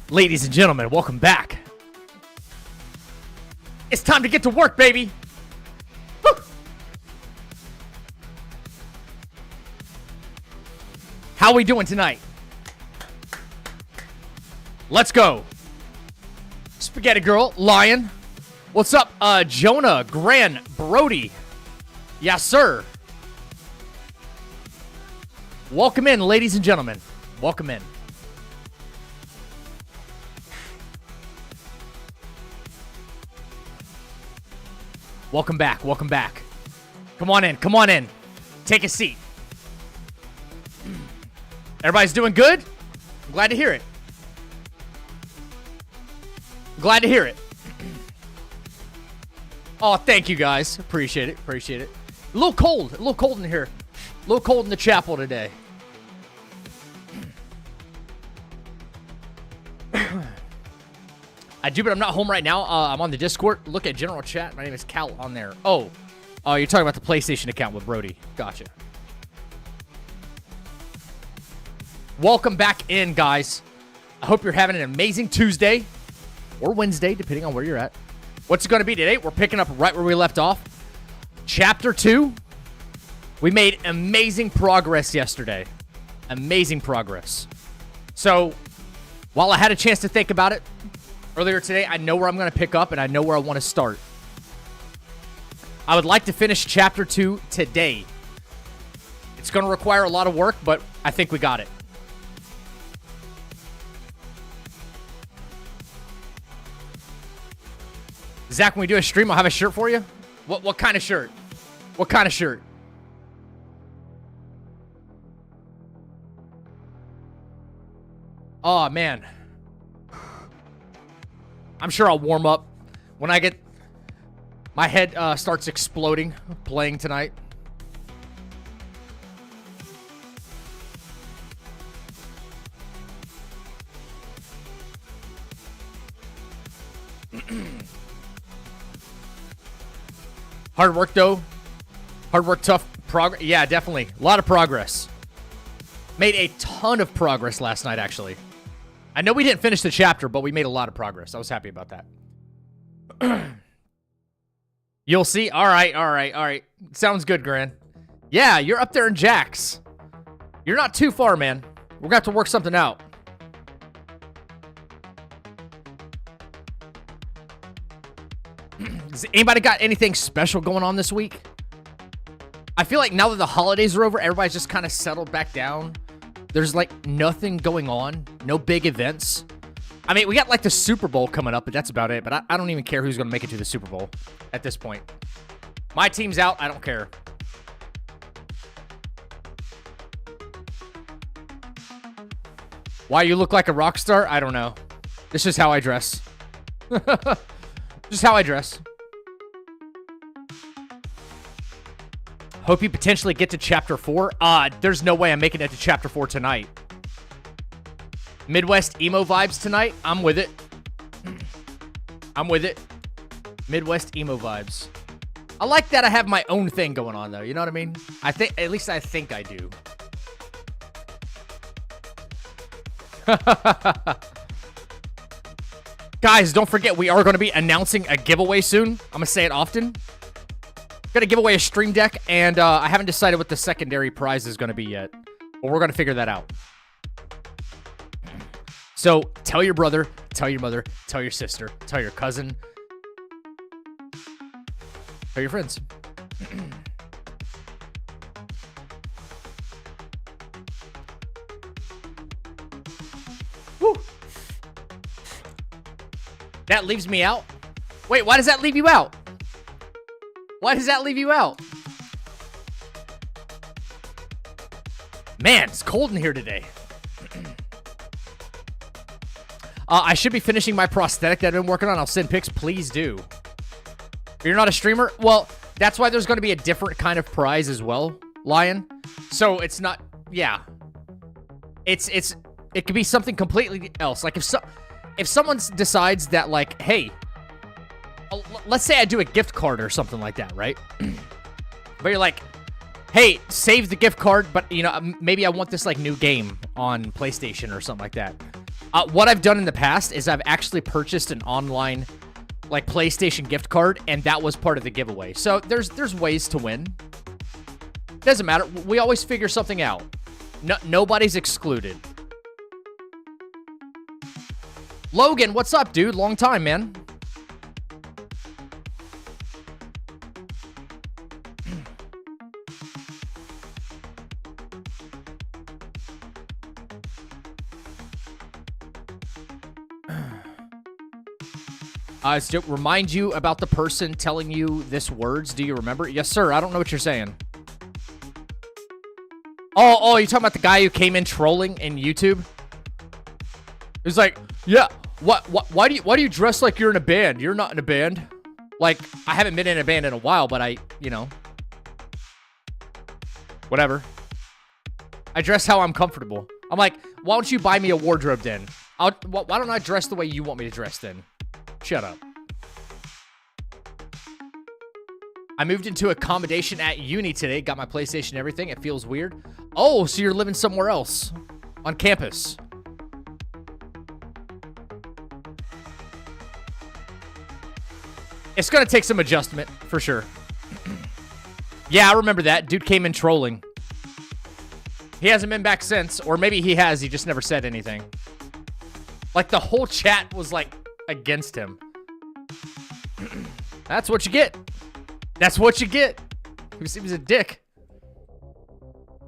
Ladies and gentlemen, welcome back. It's time to get to work, baby. Woo! How we doing tonight? Let's go. Spaghetti Girl, Lion. What's up, Jonah, Gran, Brody? Yes, sir. Welcome in, ladies and gentlemen. Welcome in. Welcome back. Welcome back. Come on in. Come on in. Take a seat. Everybody's doing good? I'm glad to hear it. Glad to hear it. Oh, thank you guys. Appreciate it. Appreciate it. A little cold. A little cold in here. A little cold in the chapel today. I do, but I'm not home right now. I'm on the Discord. Look at general chat. My name is Cal on there. Oh, you're talking about the PlayStation account with Brody. Gotcha. Welcome back in, guys. I hope you're having an amazing Tuesday or Wednesday, depending on where you're at. What's it going to be today? We're picking up right where we left off. Chapter 2. We made amazing progress yesterday. Amazing progress. So, while I had a chance to think about it, earlier today, I know where I'm going to pick up, and I know where I want to start. I would like to finish Chapter 2 today. It's going to require a lot of work, but I think we got it. Zach, when we do a stream, I'll have a shirt for you. What kind of shirt? What kind of shirt? Oh, man. I'm sure I'll warm up when I get my head starts exploding playing tonight. Hard work though. Hard work, tough progress. Yeah, definitely. A lot of progress. Made a ton of progress last night, actually. I know we didn't finish the chapter, but we made a lot of progress. I was happy about that. You'll see. All right. Sounds good, Gran. Yeah, you're up there in Jax. You're not too far, man. We're going to have to work something out. Has anybody got anything special going on this week? I feel like now that the holidays are over, everybody's just kind of settled back down. There's, like, nothing going on. No big events. I mean, we got, like, the Super Bowl coming up, but that's about it. But I don't even care who's going to make it to the Super Bowl at this point. My team's out. I don't care. Why you look like a rock star? I don't know. This is how I dress. Just how I dress. Hope you potentially get to Chapter 4. There's no way I'm making it to Chapter 4 tonight. Midwest emo vibes tonight? I'm with it. I'm with it. Midwest emo vibes. I like that I have my own thing going on, though. You know what I mean? At least I think I do. Guys, don't forget, we are going to be announcing a giveaway soon. I'm going to say it often. Going to give away a Stream Deck, and I haven't decided what the secondary prize is going to be yet. But we're going to figure that out. So, tell your brother, tell your mother, tell your sister, tell your cousin, tell your friends. Woo! That leaves me out? Wait, why does that leave you out? Why does that leave you out? Man, it's cold in here today. I should be finishing my prosthetic that I've been working on. I'll send pics. Please do. You're not a streamer? Well, that's why there's going to be a different kind of prize as well, Lion. So it's not... Yeah. It could be something completely else. Like, if someone decides that, like, hey... Let's say I do a gift card or something like that, right? But you're like, hey, save the gift card, but, you know, maybe I want this, like, new game on PlayStation or something like that. What I've done in the past is I've actually purchased an online, like, PlayStation gift card, and that was part of the giveaway. So there's ways to win. Doesn't matter. We always figure something out. Nobody's excluded. Logan, what's up, dude? Long time, man. Remind you about the person telling you this words. Do you remember? Yes, sir. I don't know what you're saying. Oh, you talking about the guy who came in trolling in YouTube? He's like, yeah, why do you dress like you're in a band? You're not in a band. Like, I haven't been in a band in a while, but whatever. I dress how I'm comfortable. I'm like, why don't you buy me a wardrobe then? Why don't I dress the way you want me to dress then? Shut up. I moved into accommodation at uni today. Got my PlayStation and everything. It feels weird. Oh, so you're living somewhere else on campus. It's going to take some adjustment for sure. Yeah, I remember that. Dude came in trolling. He hasn't been back since, or maybe he has. He just never said anything. Like, the whole chat was like against him. That's what you get. That's what you get. He was a dick.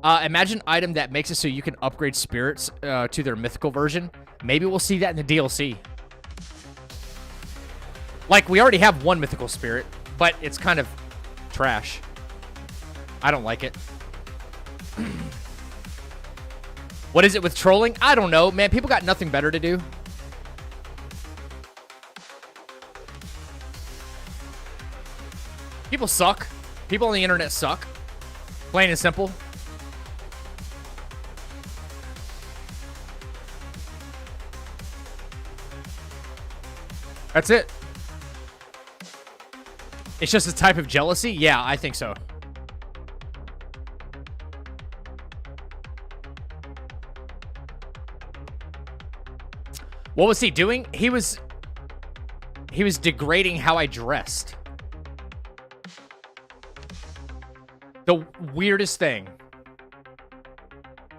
Imagine item that makes it so you can upgrade spirits to their mythical version. Maybe we'll see that in the DLC. Like, we already have one mythical spirit, but it's kind of trash. I don't like it. What is it with trolling? I don't know, man. People got nothing better to do. People suck. People on the internet suck. Plain and simple. That's it. It's just a type of jealousy? Yeah, I think so. What was he doing? He was degrading how I dressed. The weirdest thing.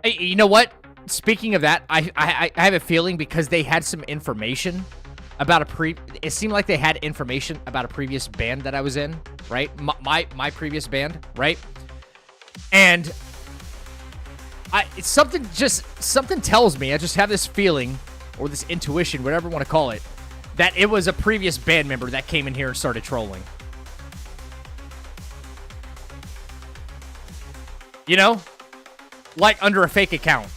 Hey, you know what? Speaking of that, I have a feeling because they had some information about it seemed like they had information about a previous band that I was in, right? My previous band, right? And something tells me, I just have this feeling or this intuition, whatever you want to call it, that it was a previous band member that came in here and started trolling. You know? Like under a fake account.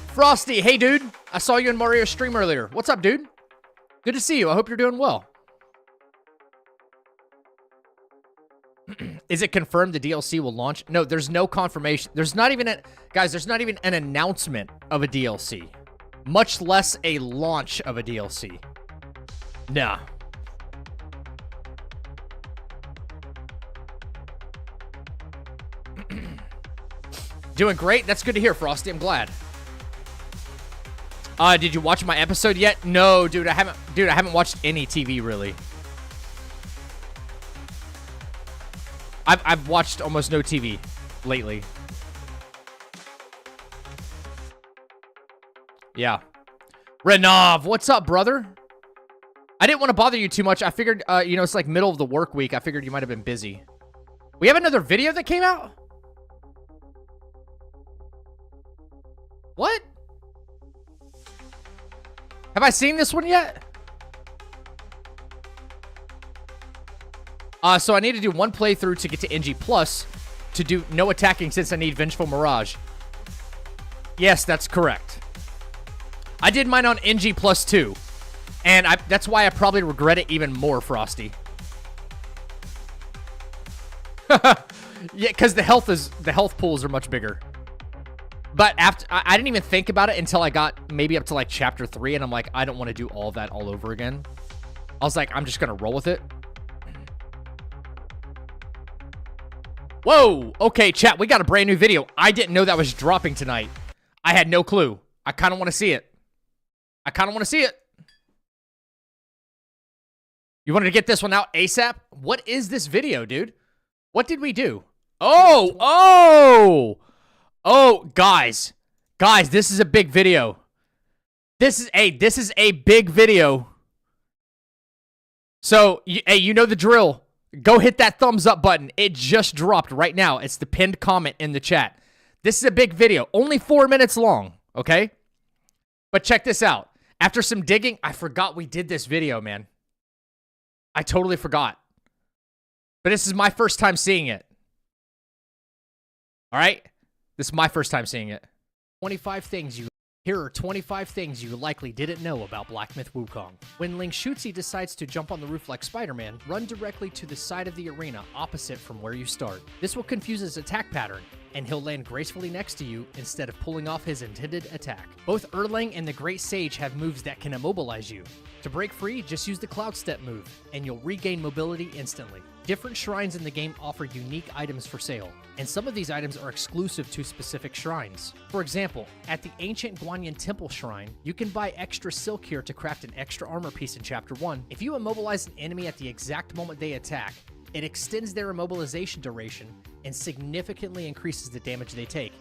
Frosty, hey dude. I saw you in Mario's stream earlier. What's up, dude? Good to see you. I hope you're doing well. Is it confirmed the DLC will launch? No, there's no confirmation. There's not even there's not even an announcement of a DLC. Much less a launch of a DLC. Nah. Doing great. That's good to hear, Frosty. I'm glad. Did you watch my episode yet? No, dude. I haven't watched any TV really. I've watched almost no TV lately. Yeah. Renav, what's up, brother? I didn't want to bother you too much. I figured, it's like middle of the work week. I figured you might have been busy. We have another video that came out? What? Have I seen this one yet? So I need to do one playthrough to get to NG Plus to do no attacking since I need Vengeful Mirage. Yes, that's correct. I did mine on NG Plus 2. And that's why I probably regret it even more, Frosty. Yeah, because the health pools are much bigger. But after, I didn't even think about it until I got maybe up to like chapter 3, and I'm like, I don't want to do all that all over again. I was like, I'm just gonna roll with it. Whoa, okay, chat, we got a brand new video. I didn't know that was dropping tonight. I had no clue. I kind of want to see it. I kind of want to see it. You wanted to get this one out ASAP? What is this video, dude? What did we do? Oh, guys. Guys, this is a big video. This is a big video. So, hey, you know the drill. Go hit that thumbs up button. It just dropped right now. It's the pinned comment in the chat. This is a big video. Only 4 minutes long, okay? But check this out. After some digging, I forgot we did this video, man. I totally forgot. But this is my first time seeing it. All right? This is my first time seeing it. 25 things you... Here are 25 things you likely didn't know about Blacksmith Wukong. When Ling Shutzi decides to jump on the roof like Spider-Man, run directly to the side of the arena opposite from where you start. This will confuse his attack pattern, and he'll land gracefully next to you instead of pulling off his intended attack. Both Erlang and the Great Sage have moves that can immobilize you. To break free, just use the Cloud Step move, and you'll regain mobility instantly. Different shrines in the game offer unique items for sale, and some of these items are exclusive to specific shrines. For example, at the Ancient Guanyin Temple Shrine, you can buy extra silk here to craft an extra armor piece in Chapter 1. If you immobilize an enemy at the exact moment they attack, it extends their immobilization duration and significantly increases the damage they take.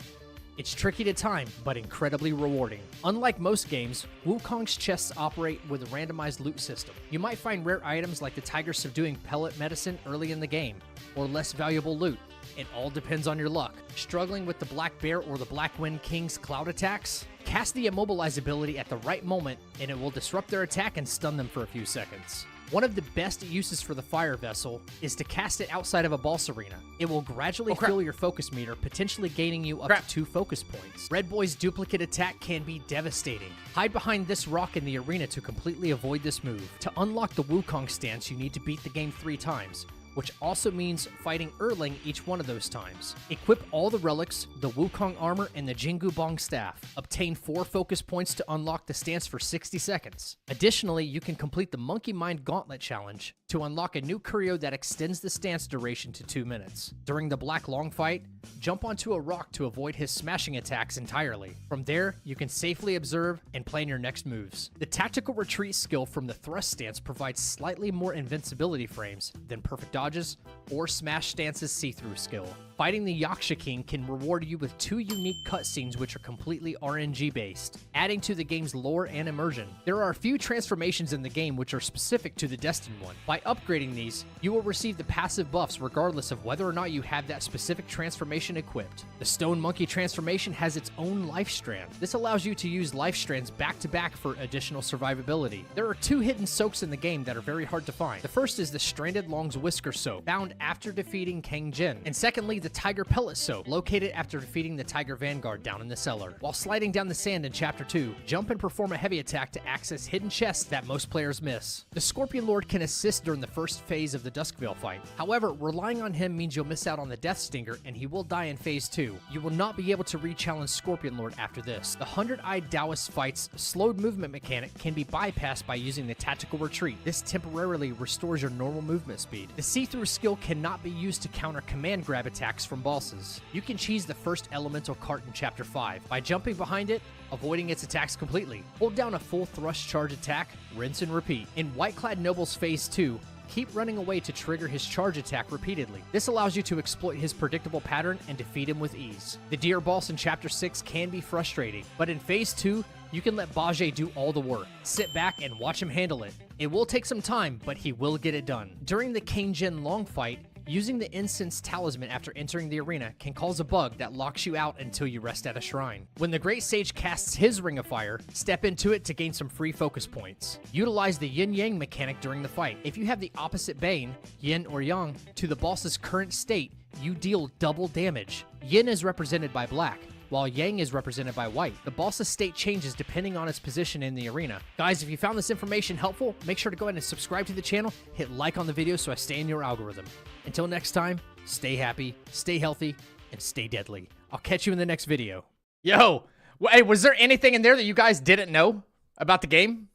It's tricky to time, but incredibly rewarding. Unlike most games, Wukong's chests operate with a randomized loot system. You might find rare items like the tiger subduing pellet medicine early in the game, or less valuable loot. It all depends on your luck. Struggling with the Black Bear or the Black Wind King's cloud attacks? Cast the Immobilize ability at the right moment, and it will disrupt their attack and stun them for a few seconds. One of the best uses for the Fire Vessel is to cast it outside of a boss arena. It will gradually fill your focus meter, potentially gaining you up to 2 focus points. Red Boy's duplicate attack can be devastating. Hide behind this rock in the arena to completely avoid this move. To unlock the Wukong stance, you need to beat the game 3 times, which also means fighting Erlang each one of those times. Equip all the relics, the Wukong armor, and the Jingu Bong staff. Obtain 4 focus points to unlock the stance for 60 seconds. Additionally, you can complete the Monkey Mind Gauntlet Challenge to unlock a new curio that extends the stance duration to 2 minutes. During the Black Long fight, jump onto a rock to avoid his smashing attacks entirely. From there, you can safely observe and plan your next moves. The Tactical Retreat skill from the Thrust stance provides slightly more invincibility frames than Perfect Dodges or Smash Stance's see-through skill. Fighting the Yaksha King can reward you with 2 unique cutscenes which are completely RNG based, adding to the game's lore and immersion. There are a few transformations in the game which are specific to the Destined one. By upgrading these, you will receive the passive buffs regardless of whether or not you have that specific transformation equipped. The Stone Monkey transformation has its own life strand. This allows you to use life strands back to back for additional survivability. There are 2 hidden soaks in the game that are very hard to find. The first is the Stranded Long's Whisker soak, found after defeating Kang Jin, and secondly, the Tiger Pellet soap, located after defeating the Tiger Vanguard down in the cellar. While sliding down the sand in Chapter 2, jump and perform a heavy attack to access hidden chests that most players miss. The Scorpion Lord can assist during the first phase of the Duskvale fight. However, relying on him means you'll miss out on the Death Stinger, and he will die in Phase 2. You will not be able to re-challenge Scorpion Lord after this. The 100-Eyed Taoist fight's slowed movement mechanic can be bypassed by using the Tactical Retreat. This temporarily restores your normal movement speed. The See-Through skill cannot be used to counter command grab attacks from bosses. You can cheese the first elemental cart in Chapter 5 by jumping behind it, avoiding its attacks completely. Hold down a full thrust charge attack, rinse and repeat. In Whiteclad Noble's Phase 2, keep running away to trigger his charge attack repeatedly. This allows you to exploit his predictable pattern and defeat him with ease. The Deer boss in Chapter 6 can be frustrating, but in Phase 2, you can let Bajie do all the work. Sit back and watch him handle it. It will take some time, but he will get it done. During the Kang Jin Long fight, using the Incense Talisman after entering the arena can cause a bug that locks you out until you rest at a shrine. When the Great Sage casts his Ring of Fire, step into it to gain some free focus points. Utilize the Yin-Yang mechanic during the fight. If you have the opposite Bane, Yin or Yang, to the boss's current state, you deal double damage. Yin is represented by black, while Yang is represented by white. The boss's state changes depending on its position in the arena. Guys, if you found this information helpful, make sure to go ahead and subscribe to the channel, hit like on the video so I stay in your algorithm. Until next time, stay happy, stay healthy, and stay deadly. I'll catch you in the next video. Yo, hey, was there anything in there that you guys didn't know about the game?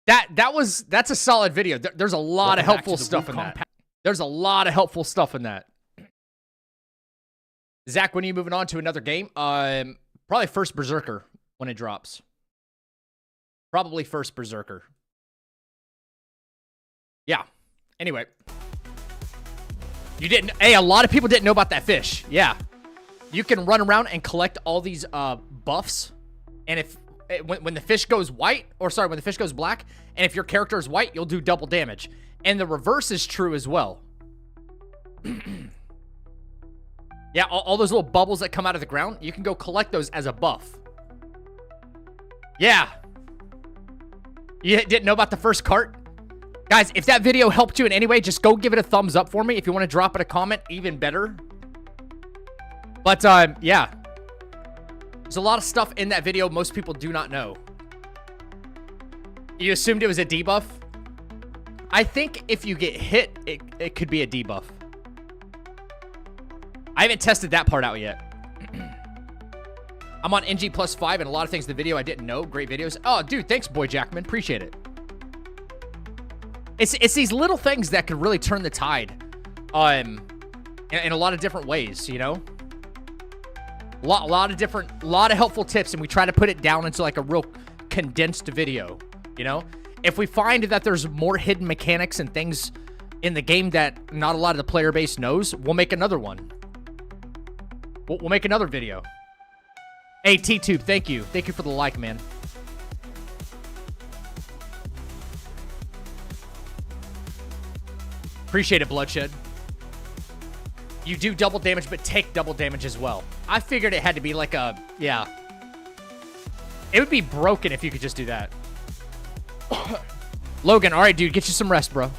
That's a solid video. There's a lot of helpful stuff in that. There's a lot of helpful stuff in that. Zach, when are you moving on to another game? Probably first Berserker when it drops. Probably first Berserker. Yeah. Anyway. You didn't... Hey, a lot of people didn't know about that fish. Yeah. You can run around and collect all these buffs. And if... When the fish goes white... Or sorry, when the fish goes black... And if your character is white, you'll do double damage. And the reverse is true as well. Yeah, all those little bubbles that come out of the ground, you can go collect those as a buff. Yeah. You didn't know about the first cart? Guys, if that video helped you in any way, just go give it a thumbs up for me. If you want to drop it a comment, even better. But, yeah. There's a lot of stuff in that video most people do not know. You assumed it was a debuff? I think if you get hit, it could be a debuff. I haven't tested that part out yet. I'm on NG +5 and a lot of things in the video I didn't know. Great videos. Oh, dude, thanks, Boy Jackman. Appreciate it. It's these little things that could really turn the tide in a lot of different ways, you know? A lot of helpful tips, and we try to put it down into like a real condensed video, you know? If we find that there's more hidden mechanics and things in the game that not a lot of the player base knows, we'll make another one. We'll make another video. Hey, T-Tube, thank you. Thank you for the like, man. Appreciate it, Bloodshed. You do double damage, but take double damage as well. I figured it had to be like a... Yeah. It would be broken if you could just do that. Logan, all right, dude, get you some rest, bro.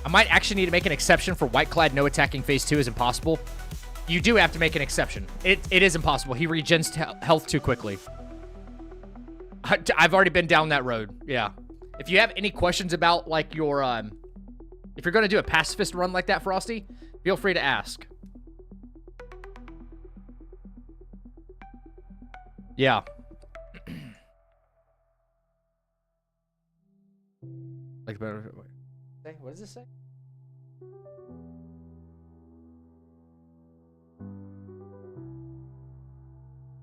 I might actually need to make an exception for White-Clad no attacking phase 2 is impossible. You do have to make an exception. It is impossible. He regens health too quickly. I've already been down that road. Yeah. If you have any questions about, like, your, if you're going to do a pacifist run like that, Frosty, feel free to ask. Yeah. Like, what does this say?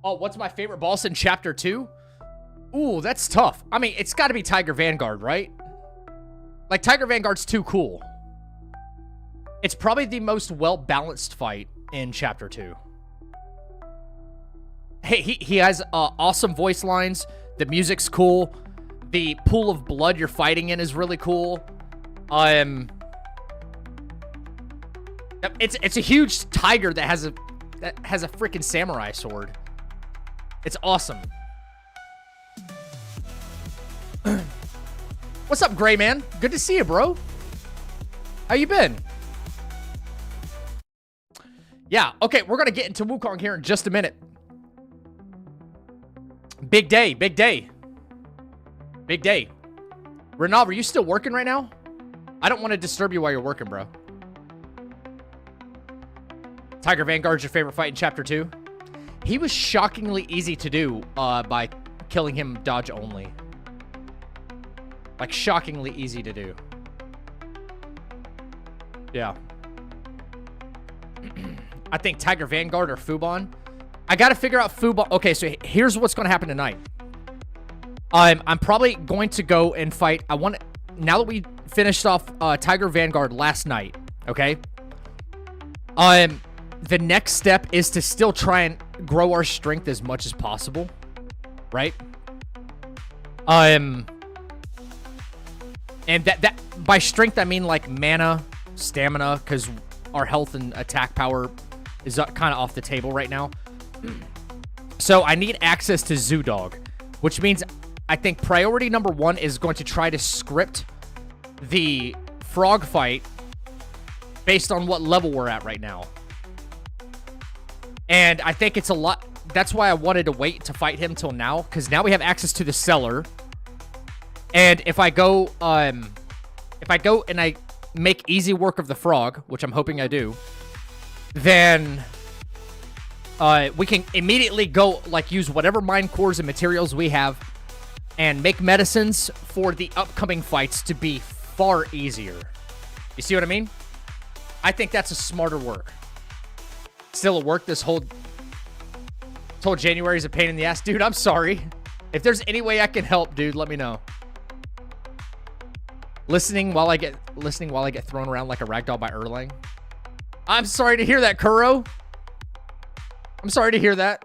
Oh, what's my favorite boss in Chapter 2? Ooh, that's tough. I mean, it's got to be Tiger Vanguard, right? Like, Tiger Vanguard's too cool. It's probably the most well-balanced fight in Chapter 2. Hey, he has awesome voice lines. The music's cool. The pool of blood you're fighting in is really cool. It's a huge tiger that has a freaking samurai sword. It's awesome. What's up, Gray Man? Good to see you, bro. How you been? Yeah, okay, we're gonna get into Wukong here in just a minute. Big day, big day. Big day. Renav, are you still working right now? I don't want to disturb you while you're working, bro. Tiger Vanguard's your favorite fight in Chapter 2? He was shockingly easy to do by killing him dodge only. Like, shockingly easy to do. Yeah. I think Tiger Vanguard or Fubon. I gotta figure out Fubon. Okay, so here's what's gonna happen tonight. I'm probably going to go and fight. Now that we finished off Tiger Vanguard last night, okay? The next step is to still try and grow our strength as much as possible, right? And that by strength I mean like mana, stamina, because our health and attack power is kind of off the table right now. So I need access to Zoo Dog, which means I think priority number 1 is going to try to script the frog fight based on what level we're at right now. And I think it's a lot. That's why I wanted to wait to fight him till now, because now we have access to the cellar. And if I go and I make easy work of the frog, which I'm hoping I do, then we can immediately go, like, use whatever mind cores and materials we have and make medicines for the upcoming fights to be far easier. You see what I mean? I think that's a smarter work. Still at work this whole January is a pain in the ass. Dude, I'm sorry. If there's any way I can help, dude, let me know. Listening while I get thrown around like a ragdoll by Erlang. I'm sorry to hear that, Kuro. I'm sorry to hear that.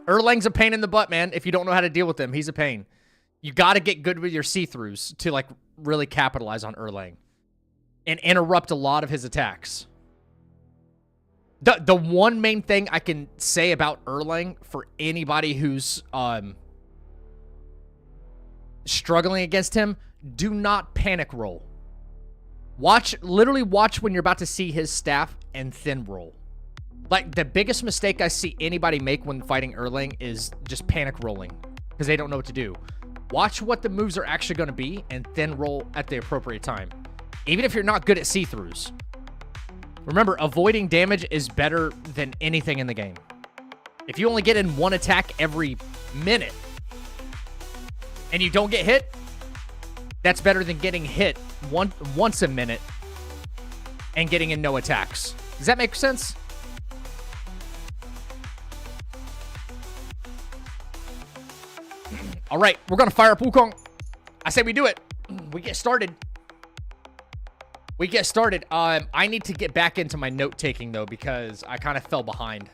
Erlang's a pain in the butt, man. If you don't know how to deal with him, he's a pain. You got to get good with your see-throughs to, like, really capitalize on Erlang and interrupt a lot of his attacks. The one main thing I can say about Erlang for anybody who's struggling against him, do not panic roll. Literally watch when you're about to see his staff and then roll. Like, the biggest mistake I see anybody make when fighting Erlang is just panic rolling because they don't know what to do. Watch what the moves are actually going to be and then roll at the appropriate time. Even if you're not good at see-throughs. Remember, avoiding damage is better than anything in the game. If you only get in one attack every minute and you don't get hit, that's better than getting hit once a minute and getting in no attacks. Does that make sense? All right, we're going to fire up Wukong. I say we do it. We get started. I need to get back into my note-taking, though, because I kind of fell behind.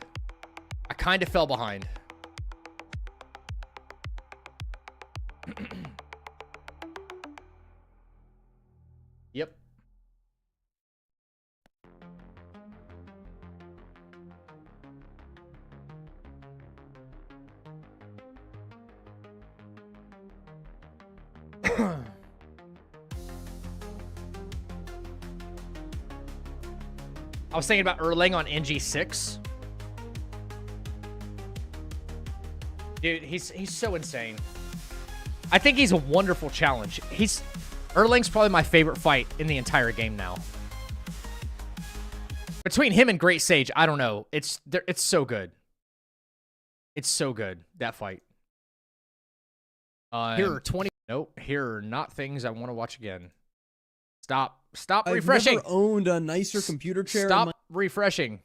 Yep. I was thinking about Erlang on NG6. Dude, he's so insane. I think he's a wonderful challenge. Erlang's probably my favorite fight in the entire game now. Between him and Great Sage, I don't know. It's so good. It's so good, that fight. Here are 20. Nope. Here are not things I want to watch again. Stop refreshing. I've never owned a nicer computer chair. Stop refreshing.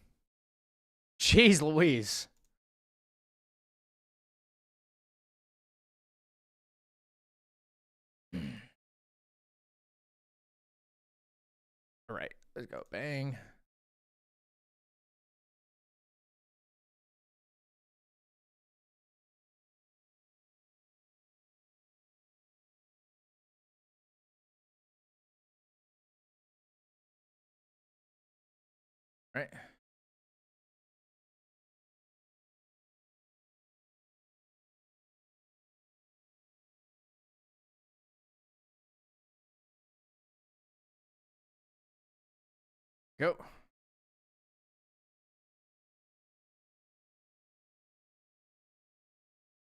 Jeez Louise. All right, let's go. Bang. All right. Go.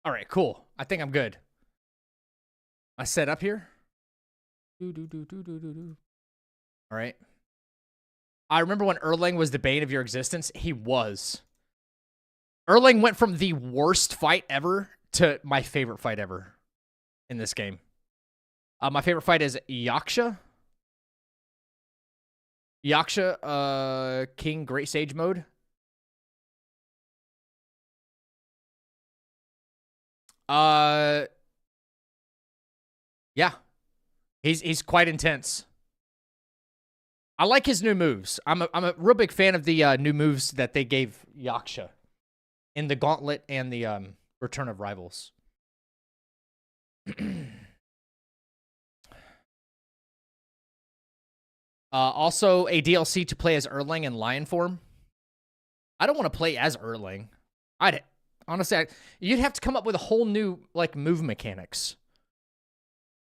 All right, cool. I think I'm good. I set up here. All right. I remember when Erlang was the bane of your existence. He was. Erlang went from the worst fight ever to my favorite fight ever in this game. My favorite fight is Yaksha. Yaksha, King Great Sage mode. Yeah. He's quite intense. I like his new moves. I'm a real big fan of the new moves that they gave Yaksha in the Gauntlet and the Return of Rivals. Also, a DLC to play as Erlang in lion form. I don't want to play as Erlang. Honestly, you'd have to come up with a whole new like move mechanics.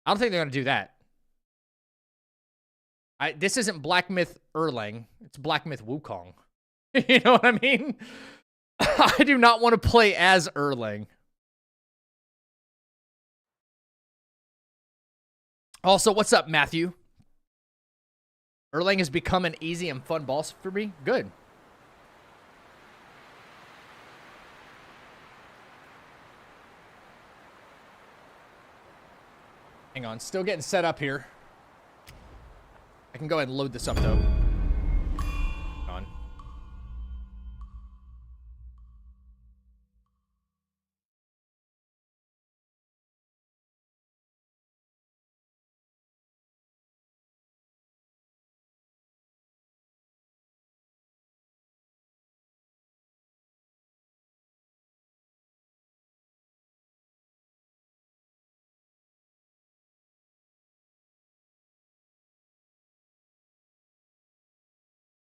I don't think they're gonna do that. This isn't Black Myth Erlang. It's Black Myth Wukong. You know what I mean? I do not want to play as Erlang. Also, what's up, Matthew? Erlang has become an easy and fun boss for me. Good. Hang on. Still getting set up here. I can go ahead and load this up, though. Hang on.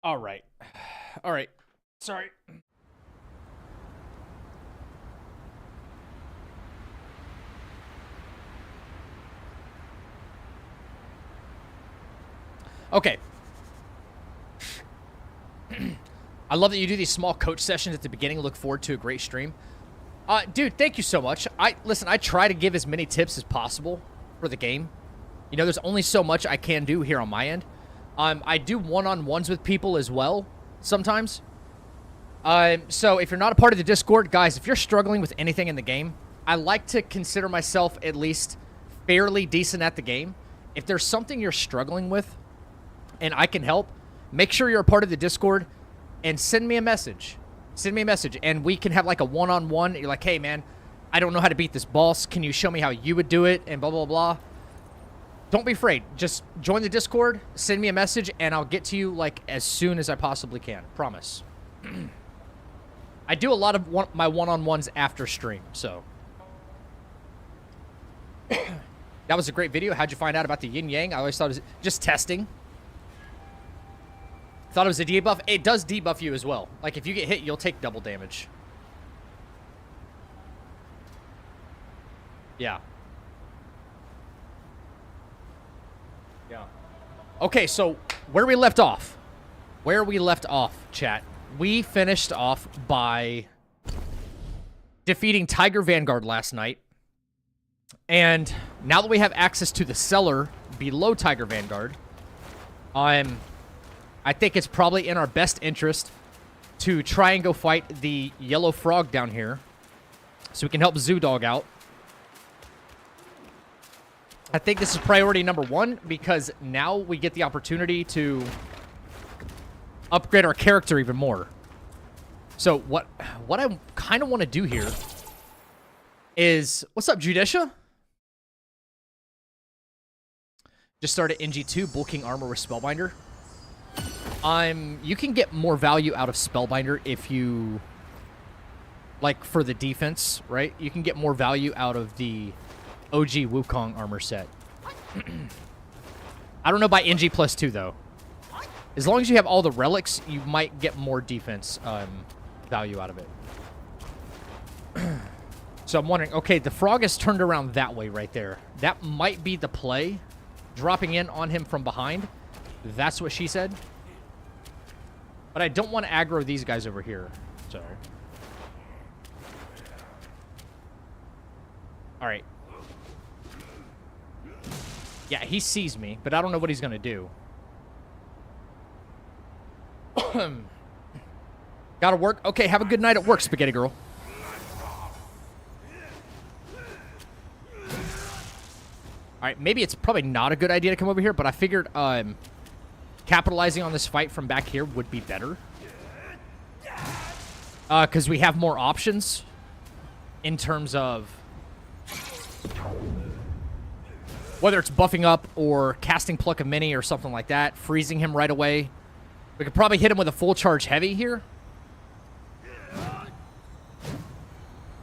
All right. All right. Sorry. Okay. I love that you do these small coach sessions at the beginning. Look forward to a great stream. Dude, thank you so much. Listen, I try to give as many tips as possible for the game. You know, there's only so much I can do here on my end. I do one-on-ones with people as well sometimes. So if you're not a part of the Discord, guys, if you're struggling with anything in the game, I like to consider myself at least fairly decent at the game. If there's something you're struggling with and I can help, make sure you're a part of the Discord and send me a message. Send me a message and we can have like a one-on-one. You're like, hey, man, I don't know how to beat this boss. Can you show me how you would do it? And blah, blah, blah. Don't be afraid. Just join the Discord, send me a message, and I'll get to you like as soon as I possibly can. Promise. I do a lot of my one-on-ones after stream, so. That was a great video. How'd you find out about the yin-yang? I always thought it was just testing. Thought it was a debuff. It does debuff you as well. Like, if you get hit, you'll take double damage. Yeah. Yeah. Okay, so where we left off. Where we left off, chat. We finished off by defeating Tiger Vanguard last night. And now that we have access to the cellar below Tiger Vanguard, I think it's probably in our best interest to try and go fight the yellow frog down here so we can help Zoo Dog out. I think this is priority number 1 because now we get the opportunity to upgrade our character even more. So what I kind of want to do here is... What's up, Judicia? Just started NG2, bulking armor with Spellbinder. You can get more value out of Spellbinder if you... Like, for the defense, right? You can get more value out of the OG Wukong armor set. I don't know by NG plus 2, though. As long as you have all the relics, you might get more defense value out of it. So I'm wondering, okay, the frog is turned around that way right there. That might be the play. Dropping in on him from behind. That's what she said. But I don't want to aggro these guys over here. Sorry. Alright. Yeah, he sees me, but I don't know what he's going to do. Gotta work? Okay, have a good night at work, Spaghetti Girl. Alright, maybe it's probably not a good idea to come over here, but I figured capitalizing on this fight from back here would be better. Because we have more options in terms of whether it's buffing up or casting Pluck of Many or something like that, freezing him right away. We could probably hit him with a full charge heavy here.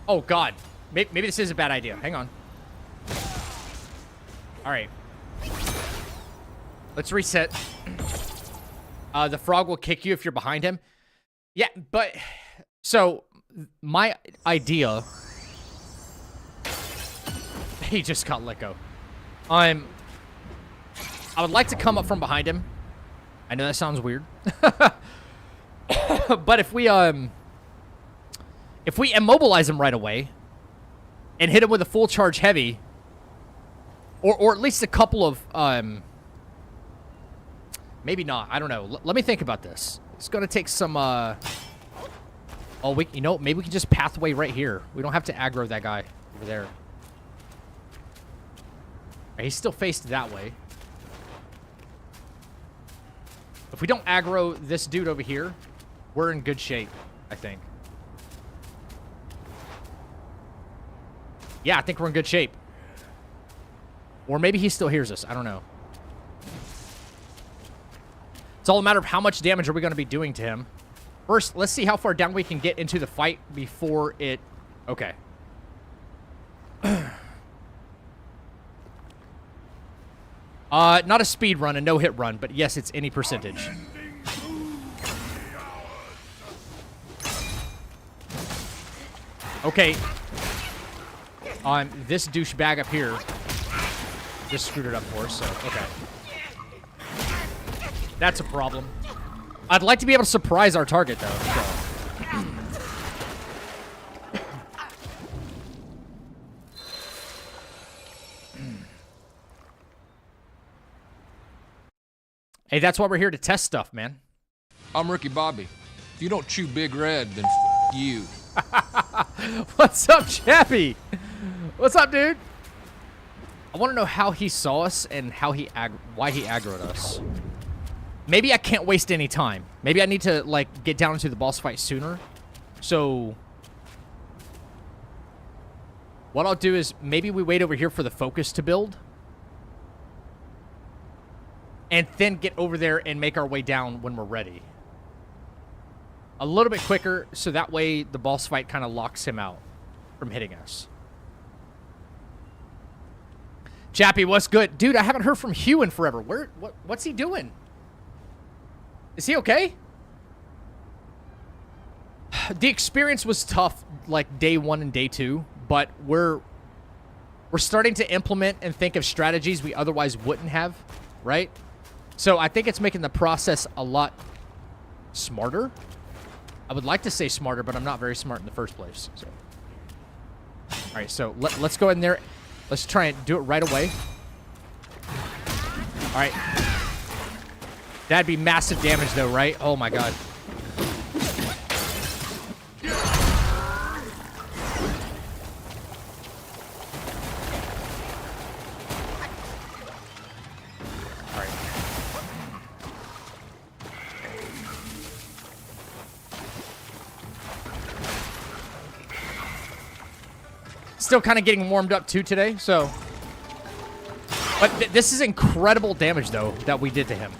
Oh, God. Maybe this is a bad idea. Hang on. All right. Let's reset. The frog will kick you if you're behind him. Yeah, but... So, my idea... He just got let go. I would like to come up from behind him. I know that sounds weird. But if we immobilize him right away and hit him with a full charge heavy, or at least a couple of maybe not, I don't know. Let me think about this. It's gonna take some oh, maybe we can just pathway right here. We don't have to aggro that guy over there. He's still faced that way. If we don't aggro this dude over here, we're in good shape, I think. Yeah, I think we're in good shape. Or maybe he still hears us. I don't know. It's all a matter of how much damage are we going to be doing to him. First, let's see how far down we can get into the fight before it... Okay. Not a speed run, a no-hit run, but yes, it's any percentage. Okay. This douchebag up here just screwed it up for us, so, okay. That's a problem. I'd like to be able to surprise our target, though. So. Hey, that's why we're here to test stuff, man. I'm Ricky Bobby. If you don't chew Big Red, then you. What's up, Chappie? What's up, dude? I want to know how he saw us and how why he aggroed us. Maybe I can't waste any time. Maybe I need to, like, get down into the boss fight sooner. So what I'll do is maybe we wait over here for the focus to build. And then get over there and make our way down when we're ready. A little bit quicker, so that way the boss fight kind of locks him out from hitting us. Chappie, what's good? Dude, I haven't heard from Hugh in forever. What's he doing? Is he okay? The experience was tough, like day 1 and day 2, but we're starting to implement and think of strategies we otherwise wouldn't have, right? So I think it's making the process a lot smarter. I would like to say smarter, but I'm not very smart in the first place. So, all right, so let's go in there. Let's try and do it right away. All right. That'd be massive damage, though, right? Oh, my God. All right. Still kind of getting warmed up, too, today, so... But this is incredible damage, though, that we did to him.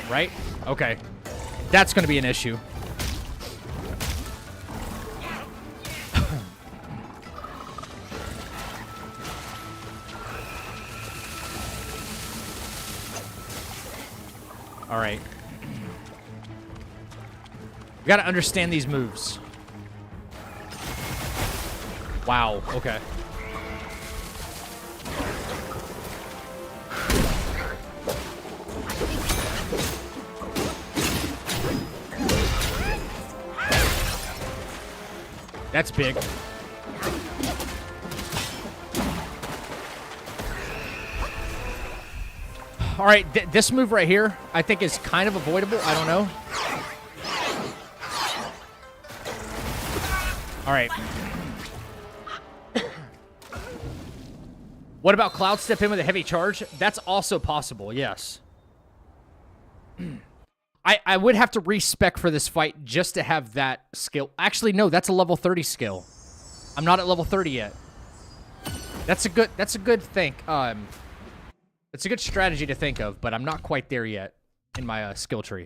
Right? Okay. That's going to be an issue. All right. We got to understand these moves. Wow. Okay. That's big. All right, this move right here, I think is kind of avoidable. I don't know. All right. What about Cloud Step in with a heavy charge? That's also possible, yes. I would have to respec for this fight just to have that skill. Actually, no, that's a level 30 skill. I'm not at level 30 yet. That's a good thing. It's a good strategy to think of, but I'm not quite there yet in my skill tree.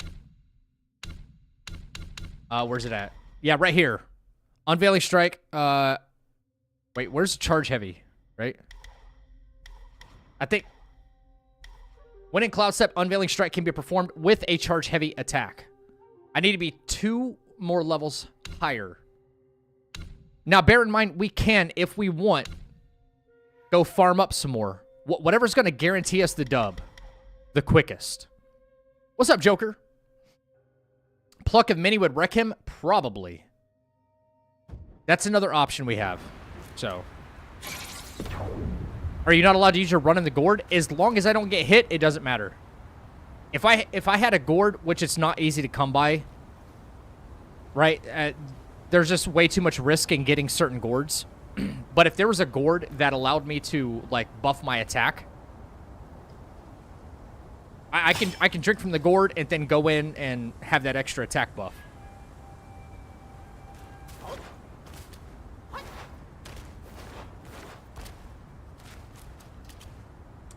Where's it at? Yeah, right here. Unveiling Strike. Wait, where's the charge heavy? Right? I think when in Cloud Step, Unveiling Strike can be performed with a charge heavy attack. I need to be 2 more levels higher. Now, bear in mind, we can, if we want, go farm up some more. Whatever's going to guarantee us the dub the quickest. What's up, Joker? Pluck of Mini would wreck him? Probably. That's another option we have. So... Are you not allowed to use your run in the gourd? As long as I don't get hit, it doesn't matter. If I had a gourd, which it's not easy to come by, right? There's just way too much risk in getting certain gourds. But if there was a gourd that allowed me to, like, buff my attack, I can drink from the gourd and then go in and have that extra attack buff.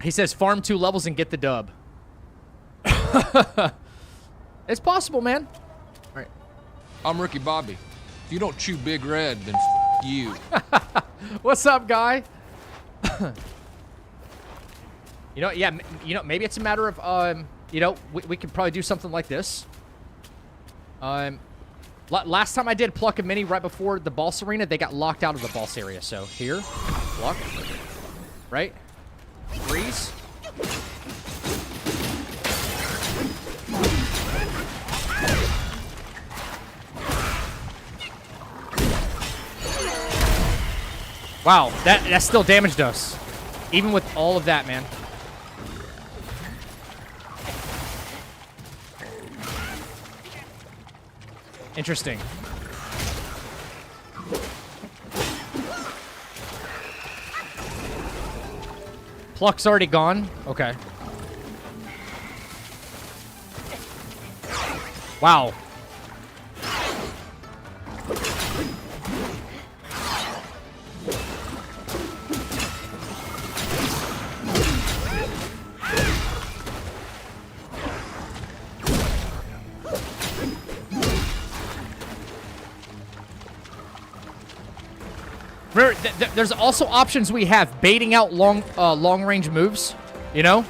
He says farm 2 levels and get the dub. It's possible, man. All right. I'm Ricky Bobby. If you don't chew Big Red, then you. What's up, guy? You know, yeah, you know, maybe it's a matter of, you know, we could probably do something like this. Last time I did pluck a mini right before the boss arena, they got locked out of the boss area. So here, pluck, right? Freeze. Wow, that still damaged us. Even with all of that, man. Interesting. Pluck's already gone. Okay. Wow. Remember, there's also options we have baiting out long range moves, you know?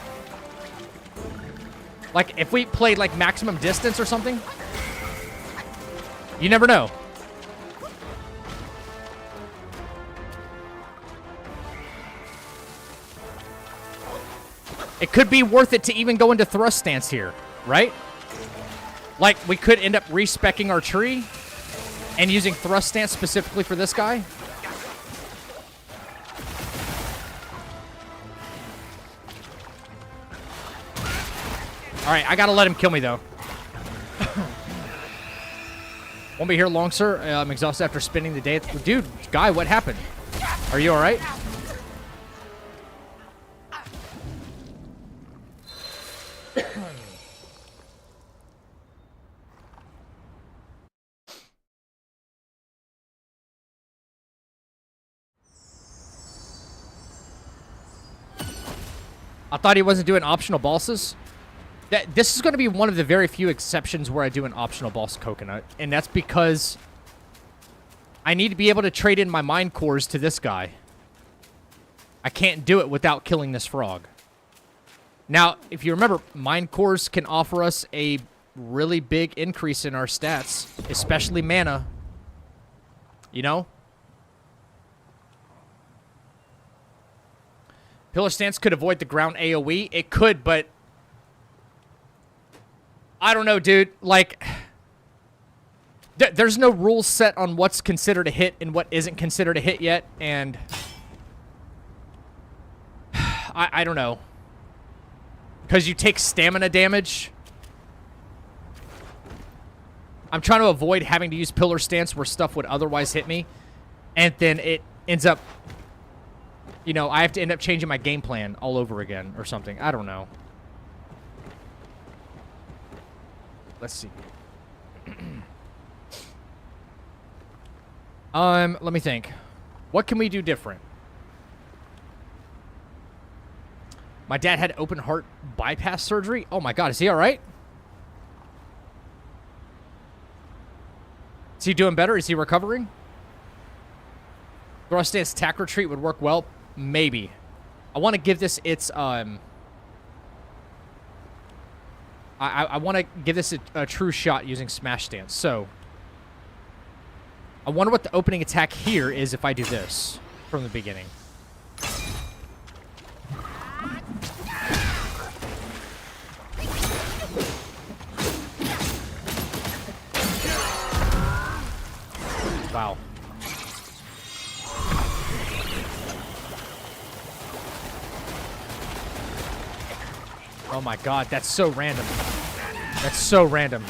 Like if we played like maximum distance or something, you never know. It could be worth it to even go into thrust stance here, right? Like we could end up respecking our tree and using thrust stance specifically for this guy. All right, I gotta let him kill me, though. Won't be here long, sir. I'm exhausted after spending the day. Dude, guy, what happened? Are you all right? I thought he wasn't doing optional bosses. This is going to be one of the very few exceptions where I do an optional boss coconut, and that's because I need to be able to trade in my mind cores to this guy. I can't do it without killing this frog. Now, if you remember, mind cores can offer us a really big increase in our stats, especially mana. You know? Pillar stance could avoid the ground AoE. It could, but I don't know, dude. Like, there's no rules set on what's considered a hit and what isn't considered a hit yet, and I don't know. Because you take stamina damage. I'm trying to avoid having to use pillar stance where stuff would otherwise hit me, and then it ends up, you know, I have to end up changing my game plan all over again or something. I don't know. Let's see. Let me think. What can we do different? My dad had open heart bypass surgery. Oh my God, is he all right? Is he doing better? Is he recovering? Thrust stance attack retreat would work well. Maybe. I want to give this its I want to give this a true shot using smash stance. So I wonder what the opening attack here is if I do this from the beginning. Wow. Oh my God, that's so random. That's so random.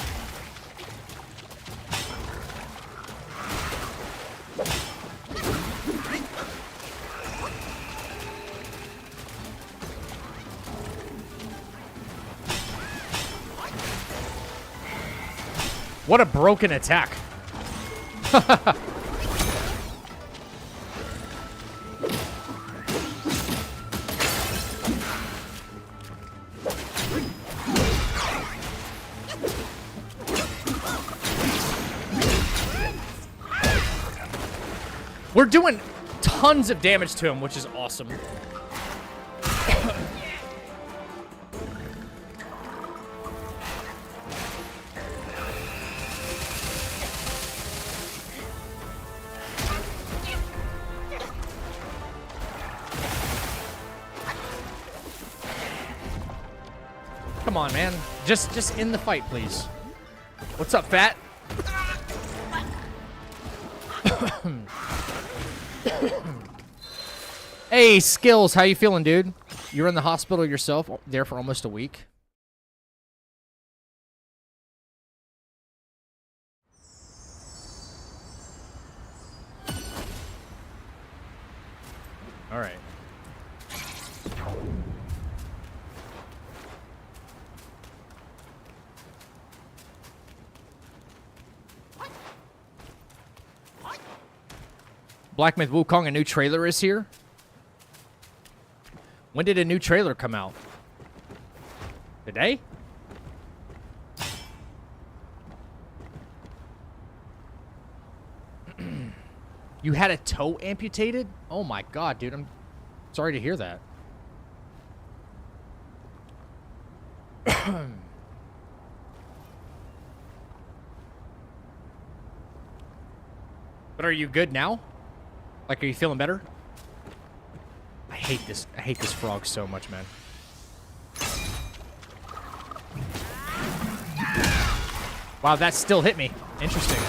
What a broken attack. We're doing tons of damage to him, which is awesome. Come on, man. Just in the fight, please. What's up, fat? Hey, Skills, how you feeling, dude? You were in the hospital yourself, there for almost a week. All right. Black Myth Wukong, a new trailer is here. When did a new trailer come out? Today? You had a toe amputated? Oh my god, dude. I'm sorry to hear that. But are you good now? Like, are you feeling better? I hate this frog so much, man. Wow, that still hit me. Interesting.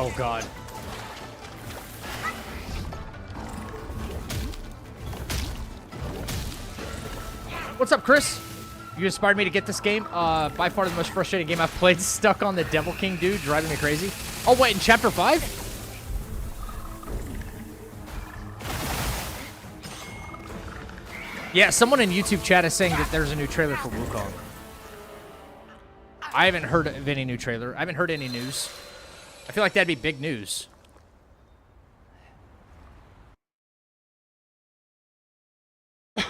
Oh, God. What's up, Chris? You inspired me to get this game. By far the most frustrating game I've played. Stuck on the Devil King dude, driving me crazy. Oh, wait, in Chapter 5? Yeah, someone in YouTube chat is saying that there's a new trailer for Wukong. I haven't heard of any new trailer. I haven't heard any news. I feel like that'd be big news. I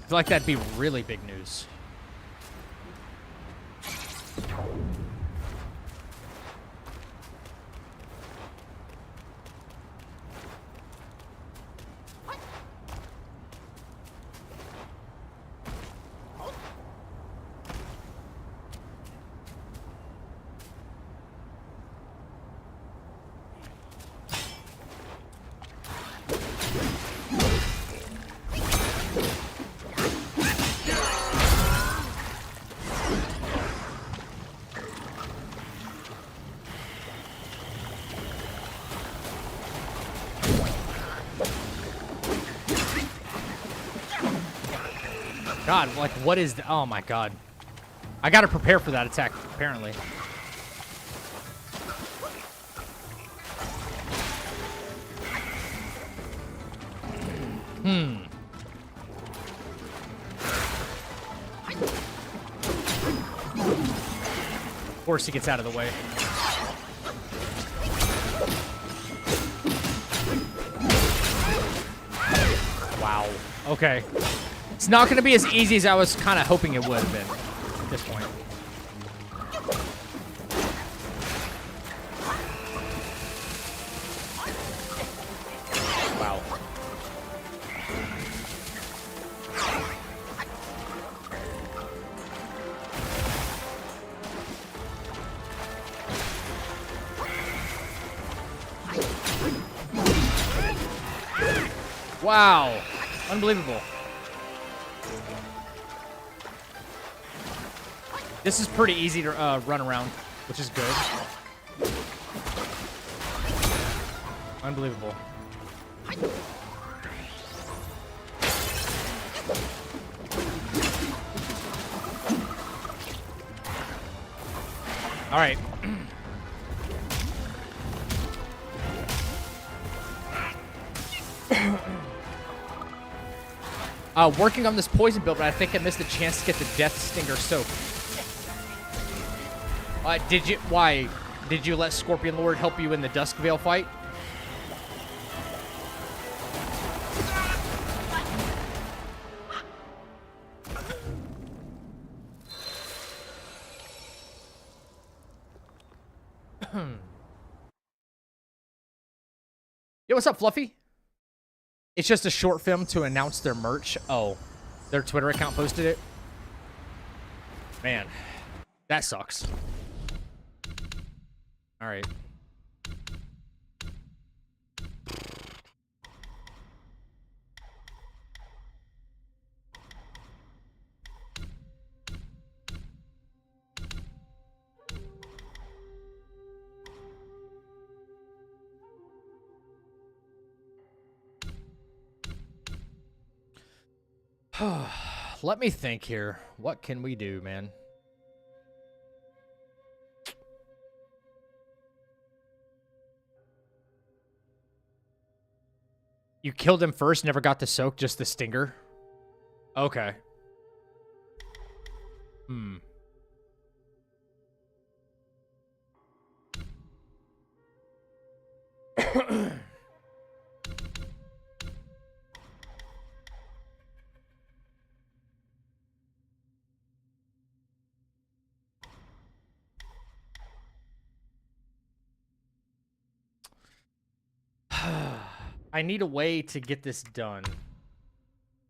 feel like that'd be really big news. God, like, what is the... Oh, my God. I gotta prepare for that attack, apparently. Of course he gets out of the way. Wow. Okay. It's not going to be as easy as I was kind of hoping it would have been at this point. Wow. Wow. Unbelievable. This is pretty easy to run around, which is good. Unbelievable. All right. Working on this poison build, but I think I missed a chance to get the Death Stinger soak. Why? Did you let Scorpion Lord help you in the Duskvale fight? Yo, what's up, Fluffy? It's just a short film to announce their merch. Oh, their Twitter account posted it? Man, that sucks. All right. Let me think here. What can we do, man? You killed him first, never got the soak, just the stinger? Okay. Hmm. I need a way to get this done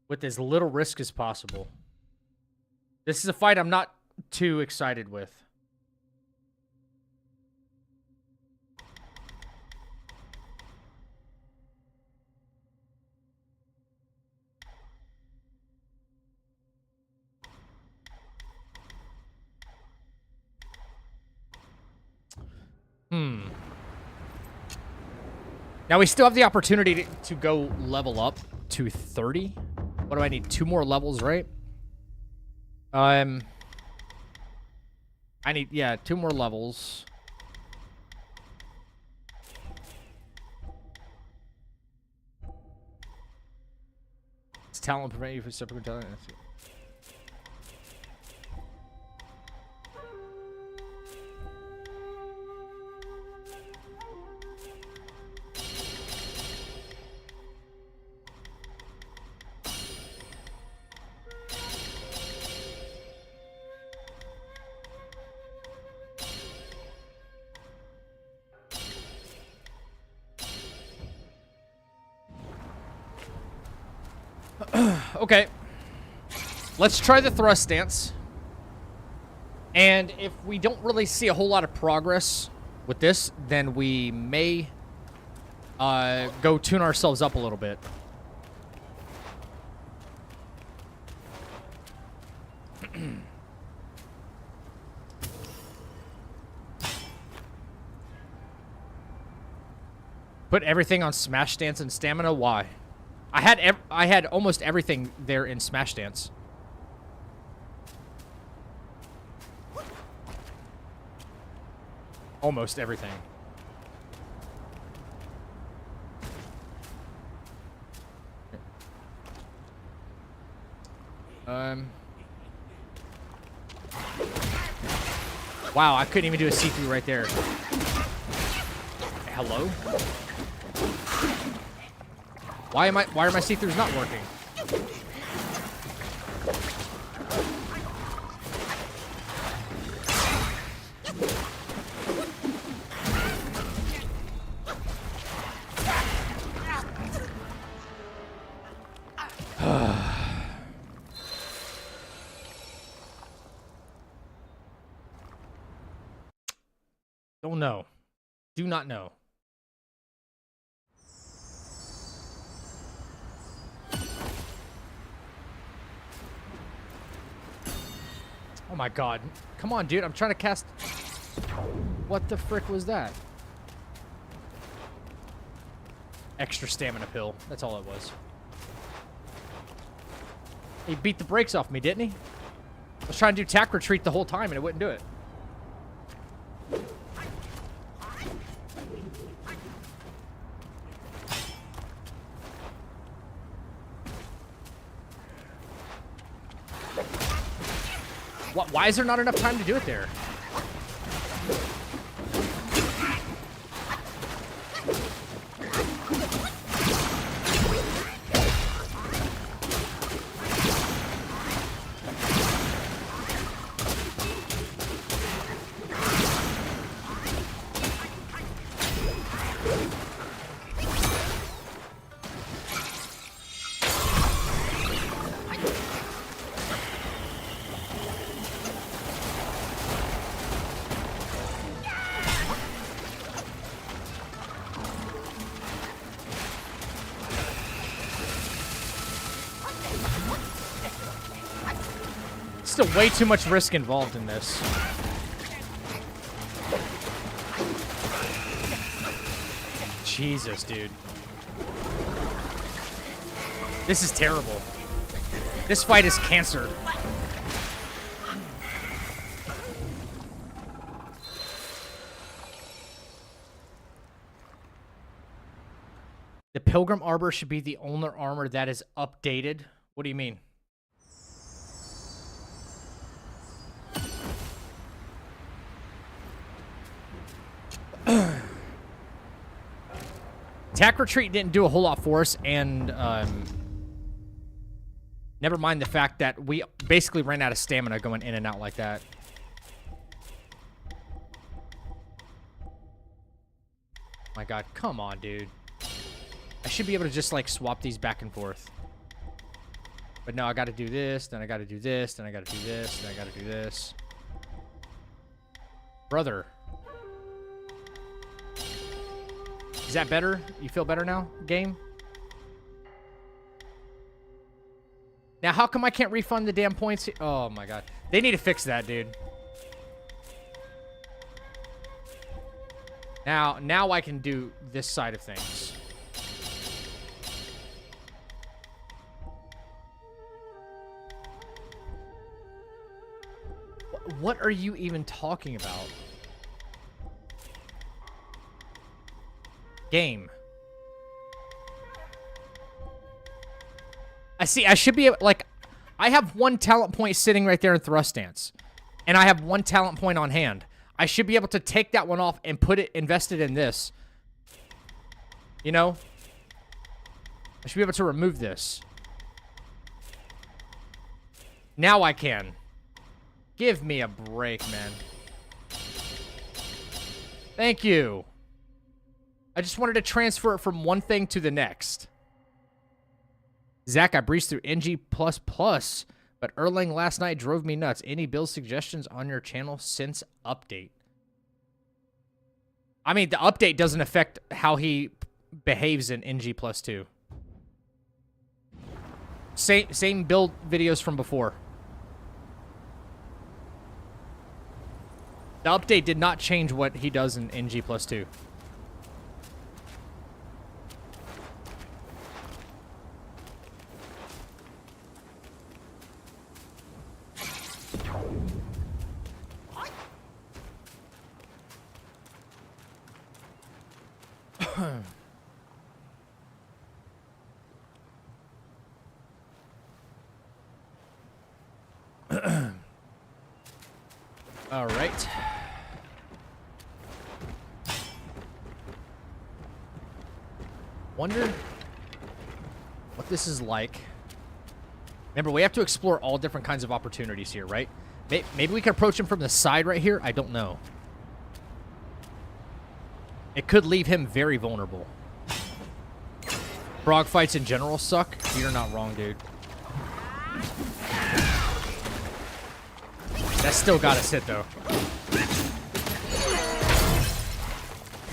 with as little risk as possible. This is a fight I'm not too excited with. Now, we still have the opportunity to go level up to 30. What do I need? 2 more levels, right? I need, yeah, 2 more levels. It's talent prevent you from separate talent. Okay. Let's try the thrust stance. And if we don't really see a whole lot of progress with this, then we may go tune ourselves up a little bit. Put everything on Smash Stance and Stamina? Why? I had almost everything there in Smash Dance. Almost everything. Wow, I couldn't even do a see-through right there. Hello? Why are my see-throughs not working? Don't know. Do not know. Oh Oh my god. Come on, dude. I'm trying to cast... What the frick was that? Extra stamina pill. That's all it was. He beat the brakes off me, didn't he? I was trying to do tack retreat the whole time and it wouldn't do it. Why is there not enough time to do it there? Still way too much risk involved in this. Jesus, dude. This is terrible. This fight is cancer. The Pilgrim Arbor should be the only armor that is updated. What do you mean? Attack retreat didn't do a whole lot for us, and never mind the fact that we basically ran out of stamina going in and out like that. My god, come on, dude. I should be able to just, like, swap these back and forth. But no, I gotta do this, then I gotta do this, then I gotta do this, then I gotta do this. Brother. Is that better? You feel better now, game? Now, how come I can't refund the damn points? Oh, my God. They need to fix that, dude. Now I can do this side of things. What are you even talking about? Game. I see. I should be able, like, I have one talent point sitting right there in thrust stance, and I have one talent point on hand. I should be able to take that one off and invest it in this. You know? I should be able to remove this. Now I can. Give me a break, man. Thank you. I just wanted to transfer it from one thing to the next. Zach, I breezed through NG++, but Erlang last night drove me nuts. Any build suggestions on your channel since update? I mean, the update doesn't affect how he behaves in NG+2. Same build videos from before. The update did not change what he does in NG+2. All right. Wonder what this is like. Remember, we have to explore all different kinds of opportunities here, right? Maybe we can approach him from the side right here. I don't know. It could leave him very vulnerable. Frog fights in general suck. You're not wrong, dude. That's still got to sit, though.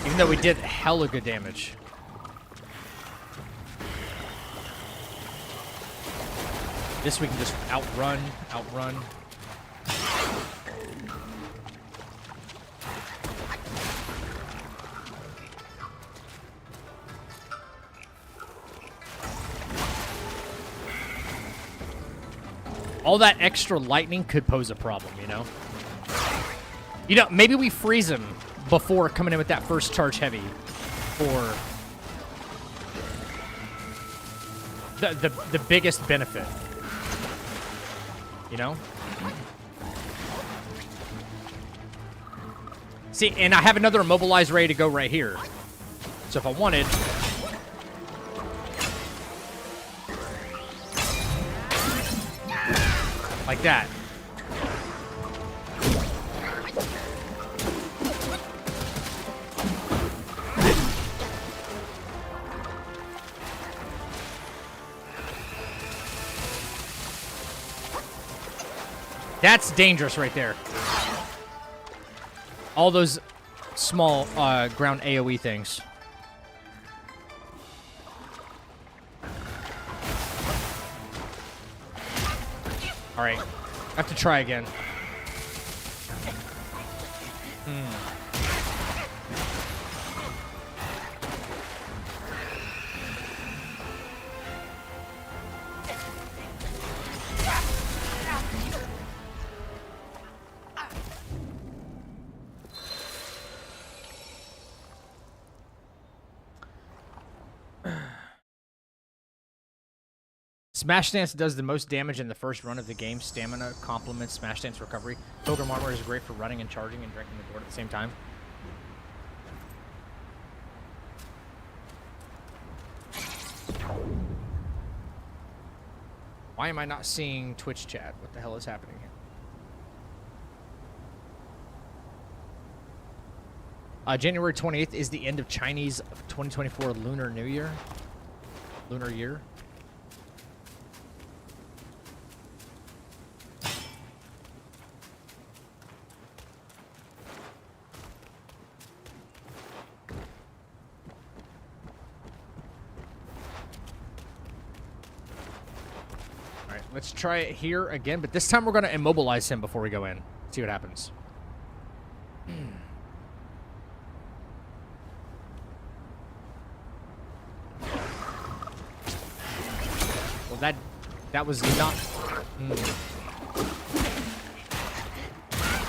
Even though we did hella good damage. This we can just outrun. All that extra lightning could pose a problem, you know? You know, maybe we freeze him before coming in with that first charge heavy for the biggest benefit. You know? See, and I have another immobilize ready to go right here. So if I wanted... like that. That's dangerous right there. All those small ground AoE things. All right, I have to try again. Smash Dance does the most damage in the first run of the game. Stamina complements Smash Dance recovery. Pilgrim Armor is great for running and charging and drinking the board at the same time. Why am I not seeing Twitch chat? What the hell is happening here? January 28th is the end of Chinese 2024 Lunar New Year. Lunar Year. Let's try it here again, but this time we're going to immobilize him before we go in. See what happens. Well, that was not...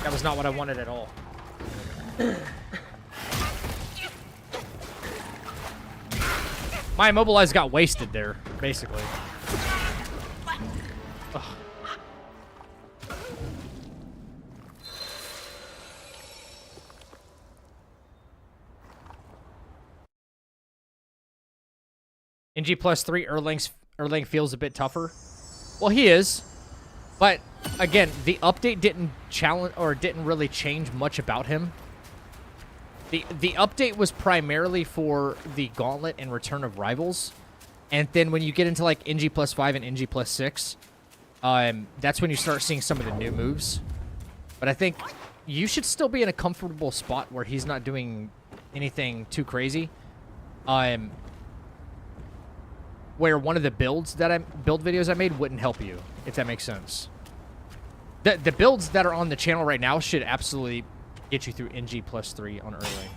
That was not what I wanted at all. My immobilize got wasted there, basically. NG +3 Erlang feels a bit tougher. Well, he is, but again, the update didn't challenge or didn't really change much about him. The update was primarily for the Gauntlet and Return of Rivals, and then when you get into like NG +5 and NG +6, that's when you start seeing some of the new moves. But I think you should still be in a comfortable spot where he's not doing anything too crazy. Where one of the build videos I made wouldn't help you, if that makes sense. The builds that are on the channel right now should absolutely get you through NG +3 on Erlang.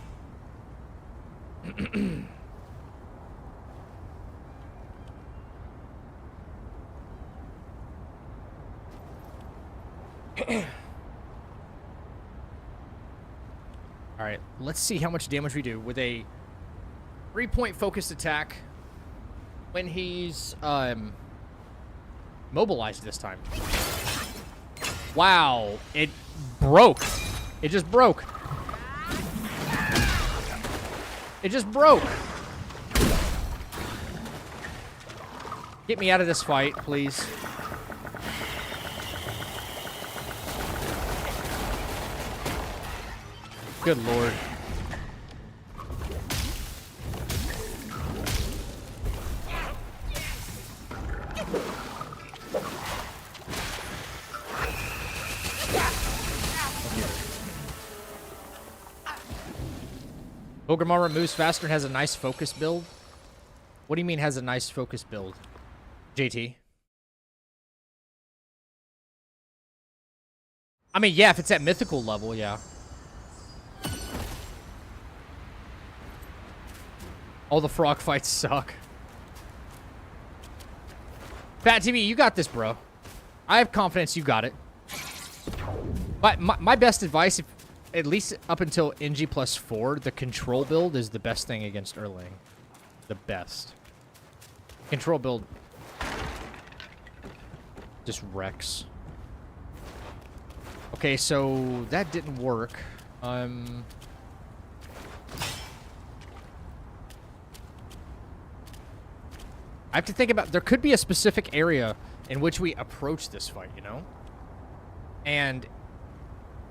All right, let's see how much damage we do with a 3-point focused attack when he's mobilized this time. Wow, it broke. It just broke. It just broke. Get me out of this fight, please. Good lord. Pilgrim Armor moves faster and has a nice focus build. What do you mean has a nice focus build, JT? I mean, yeah, if it's at mythical level, yeah. All the frog fights suck. Fat TV, you got this, bro. I have confidence you got it. But my best advice, if, at least up until NG +4, the control build is the best thing against Erlang. The best. Control build just wrecks. Okay, so that didn't work. I have to think about, there could be a specific area in which we approach this fight, you know? And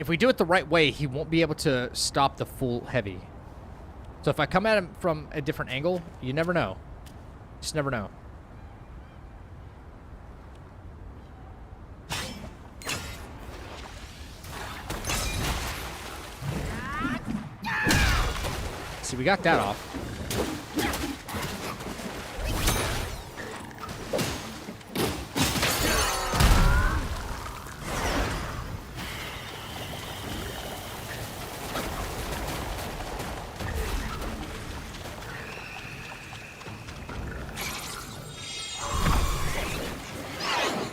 if we do it the right way, he won't be able to stop the full heavy. So if I come at him from a different angle, you never know. Just never know. See, we got that off.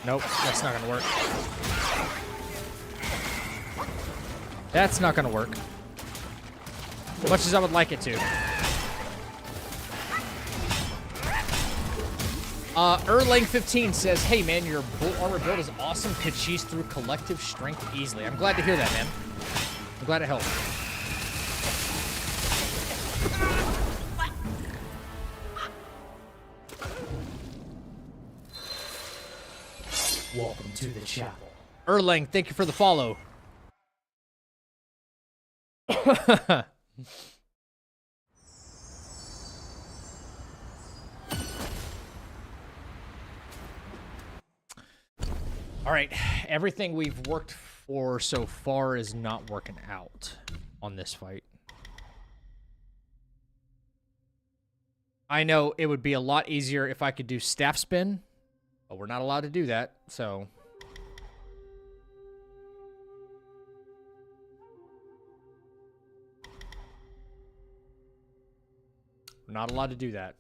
Nope, that's not gonna work. That's not gonna work. As much as I would like it to. Erlang15 says, hey man, your bull armor build is awesome. Could cheese through collective strength easily. I'm glad to hear that, man. I'm glad it helped. Welcome to the chapel. Erlang, thank you for the follow. All right, everything we've worked for so far is not working out on this fight. I know it would be a lot easier if I could do staff spin, but we're not allowed to do that, so... We're not allowed to do that.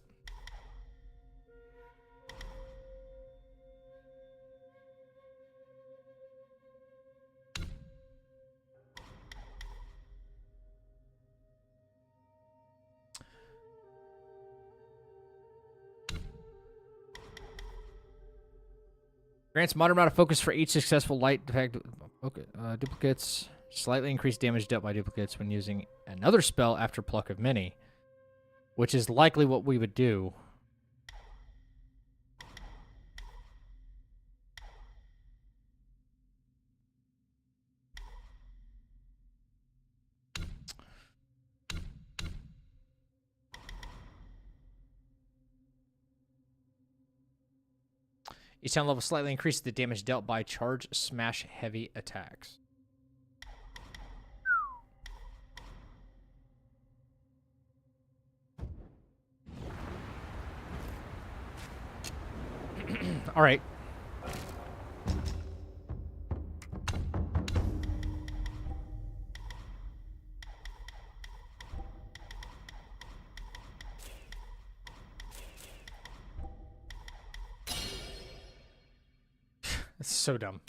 Grants moderate amount of focus for each successful light detect duplicates. Slightly increased damage dealt by duplicates when using another spell after Pluck of Many, which is likely what we would do. Each sound level slightly increases the damage dealt by charge, smash, heavy attacks. All right. It's so dumb.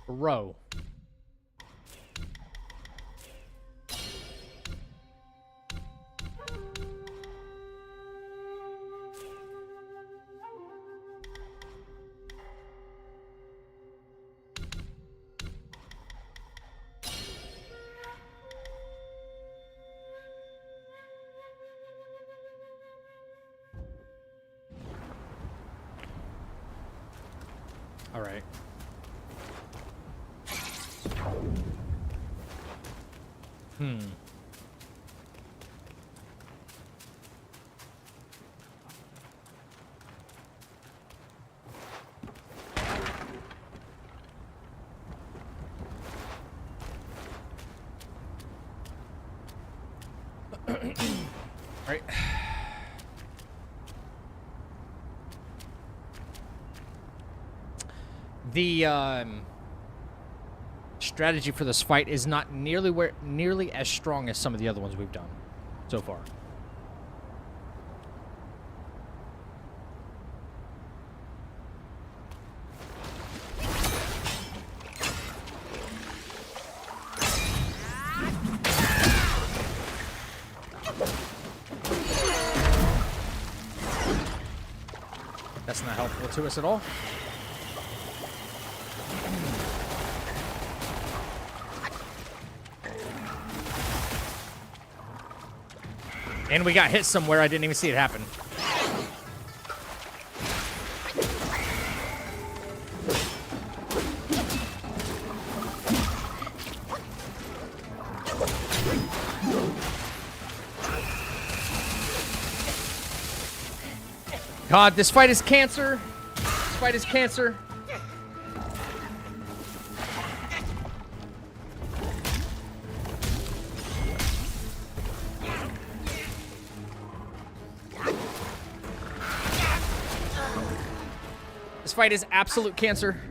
Bro. All right. All right. The strategy for this fight is not nearly as strong as some of the other ones we've done so far. That's not helpful to us at all. And we got hit somewhere. I didn't even see it happen. God, this fight is cancer. This fight is cancer. This fight is absolute cancer.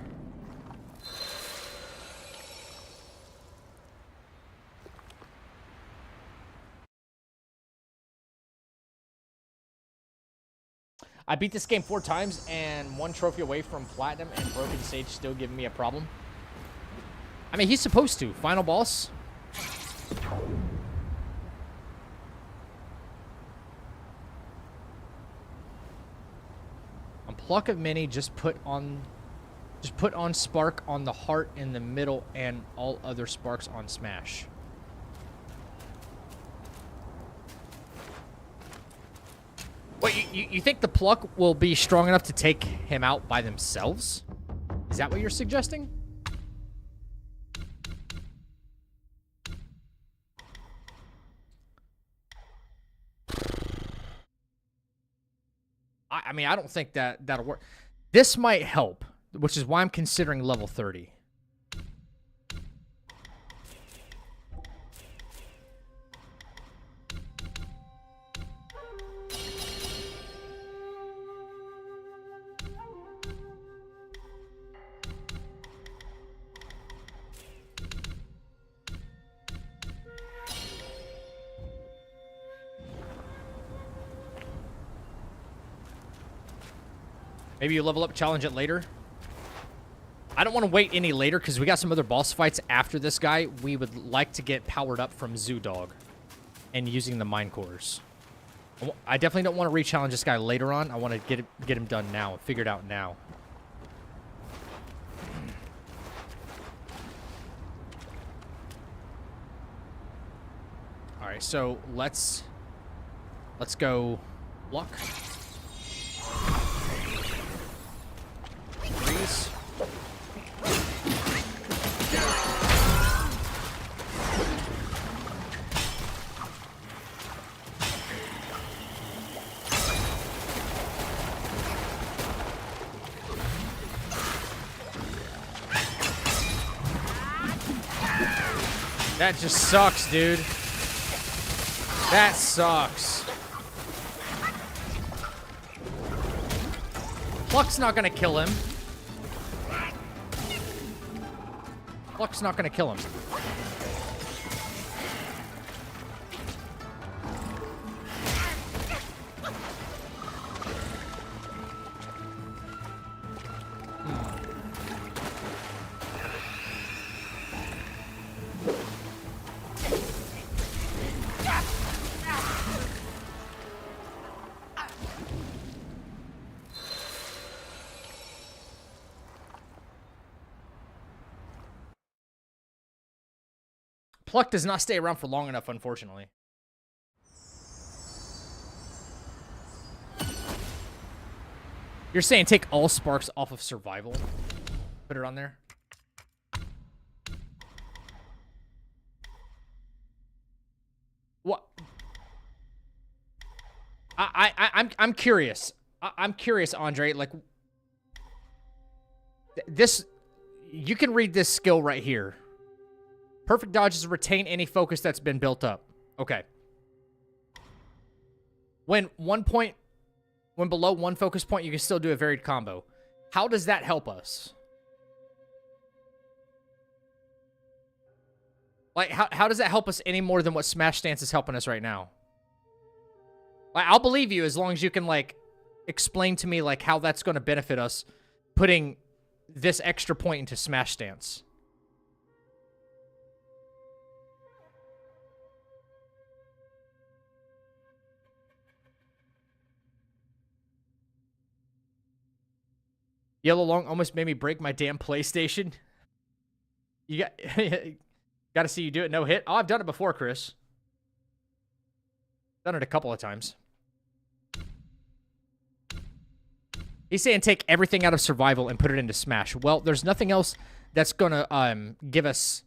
I beat this game 4 times and 1 trophy away from platinum, and Broken Sage still giving me a problem. I mean, he's supposed to. Final boss. On Pluck of Many, just put on Spark on the heart in the middle and all other sparks on Smash. Wait, you think the Pluck will be strong enough to take him out by themselves? Is that what you're suggesting? I mean, I don't think that'll work. This might help, which is why I'm considering level 30. Maybe you level up, challenge it later. I don't want to wait any later because we got some other boss fights after this guy. We would like to get powered up from Zoo Dog and using the mine cores. I definitely don't want to re-challenge this guy later on. I want to get him done now, figured out now. All right, so let's go luck. Freeze. That just sucks, dude. That sucks. Pluck's not gonna kill him. Pluck's not gonna kill him. Pluck does not stay around for long enough, unfortunately. You're saying take all sparks off of survival? Put it on there? What? I'm curious. I'm curious, Andre. Like, this, you can read this skill right here. Perfect dodges retain any focus that's been built up. Okay. When below 1 focus point, you can still do a varied combo. How does that help us? Like, how does that help us any more than what Smash Stance is helping us right now? Like, I'll believe you as long as you can, like, explain to me, like, how that's going to benefit us putting this extra point into Smash Stance. Yellow Long almost made me break my damn PlayStation. You got to see you do it. No hit. Oh, I've done it before, Chris. Done it a couple of times. He's saying take everything out of survival and put it into Smash. Well, there's nothing else that's going to give us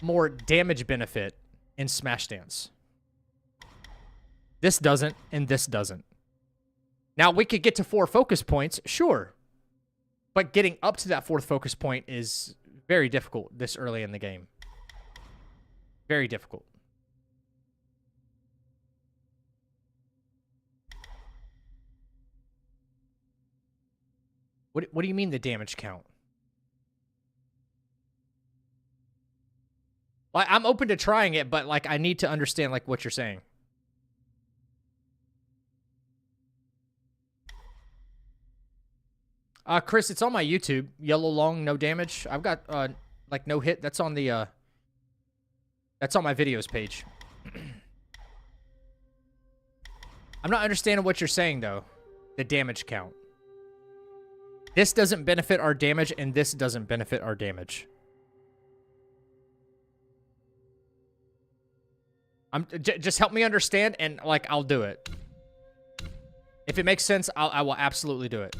more damage benefit in Smash Dance. This doesn't, and this doesn't. Now, we could get to 4 focus points, sure. But getting up to that 4th focus point is very difficult this early in the game. Very difficult. What do you mean the damage count? Like, I'm open to trying it, but, like, I need to understand, like, what you're saying. Chris, it's on my YouTube. Yellow Long, no damage. I've got, like, no hit. That's on the, that's on my videos page. I'm not understanding what you're saying, though. The damage count. This doesn't benefit our damage, and this doesn't benefit our damage. Just help me understand, and, like, I'll do it. If it makes sense, I will absolutely do it.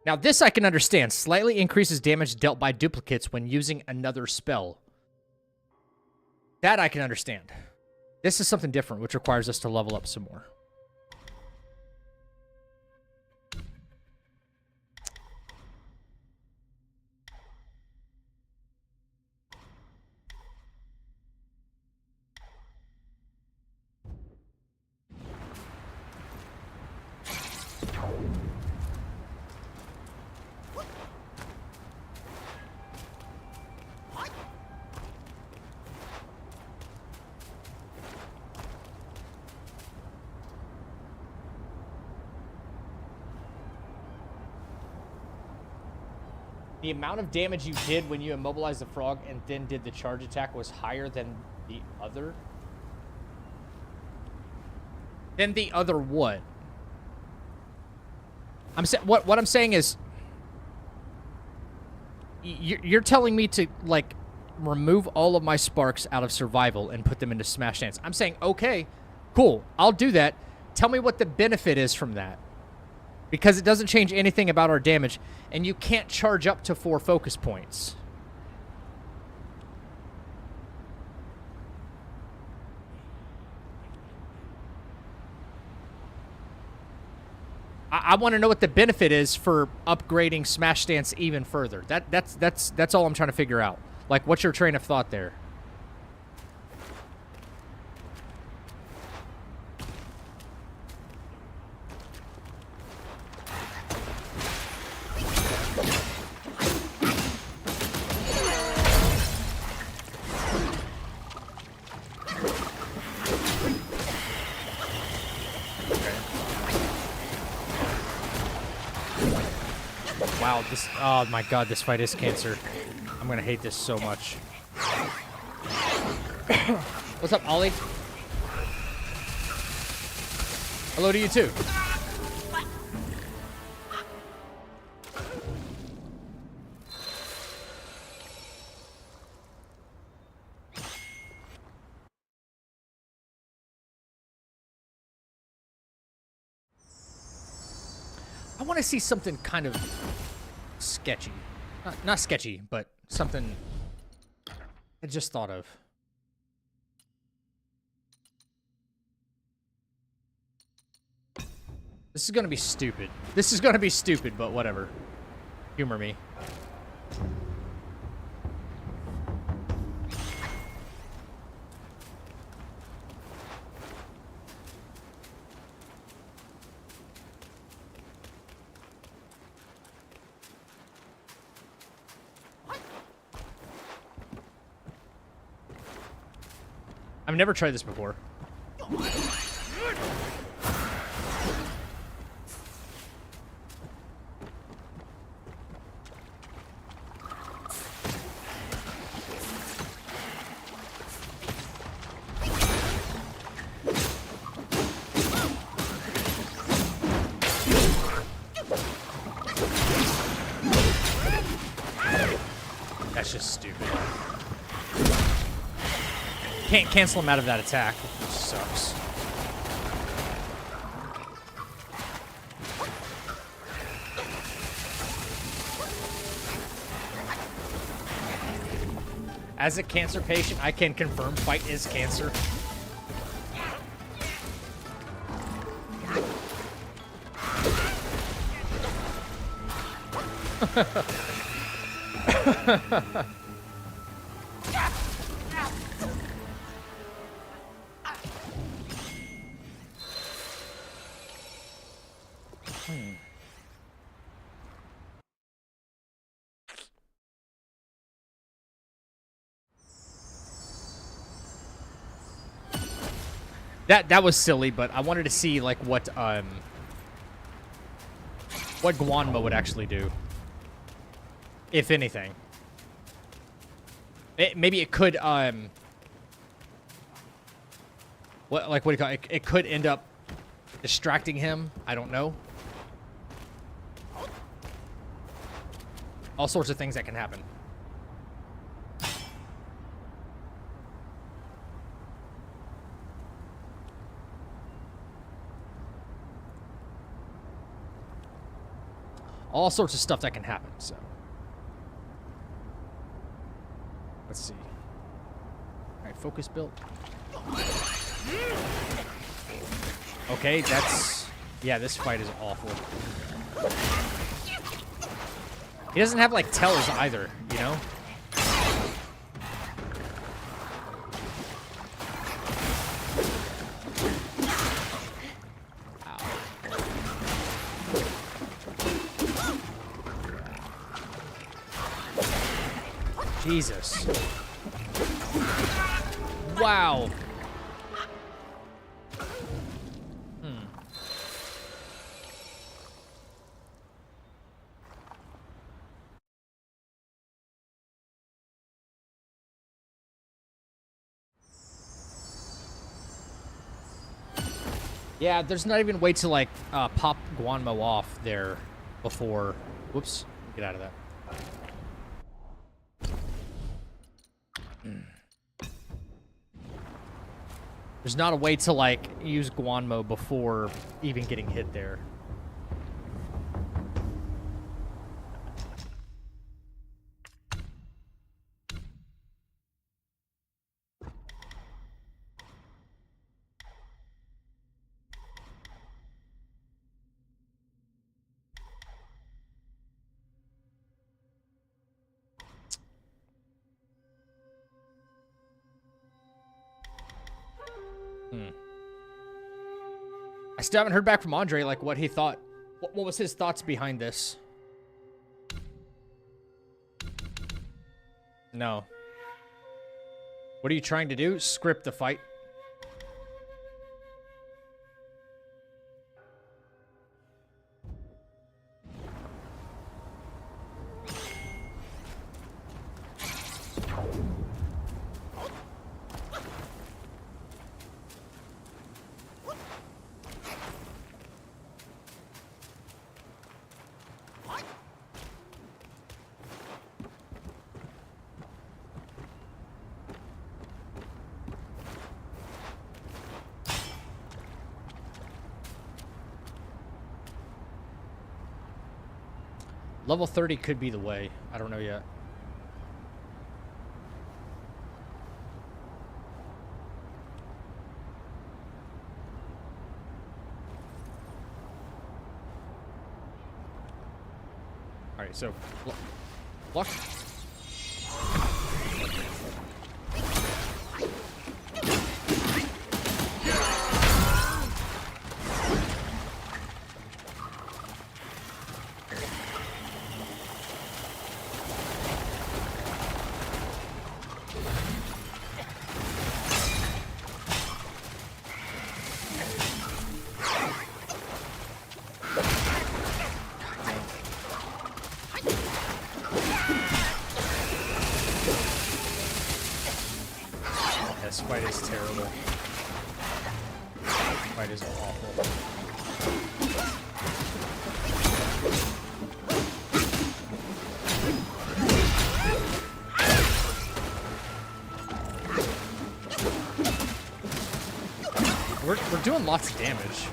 Now, this I can understand. Slightly increases damage dealt by duplicates when using another spell. That I can understand. This is something different, which requires us to level up some more. The amount of damage you did when you immobilized the frog and then did the charge attack was higher than the other? Than the other what? What I'm saying is, you're telling me to, like, remove all of my sparks out of survival and put them into Smash Dance. I'm saying, okay, cool, I'll do that. Tell me what the benefit is from that. Because it doesn't change anything about our damage, and you can't charge up to 4 focus points. I want to know what the benefit is for upgrading Smash Dance even further. That's all I'm trying to figure out. Like, what's your train of thought there? Wow, this, oh my god, this fight is cancer. I'm gonna hate this so much. What's up, Ollie? Hello to you too. I want to see something kind of sketchy. Not sketchy, but something I just thought of. This is going to be stupid. This is going to be stupid, but whatever. Humor me. I've never tried this before. That's just stupid. Can't cancel him out of that attack, which sucks. As a cancer patient, I can confirm fight is cancer. That was silly, but I wanted to see like what Guanmo would actually do, if anything. Maybe it could what do you call it? It could end up distracting him. I don't know. All sorts of things that can happen. All sorts of stuff that can happen, so. Let's see. Alright, focus built. Okay, that's... Yeah, this fight is awful. He doesn't have, like, tells either, you know? Jesus. Wow. Yeah, there's not even a way to, like, pop Guanmo off there before... Whoops. Get out of that. There's not a way to, like, use Guanmo before even getting hit there. I still haven't heard back from Andre, like, what he thought. What was his thoughts behind this? No. What are you trying to do? Script the fight. Level 30 could be the way. I don't know yet. All right, so block. This fight is terrible. This fight is awful. We're doing lots of damage.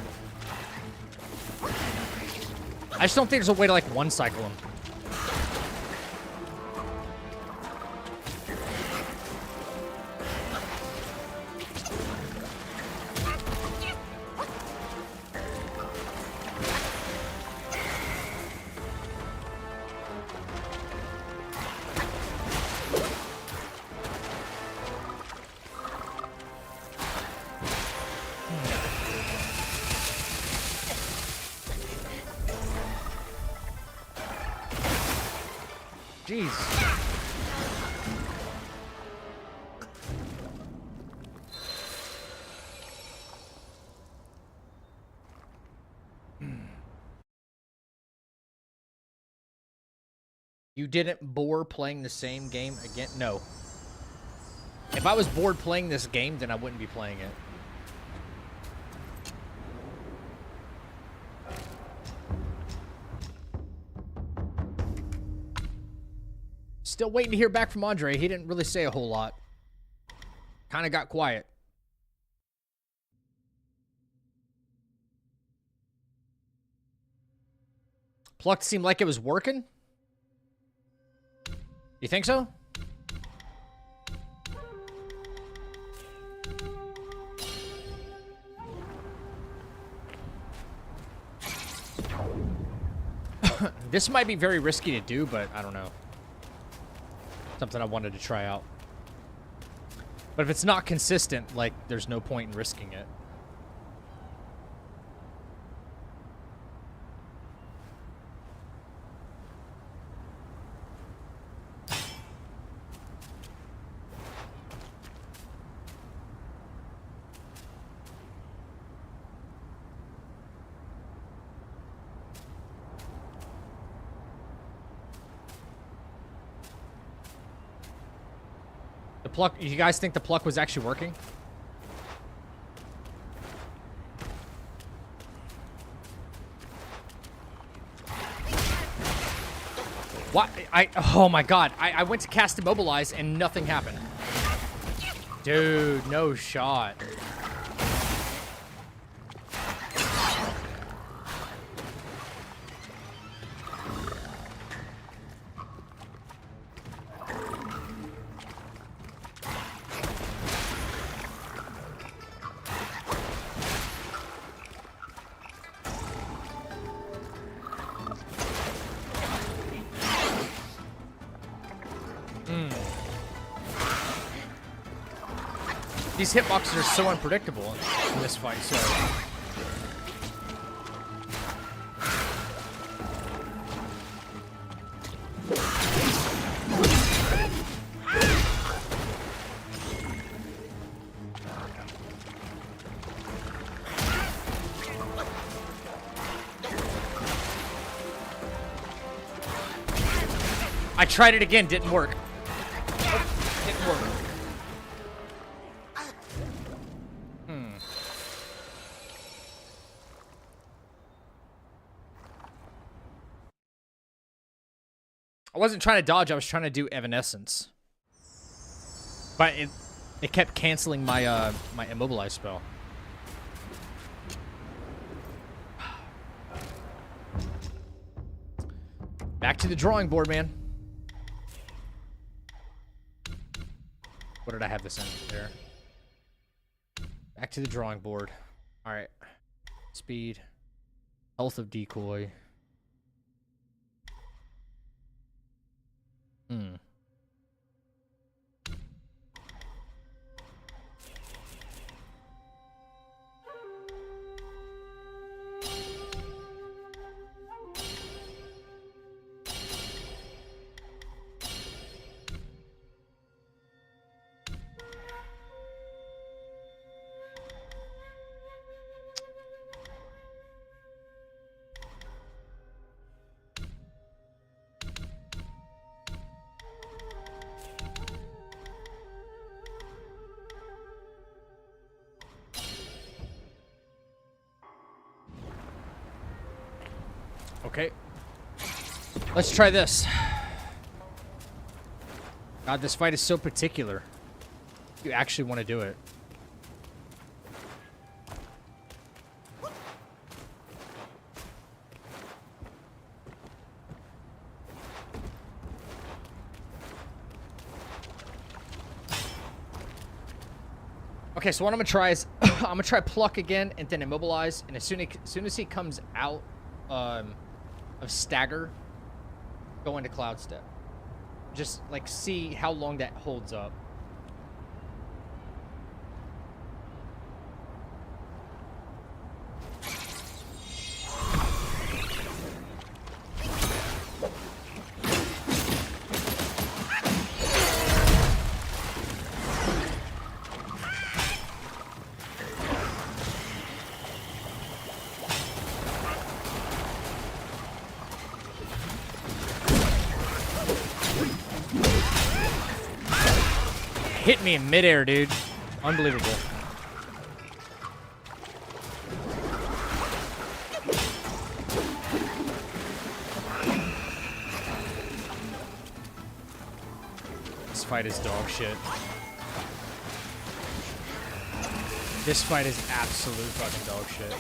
I just don't think there's a way to, like, one-cycle him. Jeez. You didn't bore playing the same game again? No. If I was bored playing this game, then I wouldn't be playing it. Still waiting to hear back from Andre. He didn't really say a whole lot. Kind of got quiet. Plucked seemed like it was working. You think so? This might be very risky to do, but I don't know. Something I wanted to try out. But if it's not consistent, like, there's no point in risking it. The pluck, you guys think the pluck was actually working? What? Oh my god. I went to cast Immobilize and nothing happened. Dude, no shot. These hitboxes are so unpredictable in this fight, so... I tried it again, didn't work. Didn't work. I wasn't trying to dodge, I was trying to do Evanescence. But it kept canceling my my Immobilize spell. Back to the drawing board, man. What did I have this in there? Back to the drawing board. Alright. Speed. Health of decoy. Okay. Let's try this. God, this fight is so particular. You actually want to do it. Okay, so what I'm gonna try is I'm gonna try pluck again and then immobilize, and as soon as he comes out of stagger, go into cloud step. Just like see how long that holds up. Hit me in midair, dude. Unbelievable. This fight is dog shit. This fight is absolute fucking dog shit.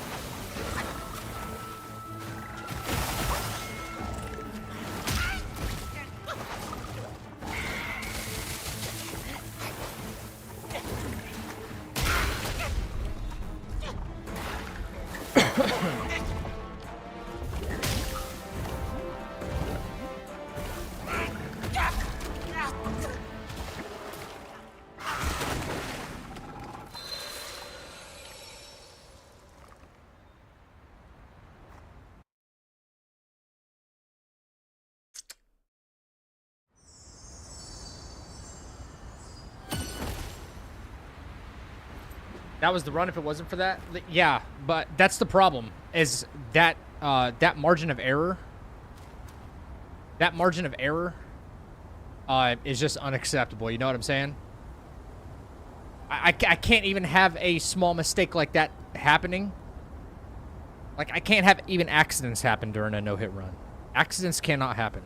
That was the run if it wasn't for that? Yeah, but that's the problem, is that that margin of error. That margin of error is just unacceptable, you know what I'm saying? I can't even have a small mistake like that happening. Like, I can't have even accidents happen during a no-hit run. Accidents cannot happen.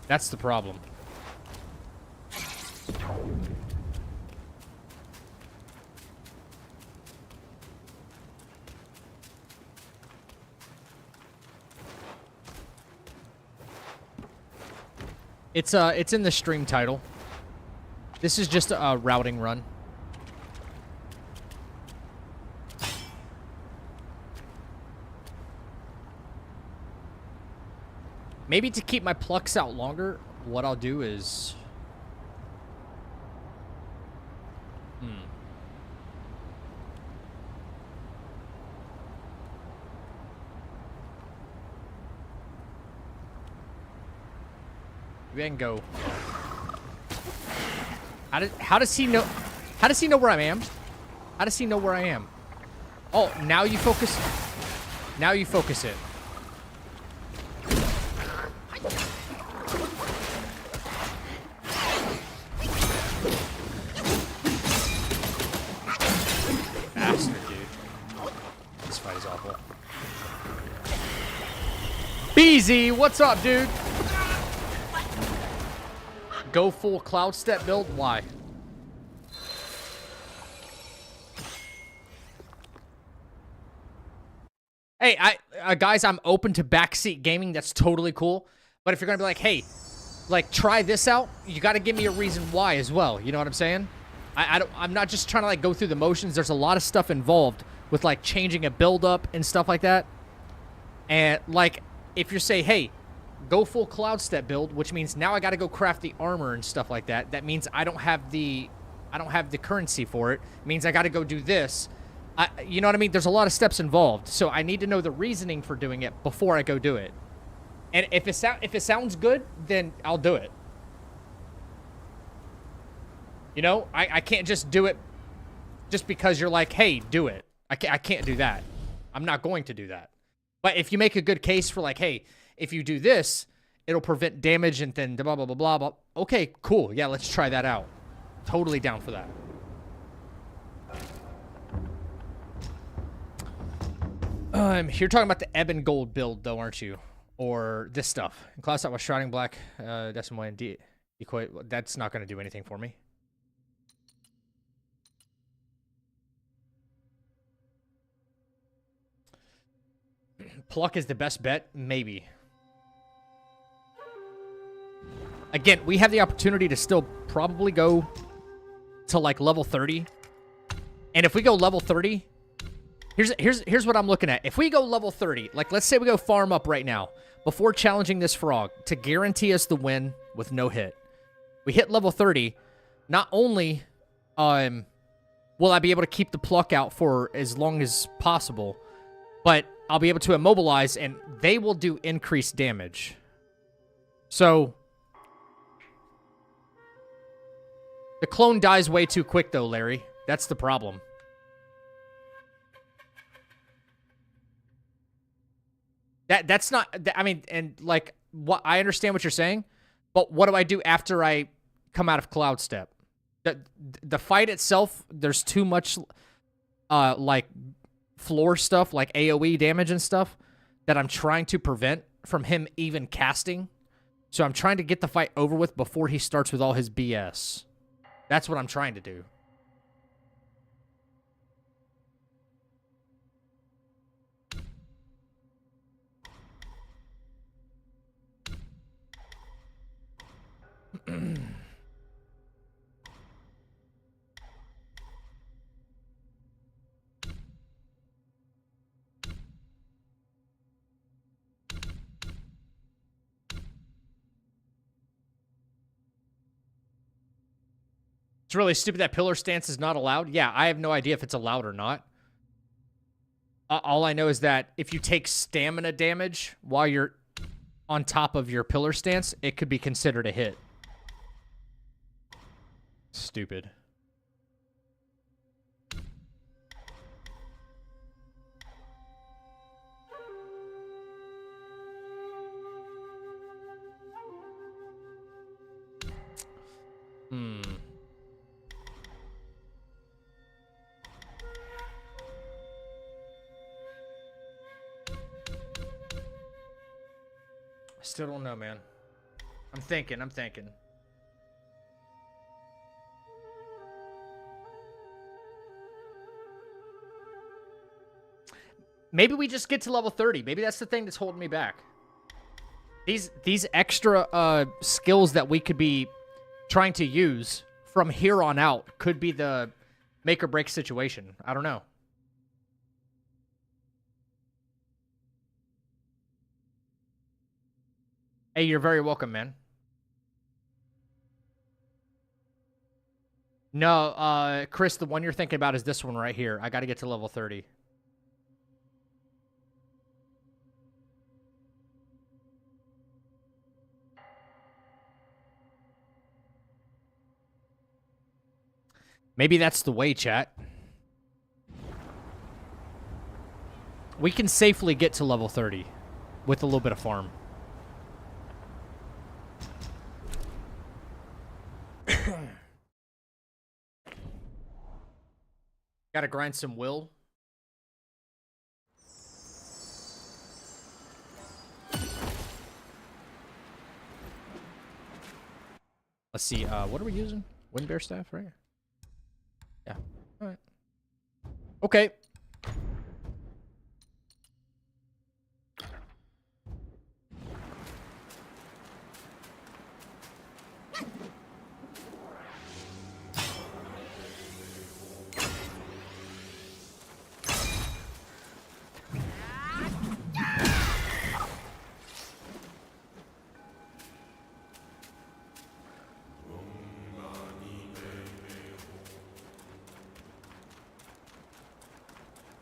That's the problem. It's in the stream title. This is just a routing run. Maybe to keep my plucks out longer, what I'll do is... Maybe I can go... How does he know... How does he know where I am? How does he know where I am? Oh, now you focus... Now you focus it. Bastard, dude. This fight is awful. BZ, what's up, dude? Go full cloud step build? Why? Hey, guys, I'm open to backseat gaming. That's totally cool. But if you're gonna be like, hey, like, try this out, you got to give me a reason why as well. You know what I'm saying? I'm not just trying to like go through the motions. There's a lot of stuff involved with like changing a build up and stuff like that. And like, if you say, hey, go full cloud step build, which means now I got to go craft the armor and stuff like that. That means I don't have the currency for it. It means I got to go do this. You know what I mean? There's a lot of steps involved, so I need to know the reasoning for doing it before I go do it. And if it sounds good, then I'll do it. You know, I can't just do it just because you're like, hey, do it. I can't do that. I'm not going to do that. But if you make a good case for like, hey, if you do this, it'll prevent damage and then blah, blah, blah, blah, blah. Okay, cool. Yeah, let's try that out. Totally down for that. You're talking about the Ebon Gold build, though, aren't you? Or this stuff. In class, I was Shrouding Black, Decimal and D. Equate. That's not going to do anything for me. Pluck is the best bet? Maybe. Again, we have the opportunity to still probably go to, like, level 30. And if we go level 30, here's what I'm looking at. If we go level 30, like, let's say we go farm up right now, before challenging this frog, to guarantee us the win with no hit. We hit level 30, not only will I be able to keep the pluck out for as long as possible, but I'll be able to immobilize, and they will do increased damage. So the clone dies way too quick, though, Larry. That's the problem. That's not... I mean, and, like, what I understand what you're saying, but what do I do after I come out of Cloud Step? The fight itself, there's too much, like, floor stuff, like AoE damage and stuff, that I'm trying to prevent from him even casting. So I'm trying to get the fight over with before he starts with all his BS. That's what I'm trying to do. It's really stupid that pillar stance is not allowed. Yeah, I have no idea if it's allowed or not. All I know is that if you take stamina damage while you're on top of your pillar stance, it could be considered a hit. Stupid. I still don't know, man. I'm thinking. Maybe we just get to level 30. Maybe that's the thing that's holding me back. These extra skills that we could be trying to use from here on out could be the make or break situation. I don't know. Hey, you're very welcome, man. No, Chris, the one you're thinking about is this one right here. I got to get to level 30. Maybe that's the way, chat. We can safely get to level 30 with a little bit of farm. Gotta grind some will. Let's see, what are we using? Wind Bear Staff, right? Yeah. Alright. Okay.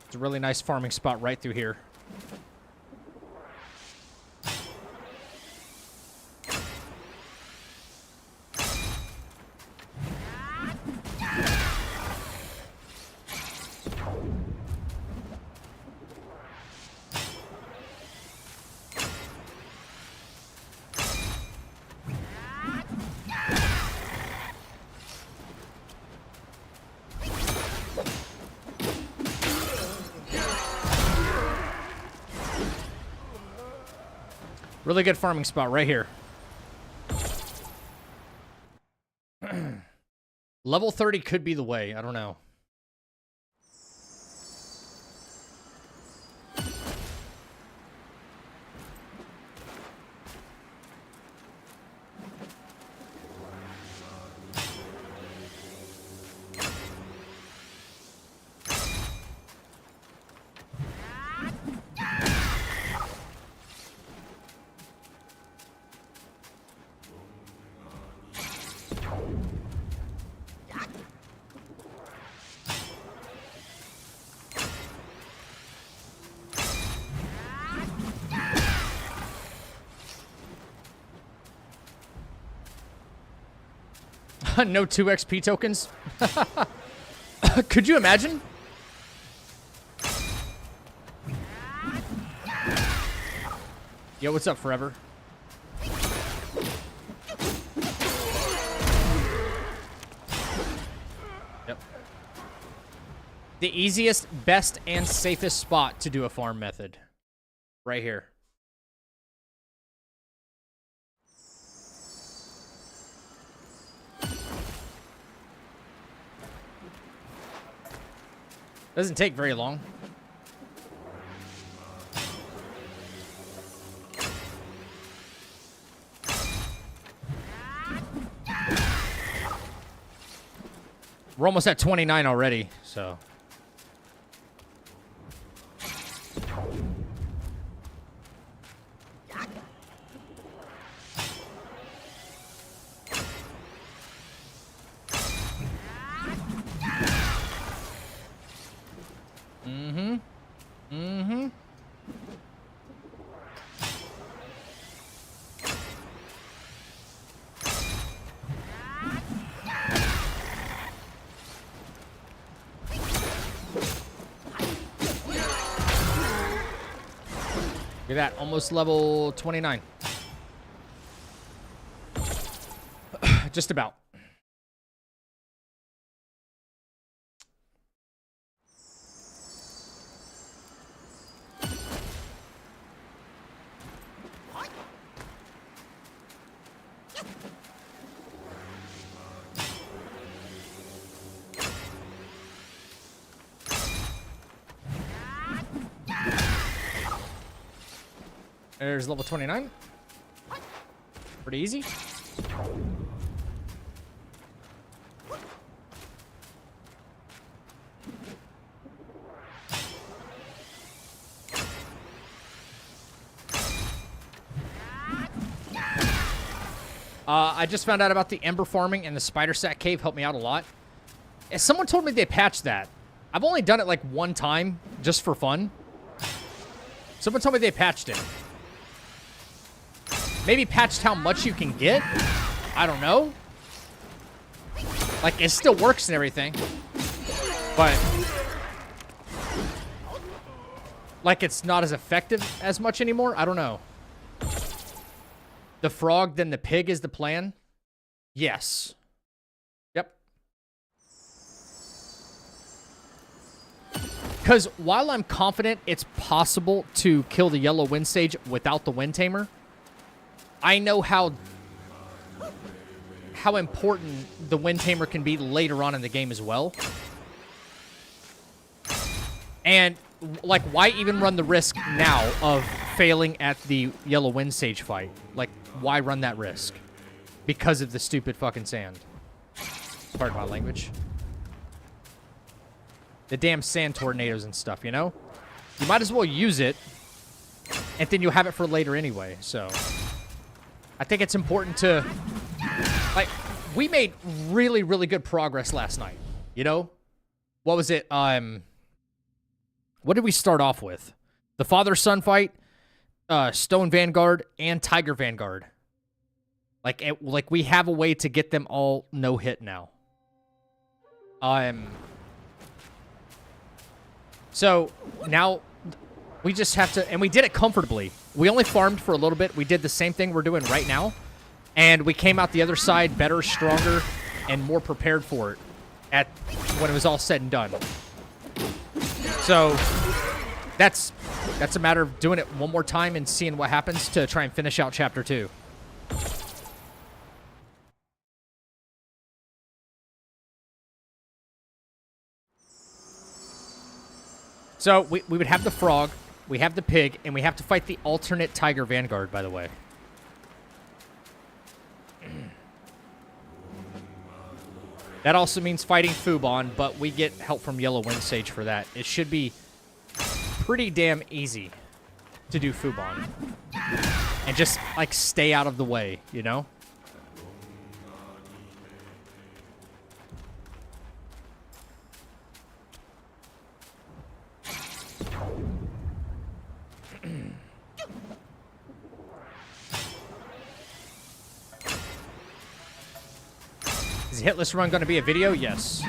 It's a really nice farming spot right through here. Really good farming spot right here. Level 30 could be the way. I don't know. No 2 XP tokens? Could you imagine? Yo, what's up, Forever? Yep. The easiest, best, and safest spot to do a farm method. Right here. Doesn't take very long. We're almost at 29 already, so. Look at that, almost level 29. Just about. There's level 29. Pretty easy. I just found out about the ember farming and the spider sack cave. Helped me out a lot. Someone told me they patched that. I've only done it like one time just for fun. Someone told me they patched it. Maybe patched how much you can get. I don't know. Like, it still works and everything. But like, it's not as effective as much anymore. I don't know. The frog, then the pig is the plan? Yes. Yep. Because while I'm confident it's possible to kill the yellow wind sage without the wind tamer, I know how important the wind tamer can be later on in the game as well. And, like, why even run the risk now of failing at the yellow wind sage fight? Like, why run that risk? Because of the stupid fucking sand. Pardon my language. The damn sand tornadoes and stuff, you know? You might as well use it, and then you'll have it for later anyway, so. I think it's important to, like, we made really, really good progress last night, you know? What was it? What did we start off with? The father-son fight, Stone Vanguard, and Tiger Vanguard. Like we have a way to get them all no-hit now. So now we just have to, and we did it comfortably. We only farmed for a little bit. We did the same thing we're doing right now, and we came out the other side better, stronger, and more prepared for it when it was all said and done. So that's That's a matter of doing it one more time and seeing what happens to try and finish out chapter 2. So we would have the frog, we have the pig, and we have to fight the alternate tiger vanguard, by the way. That also means fighting Fubon, but we get help from Yellow Wind Sage for that. It should be pretty damn easy to do Fubon. And just, like, stay out of the way, you know? Is the hitless run going to be a video? Yes.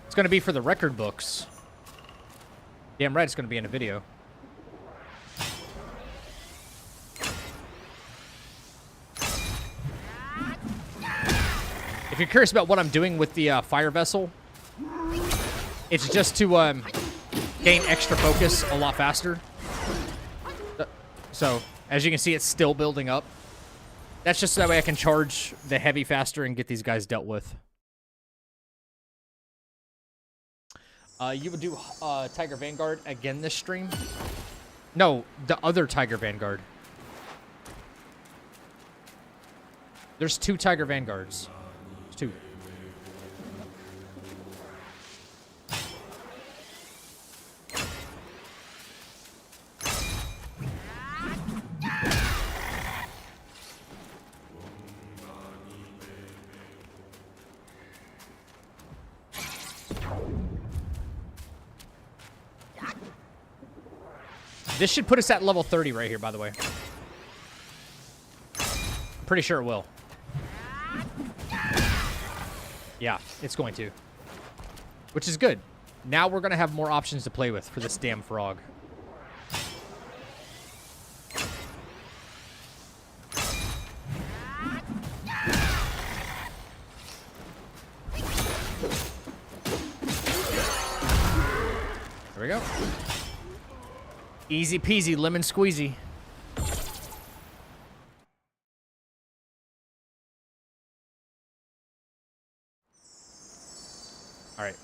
It's going to be for the record books. Damn right it's going to be in a video. If you're curious about what I'm doing with the fire vessel, it's just to gain extra focus a lot faster. So, as you can see, it's still building up. That's just so that way I can charge the heavy faster and get these guys dealt with. You would do Tiger Vanguard again this stream? No, the other Tiger Vanguard. There's 2 Tiger Vanguards. There's 2. This should put us at level 30 right here, by the way. I'm pretty sure it will. Yeah, it's going to. Which is good. Now we're going to have more options to play with for this damn frog. There we go. Easy peasy, lemon squeezy. All right.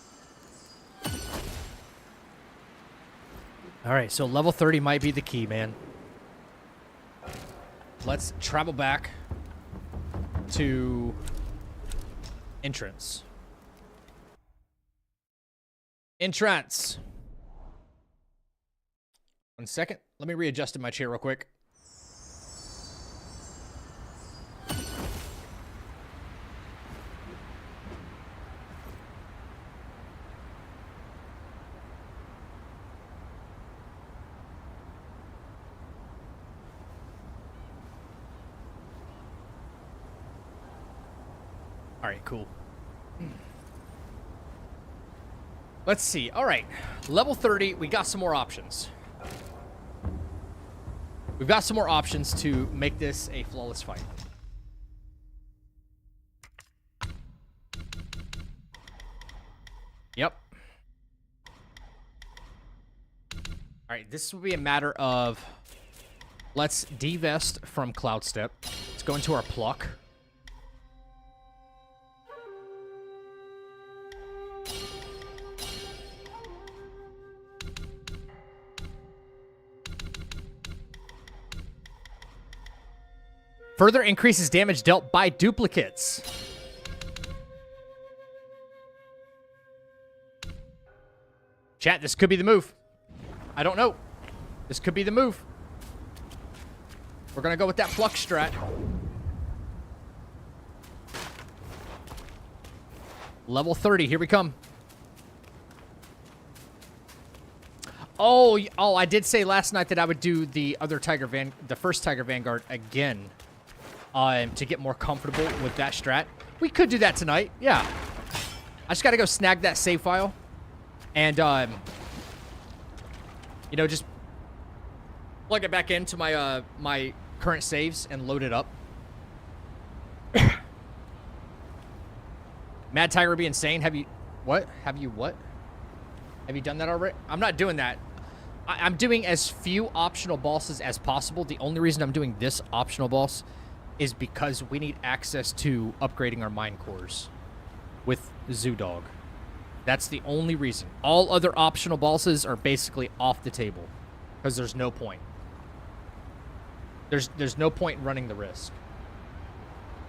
All right, so level 30 might be the key, man. Let's travel back to entrance. Entrance. 1 second. Let me readjust in my chair real quick. All right, cool. Let's see. All right. Level 30, we got some more options. We've got some more options to make this a flawless fight. Yep. All right, this will be a matter of let's divest from Cloud Step. Let's go into our pluck. Further increases damage dealt by duplicates. Chat, this could be the move. I don't know. This could be the move. We're going to go with that pluck strat. Level 30, here we come. Oh, I did say last night that I would do the other the first Tiger Vanguard again. To get more comfortable with that strat. We could do that tonight, yeah. I just gotta go snag that save file. And, you know, just plug it back into my, my current saves and load it up. Mad Tiger would be insane. Have you, what? Have you what? Have you done that already? I'm not doing that. I'm doing as few optional bosses as possible. The only reason I'm doing this optional boss is because we need access to upgrading our mine cores with Zoo Dog. That's the only reason. All other optional bosses are basically off the table because there's no point. There's no point in running the risk.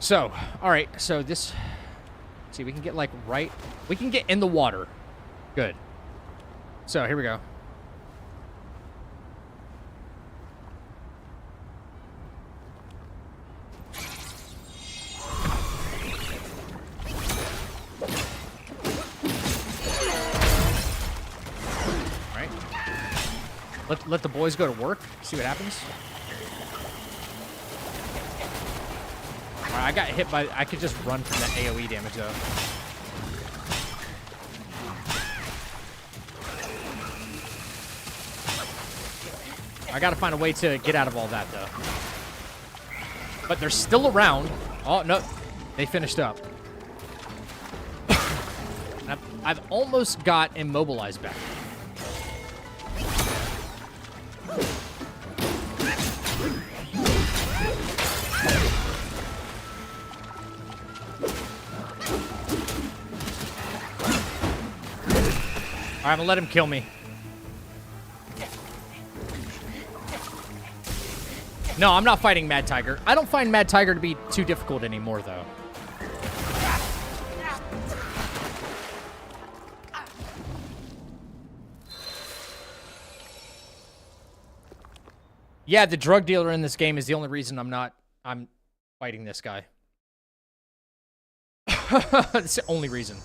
So, all right. So this, see, we can get like right. We can get in the water. Good. So here we go. Let the boys go to work. See what happens. All right, I got hit by... I could just run from that AoE damage, though. I gotta find a way to get out of all that, though. But they're still around. Oh, no. They finished up. I've almost got immobilized back. All right, I'm gonna let him kill me. No, I'm not fighting Mad Tiger. I don't find Mad Tiger to be too difficult anymore, though. Yeah, the drug dealer in this game is the only reason I'm fighting this guy. That's the only reason.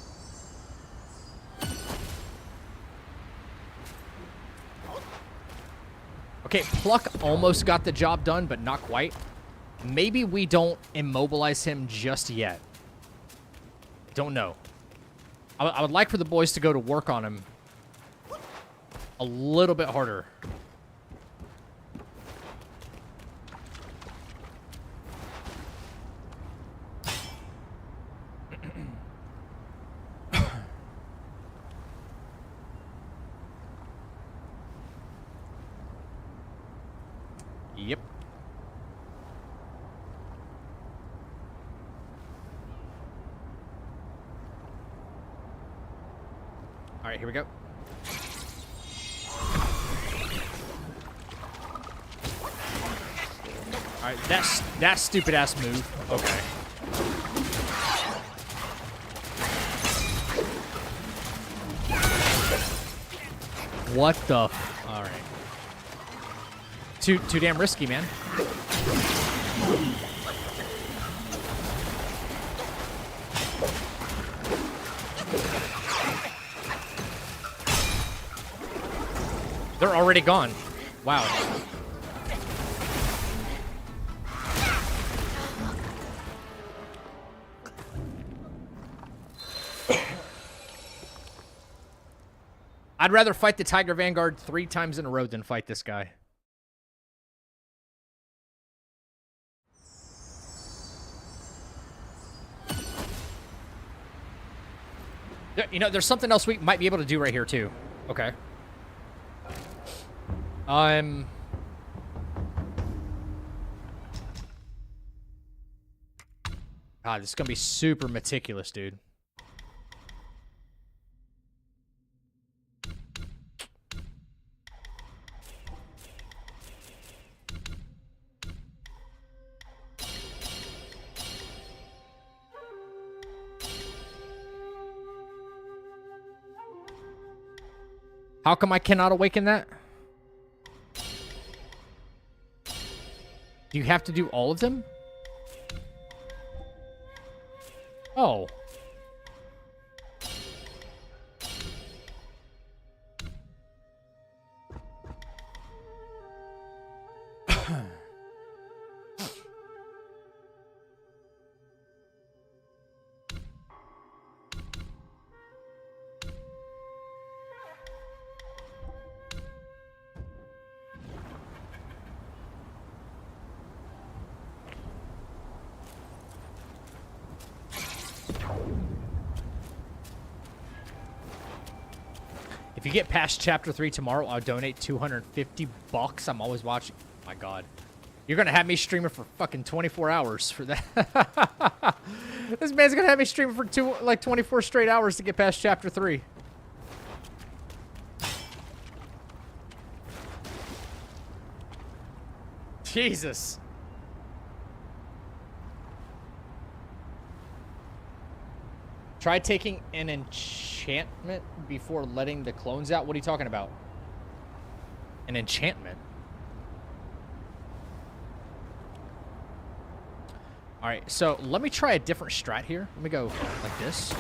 Okay, Pluck almost got the job done, but not quite. Maybe we don't immobilize him just yet. Don't know. I would like for the boys to go to work on him a little bit harder. Yep. All right, here we go. All right, that stupid ass move. Okay. What the? All right. Too damn risky, man. They're already gone. Wow. I'd rather fight the Tiger Vanguard 3 times in a row than fight this guy. You know, there's something else we might be able to do right here, too. Okay. God, this is gonna be super meticulous, dude. How come I cannot awaken that? Do you have to do all of them? Oh. If you get past chapter 3 tomorrow, I'll donate $250. I'm always watching. Oh my God. You're going to have me streaming for fucking 24 hours for that. This man's going to have me streaming for 24 straight hours to get past chapter 3. Jesus. Try taking an enchantment before letting the clones out. What are you talking about? An enchantment? All right, so let me try a different strat here. Let me go like this.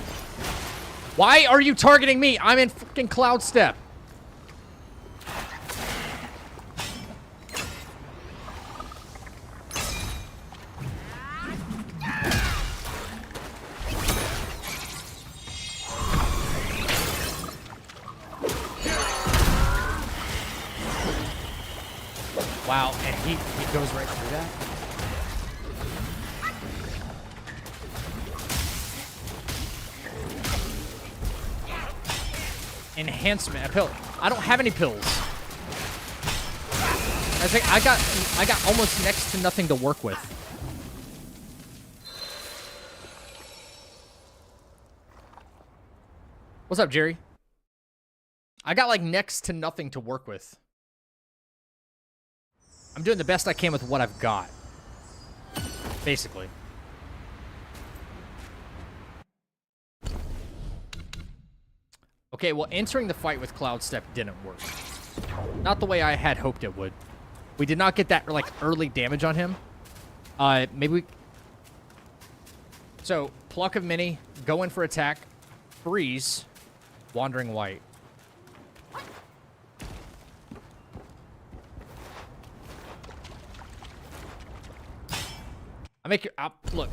Why are you targeting me? I'm in freaking Cloud Step. Wow, and he goes right through that. Enhancement, a pill. I don't have any pills. I think I got almost next to nothing to work with. What's up, Jerry? I got like next to nothing to work with. I'm doing the best I can with what I've got. Basically. Okay, well, entering the fight with Cloud Step didn't work. Not the way I had hoped it would. We did not get that, like, early damage on him. Maybe we... So, Pluck of Mini, go in for attack, freeze, Wandering White. I make your... look.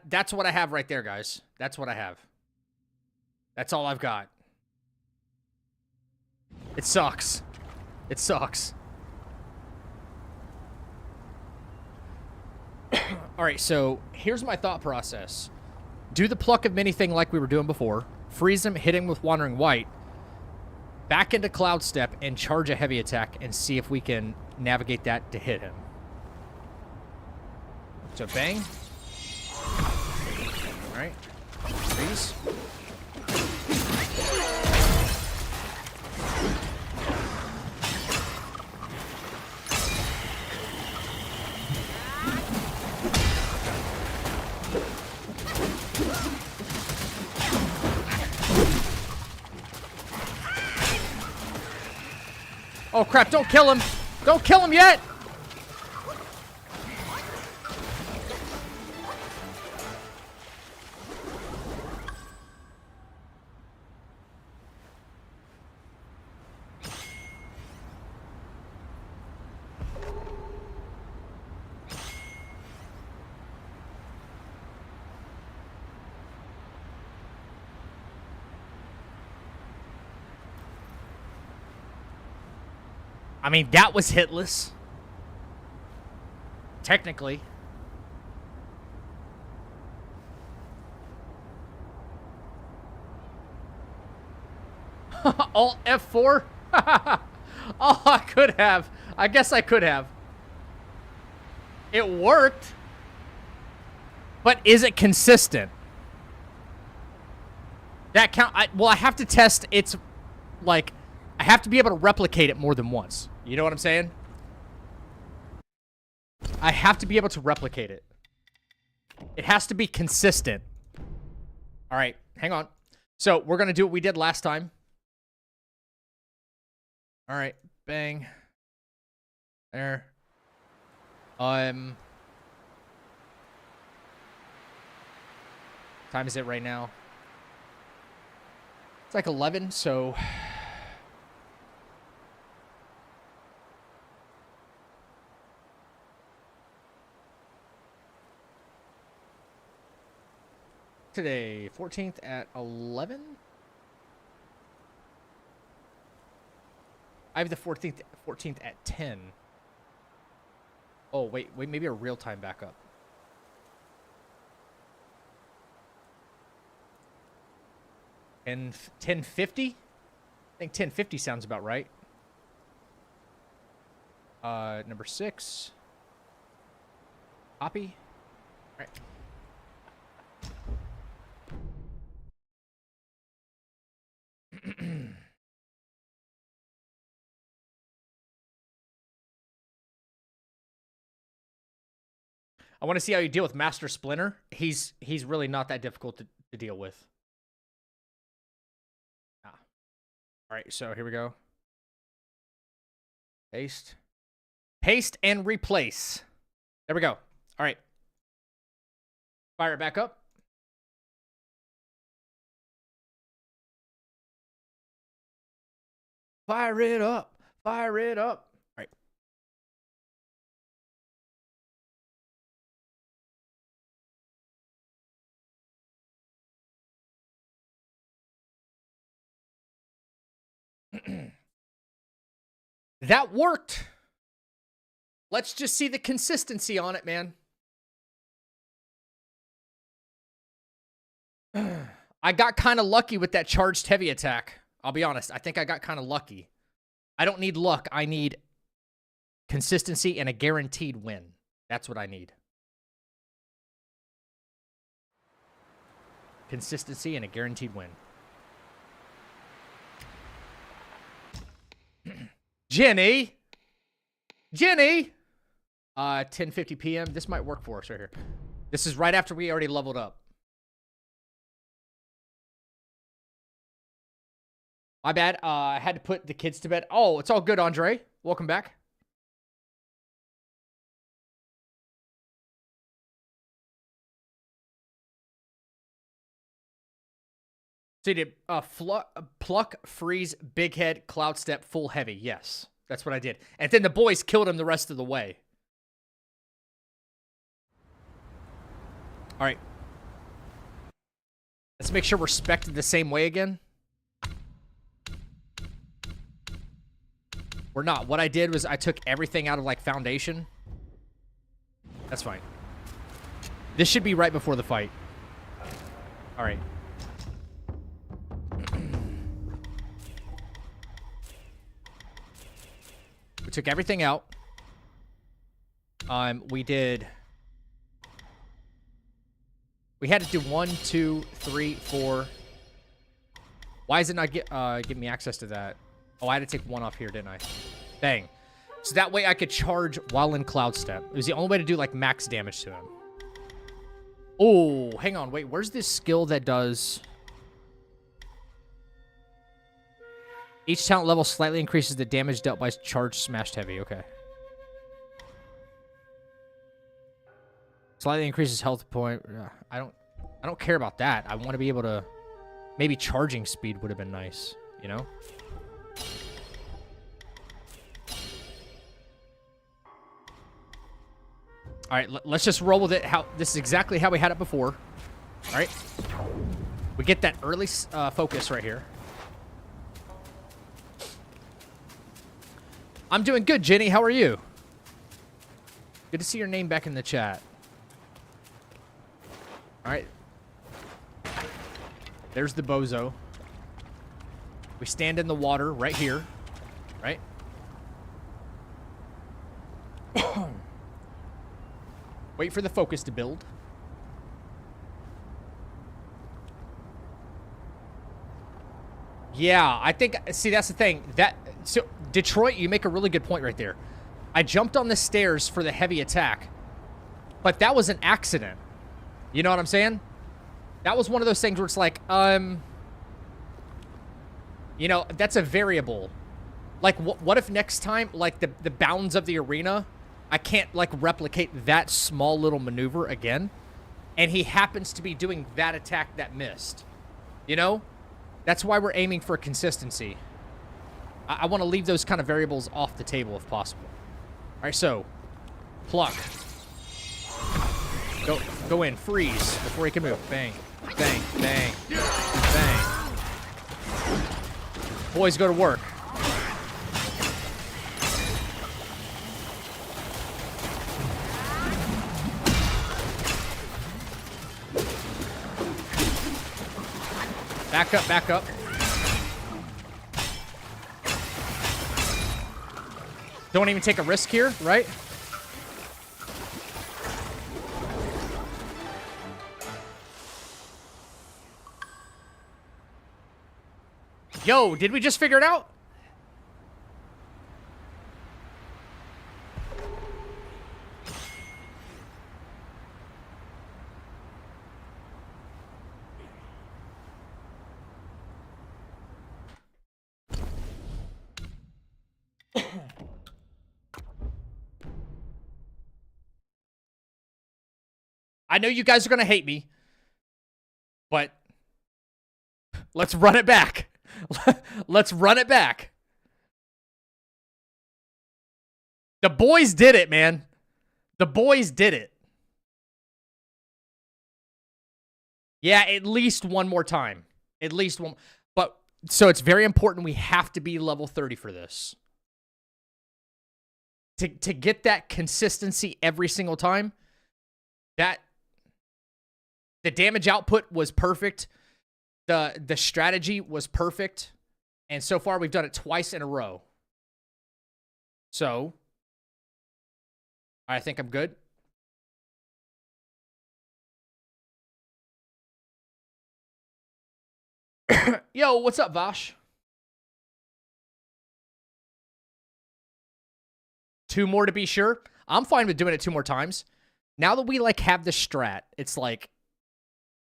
That's what I have right there, guys. That's what I have. That's all I've got. It sucks. It sucks. Alright, so here's my thought process. Do the Pluck of Mini thing like we were doing before. Freeze him, hit him with Wandering White. Back into Cloud Step and charge a heavy attack and see if we can navigate that to hit him. So bang. Alright. Freeze. Oh crap, don't kill him! Don't kill him yet! I mean, that was hitless. Technically. Alt F4? Oh, I could have. I guess I could have. It worked. But is it consistent? That count... well, I have to test its... Like, I have to be able to replicate it more than once. You know what I'm saying? I have to be able to replicate it. It has to be consistent. All right, hang on. So we're going to do what we did last time. All right, bang. There. Time is it right now? It's like 11, so... Today, 14th at 11? I have the 14th at 10. Oh, wait, maybe a real-time backup. 10:50? I think 1050 sounds about right. Number 6. Copy. All right. I want to see how you deal with Master Splinter. He's really not that difficult to deal with. Ah. All right, so here we go. Paste. Paste and replace. There we go. All right. Fire it back up. Fire it up. Fire it up. All right. That worked. Let's just see the consistency on it, man. I got kind of lucky with that charged heavy attack. I'll be honest. I think I got kind of lucky. I don't need luck. I need consistency and a guaranteed win. That's what I need. Consistency and a guaranteed win. Jenny! Jenny! 10:50 p.m. This might work for us right here. This is right after we already leveled up. My bad. I had to put the kids to bed. Oh, it's all good, Andre. Welcome back. So you did pluck, freeze, big head, cloud step, full heavy. Yes, that's what I did. And then the boys killed him the rest of the way. All right. Let's make sure we're spec'd the same way again. We're not. What I did was I took everything out of, like, foundation. That's fine. This should be right before the fight. All right. We took everything out. We did... We had to do 1, 2, 3, 4. Why does it not give me access to that? Oh, I had to take 1 off here, didn't I? Dang. So that way I could charge while in Cloud Step. It was the only way to do, like, max damage to him. Oh, hang on. Wait, where's this skill that does... Each talent level slightly increases the damage dealt by charged smashed heavy. Okay. Slightly increases health point. I don't care about that. I want to be able to... Maybe charging speed would have been nice, you know? All right, let's just roll with it. This is exactly how we had it before. All right. We get that early focus right here. I'm doing good, Jenny. How are you? Good to see your name back in the chat. All right. There's the bozo. We stand in the water right here. Right? Wait for the focus to build. Yeah, I think... See, that's the thing. So, Detroit, you make a really good point right there. I jumped on the stairs for the heavy attack. But that was an accident. You know what I'm saying? That was one of those things where it's like, you know, that's a variable. Like, what if next time, like, the bounds of the arena... I can't, like, replicate that small little maneuver again. And he happens to be doing that attack that missed. You know? That's why we're aiming for consistency. I want to leave those kind of variables off the table if possible. All right, so. Pluck. Go in. Freeze before he can move. Bang. Bang. Bang. Bang. Boys, go to work. Back up, back up. Don't even take a risk here, right? Yo, did we just figure it out? I know you guys are going to hate me, but let's run it back. Let's run it back. The boys did it, man. The boys did it. Yeah, at least one more time. At least one. But so it's very important we have to be level 30 for this. To get that consistency every single time, the damage output was perfect. The strategy was perfect. And so far, we've done it twice in a row. So, I think I'm good. Yo, what's up, Vash? 2 more to be sure. I'm fine with doing it 2 more times. Now that we, like, have the strat, it's like,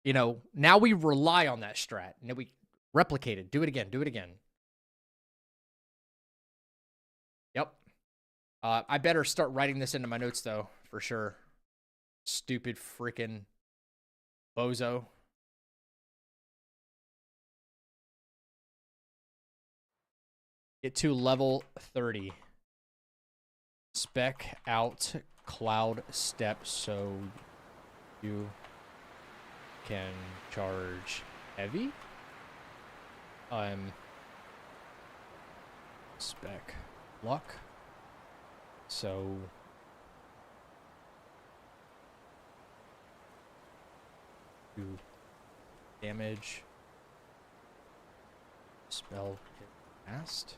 you know, now we rely on that strat. And then we replicate it. Do it again. Do it again. Yep. I better start writing this into my notes, though, for sure. Stupid freaking bozo. Get to level 30. Spec out cloud step so you can charge heavy. Spec luck. So do damage. Spell hit fast.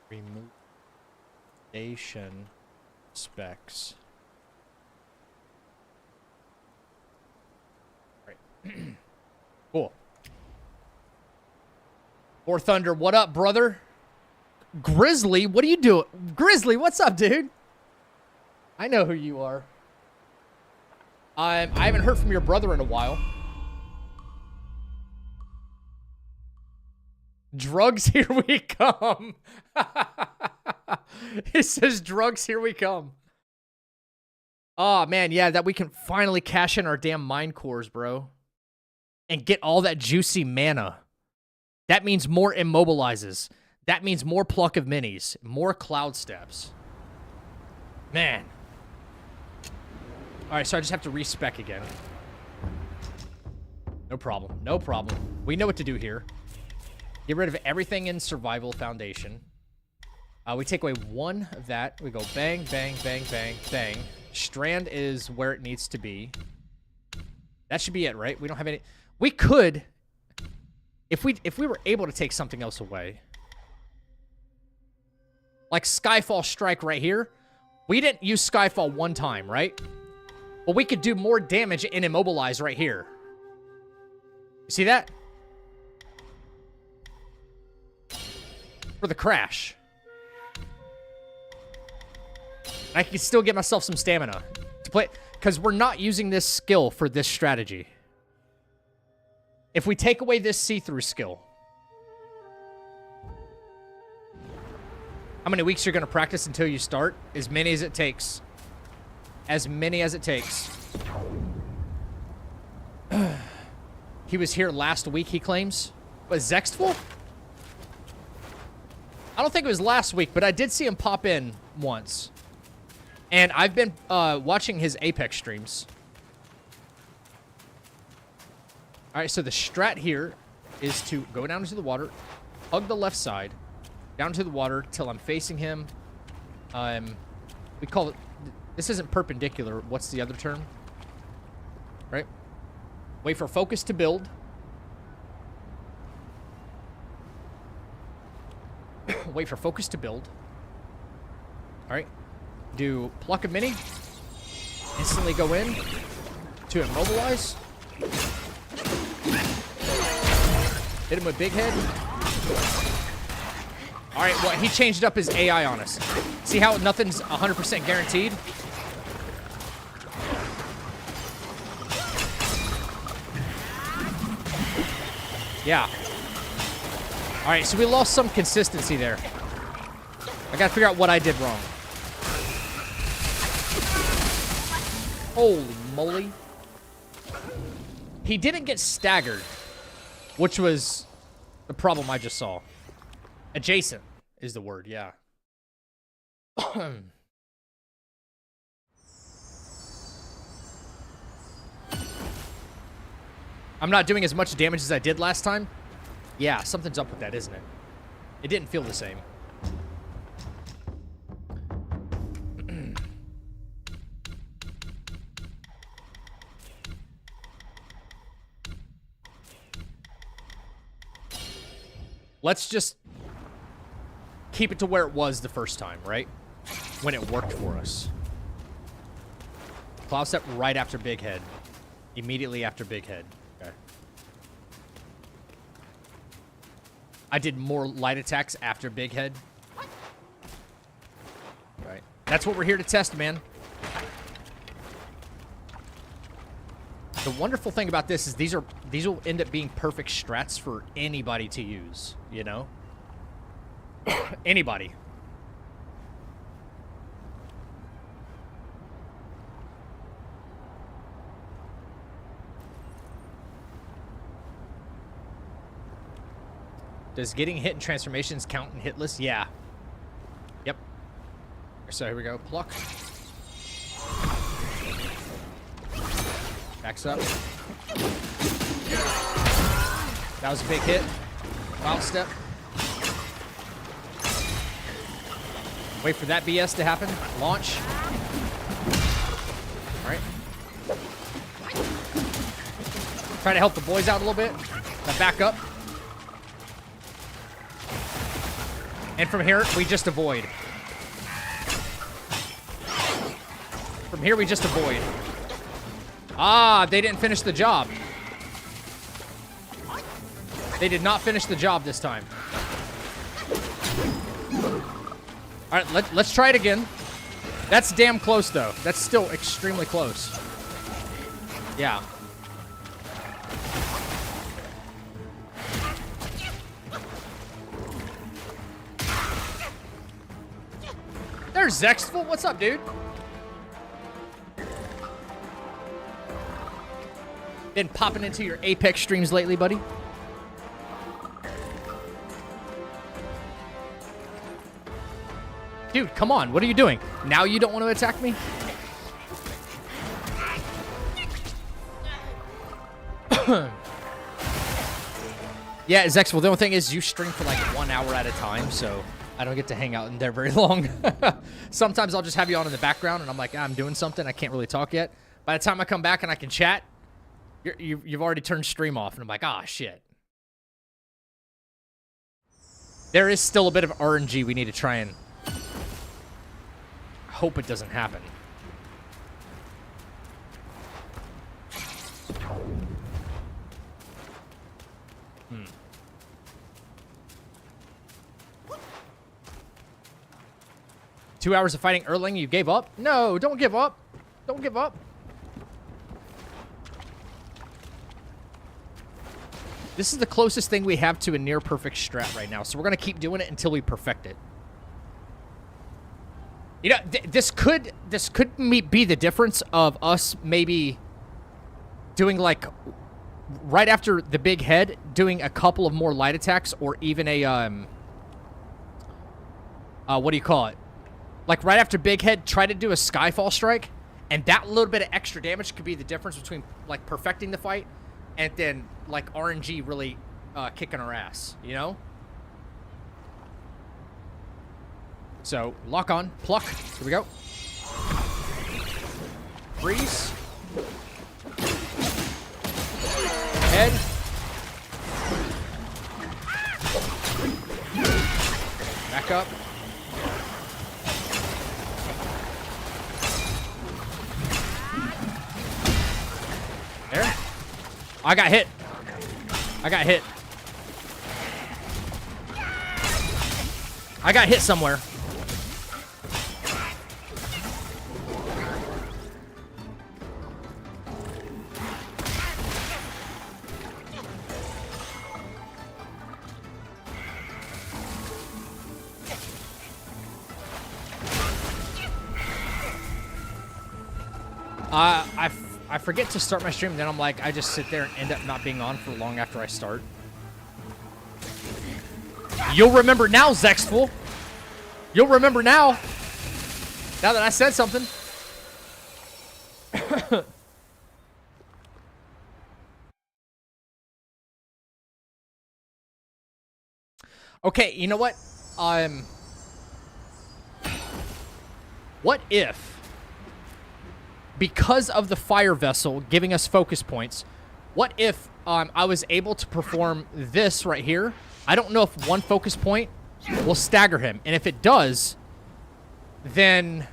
Remove station specs. All right. Cool. Or Thunder, what up, brother? Grizzly, what are you doing? Grizzly, what's up, dude? I know who you are. I haven't heard from your brother in a while. Drugs, here we come. He says, drugs, here we come. Oh, man, yeah, that we can finally cash in our damn mind cores, bro. And get all that juicy mana. That means more immobilizes. That means more pluck of minis. More cloud steps. Man. All right, so I just have to respec again. No problem. No problem. We know what to do here. Get rid of everything in Survival Foundation. We take away 1 of that. We go bang, bang, bang, bang, bang. Strand is where it needs to be. That should be it, right? We don't have any... We could... If we were able to take something else away... Like Skyfall Strike right here. We didn't use Skyfall 1 time, right? But we could do more damage and immobilize right here. You see that? For the crash. I can still get myself some stamina to play, because we're not using this skill for this strategy. If we take away this see-through skill, how many weeks you're going to practice until you start? As many as it takes. As many as it takes. He was here last week, he claims. Was Zextful? I don't think it was last week, but I did see him pop in once. And I've been watching his Apex streams. All right, so the strat here is to go down into the water, hug the left side, down to the water till I'm facing him. We call it... This isn't perpendicular. What's the other term? Right? Wait for focus to build. Wait for focus to build. All right. Do pluck a mini. Instantly go in to immobilize. Hit him with big head. All right, well, he changed up his AI on us. See how nothing's 100% guaranteed? Yeah. All right, so we lost some consistency there. I gotta figure out what I did wrong. Holy moly. He didn't get staggered, which was the problem I just saw. Adjacent is the word, yeah. I'm not doing as much damage as I did last time. Yeah, something's up with that, isn't it? It didn't feel the same. Let's just keep it to where it was the first time, right? When it worked for us. Cloud step right after big head. Immediately after big head. Okay. I did more light attacks after big head. Right. That's what we're here to test, man. The wonderful thing about this is these will end up being perfect strats for anybody to use, you know? Anybody. Does getting hit in transformations count in hit list? Yeah. Yep. So here we go. Pluck. Backs up. That was a big hit. Wild step. Wait for that BS to happen. Launch. All right. Try to help the boys out a little bit. Now back up. And from here, we just avoid. From here, we just avoid. Ah, they didn't finish the job. They did not finish the job this time. All right, let's try it again. That's damn close, though. That's still extremely close. Yeah. There's Zexful. What's up, dude? Been popping into your Apex streams lately, buddy? Dude, come on. What are you doing? Now you don't want to attack me? Yeah, Zexful, the only thing is you stream for like 1 hour at a time, so I don't get to hang out in there very long. Sometimes I'll just have you on in the background, and I'm like, I'm doing something. I can't really talk yet. By the time I come back and I can chat, you've already turned stream off, and I'm like, ah, shit. There is still a bit of RNG we need to try and hope it doesn't happen. Hmm. Two hours of fighting Erling, you gave up? No, don't give up. Don't give up. This is the closest thing we have to a near perfect strat right now, so we're going to keep doing it until we perfect it. You know, this could be the difference of us maybe doing, like, right after the big head, doing a couple of more light attacks, or even a, what do you call it? Like, right after big head, try to do a Skyfall strike, and that little bit of extra damage could be the difference between, like, perfecting the fight and then, like, RNG really kicking our ass, you know? So, lock on, pluck. Here we go. Freeze. Head. Back up. There. I got hit. I got hit. I got hit somewhere. I forget to start my stream, then I'm like, I just sit there and end up not being on for long after I start. You'll remember now, Zexful. You'll remember now. Now that I said something. Okay, you know what? What if, because of the fire vessel giving us focus points, what if I was able to perform this right here? I don't know if one focus point will stagger him. And if it does, then,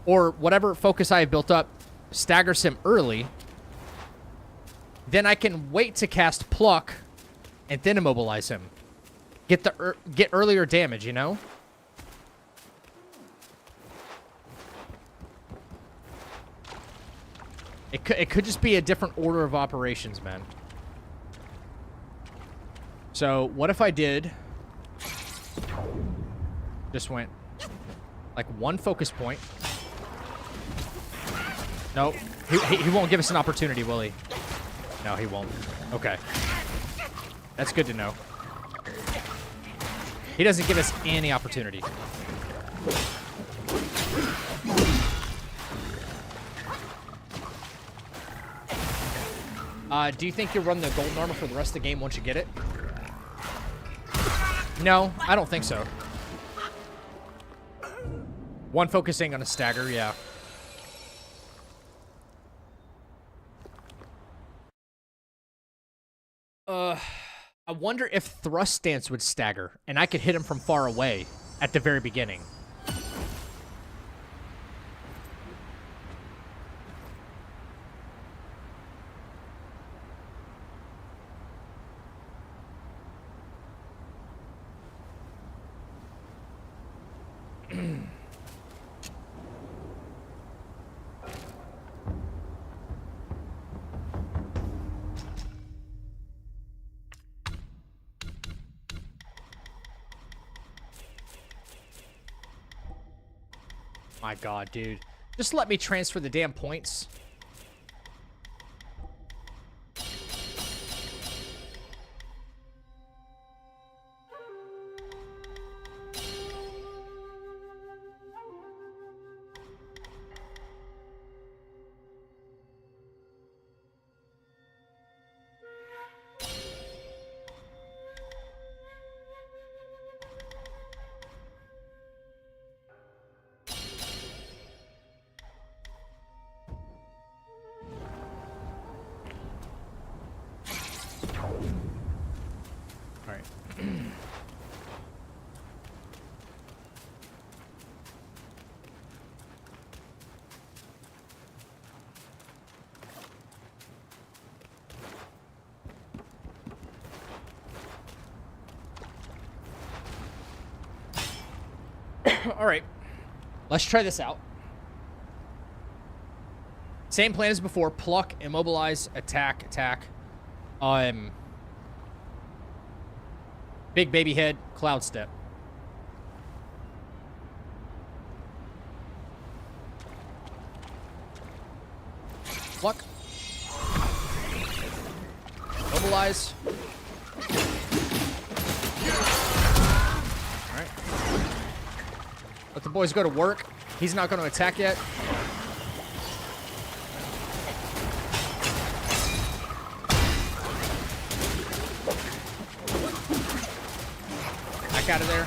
or whatever focus I have built up staggers him early, then I can wait to cast Pluck and then immobilize him. Get earlier damage, you know? It could just be a different order of operations, man. So, what if I did... just went... like, one focus point. Nope. He won't give us an opportunity, will he? No, he won't. Okay. That's good to know. He doesn't give us any opportunity. Do you think you'll run the golden armor for the rest of the game once you get it? No, I don't think so. One focusing on a stagger, yeah. I wonder if thrust stance would stagger, and I could hit him from far away at the very beginning. My God, dude. Just let me transfer the damn points. All right, let's try this out. Same plan as before. Pluck, immobilize, attack, attack. Big baby head, cloud step. Pluck. Immobilize. Let the boys go to work. He's not going to attack yet. Back out of there.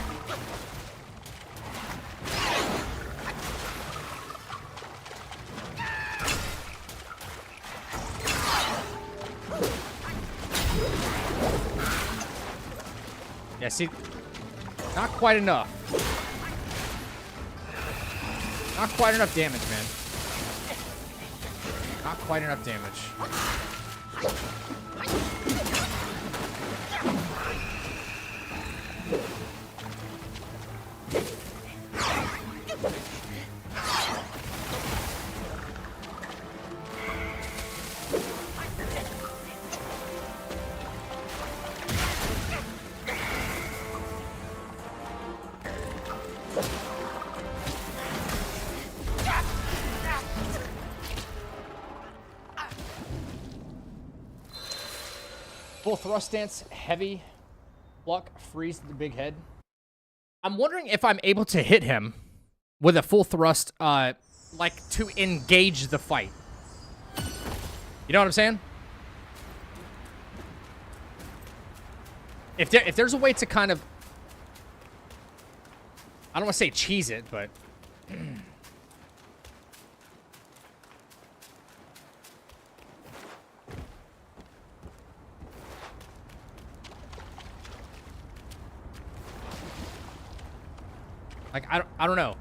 Yeah, see, not quite enough. Not quite enough damage, man. Not quite enough damage. Full thrust stance, heavy, pluck, freeze the big head. I'm wondering if I'm able to hit him with a full thrust, like to engage the fight. You know what I'm saying? If there's a way to kind of, I don't want to say cheese it, but like, I don't know.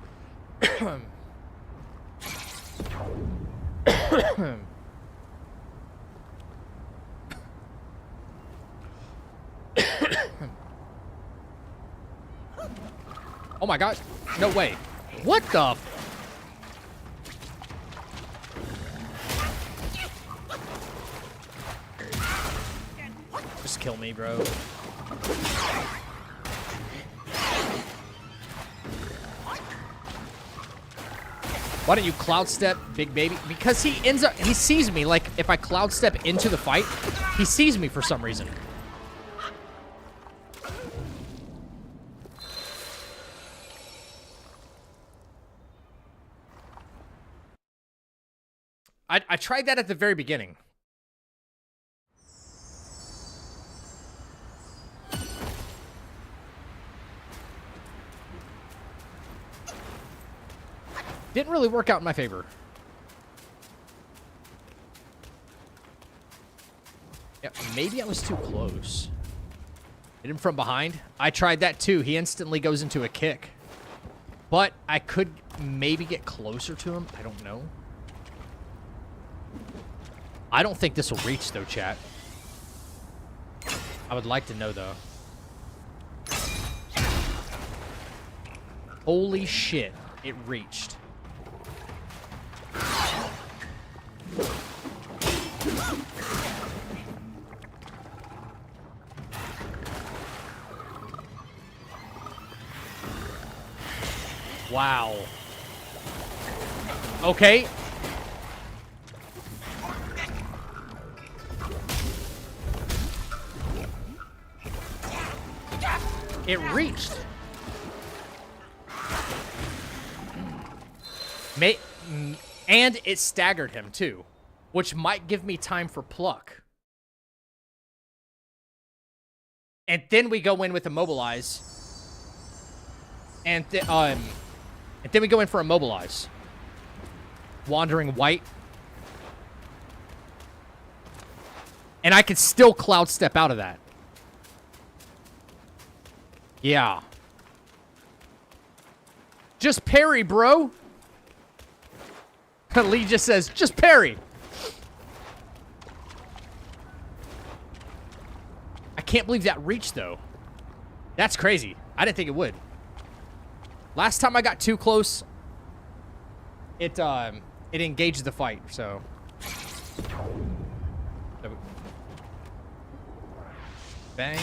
Oh my god. No way. What the? Just kill me, bro. Why don't you cloud step, big baby? Because he sees me. Like, if I cloud step into the fight, he sees me for some reason. I tried that at the very beginning. Didn't really work out in my favor. Yeah, maybe I was too close. Hit him from behind. I tried that too. He instantly goes into a kick. But I could maybe get closer to him. I don't know. I don't think this will reach, though, chat. I would like to know, though. Holy shit. It reached. Wow. Okay. It reached. And it staggered him, too. Which might give me time for pluck. And then we go in with immobilize. And then we go in for immobilize. Wandering white. And I could still cloud step out of that. Yeah. Just parry, bro. Lee just says, just parry. I can't believe that reached, though. That's crazy. I didn't think it would. Last time I got too close, it engaged the fight, so. Bang.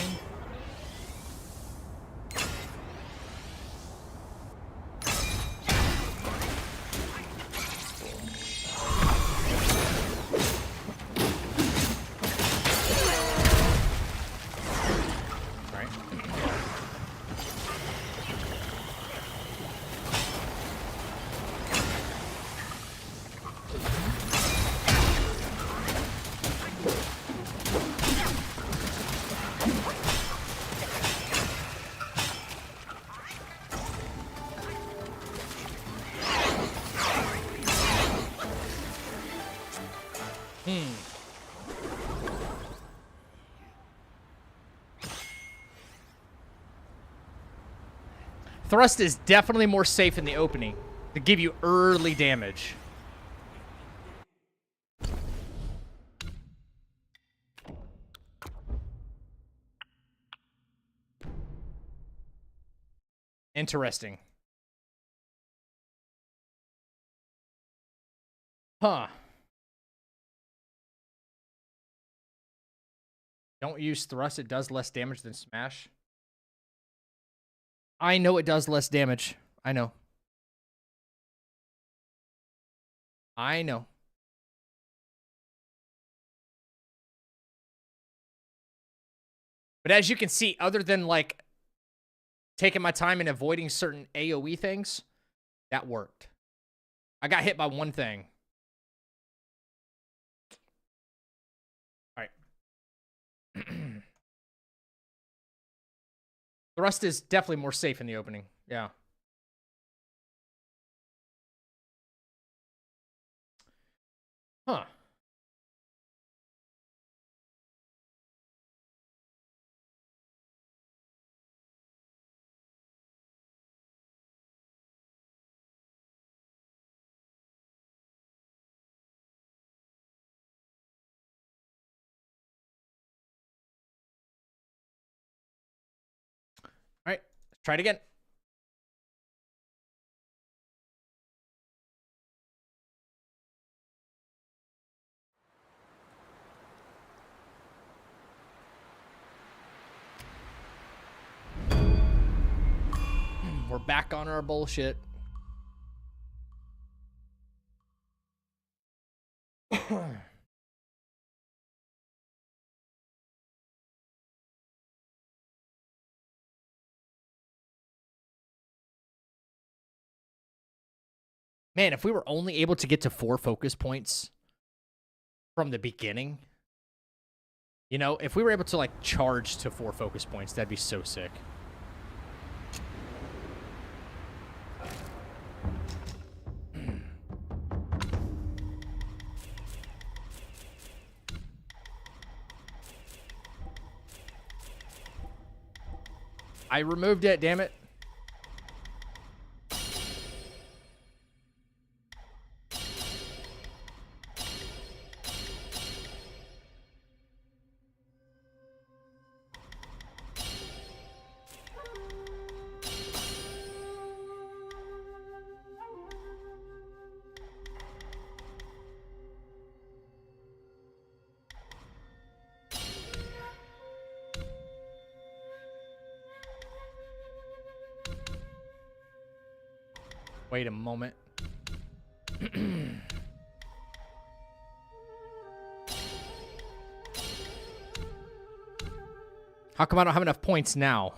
Thrust is definitely more safe in the opening to give you early damage. Interesting. Huh. Don't use thrust. It does less damage than smash. I know it does less damage. I know. I know. But as you can see, other than like taking my time and avoiding certain AoE things, that worked. I got hit by one thing. All right. Thrust is definitely more safe in the opening. Yeah. Huh. All right. Let's try it again. We're back on our bullshit. Man, if we were only able to get to 4 focus points from the beginning, you know, if we were able to like charge to 4 focus points, that'd be so sick. I removed it, damn it. Wait a moment. How come I don't have enough points now?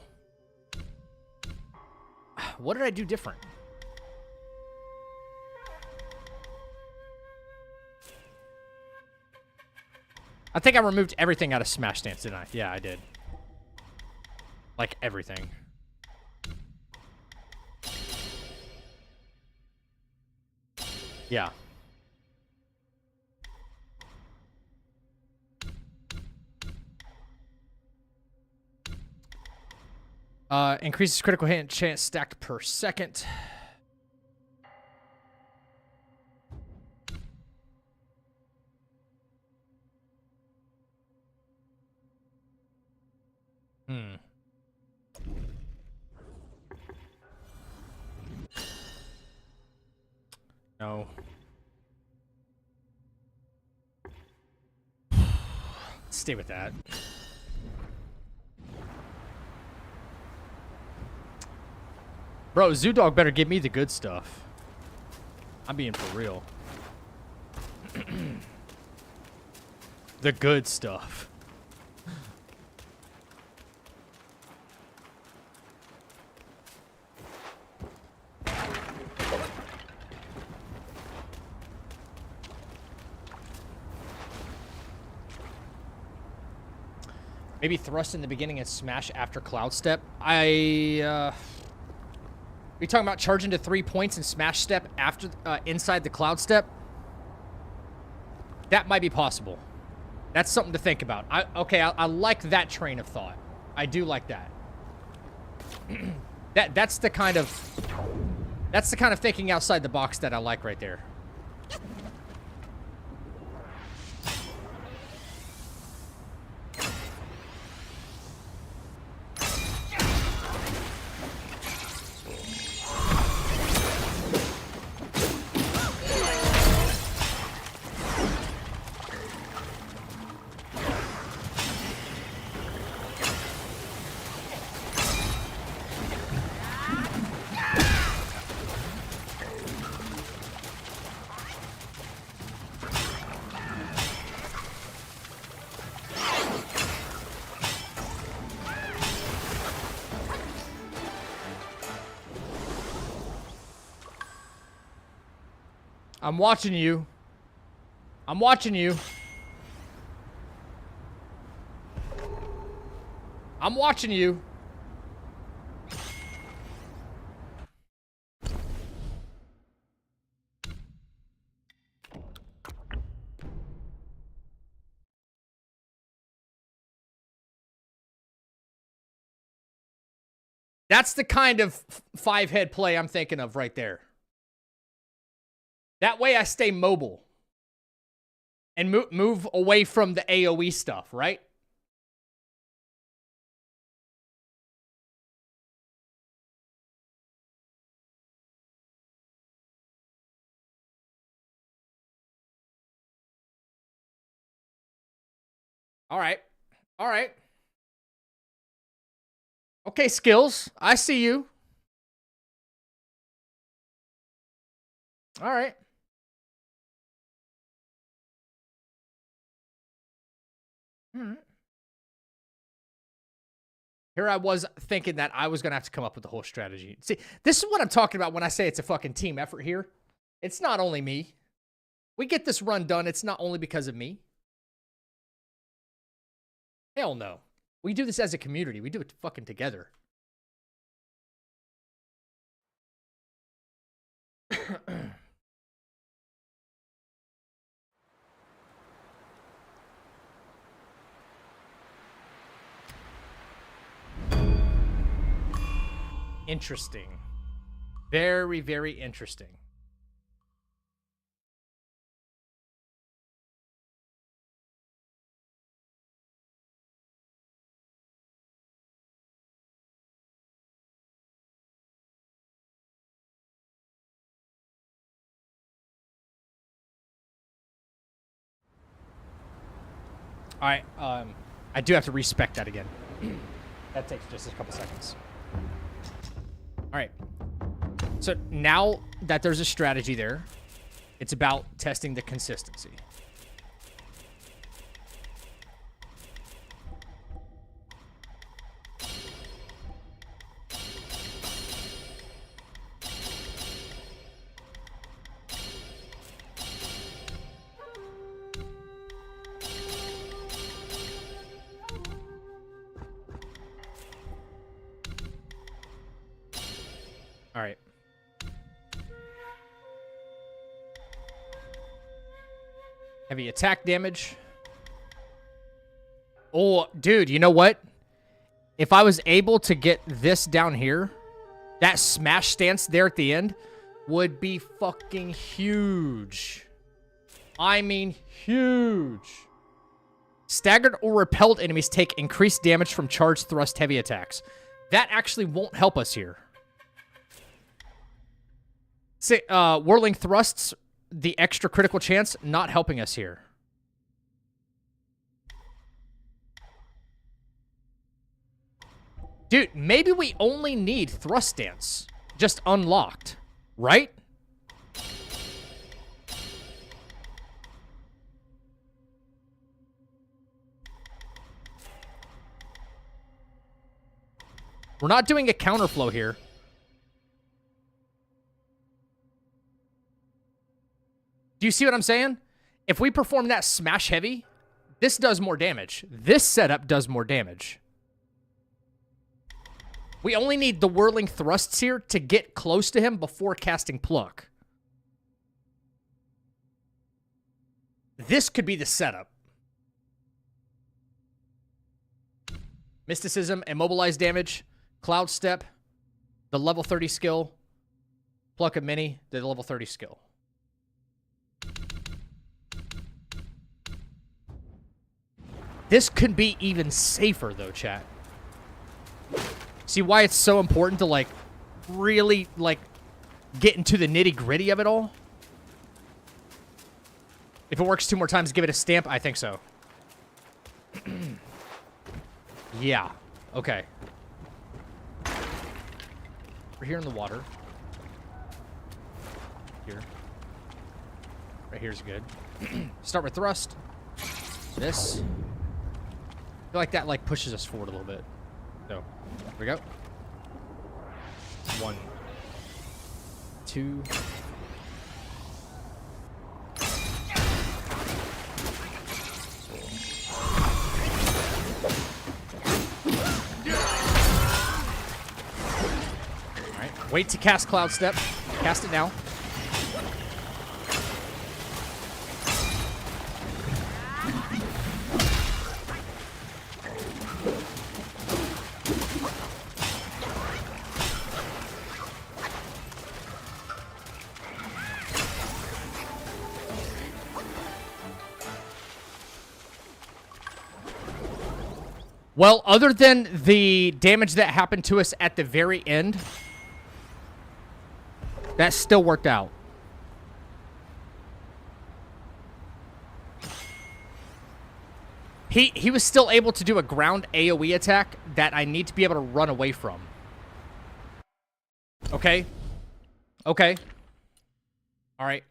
What did I do different? I think I removed everything out of Smash Dance, didn't I? Yeah, I did. Like everything. Yeah. Increases critical hit chance stacked per second. No. Stay with that. Bro, Zoodog better give me the good stuff. I'm being for real. The good stuff. Maybe thrust in the beginning and smash after Cloud Step. We talking about charging to 3 points and smash step after inside the Cloud Step? That might be possible. That's something to think about. I like that train of thought. I do like that. That's the kind of thinking outside the box that I like right there. I'm watching you. I'm watching you. I'm watching you. That's the kind of five-head play I'm thinking of right there. That way I stay mobile and move away from the AoE stuff, right? All right. All right. Okay, skills. I see you. All right. All right. Here I was thinking that I was going to have to come up with the whole strategy. See, this is what I'm talking about when I say it's a fucking team effort here. It's not only me. We get this run done. It's not only because of me. Hell no. We do this as a community. We do it fucking together. Interesting. Very, very interesting. All right, I do have to respec that again. That takes just a couple seconds. All right. So now that there's a strategy there, it's about testing the consistency. All right. Heavy attack damage. Oh, dude, you know what? If I was able to get this down here, that smash stance there at the end would be fucking huge. I mean, huge. Staggered or repelled enemies take increased damage from charged thrust heavy attacks. That actually won't help us here. Say, whirling thrusts, the extra critical chance, not helping us here. Dude, maybe we only need thrust stance. Just unlocked, right? We're not doing a counterflow here. Do you see what I'm saying? If we perform that smash heavy, this does more damage. This setup does more damage. We only need the whirling thrusts here to get close to him before casting pluck. This could be the setup. Mysticism, immobilize damage, cloud step. the level 30 skill, pluck a mini, the level 30 skill. This could be even safer, though, chat. See why it's so important to, like, really, like, get into the nitty-gritty of it all? If it works 2 more times, give it a stamp? I think so. Yeah. Okay. We're here in the water. Here. Right here's good. Start with thrust. This. I feel like that, like, pushes us forward a little bit. So, here we go. 1, 2. Alright, wait to cast Cloud Step. Cast it now. Well, other than the damage that happened to us at the very end, that still worked out. He was still able to do a ground AoE attack that I need to be able to run away from. Okay. Okay. All right.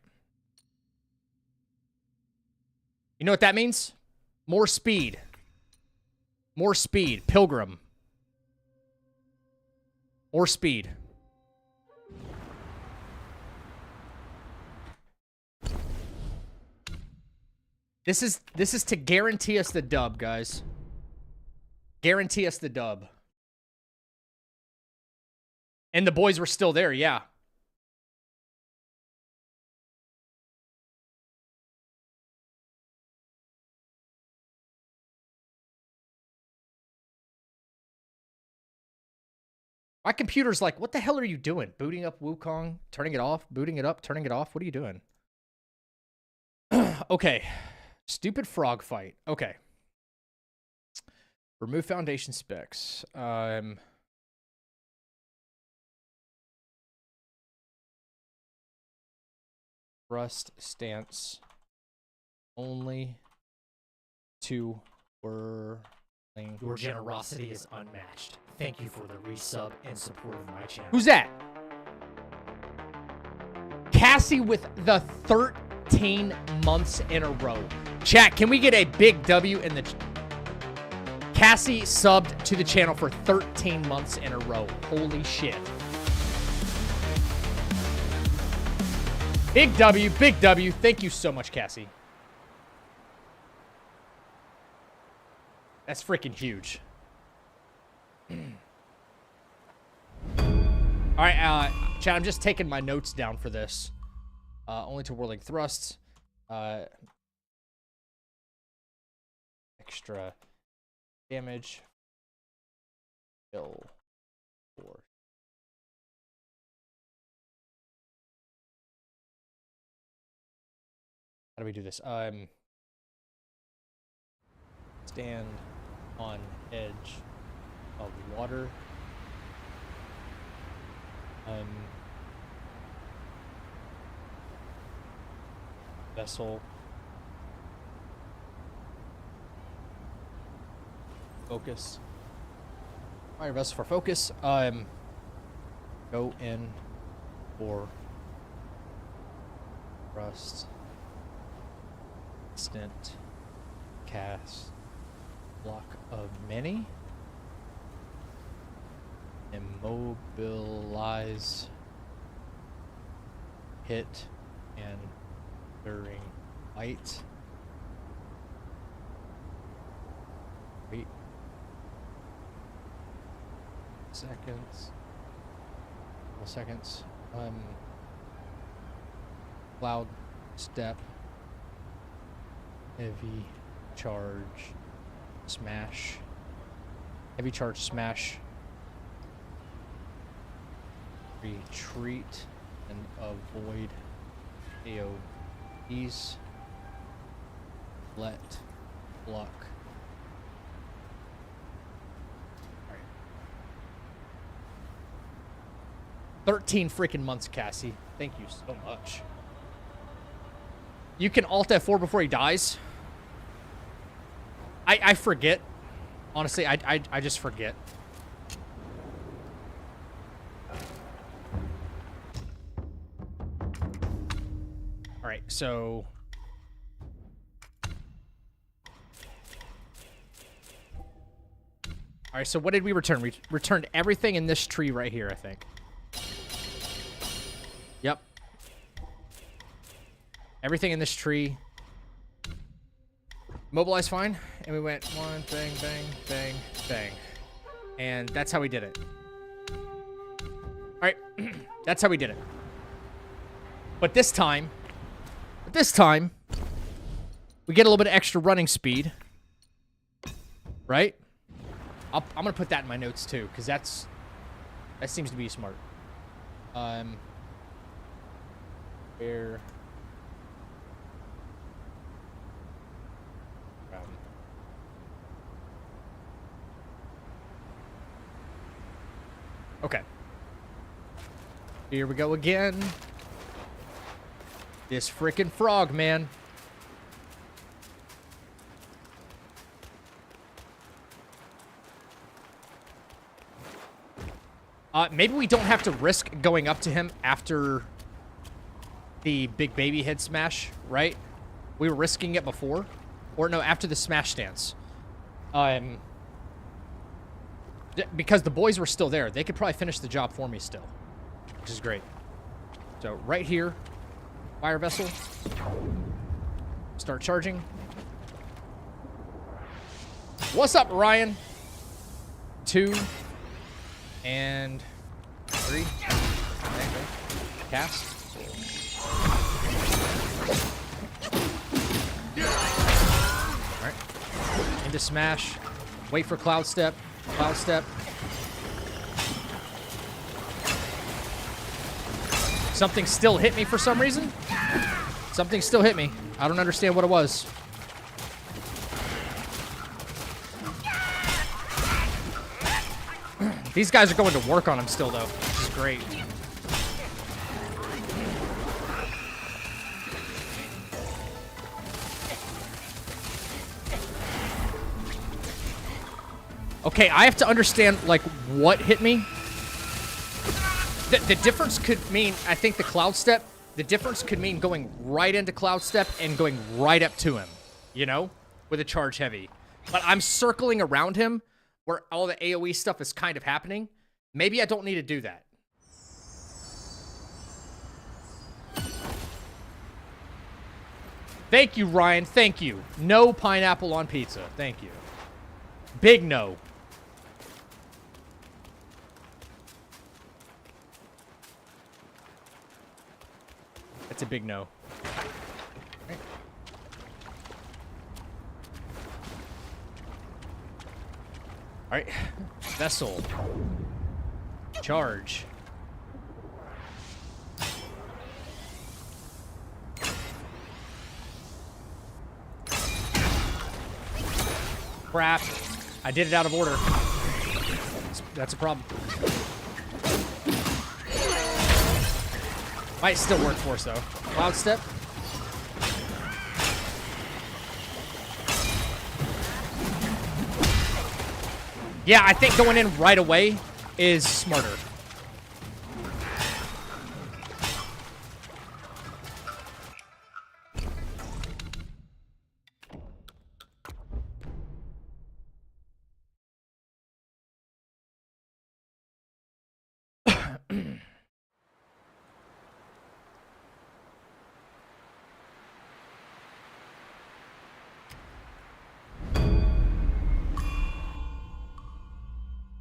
You know what that means? More speed. More speed. Pilgrim. More speed. This is to guarantee us the dub, guys. Guarantee us the dub. And the boys were still there, yeah. My computer's like, what the hell are you doing? Booting up Wukong, turning it off, booting it up, turning it off. What are you doing? Okay. Stupid frog fight. Okay. Remove foundation specs. Rust stance only to whirling. Your generosity is unmatched. Thank you for the resub and support of my channel. Who's that? Cassie with the 13 months in a row. Chat, can we get a big W in the... Cassie subbed to the channel for 13 months in a row. Holy shit. Big W, big W. Thank you so much, Cassie. That's freaking huge. All right, chat, I'm just taking my notes down for this. Only to whirling thrusts. Extra damage. Kill. 4. How do we do this? Stand on edge of water. Vessel. Focus. Fire vessel for focus. Go in for rust. Instant cast. Block of many. Immobilize. Hit and during fight. Wait. Seconds. Couple seconds. Cloud step. Heavy charge. Smash. Heavy charge smash. Retreat and avoid AoEs. Let block. Alright. 13 freaking months, Cassie. Thank you so much. You can alt F4 before he dies. I forget. Honestly, I just forget. Alright, so... Alright, so what did we return? We returned everything in this tree right here, I think. Yep. Everything in this tree. Mobilize fine. And we went one, bang, bang, bang, bang. And that's how we did it. Alright. That's how we did it. But this time, we get a little bit of extra running speed. Right? I'm going to put that in my notes too, because that seems to be smart. Where... Okay. Here we go again. This frickin' frog, man. Maybe we don't have to risk going up to him after the big baby head smash, right? We were risking it before. Or no, after the smash stance. Because the boys were still there. They could probably finish the job for me still. Which is great. So, right here. Fire vessel. Start charging. What's up, Ryan? 2. And 3. Okay. Cast. Alright. Into smash. Wait for cloud step. Cloud step. Something still hit me for some reason. Something still hit me. I don't understand what it was. These guys are going to work on him still, though, which is great. Okay, I have to understand, like, what hit me. The difference could mean, I think the cloud step, the difference could mean going right into cloud step and going right up to him, you know, with a charge heavy. But I'm circling around him where all the AoE stuff is kind of happening. Maybe I don't need to do that. Thank you, Ryan. Thank you. No pineapple on pizza. Thank you. Big no. That's a big no. Right. All right. Vessel. Charge. Crap. I did it out of order. That's a problem. Might still work for us, though. Cloud step. Yeah, I think going in right away is smarter.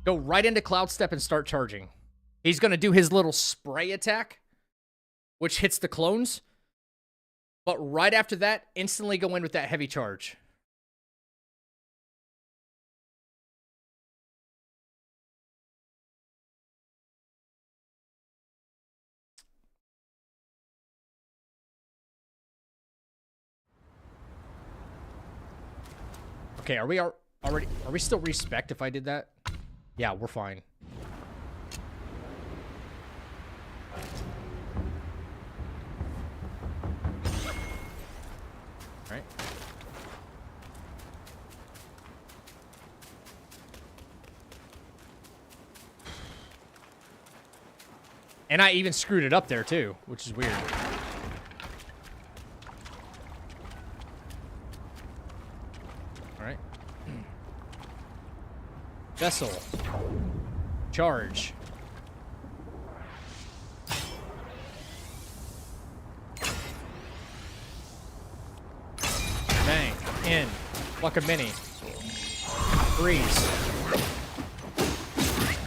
Go right into cloud step and start charging. He's going to do his little spray attack, which hits the clones. But right after that, instantly go in with that heavy charge. Okay, are we already... Are we still respect if I did that? Yeah, we're fine. Right. And I even screwed it up there too, which is weird. All right. Vessel. Charge. Bang. In. Pluck a mini. Freeze.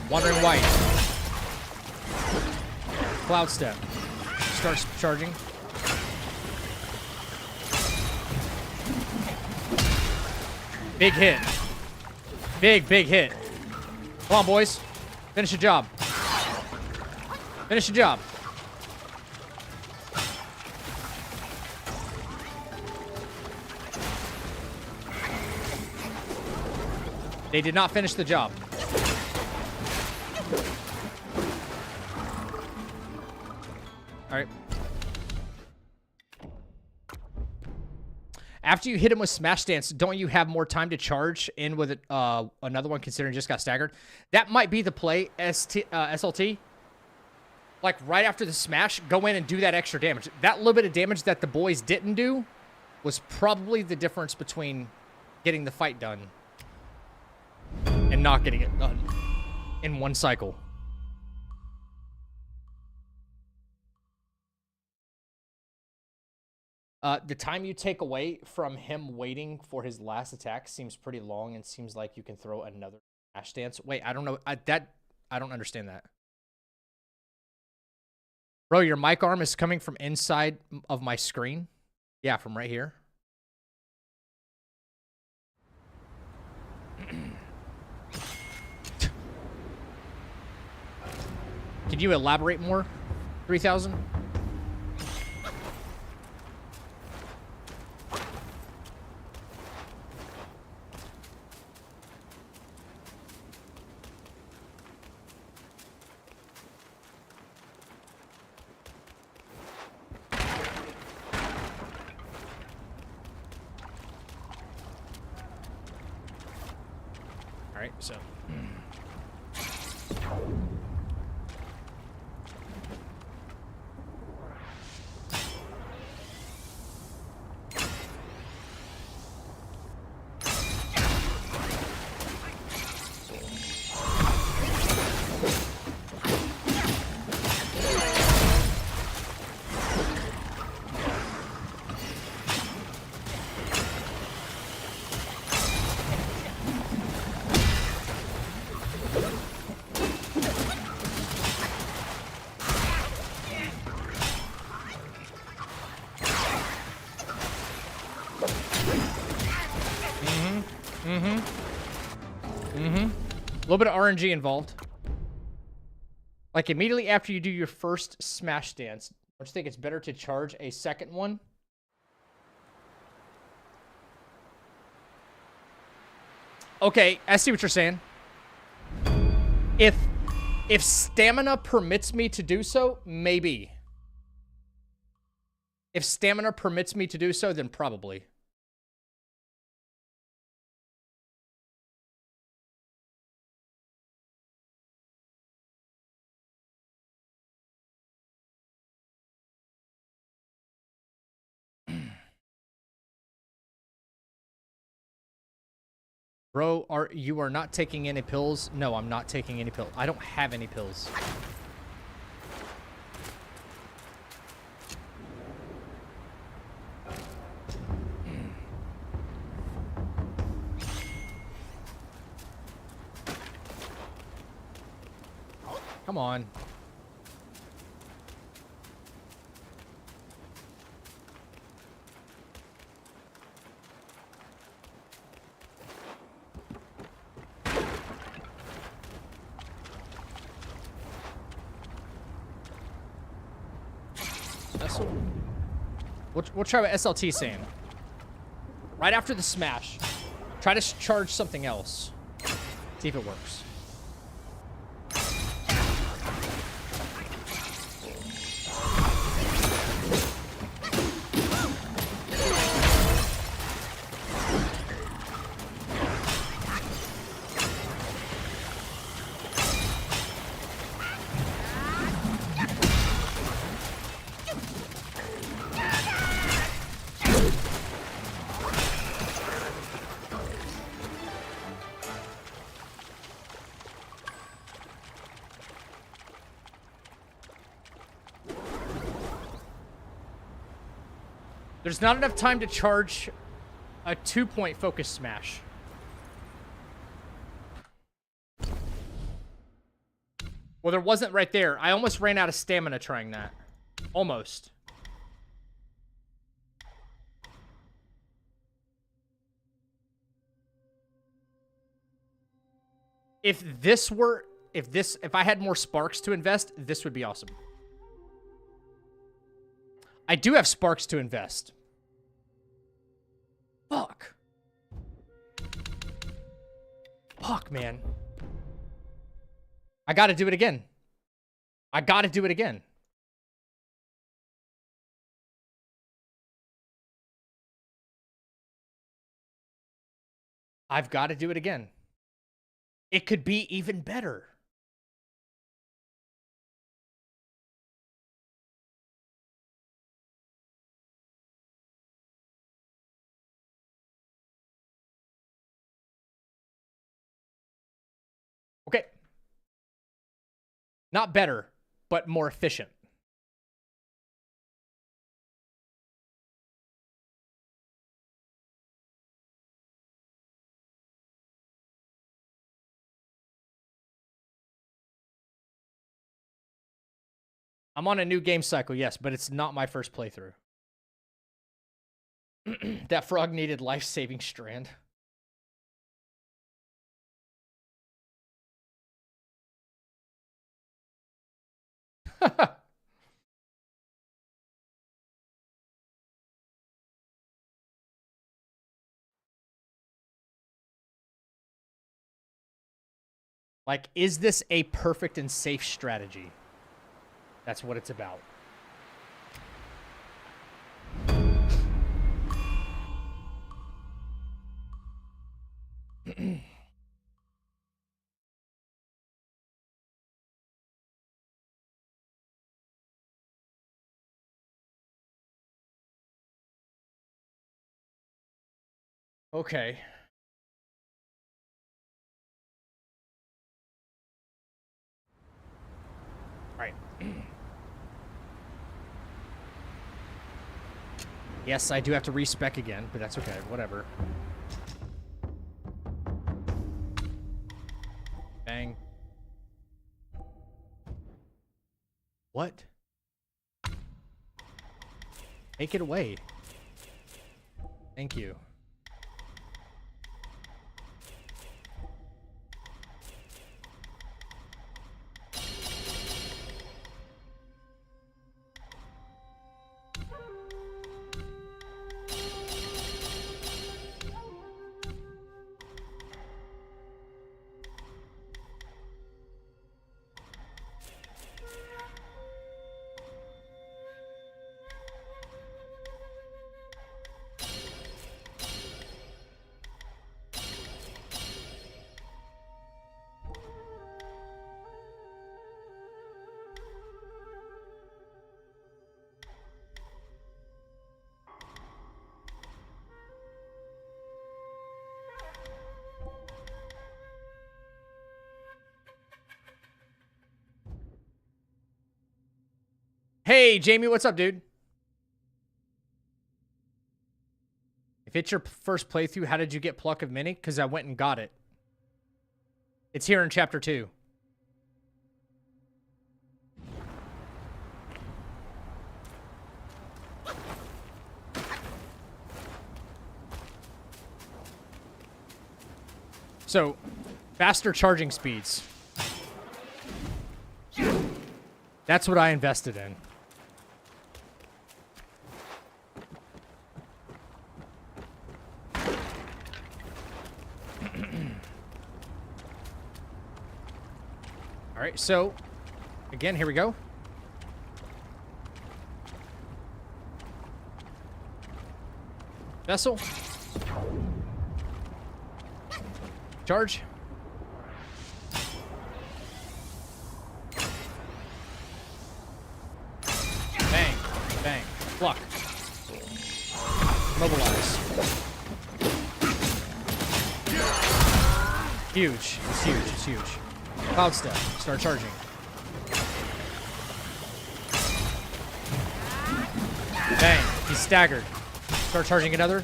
Wandering White. Cloud Step. Starts charging. Big hit. Big hit. Come on, boys. Finish the job. Finish the job. They did not finish the job. All right. After you hit him with Smash Dance, don't you have more time to charge in with it, another one considering just got staggered? That might be the play, SLT. Like, right after the smash, go in and do that extra damage. That little bit of damage that the boys didn't do was probably the difference between getting the fight done and not getting it done in one cycle. The time you take away from him waiting for his last attack seems pretty long and seems like you can throw another Smash Dance. Wait, I don't know. I don't understand that. Bro, your mic arm is coming from inside of my screen. Yeah, from right here. Can you elaborate more? 3000? All right, so a little bit of RNG involved. Like, immediately after you do your first Smash Dance, don't you think it's better to charge a second one? Okay, I see what you're saying. If stamina permits me to do so, maybe. If stamina permits me to do so, then probably. Bro, you are not taking any pills? No, I'm not taking any pills. I don't have any pills. Come on. We'll try what SLT saying. Right after the smash, Try to charge something else. See if it works. There's not enough time to charge a 2-point focus smash. Well, there wasn't right there. I almost ran out of stamina trying that. Almost. If I had more sparks to invest, this would be awesome. I do have sparks to invest. Fuck. Fuck, man. I gotta do it again. I've gotta do it again. It could be even better. Okay. Not better, but more efficient. I'm on a new game cycle, yes, but it's not my first playthrough. That frog needed life-saving strand. Like, is this a perfect and safe strategy? That's what it's about. Okay. All right. Yes, I do have to respec again, but that's okay. Whatever. Bang. What? Take it away. Thank you. Hey, Jamie, what's up, dude? If it's your first playthrough, how did you get Pluck of Many? Because I went and got it. It's here in Chapter 2. So, faster charging speeds. That's what I invested in. right, so again, here we go. Vessel. Charge. Bang. Bang. Pluck. Mobilize. Huge. It's huge. It's huge. Cloud step. Start charging. Bang. He's staggered. Start charging another.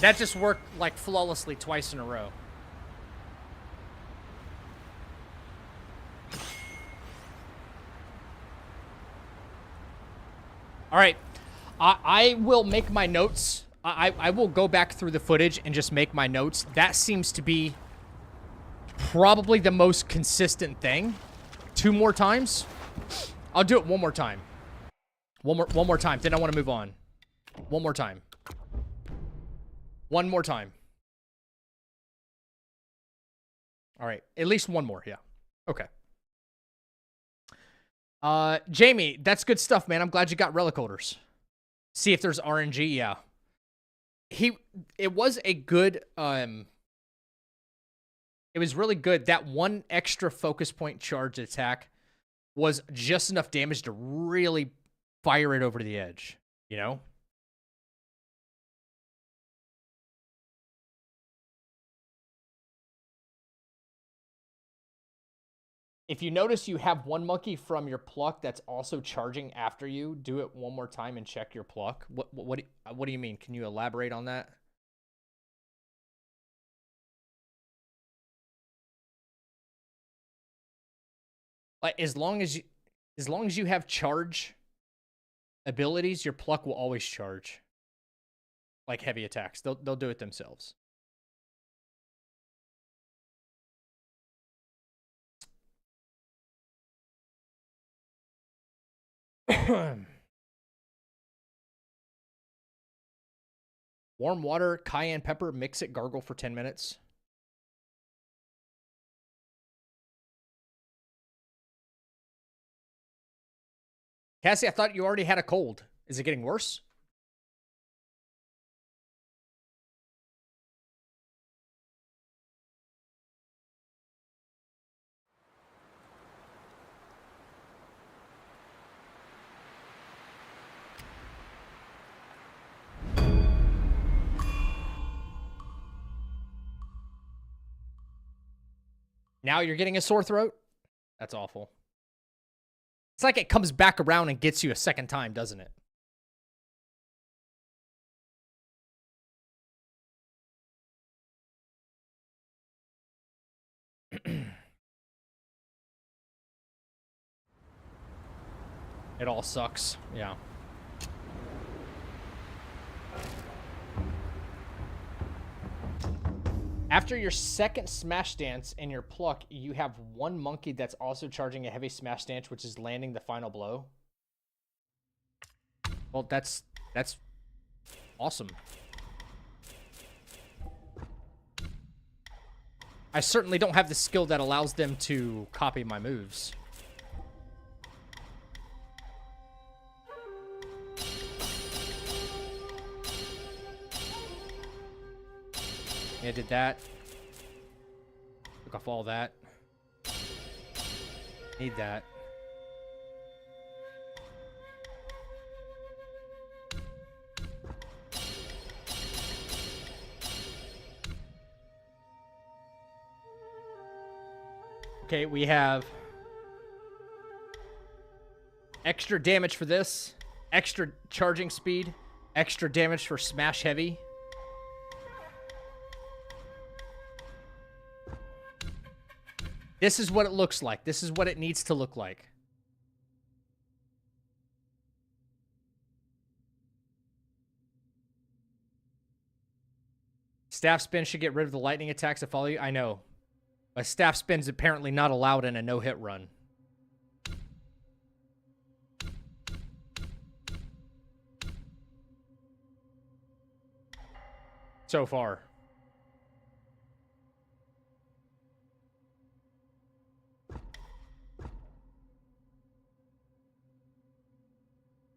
That just worked like flawlessly twice in a row. All right, I will make my notes. I will go back through the footage and just make my notes. That seems to be probably the most consistent thing. 2 more times. I'll do it 1 more time. One more time. Then I want to move on. 1 more time. 1 more time. All right, at least 1 more. Yeah. Okay. Jamie, that's good stuff, man. I'm glad you got relic holders. See if there's RNG. Yeah. It was a good, it was really good. That 1 extra focus point charge attack was just enough damage to really fire it over the edge, you know? If you notice you have 1 monkey from your pluck that's also charging after you, do it 1 more time and check your pluck. What do you mean? Can you elaborate on that? Like as long as you have charge abilities, your pluck will always charge. Like heavy attacks. They'll do it themselves. Warm water, cayenne pepper, mix it, gargle for 10 minutes. Cassie, I thought you already had a cold. Is it getting worse? Now you're getting a sore throat? That's awful. It's like it comes back around and gets you a second time, doesn't it? It all sucks. Yeah. After your second smash dance and your pluck, you have 1 monkey that's also charging a heavy smash dance, which is landing the final blow. Well, that's awesome. I certainly don't have the skill that allows them to copy my moves. Yeah, did that. Took off all that. Need that. Okay, we have extra damage for this, extra charging speed, extra damage for smash heavy. This is what it looks like. This is what it needs to look like. Staff spin should get rid of the lightning attacks that follow you. I know. A staff spin's apparently not allowed in a no-hit run. So far.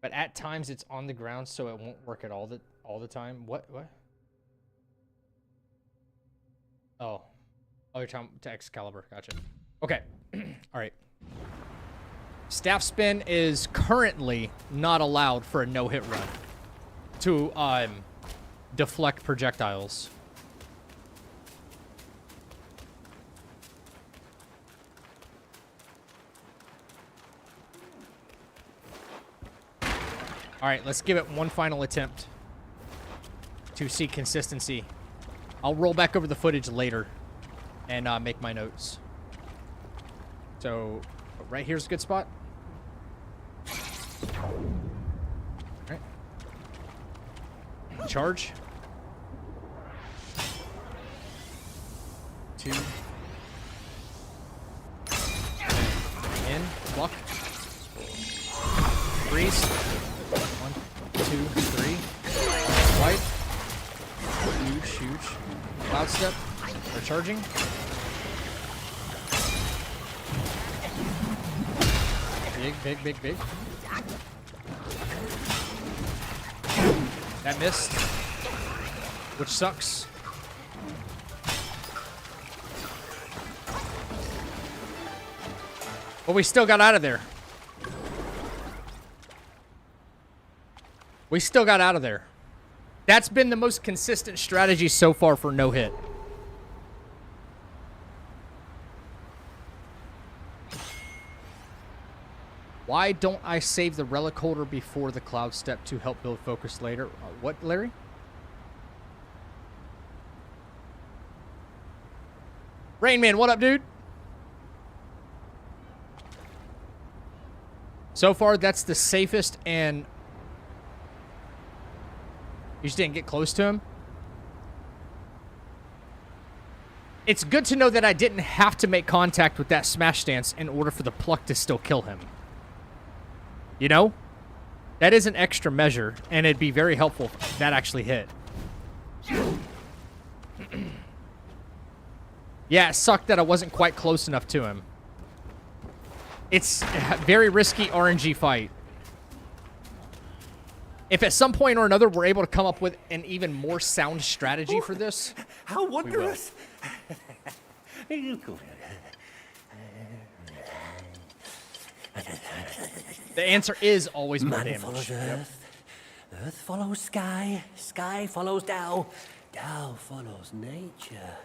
But at times it's on the ground, so it won't work at all the time. What? Oh, you're talking to Excalibur. Gotcha. Okay. All right. Staff spin is currently not allowed for a no-hit run to deflect projectiles. All right, let's give it one final attempt to see consistency. I'll roll back over the footage later and make my notes. So, right here's a good spot. All right. Charge. 2. In. Block. Freeze. 1, 2, 3. White. Huge. Cloud step. They're charging. Big. That missed. Which sucks. But we still got out of there. That's been the most consistent strategy so far for no hit. Why don't I save the relic holder before the cloud step to help build focus later? What, Larry? Rainman, what up, dude? So far, that's the safest, and you just didn't get close to him. It's good to know that I didn't have to make contact with that smash stance in order for the pluck to still kill him. You know? That is an extra measure, and it'd be very helpful if that actually hit. Yeah, it sucked that I wasn't quite close enough to him. It's a very risky RNG fight. If at some point or another we're able to come up with an even more sound strategy for this, how wondrous! the answer is always more Man damage. follows earth, earth follows sky, sky follows Tao, Tao follows nature.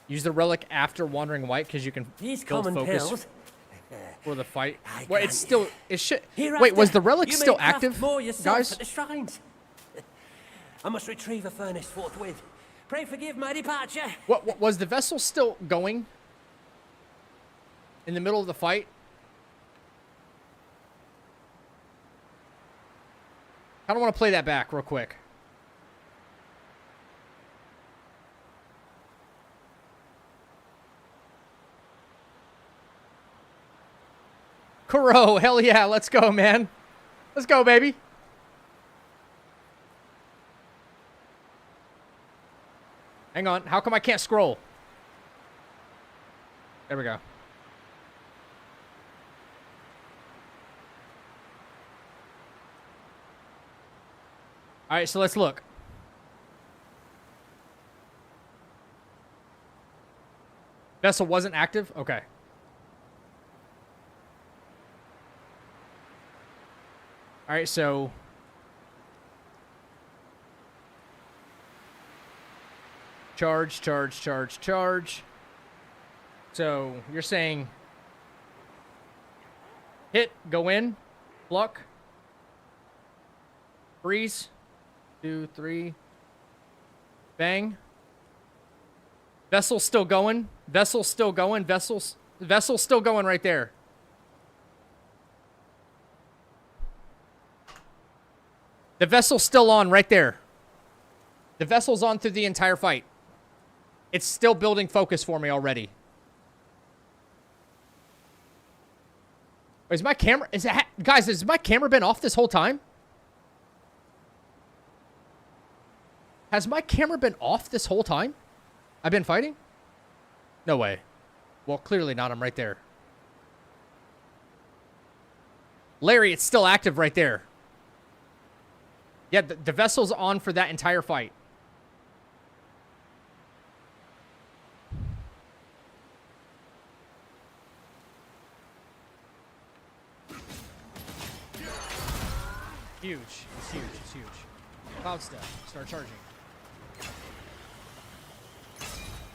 Use the relic after Wandering White because you can These build common focus pills. for the fight. I Well, can't- it's still... It should... Hereafter, Wait, was the relic you may still craft active, more yourself guys? at the shrines. I must retrieve a furnace forthwith. Pray forgive my departure. What was the vessel still going in the middle of the fight? I don't want to play that back real quick. Kuro, hell yeah, let's go, man. Let's go, baby. Hang on, how come I can't scroll? There we go. All right, so let's look. Vessel wasn't active? Okay. All right, so charge. So you're saying hit, go in, pluck, freeze, 2, 3, bang. Vessel's still going. Vessel's still going right there. The vessel's still on right there. The vessel's on through the entire fight. It's still building focus for me already. Is my camera... Guys, has my camera been off this whole time? Has my camera been off this whole time? I've been fighting? No way. Well, clearly not. I'm right there. Larry, it's still active right there. Yeah, the vessel's on for that entire fight. Huge. It's huge. It's huge. Cloud step. Start charging.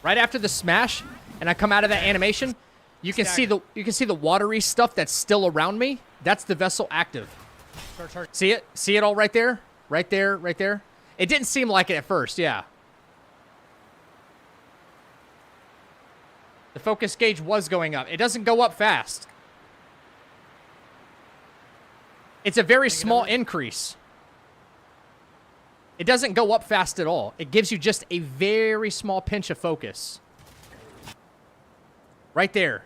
Right after the smash, and I come out of that animation, you can see the watery stuff that's still around me. That's the vessel active. Start charging. See it? See it all right there? Right there, right there. It didn't seem like it at first, yeah. The focus gauge was going up. It doesn't go up fast. It's a very small increase. It doesn't go up fast at all. It gives you just a very small pinch of focus. Right there.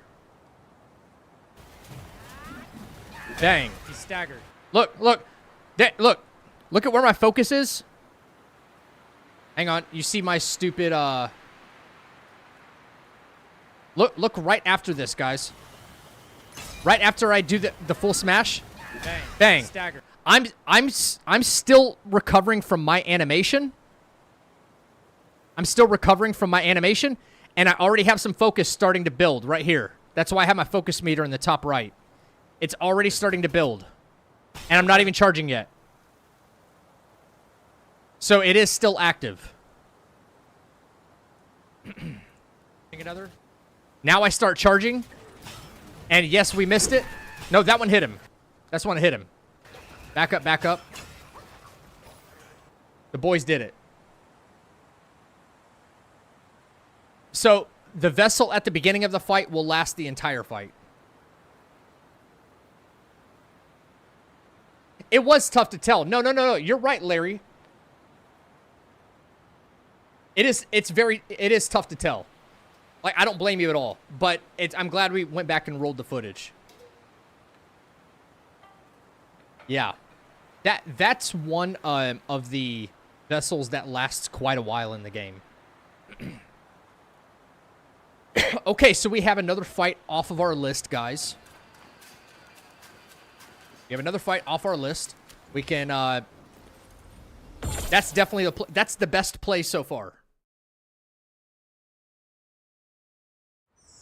Dang. He's staggered. Look, look. Look. Look at where my focus is. Hang on. You see my stupid, Look right after this, guys. Right after I do the full smash. Bang. Bang. Staggered. I'm still recovering from my animation. I'm still recovering from my animation, and I already have some focus starting to build right here. That's why I have my focus meter in the top right. It's already starting to build, and I'm not even charging yet. So it is still active. Another. Now I start charging, and yes, we missed it. No, that one hit him. That's one that hit him. Back up, back up. The boys did it. So, the vessel at the beginning of the fight will last the entire fight. It was tough to tell. No. You're right, Larry. It is tough to tell. Like, I don't blame you at all. But I'm glad we went back and rolled the footage. Yeah. That's one of the vessels that lasts quite a while in the game. Okay, so we have another fight off of our list, guys. We have another fight off our list. We can, that's definitely that's the best play so far.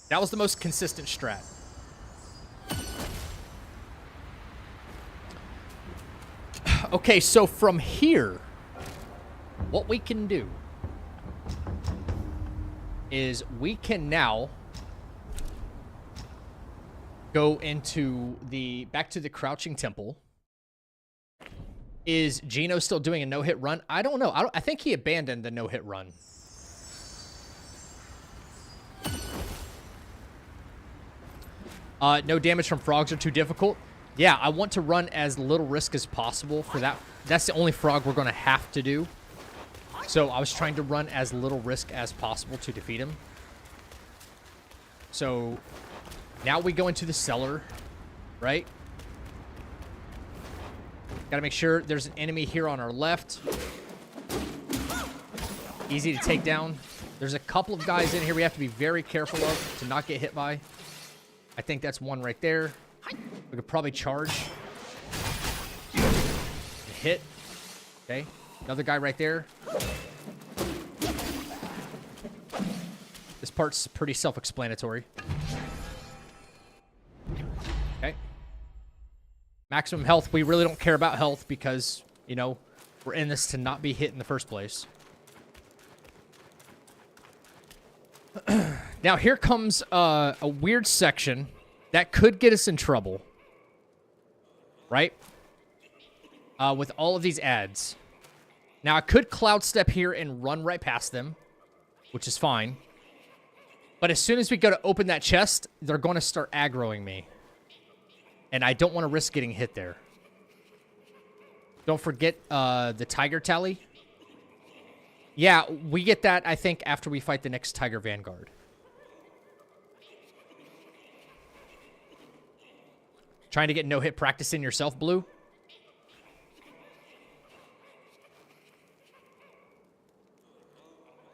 That was the most consistent strat. Okay, so from here, what we can do is we can now go into back to the Crouching Temple. Is Gino still doing a no-hit run? I don't know. I think he abandoned the no-hit run. No damage from frogs are too difficult. Yeah, I want to run as little risk as possible for that. That's the only frog we're going to have to do. So I was trying to run as little risk as possible to defeat him. So now we go into the cellar, right? Got to make sure there's an enemy here on our left. Easy to take down. There's a couple of guys in here we have to be very careful of to not get hit by. I think that's one right there. We could probably charge. Hit. Okay. Another guy right there. This part's pretty self-explanatory. Okay. Maximum health. We really don't care about health because, you know, we're in this to not be hit in the first place. Now, here comes a weird section that could get us in trouble. Right? With all of these ads. Now, I could cloud step here and run right past them, which is fine. But as soon as we go to open that chest, they're going to start aggroing me. And I don't want to risk getting hit there. Don't forget the tiger tally. Yeah, we get that, I think, after we fight the next Tiger Vanguard. Trying to get no-hit practice in yourself, Blue?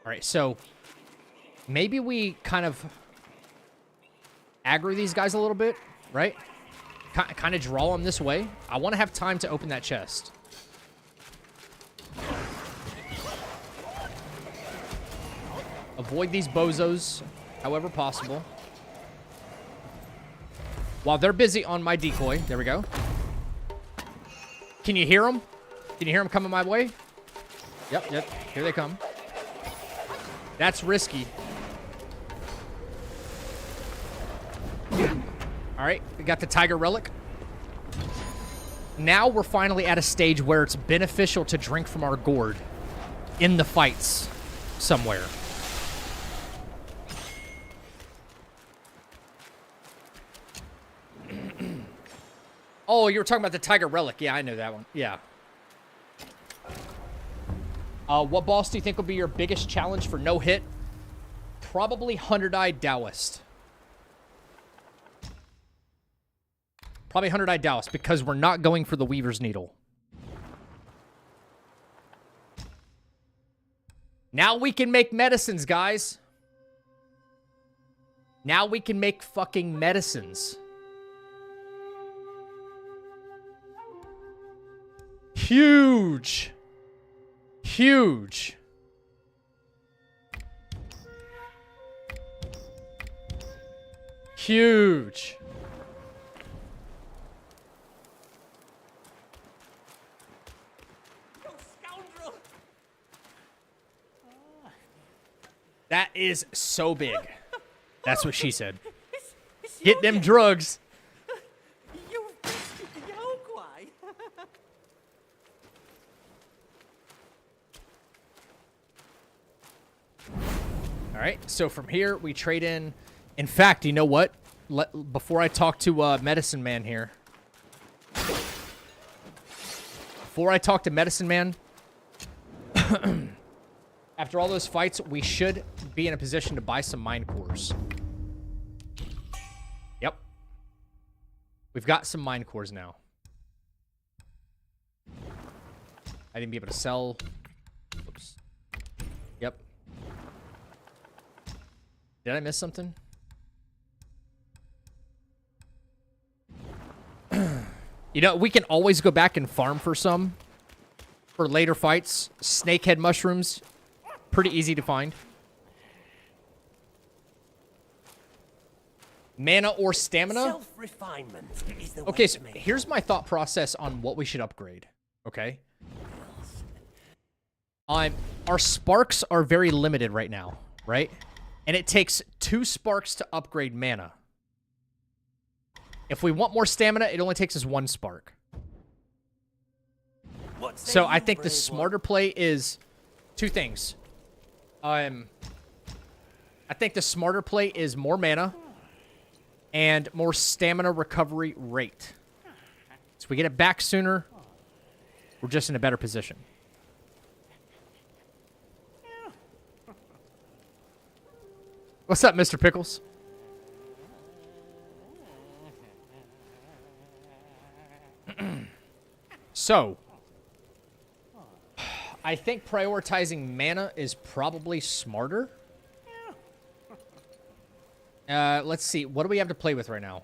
All right, so maybe we kind of aggro these guys a little bit, right? Kind of draw them this way. I want to have time to open that chest. Avoid these bozos however possible. While they're busy on my decoy. There we go. Can you hear them? Can you hear them coming my way? Yep. Here they come. That's risky. All right, we got the tiger relic. Now we're finally at a stage where it's beneficial to drink from our gourd in the fights somewhere. Oh, you were talking about the tiger relic. Yeah, I know that one. Yeah. What boss do you think will be your biggest challenge for no hit? Probably 100-eyed Taoist. Probably 100-eyed Taoist because we're not going for the Weaver's Needle. Now we can make medicines, guys. Now we can make fucking medicines. Huge. Huge. Huge. That is so big. That's what she said. Get them drugs. All right, so from here, we trade in. In fact, you know what? Before I talk to Medicine Man here. Before I talk to Medicine Man, after all those fights, we should be in a position to buy some mine cores. Yep. We've got some mine cores now. I didn't be able to sell. Oops. Yep. Did I miss something? You know, we can always go back and farm for some. For later fights. Snakehead mushrooms. Pretty easy to find. Mana or stamina? Self-refinement is the Okay, way so to make here's my thought process on what we should upgrade. Okay? Our sparks are very limited right now, right? And it takes 2 sparks to upgrade mana. If we want more stamina, it only takes us 1 spark. So I think the smarter play is 2 things. I think the smarter play is more mana and more stamina recovery rate. So we get it back sooner, we're just in a better position. What's up, Mr. Pickles? So, I think prioritizing mana is probably smarter. Let's see. What do we have to play with right now?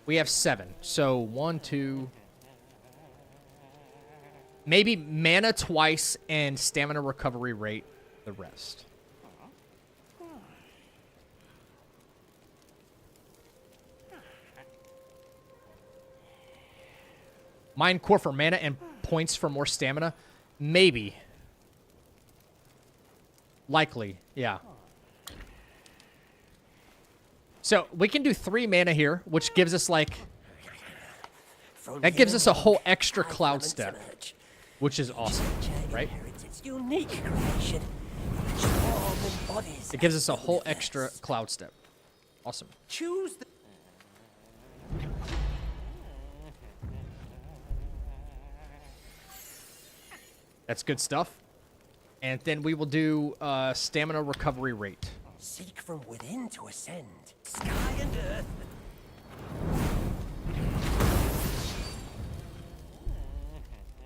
We have 7. So, 1, 2... Maybe mana twice and stamina recovery rate the rest. Mine core for mana and points for more stamina? Maybe. Likely, yeah. So, we can do 3 mana here, which gives us, like... That gives us a whole extra cloud step, which is awesome, right? It gives us a whole extra cloud step. Awesome. Choose the That's good stuff. And then we will do stamina recovery rate. Seek from within to ascend. Sky and earth.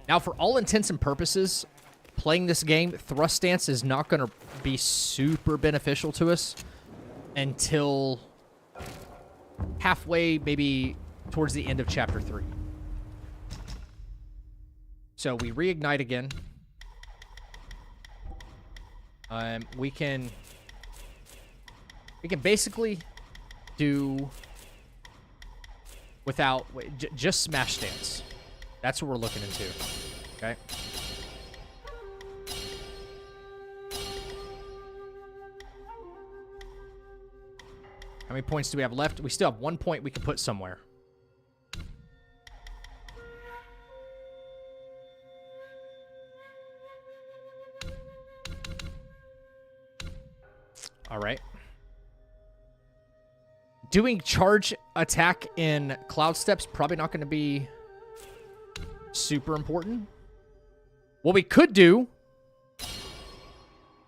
Now, for all intents and purposes, playing this game, thrust stance is not going to be super beneficial to us until halfway, maybe towards the end of Chapter 3. So we reignite again. We can basically do without just smash stance. That's what we're looking into. Okay. How many points do we have left? We still have 1 point we can put somewhere. All right. Doing charge attack in Cloud Steps probably not going to be super important. What we could do,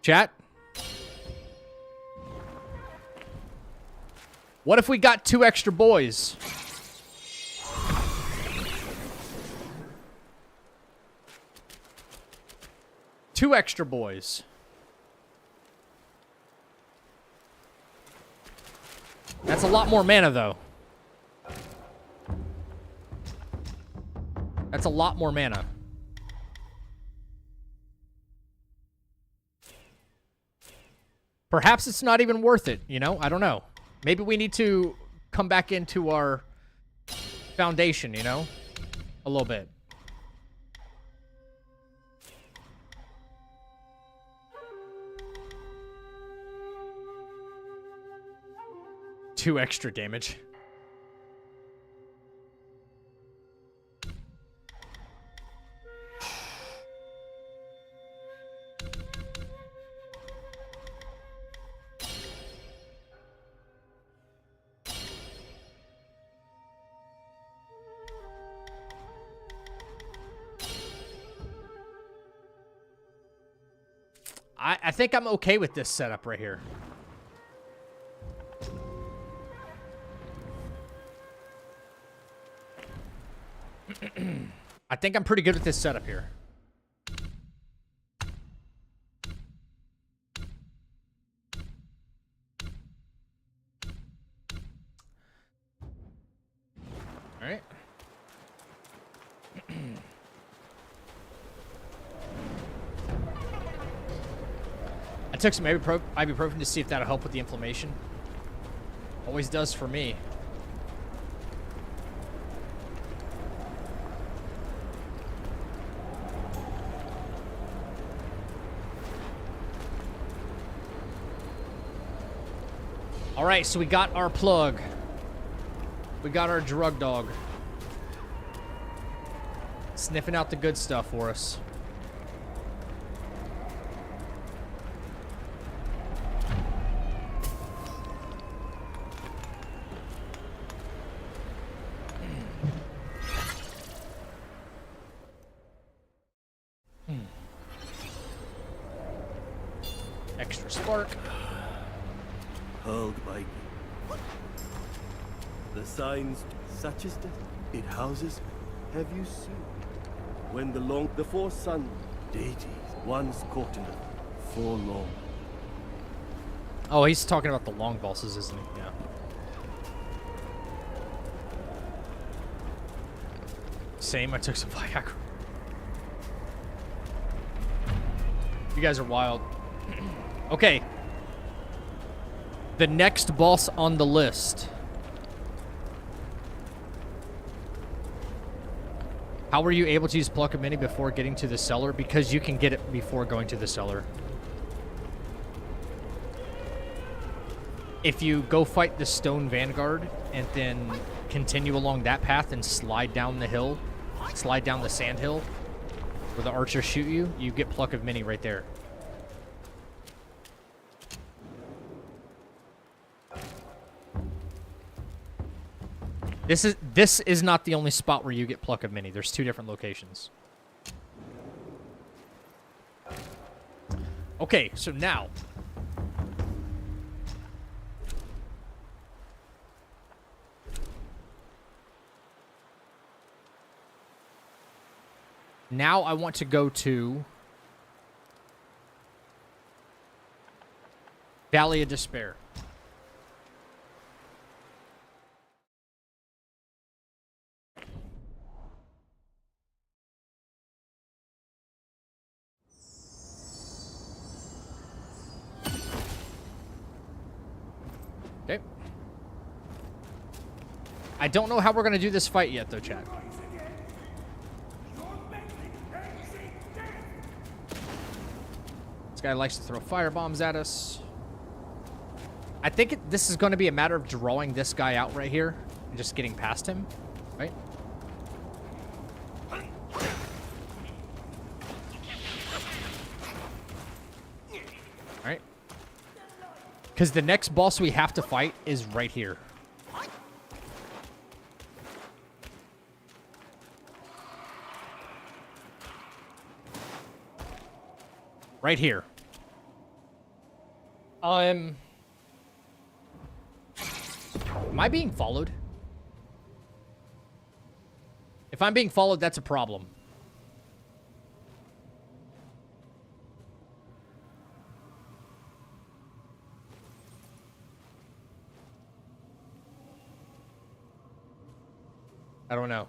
chat, what if we got 2 extra boys? Two extra boys. That's a lot more mana, though. That's a lot more mana. Perhaps it's not even worth it, you know? I don't know. Maybe we need to come back into our foundation, you know? A little bit. Two extra damage. I think I'm okay with this setup right here. I think I'm pretty good with this setup here. All right. I took some ibuprofen to see if that'll help with the inflammation. Always does for me. All right, so we got our plug. We got our drug dog. Sniffing out the good stuff for us. Extra spark. Hurled by the signs such as that it houses. Have you seen when the four sun deities once caught in it for long? Oh, he's talking about the long bosses, isn't he? Yeah. Same. I took some Viagra. You guys are wild. Okay. The next boss on the list. How were you able to use Pluck of Mini before getting to the cellar? Because you can get it before going to the cellar. If you go fight the Stone Vanguard and then continue along that path and slide down the hill, slide down the sand hill where the archers shoot you, you get Pluck of Mini right there. This is not the only spot where you get Pluck of Mini. There's 2 different locations. Okay, so now. Now I want to go to Valley of Despair. Okay. I don't know how we're going to do this fight yet, though, chat. This guy likes to throw firebombs at us. I think this is going to be a matter of drawing this guy out right here and just getting past him, right? All right. Because the next boss we have to fight is right here. Right here. Am I being followed? If I'm being followed, that's a problem. I don't know.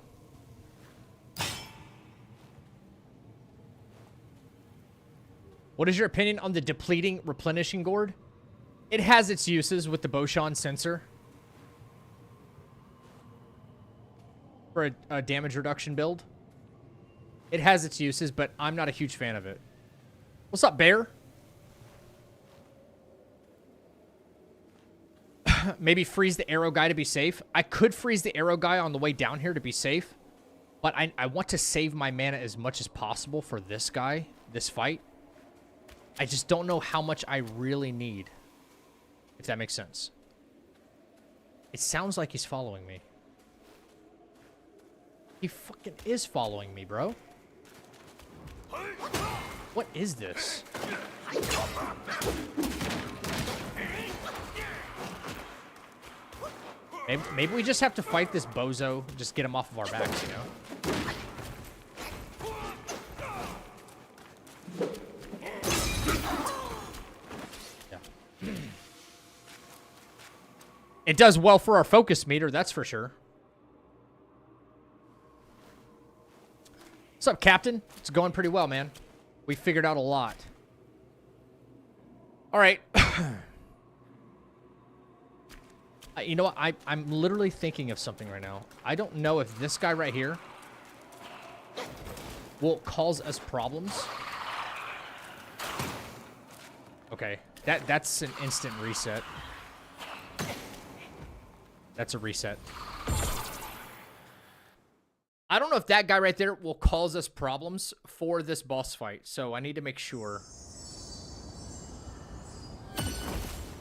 What is your opinion on the depleting replenishing gourd? It has its uses with the Boshan sensor. For a damage reduction build. It has its uses, but I'm not a huge fan of it. What's up, Bear? Maybe freeze the arrow guy to be safe. I could freeze the arrow guy on the way down here to be safe. But I want to save my mana as much as possible for this guy, this fight. I just don't know how much I really need. If that makes sense. It sounds like he's following me. He fucking is following me, bro. What is this? Maybe we just have to fight this bozo. Just get him off of our backs, you know? Yeah. It does well for our focus meter, that's for sure. What's up, Captain? It's going pretty well, man. We figured out a lot. All right. You know what? I'm literally thinking of something right now. I don't know if this guy right here will cause us problems. Okay. That's an instant reset. That's a reset. I don't know if that guy right there will cause us problems for this boss fight, so I need to make sure.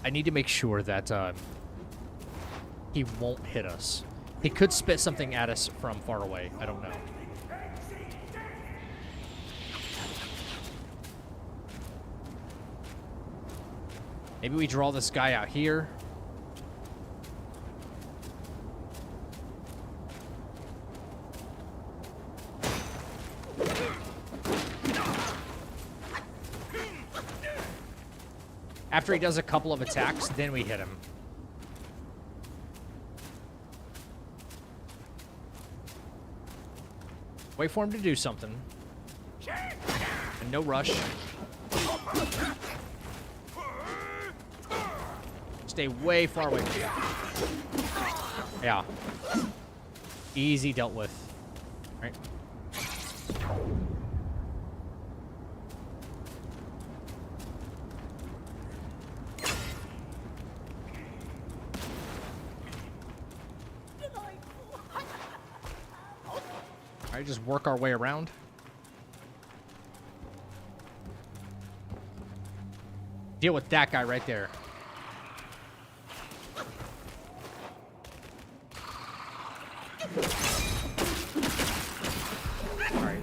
I need to make sure that he won't hit us. He could spit something at us from far away. I don't know. Maybe we draw this guy out here. After he does a couple of attacks, then we hit him. Wait for him to do something. And no rush. Stay way far away from you. Yeah. Easy dealt with. All right. All right, just work our way around. Deal with that guy right there. All right.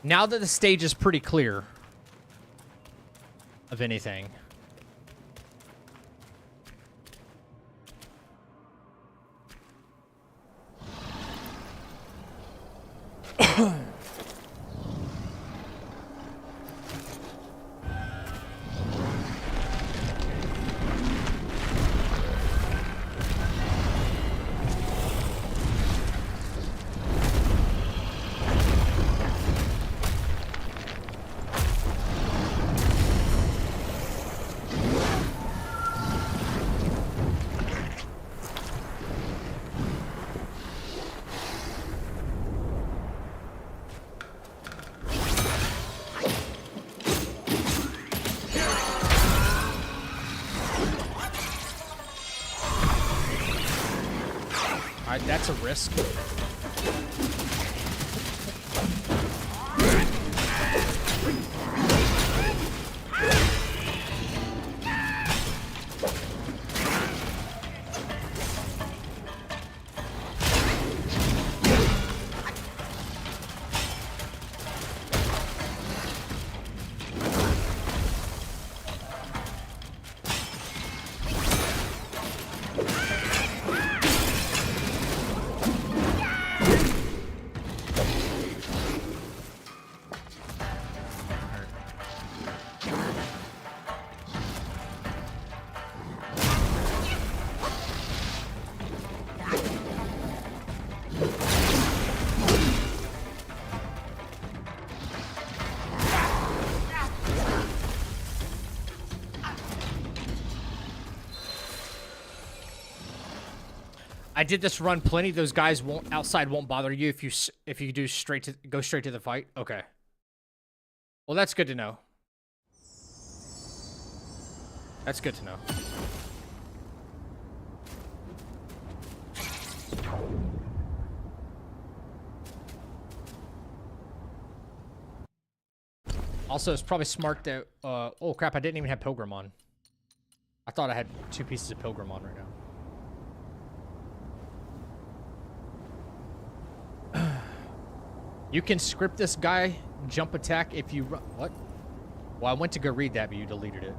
Now that the stage is pretty clear of anything. Alright, that's a risk. I did this run plenty. Those guys outside won't bother you if you do go straight to the fight. Okay. Well, that's good to know. That's good to know. Also, it's probably smart that oh crap, I didn't even have Pilgrim on. I thought I had 2 pieces of Pilgrim on right now. You can script this guy jump attack if you run. What? Well, I went to go read that, but you deleted it.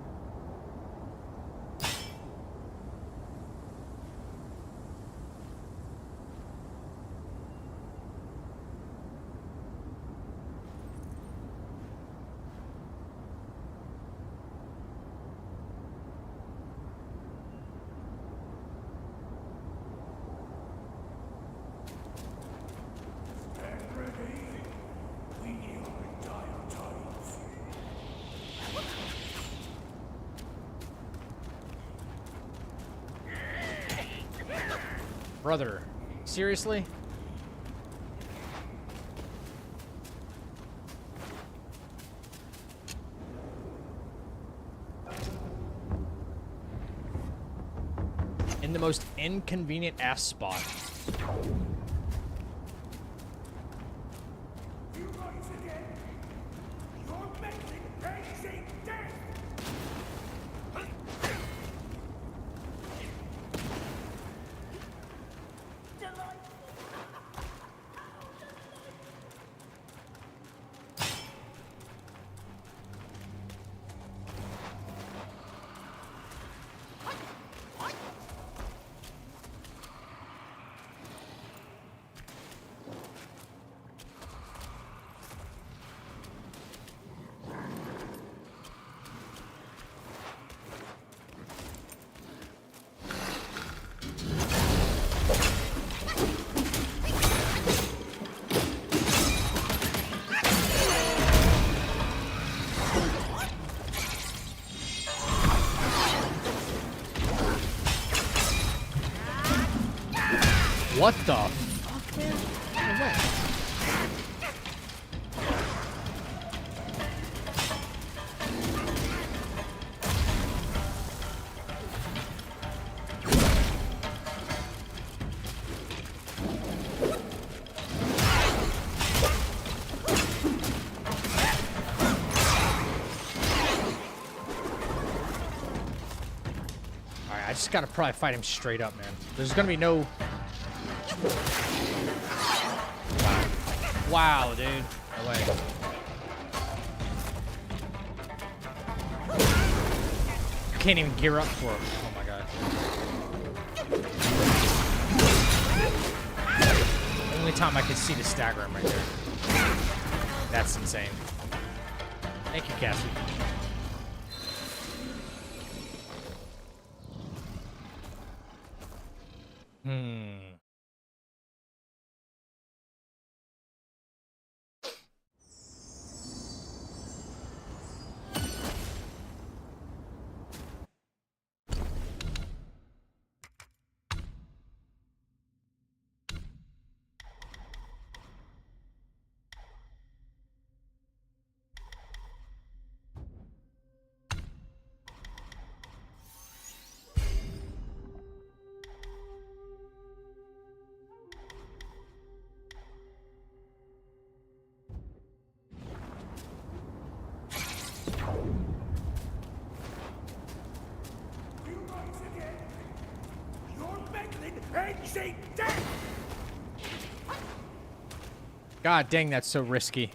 Brother, seriously? In the most inconvenient ass spot. What the fuck, man? No way. Alright, I just gotta probably fight him straight up, man. There's gonna be no... Wow, dude. No way. can't even gear up for it. Oh my god. Only time I could see the stagger him right there. That's insane. Thank you, Cassie. God dang, that's so risky.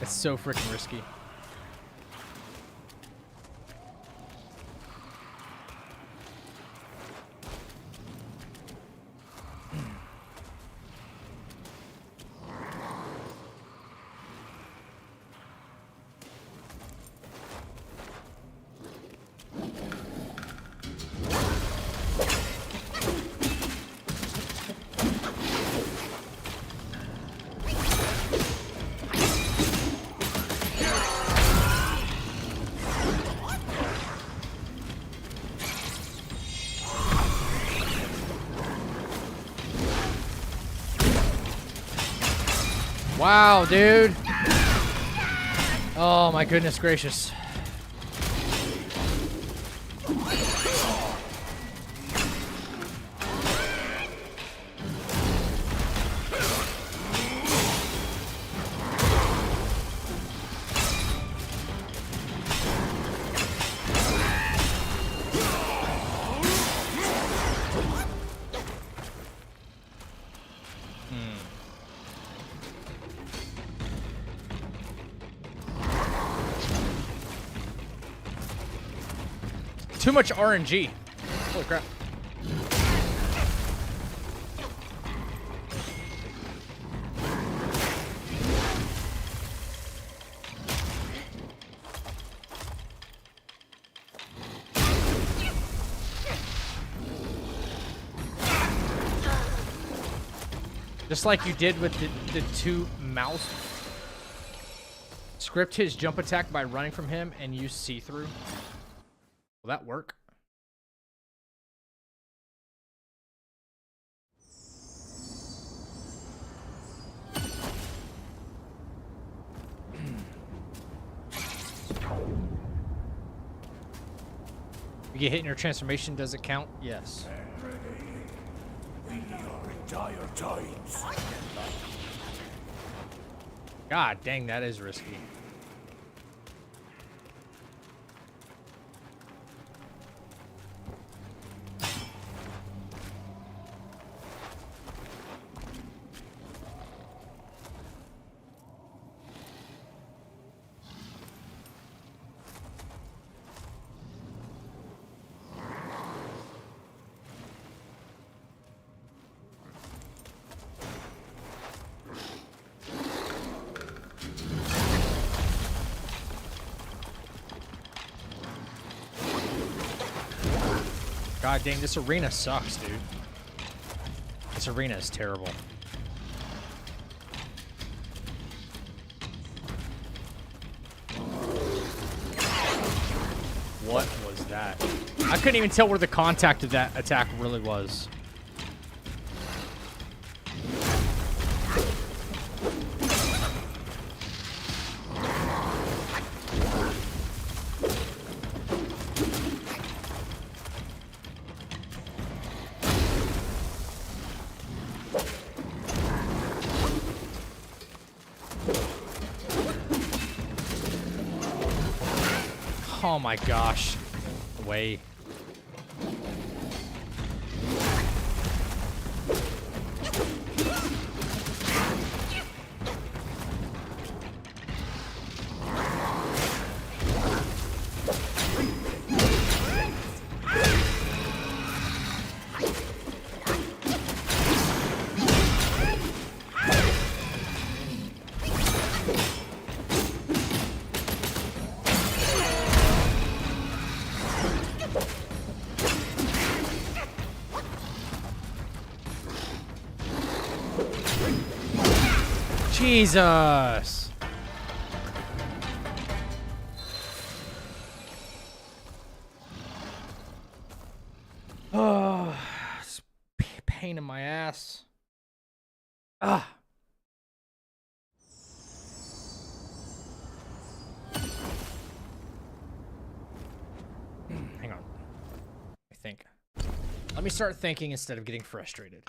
It's so freaking risky. Wow, dude. Oh my goodness gracious. Too much RNG. Holy crap. Just like you did with the two mouse. Script his jump attack by running from him and use see-through. Will that work? You get hit in your transformation, does it count? Yes. God dang, that is risky. God dang, this arena sucks, dude. This arena is terrible. What was that? I couldn't even tell where the contact of that attack really was. Oh my gosh. Way. Jesus. Oh, it's a pain in my ass. Ah. Hang on. I think. Let me start thinking instead of getting frustrated.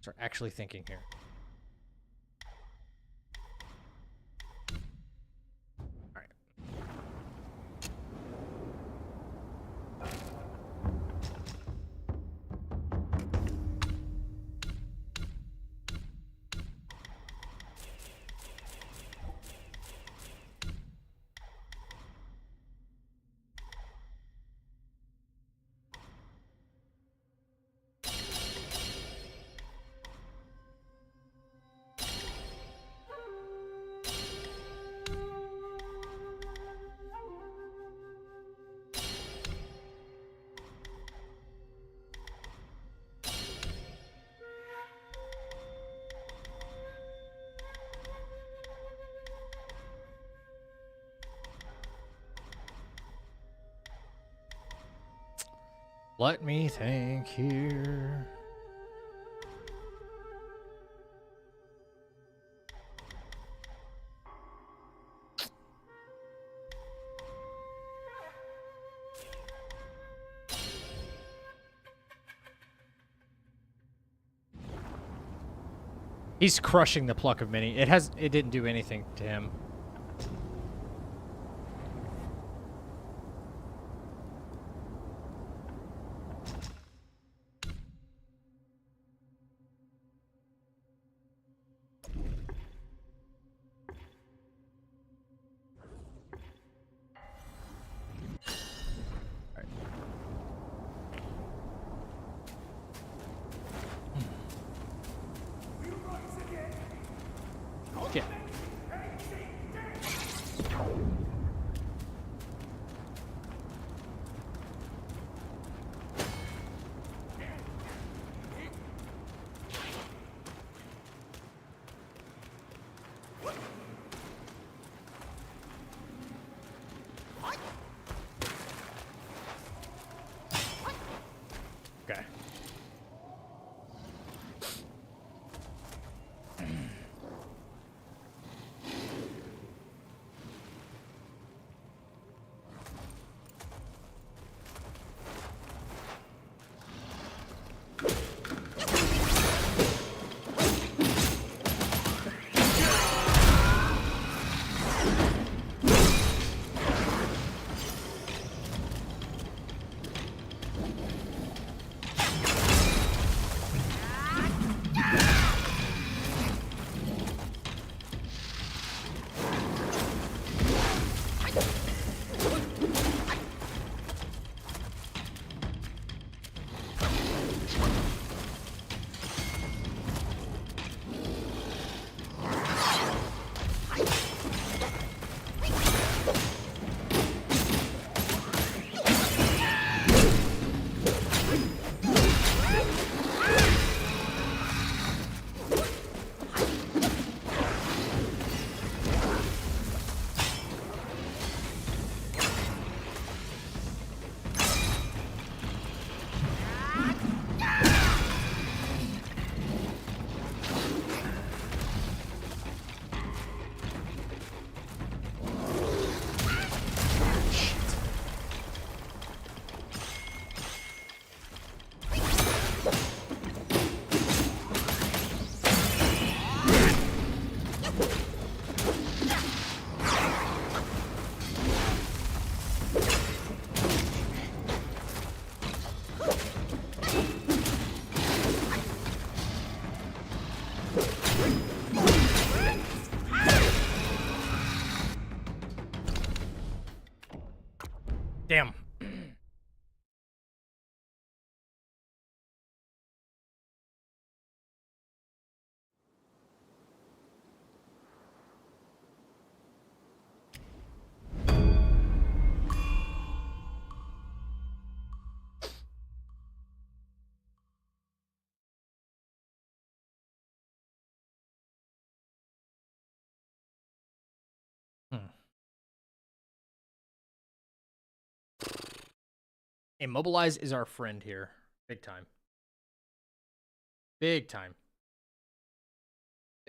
Start actually thinking here. All right. Let me think here. He's crushing the pluck of many. It didn't do anything to him. Okay. Okay. Damn. Immobilize is our friend here. Big time. Big time.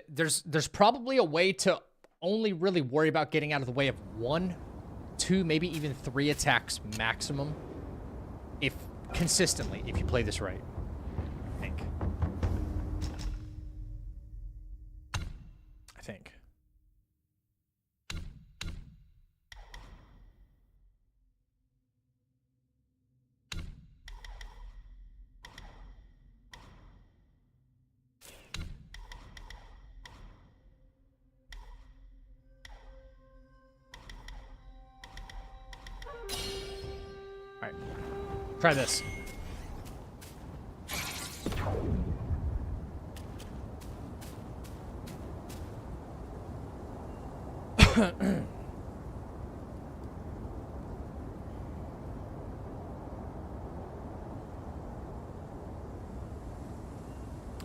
There's probably a way to only really worry about getting out of the way of 1, 2, maybe even 3 attacks maximum. If consistently, if you play this right. I think. Alright. Try this.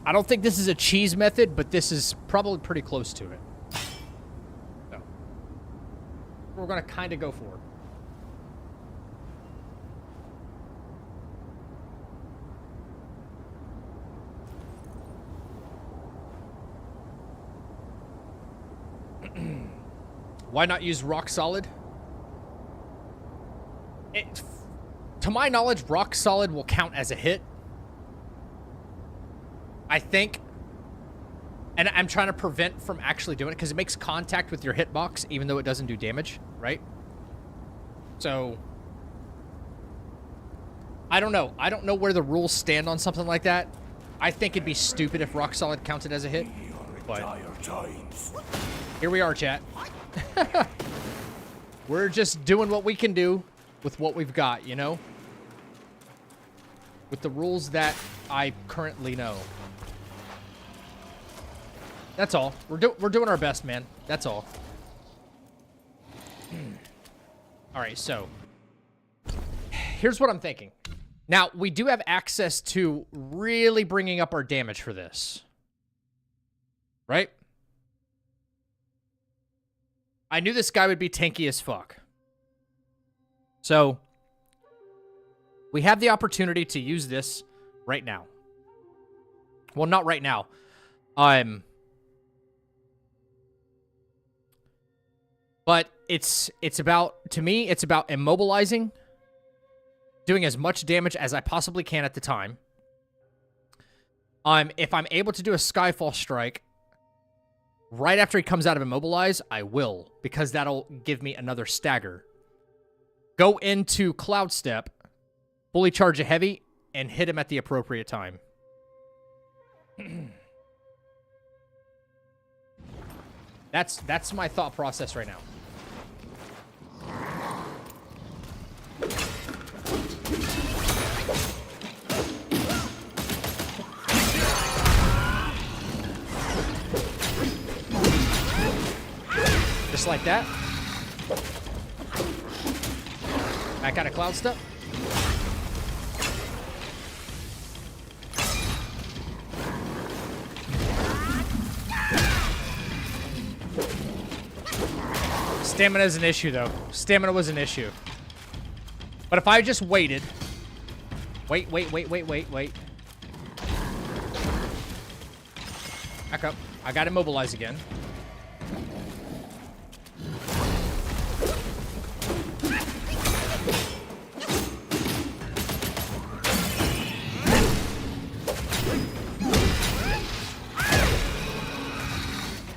I don't think this is a cheese method, but this is probably pretty close to it. So, we're going to kind of go for it. Why not use rock solid? To my knowledge, rock solid will count as a hit. I think. And I'm trying to prevent from actually doing it because it makes contact with your hitbox even though it doesn't do damage, right? So I don't know. I don't know where the rules stand on something like that. I think it'd be stupid if rock solid counted as a hit. But here we are, chat. We're just doing what we can do with what we've got, you know? With the rules that I currently know. That's all. We're doing our best, man. That's all. All right, so here's what I'm thinking. Now, we do have access to really bringing up our damage for this. Right? I knew this guy would be tanky as fuck. So, we have the opportunity to use this right now. Well, not right now. But it's about, to me, it's about immobilizing, doing as much damage as I possibly can at the time. If I'm able to do a Skyfall strike right after he comes out of immobilize, I will, because that'll give me another stagger. Go into Cloud Step, fully charge a heavy, and hit him at the appropriate time. That's my thought process right now. Just like that. Back out of Cloud Step. Stamina is an issue, though. Stamina was an issue. But if I just waited... Wait. Back up. I got immobilized again.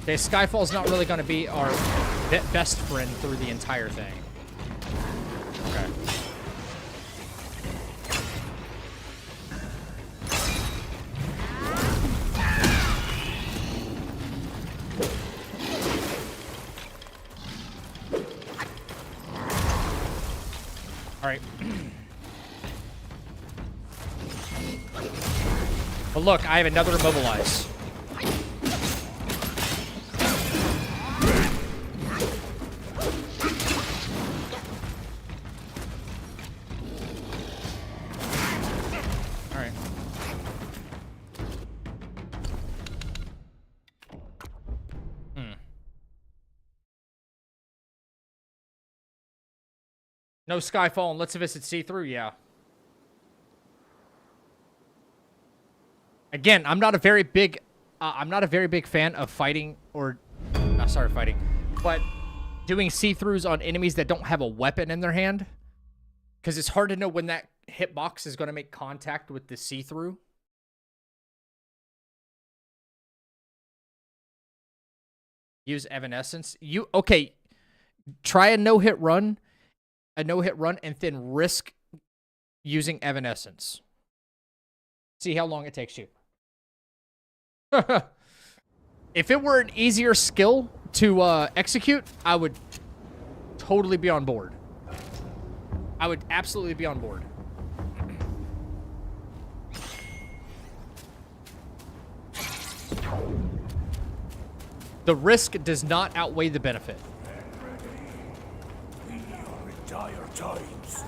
Okay, Skyfall's not really going to be our best friend through the entire thing. Okay. All right. But look, I have another immobilize. No Skyfall and let's visit see-through, yeah. Again, I'm not a very big fan of fighting or, sorry, fighting, but doing see-throughs on enemies that don't have a weapon in their hand, because it's hard to know when that hitbox is going to make contact with the see-through. Use Evanescence. Okay, try a no-hit run, and then risk using Evanescence. See how long it takes you. If it were an easier skill to execute, I would totally be on board. I would absolutely be on board. The risk does not outweigh the benefit. We are in dire times.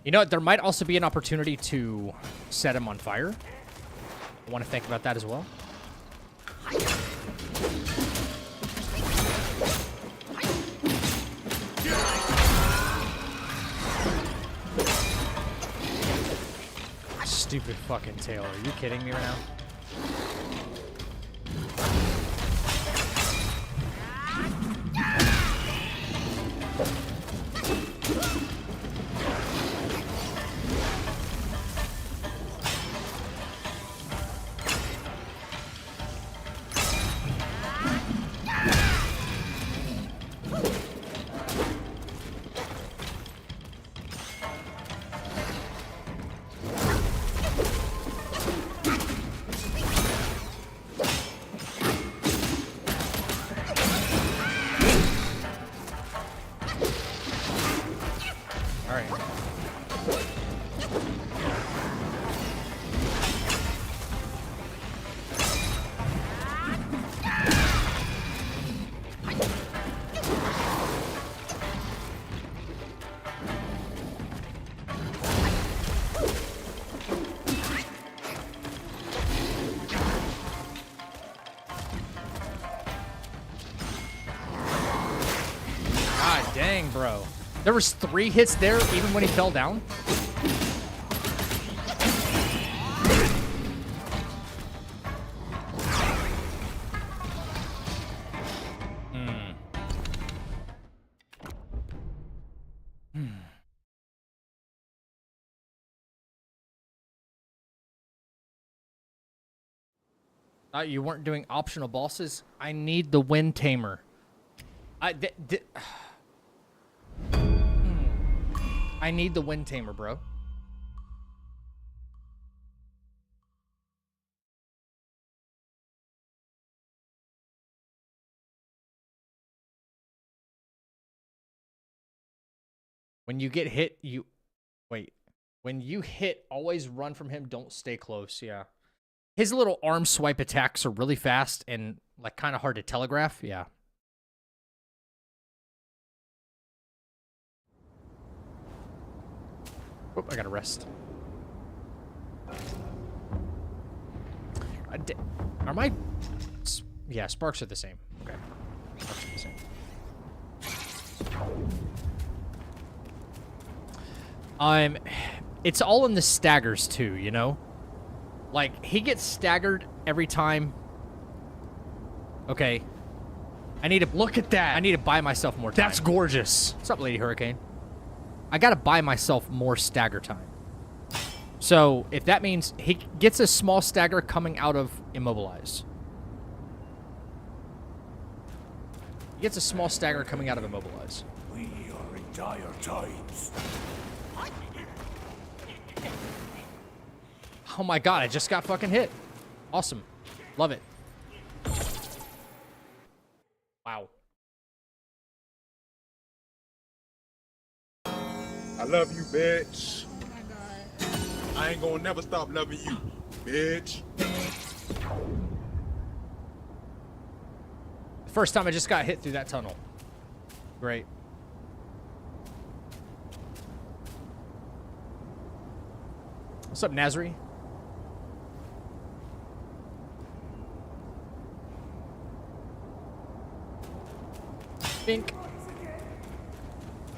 You know what? There might also be an opportunity to set him on fire. I want to think about that as well. Stupid fucking tail. Are you kidding me right now? Dang, bro. There was 3 hits there, even when he fell down. Thought you weren't doing optional bosses. I need the Wind Tamer. I need the Wind Tamer, bro. When you get hit, you... Wait. When you hit, always run from him. Don't stay close. Yeah. His little arm swipe attacks are really fast and, like, kind of hard to telegraph. Yeah. Oh, I gotta rest. Are my... Yeah, sparks are the same. Okay. Sparks are the same. It's all in the staggers, too, you know? Like, he gets staggered every time. Okay. I need to... Look at that! I need to buy myself more time. That's gorgeous! What's up, Lady Hurricane? I gotta buy myself more stagger time. So, if that means he gets a small stagger coming out of Immobilize. He gets a small stagger coming out of Immobilize. We are in dire times. Oh my god, I just got fucking hit. Awesome. Love it. Wow. I love you, bitch. Oh my god. I ain't gonna never stop loving you, bitch. first time I just got hit through that tunnel. Great. What's up, Nazri? Bink.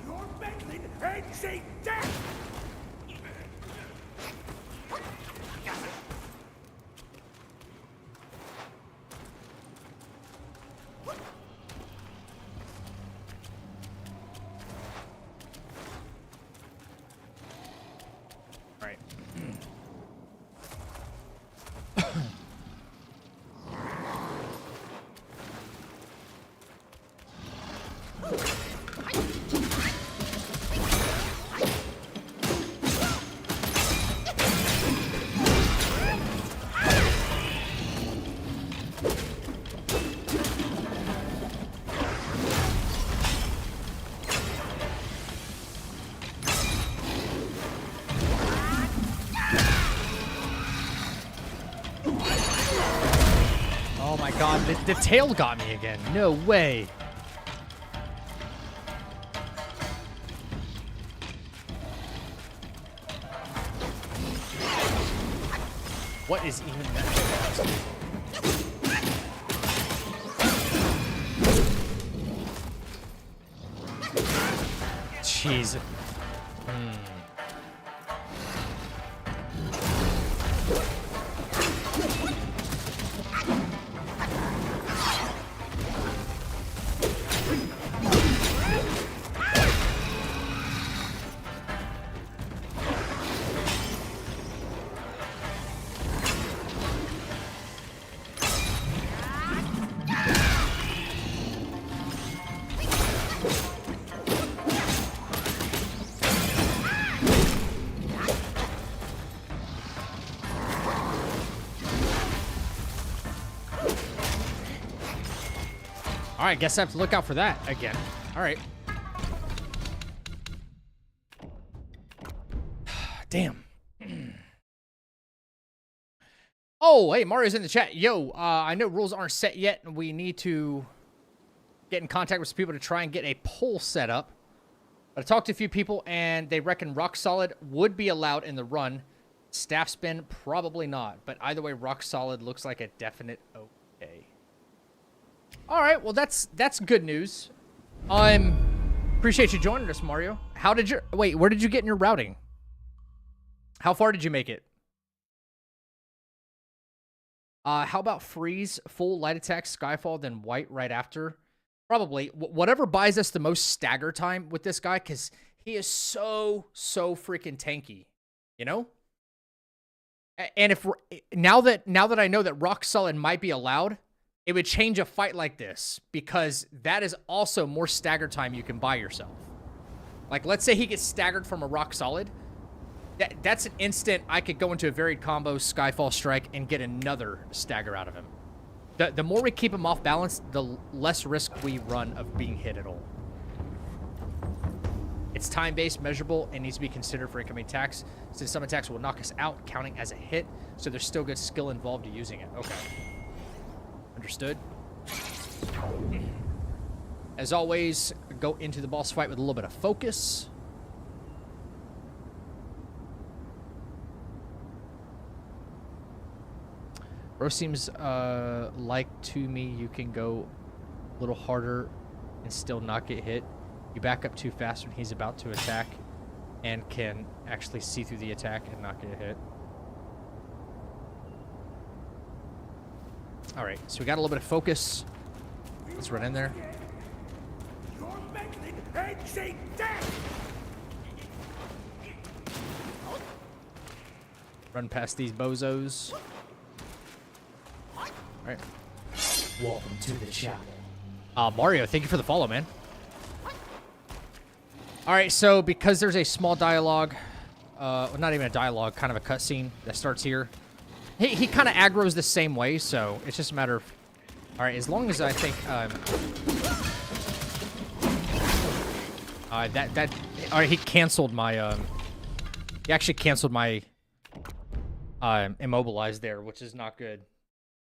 You're meddling and say death! Right. Oh my god, the tail got me again. No way. What is even that? Jeez. All right, guess I have to look out for that again. All right. Damn. Oh, hey, Mario's in the chat. Yo, I know rules aren't set yet, and we need to get in contact with some people to try and get a poll set up. But I talked to a few people, and they reckon rock solid would be allowed in the run. Staff spin, probably not. But either way, rock solid looks like a definite okay. All right, well, that's good news. Appreciate you joining us, Mario. How did you... Wait, where did you get in your routing? How far did you make it? How about freeze, full light attack, Skyfall, then white right after? Probably. Whatever buys us the most stagger time with this guy, because he is so freaking tanky. You know? And if now that I know that rock solid might be allowed, it would change a fight like this, because that is also more stagger time you can buy yourself. Like, let's say he gets staggered from a rock solid. That's an instant I could go into a varied combo, Skyfall Strike, and get another stagger out of him. The more we keep him off balance, the less risk we run of being hit at all. It's time-based, measurable, and needs to be considered for incoming attacks, since some attacks will knock us out, counting as a hit, so there's still good skill involved to using it. Okay. Understood. As always, go into the boss fight with a little bit of focus. Bro seems like to me you can go a little harder and still not get hit. You back up too fast when he's about to attack and can actually see through the attack and not get hit. All right, so we got a little bit of focus. Let's run in there. You're meddling and say death! Run past these bozos. All right. Welcome to the channel. Mario, thank you for the follow, man. All right, so because there's a small dialogue, well, not even a dialogue, kind of a cutscene that starts here. He kind of aggroes the same way, so it's just a matter of... All right, as long as I think... all right, he canceled my... he actually canceled my immobilize there, which is not good.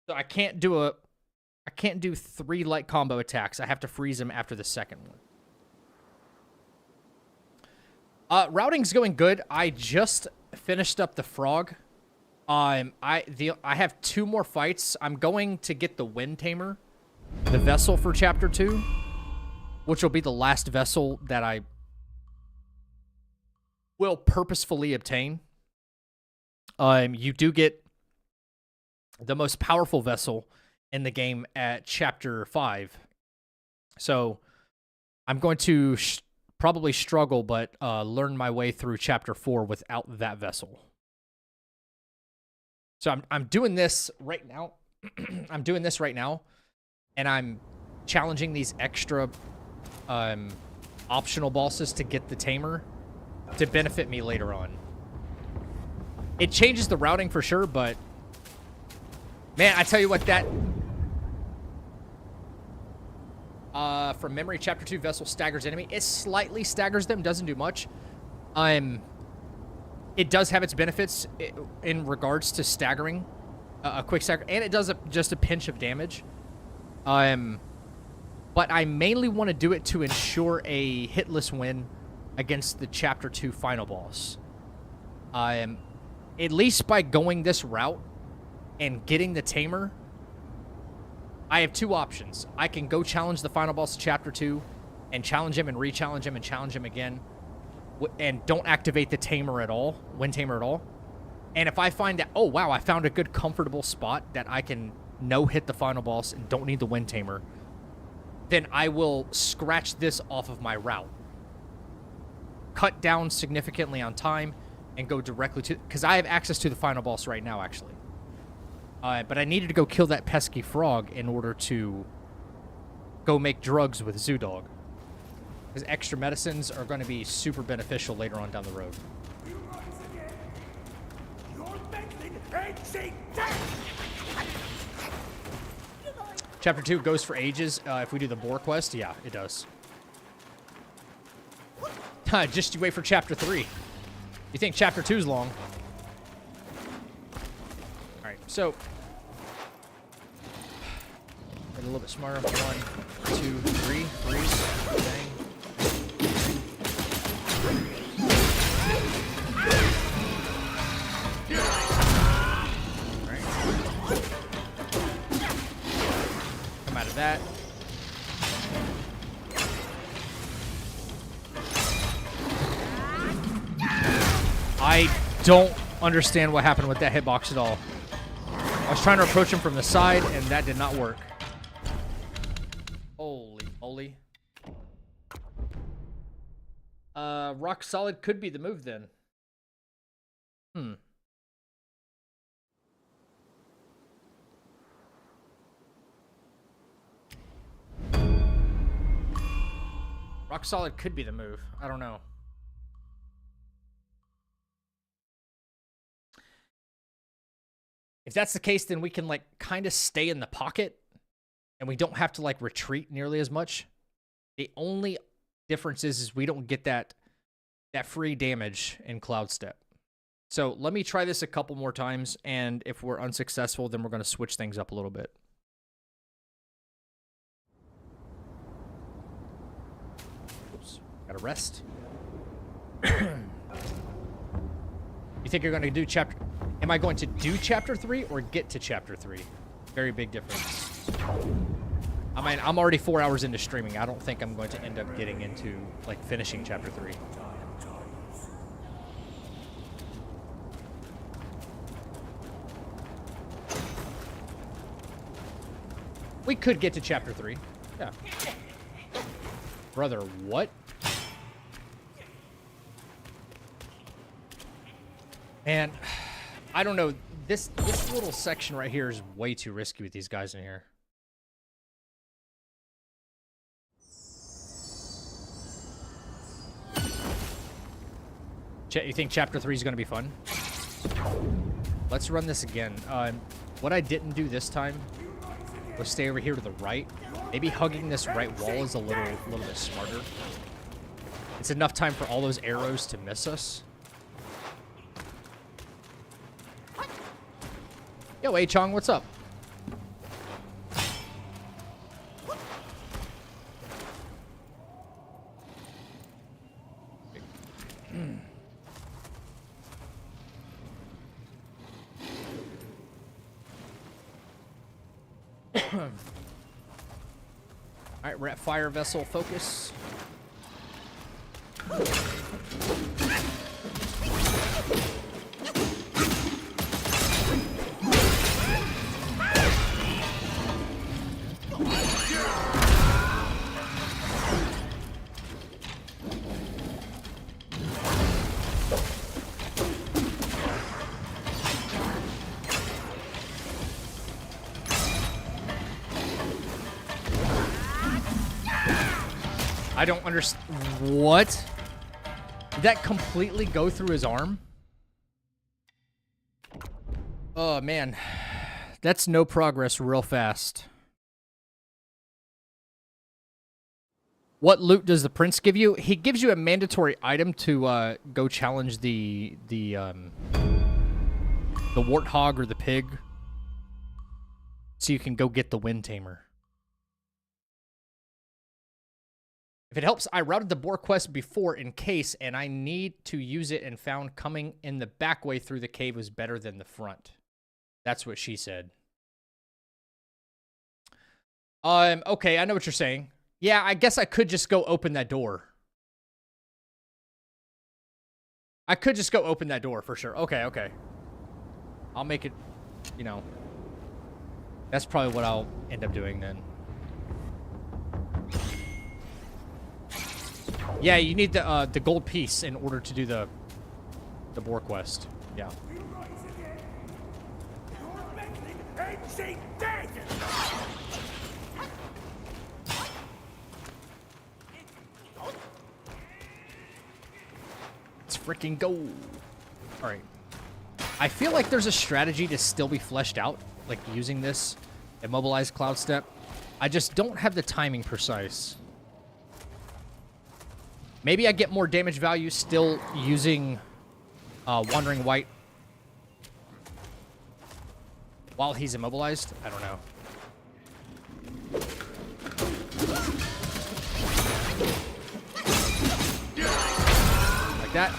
So I can't do a I can't do 3 light combo attacks. I have to freeze him after the second one. Routing's going good. I just finished up the frog. I have 2 more fights. I'm going to get the Wind Tamer, the vessel for Chapter 2, which will be the last vessel that I will purposefully obtain. You do get the most powerful vessel in the game at Chapter 5. So I'm going to probably struggle, but learn my way through Chapter 4 without that vessel. So I'm doing this right now. I'm doing this right now, and I'm challenging these extra optional bosses to get the Tamer to benefit me later on. It changes the routing for sure, but man, I tell you what, that from memory, Chapter 2 vessel staggers enemy. It slightly staggers them, doesn't do much. It does have its benefits in regards to staggering, a quick stagger, and it does just a pinch of damage. But I mainly want to do it to ensure a hitless win against the Chapter 2 final boss. At least by going this route and getting the Tamer, I have 2 options. I can go challenge the final boss of Chapter 2 and challenge him and re-challenge him and challenge him again, and don't activate the Tamer at all, Wind Tamer at all. And if I find that, oh wow, I found a good comfortable spot that I can no-hit the final boss and don't need the Wind Tamer, then I will scratch this off of my route. Cut down significantly on time and go directly to, because I have access to the final boss right now, actually. But I needed to go kill that pesky frog in order to go make drugs with Zoodog. Because extra medicines are going to be super beneficial later on down the road. Chapter 2 goes for ages. If we do the boar quest, yeah, it does. Just you wait for Chapter 3. You think Chapter 2's long? Alright, so get a little bit smarter. 1, 2, 3. Freeze. Bang. Come out of that. I don't understand what happened with that hitbox at all. I was trying to approach him from the side, and that did not work. Holy moly. Rock solid could be the move then. Rock solid could be the move. I don't know. If that's the case, then we can, like, kind of stay in the pocket, and we don't have to, like, retreat nearly as much. The only difference is we don't get that free damage in Cloud Step. So let me try this a couple more times, and if we're unsuccessful, then we're going to switch things up a little bit. Oops, gotta rest. You think you're going to do chapter... Am I going to do Chapter 3 or get to Chapter 3? Very big difference. I mean, I'm already 4 hours into streaming. I don't think I'm going to end up getting into, like, finishing Chapter 3. We could get to Chapter 3. Yeah. Brother, what? And I don't know. This little section right here is way too risky with these guys in here. You think Chapter 3 is going to be fun? Let's run this again. What I didn't do this time was stay over here to the right. Maybe hugging this right wall is a little bit smarter. It's enough time for all those arrows to miss us. Yo, A-Chong, what's up? Alright, we're at fire vessel focus. I don't understand. What? Did that completely go through his arm? Oh, man. That's no progress real fast. What loot does the prince give you? He gives you a mandatory item to go challenge the warthog or the pig. So you can go get the wind tamer. If it helps, I routed the boar quest before in case, and I need to use it and found coming in the back way through the cave was better than the front. That's what she said. Okay, I know what you're saying. Yeah, I guess I could just go open that door. I could just go open that door for sure. Okay, okay. I'll make it, you know. That's probably what I'll end up doing then. Yeah, you need the gold piece in order to do the boar quest. Yeah. Let's freaking go. All right. I feel like there's a strategy to still be fleshed out, like using this immobilized cloud step. I just don't have the timing precise. Maybe I get more damage value still using Wandering White while he's immobilized. I don't know. Like that.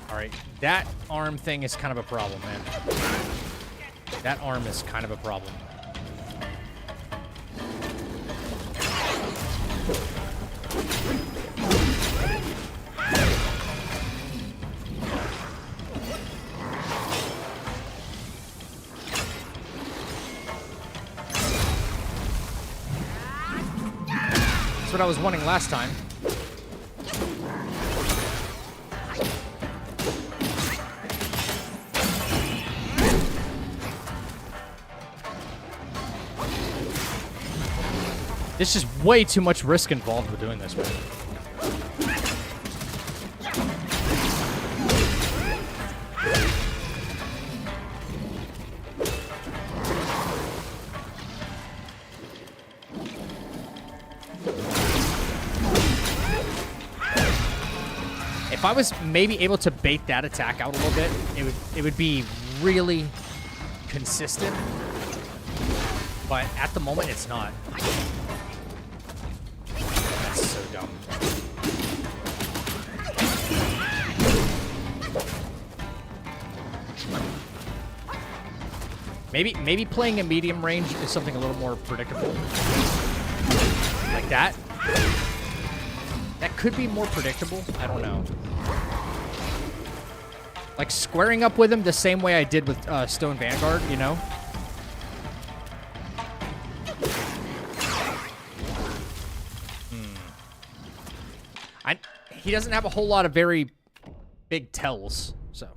Alright, that arm thing is kind of a problem, man. That arm is kind of a problem. That's what I was wanting last time. There's just way too much risk involved with doing this, man. If I was maybe able to bait that attack out a little bit, it would be really consistent. But at the moment, it's not. That's so dumb. Maybe playing a medium range is something a little more predictable. Like that. That could be more predictable. I don't know. Like squaring up with him the same way I did with Stone Vanguard, you know? He doesn't have a whole lot of very big tells, so.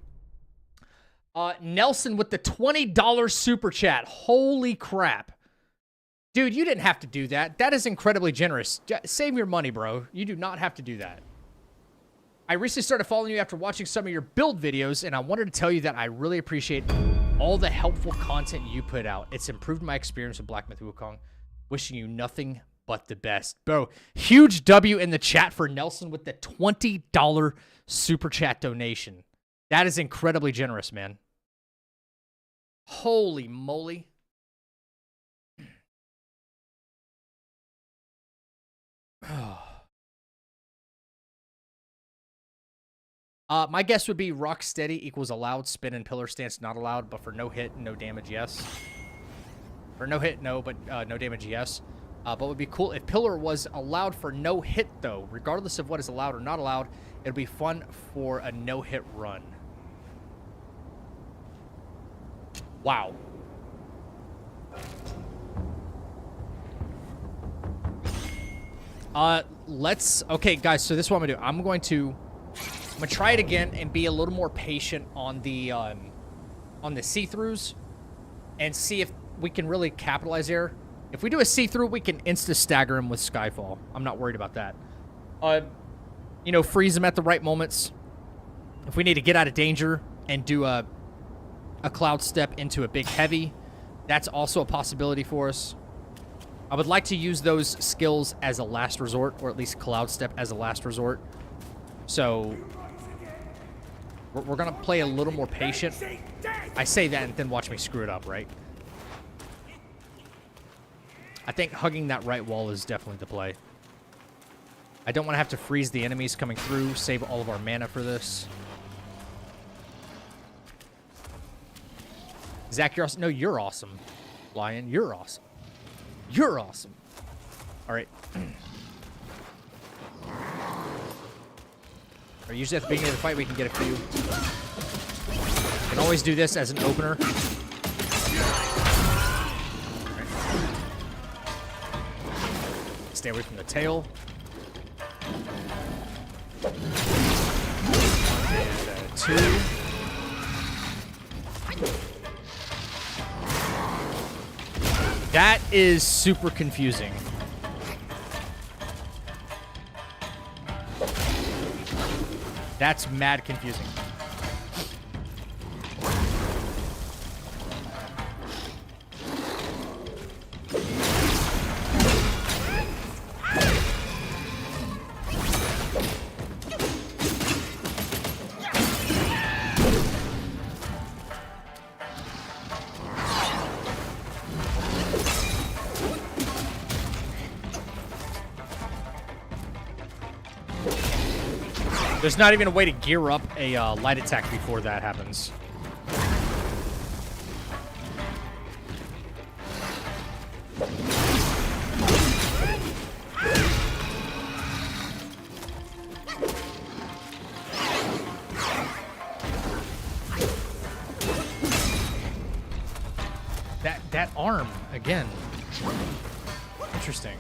Nelson with the $20 super chat. Holy crap. Dude, you didn't have to do that. That is incredibly generous. Save your money, bro. You do not have to do that. I recently started following you after watching some of your build videos, and I wanted to tell you that I really appreciate all the helpful content you put out. It's improved my experience with Black Myth Wukong. Wishing you nothing but the best. Bro, huge W in the chat for Nelson with the $20 super chat donation. That is incredibly generous, man. Holy moly. My guess would be rock steady equals allowed, spin and pillar stance not allowed, but for no hit, no damage, yes. For no hit, no, but no damage, yes. But would be cool if pillar was allowed for no hit, though. Regardless of what is allowed or not allowed, it would be fun for a no-hit run. Wow. Okay, guys, so this is what I'm gonna do. I'm gonna try it again and be a little more patient on the see-throughs and see if we can really capitalize there. If we do a see-through, we can insta-stagger him with Skyfall. I'm not worried about that. You know, freeze him at the right moments. If we need to get out of danger and do a cloud step into a big heavy, that's also a possibility for us. I would like to use those skills as a last resort, or at least cloud step as a last resort. So we're going to play a little more patient. I say that and then watch me screw it up, right? I think hugging that right wall is definitely the play. I don't want to have to freeze the enemies coming through, save all of our mana for this. Zach, you're awesome. No, you're awesome. Lion, you're awesome. You're awesome. All right. Or usually at the beginning of the fight, we can get a few. We can always do this as an opener. Stay away from the tail. And 2. That is super confusing. That's mad confusing. There's not even a way to gear up a light attack before that happens. That arm again. Interesting.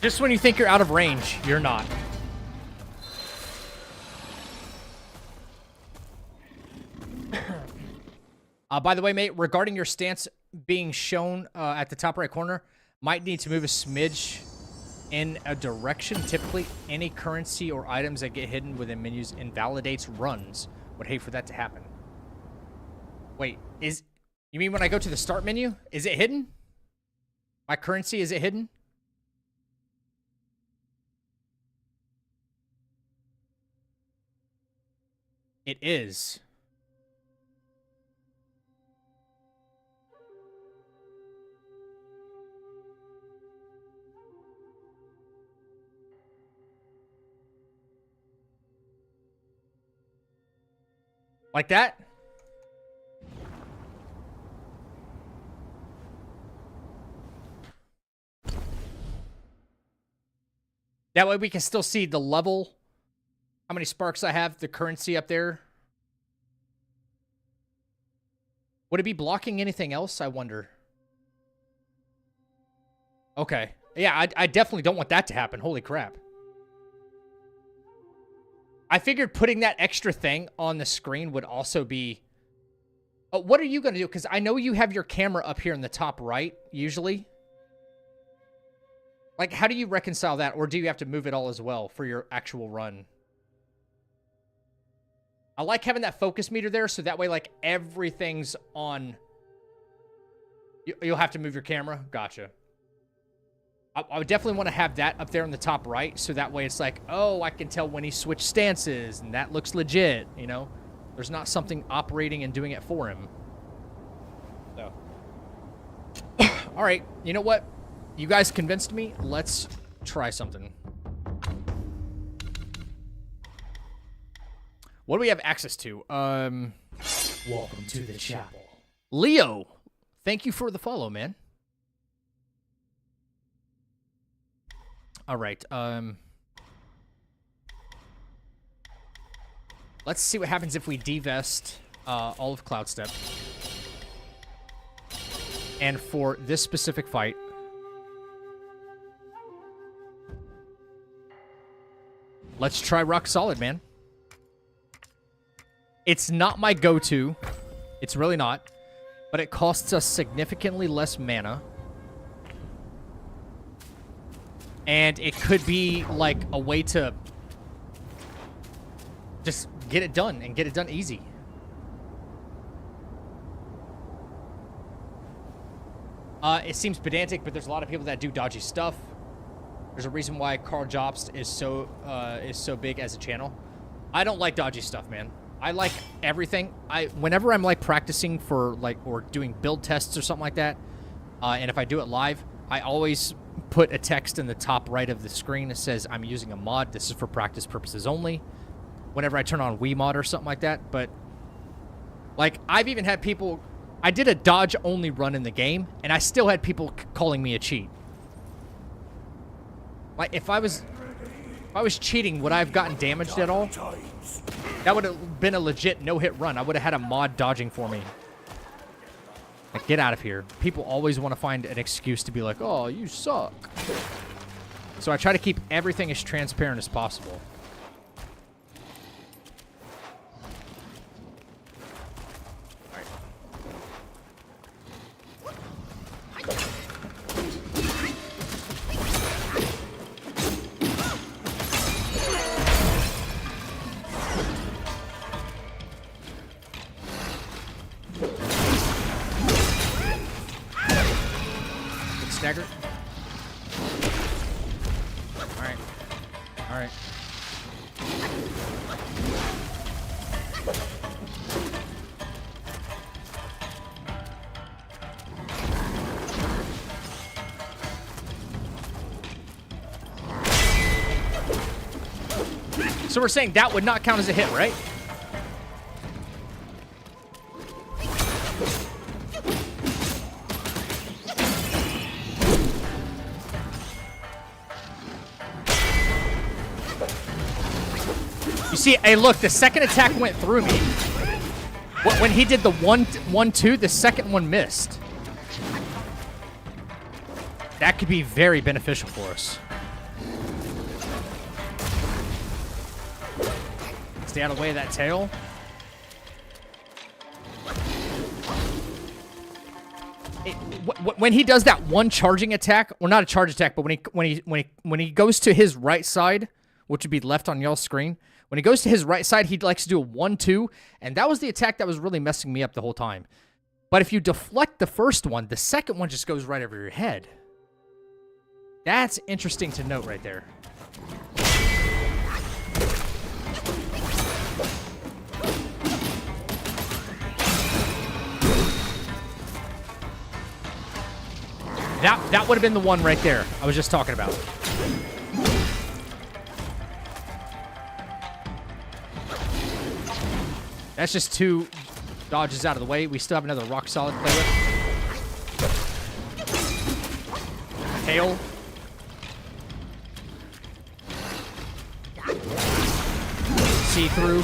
Just when you think you're out of range, you're not. By the way, mate, regarding your stance being shown at the top right corner, might need to move a smidge in a direction. Typically, any currency or items that get hidden within menus invalidates runs. Would hate for that to happen. Wait, you mean when I go to the start menu? Is it hidden? My currency, is it hidden? It is. Like that? That way we can still see the level, how many sparks I have, the currency up there. Would it be blocking anything else, I wonder? Okay. Yeah, I definitely don't want that to happen. Holy crap. I figured putting that extra thing on the screen would also be... what are you going to do? Because I know you have your camera up here in the top right, usually. Like, how do you reconcile that? Or do you have to move it all as well for your actual run? I like having that focus meter there, so that way, like, everything's on. You'll have to move your camera. Gotcha. I would definitely want to have that up there in the top right, so that way it's like, oh, I can tell when he switched stances, and that looks legit, you know? There's not something operating and doing it for him. So. All right, you know what? You guys convinced me. Let's try something. What do we have access to? Welcome to the chapel. Leo, thank you for the follow, man. All right. Let's see what happens if we divest all of Cloudstep. And for this specific fight, let's try Rock Solid, man. It's not my go-to. It's really not. But it costs us significantly less mana. And it could be, like, a way to just get it done and get it done easy. It seems pedantic, but there's a lot of people that do dodgy stuff. There's a reason why Carl Jobst is so big as a channel. I don't like dodgy stuff, man. I like everything. Whenever I'm, like, practicing for, like, or doing build tests or something like that, and if I do it live, I always put a text in the top right of the screen that says I'm using a mod. This is for practice purposes only. Whenever I turn on Wiimod or something like that. But, like, I've even had people... I did a dodge-only run in the game, and I still had people calling me a cheat. Like, if I was cheating, would I have gotten damaged at all? That would have been a legit no-hit run. I would have had a mod dodging for me. Like, get out of here. People always want to find an excuse to be like, oh, you suck. So I try to keep everything as transparent as possible. Stagger. Alright. Alright. So we're saying that would not count as a hit, right? You see, hey, look, the second attack went through me. When he did the 1-2, the second one missed. That could be very beneficial for us. Stay out of the way of that tail. When he does that one charging attack, or not a charge attack, but when he goes to his right side, which would be left on y'all's screen, when he goes to his right side, he likes to do a 1-2, and that was the attack that was really messing me up the whole time. But if you deflect the first one, the second one just goes right over your head. That's interesting to note right there. That would have been the one right there I was just talking about. That's just 2 dodges out of the way. We still have another rock solid to play with. Tail. See through.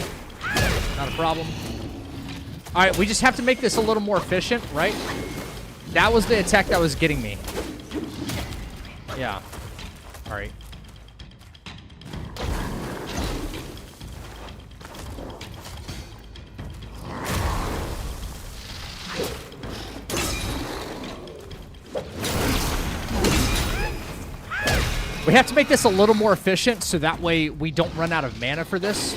Not a problem. All right, we just have to make this a little more efficient, right? That was the attack that was getting me. Yeah. All right. We have to make this a little more efficient so that way we don't run out of mana for this.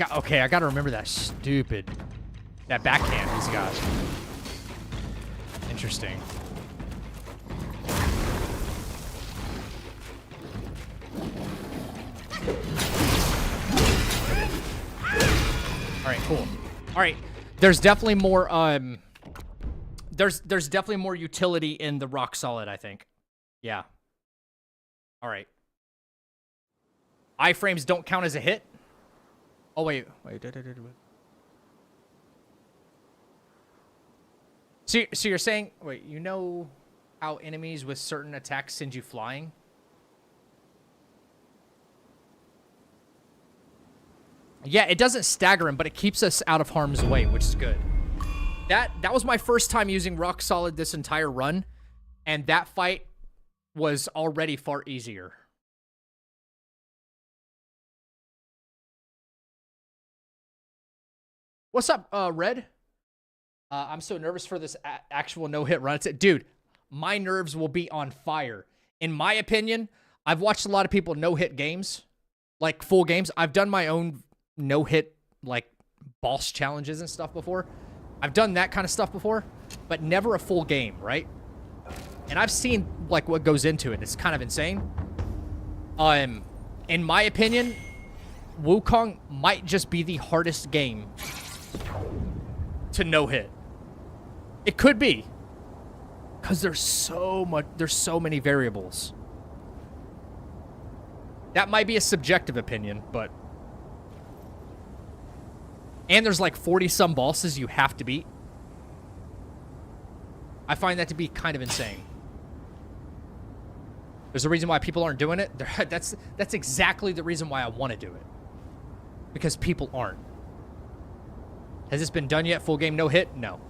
I gotta remember that that backhand he's got. Interesting. All right, cool. All right, there's definitely more. There's definitely more utility in the rock solid, I think. Yeah. All right. Iframes don't count as a hit. Oh wait. So you're saying, wait, you know how enemies with certain attacks send you flying? Yeah, it doesn't stagger him, but it keeps us out of harm's way, which is good. That was my first time using rock solid this entire run, and that fight was already far easier. What's up, Red? I'm so nervous for this actual no-hit run. Dude, my nerves will be on fire. In my opinion, I've watched a lot of people no-hit games, like full games. I've done my own no-hit, like, boss challenges and stuff before. I've done that kind of stuff before, but never a full game, right? And I've seen, like, what goes into it. It's kind of insane. In my opinion, Wukong might just be the hardest game to no-hit. It could be. Because there's so many variables. That might be a subjective opinion, but... And there's like 40-some bosses you have to beat. I find that to be kind of insane. There's a reason why people aren't doing it. That's exactly the reason why I want to do it. Because people aren't. Has this been done yet? Full game, no hit? No.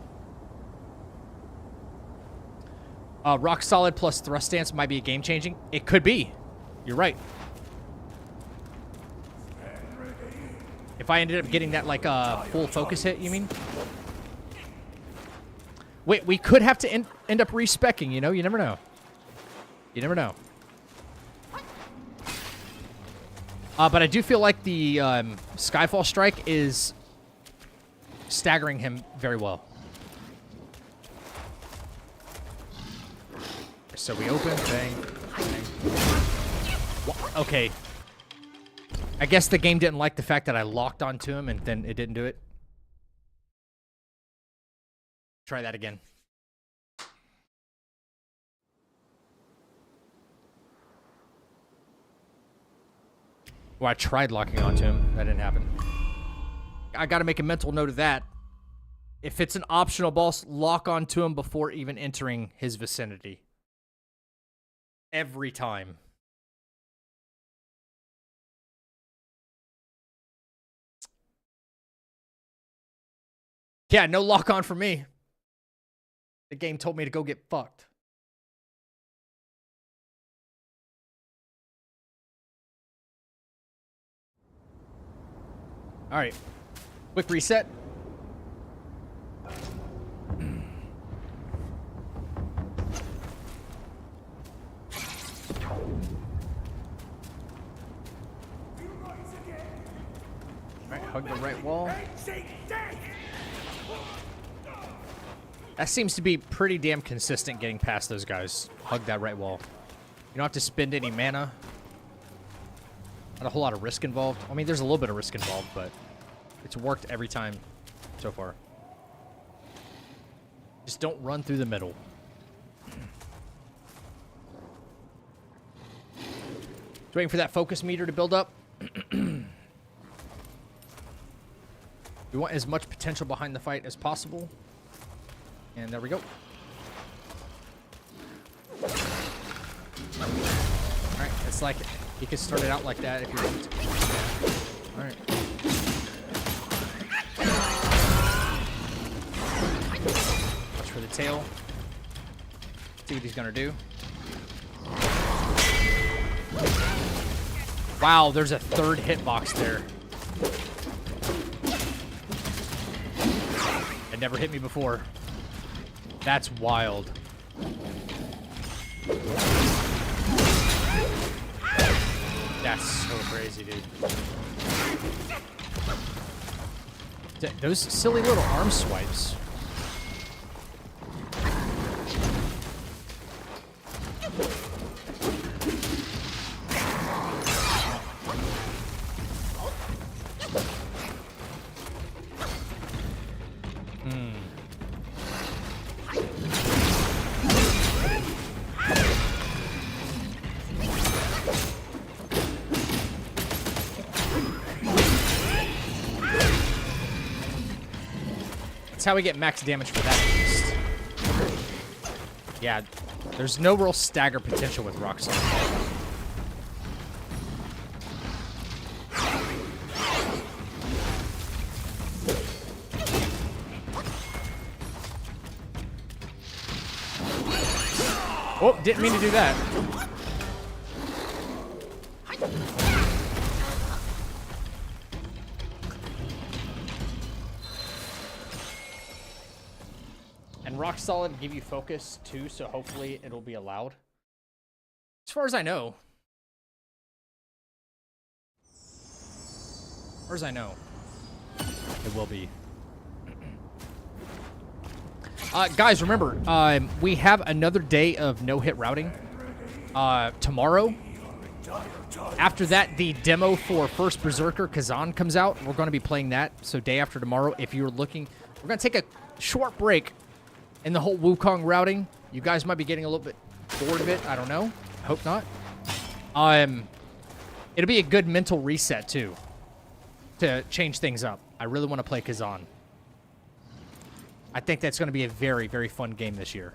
Rock solid plus thrust stance might be a game changing. It could be. You're right. If I ended up getting that, like, full focus hit, you mean? Wait, we could have to end up respecking, you know? You never know. You never know. But I do feel like the Skyfall Strike is staggering him very well. So we open, bang, bang. Okay. I guess the game didn't like the fact that I locked onto him and then it didn't do it. Try that again. Well, I tried locking onto him. That didn't happen. I gotta make a mental note of that. If it's an optional boss, lock onto him before even entering his vicinity. Every time. Yeah, no lock on for me. The game told me to go get fucked. All right. Quick reset. All right, hug the right wall. That seems to be pretty damn consistent getting past those guys. Hug that right wall. You don't have to spend any mana. Not a whole lot of risk involved. I mean, there's a little bit of risk involved, but it's worked every time so far. Just don't run through the middle. Just waiting for that focus meter to build up. We want as much potential behind the fight as possible. And there we go. Alright, it's like you can start it out like that if you want to. Alright. Watch for the tail. See what he's gonna do. Wow, there's a third hitbox there. It never hit me before. That's wild. That's so crazy, dude. Those silly little arm swipes. That's how we get max damage for that at least. Yeah, there's no real stagger potential with rock salt. Oh, didn't mean to do that. And rock solid give you focus too, so hopefully it'll be allowed. As far as I know. As far as I know, it will be. Guys, remember, we have another day of no-hit routing tomorrow. After that, the demo for First Berserker Kazan comes out. We're going to be playing that, so day after tomorrow, if you're looking. We're going to take a short break in the whole Wukong routing. You guys might be getting a little bit bored of it. I don't know. I hope not. It'll be a good mental reset, too, to change things up. I really want to play Kazan. I think that's going to be a very, very fun game this year.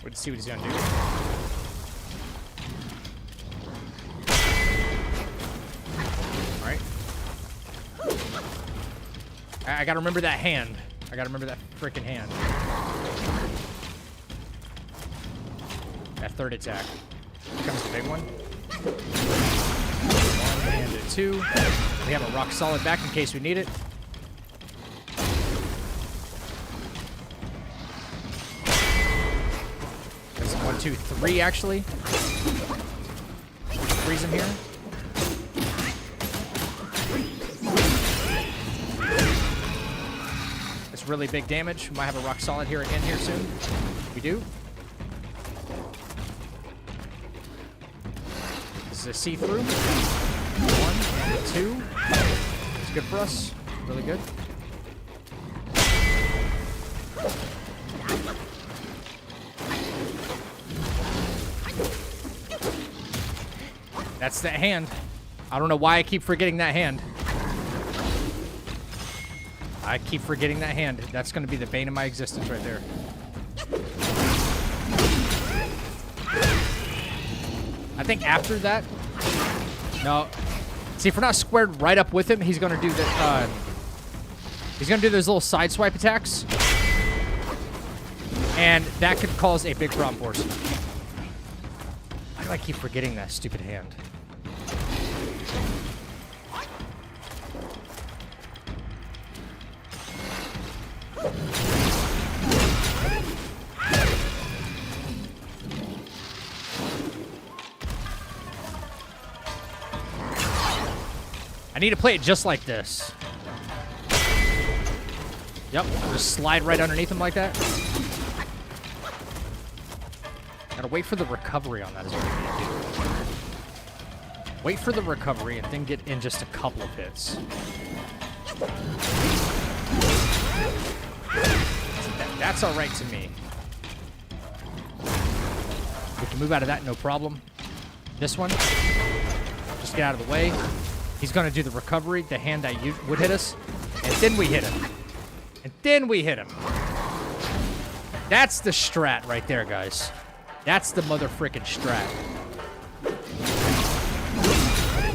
Let's see what he's going to do. I gotta remember that hand. I gotta remember that freaking hand. That third attack. Here comes the big one. One and a two. We have a rock solid back in case we need it. That's 1, 2, 3 actually. Freeze him here. Really big damage. We might have a rock solid here again here soon. We do. This is a see-through. 1 and 2. It's good for us. Really good. That's that hand. I don't know why I keep forgetting that hand. I keep forgetting that hand. That's going to be the bane of my existence right there. I think after that... No. See, if we're not squared right up with him, he's going to do the... he's going to do those little side swipe attacks. And that could cause a big problem for us. Why do I keep forgetting that stupid hand? I need to play it just like this. Yep, just slide right underneath him like that. Gotta wait for the recovery on that is what I need to do. Wait for the recovery and then get in just a couple of hits. That's all right to me. We can move out of that, no problem. This one, just get out of the way. He's going to do the recovery, the hand that would hit us, and then we hit him. And then we hit him. That's the strat right there, guys. That's the mother-frickin' strat.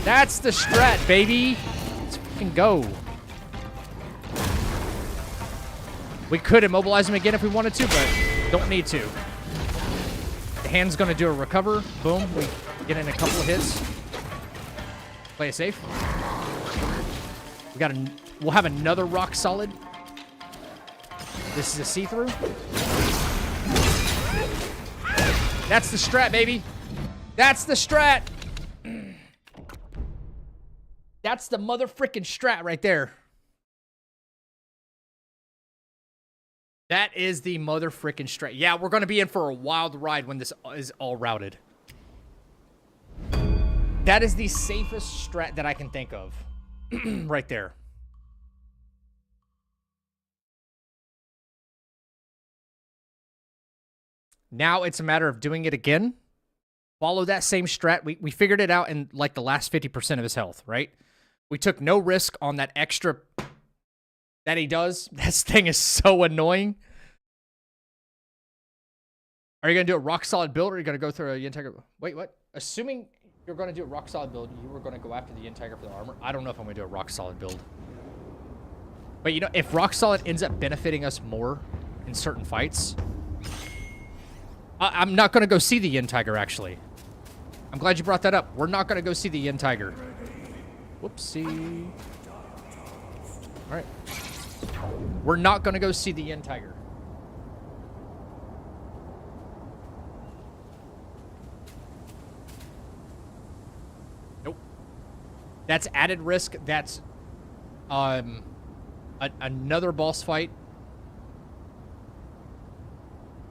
That's the strat, baby. Let's fucking go. We could immobilize him again if we wanted to, but don't need to. The hand's going to do a recover. Boom. We get in a couple of hits. Play it safe. We'll have another rock solid. This is a see-through. That's the strat, baby. That's the strat. That's the mother-frickin' strat right there. That is the mother-frickin' strat. Yeah, we're going to be in for a wild ride when this is all routed. That is the safest strat that I can think of. Right there. Now it's a matter of doing it again. Follow that same strat. We figured it out in like the last 50% of his health, right? We took no risk on that extra that he does. This thing is so annoying. Are you going to do a rock solid build or are you going to go through a Yin Tiger? Wait, what? Assuming you're going to do a rock solid build, you were going to go after the Yin Tiger for the armor. I don't know if I'm going to do a rock solid build. But you know, if rock solid ends up benefiting us more in certain fights, I'm not going to go see the Yin Tiger, actually. I'm glad you brought that up. We're not going to go see the Yin Tiger. Whoopsie. All right. We're not going to go see the Yin Tiger. Nope. That's added risk. That's another boss fight.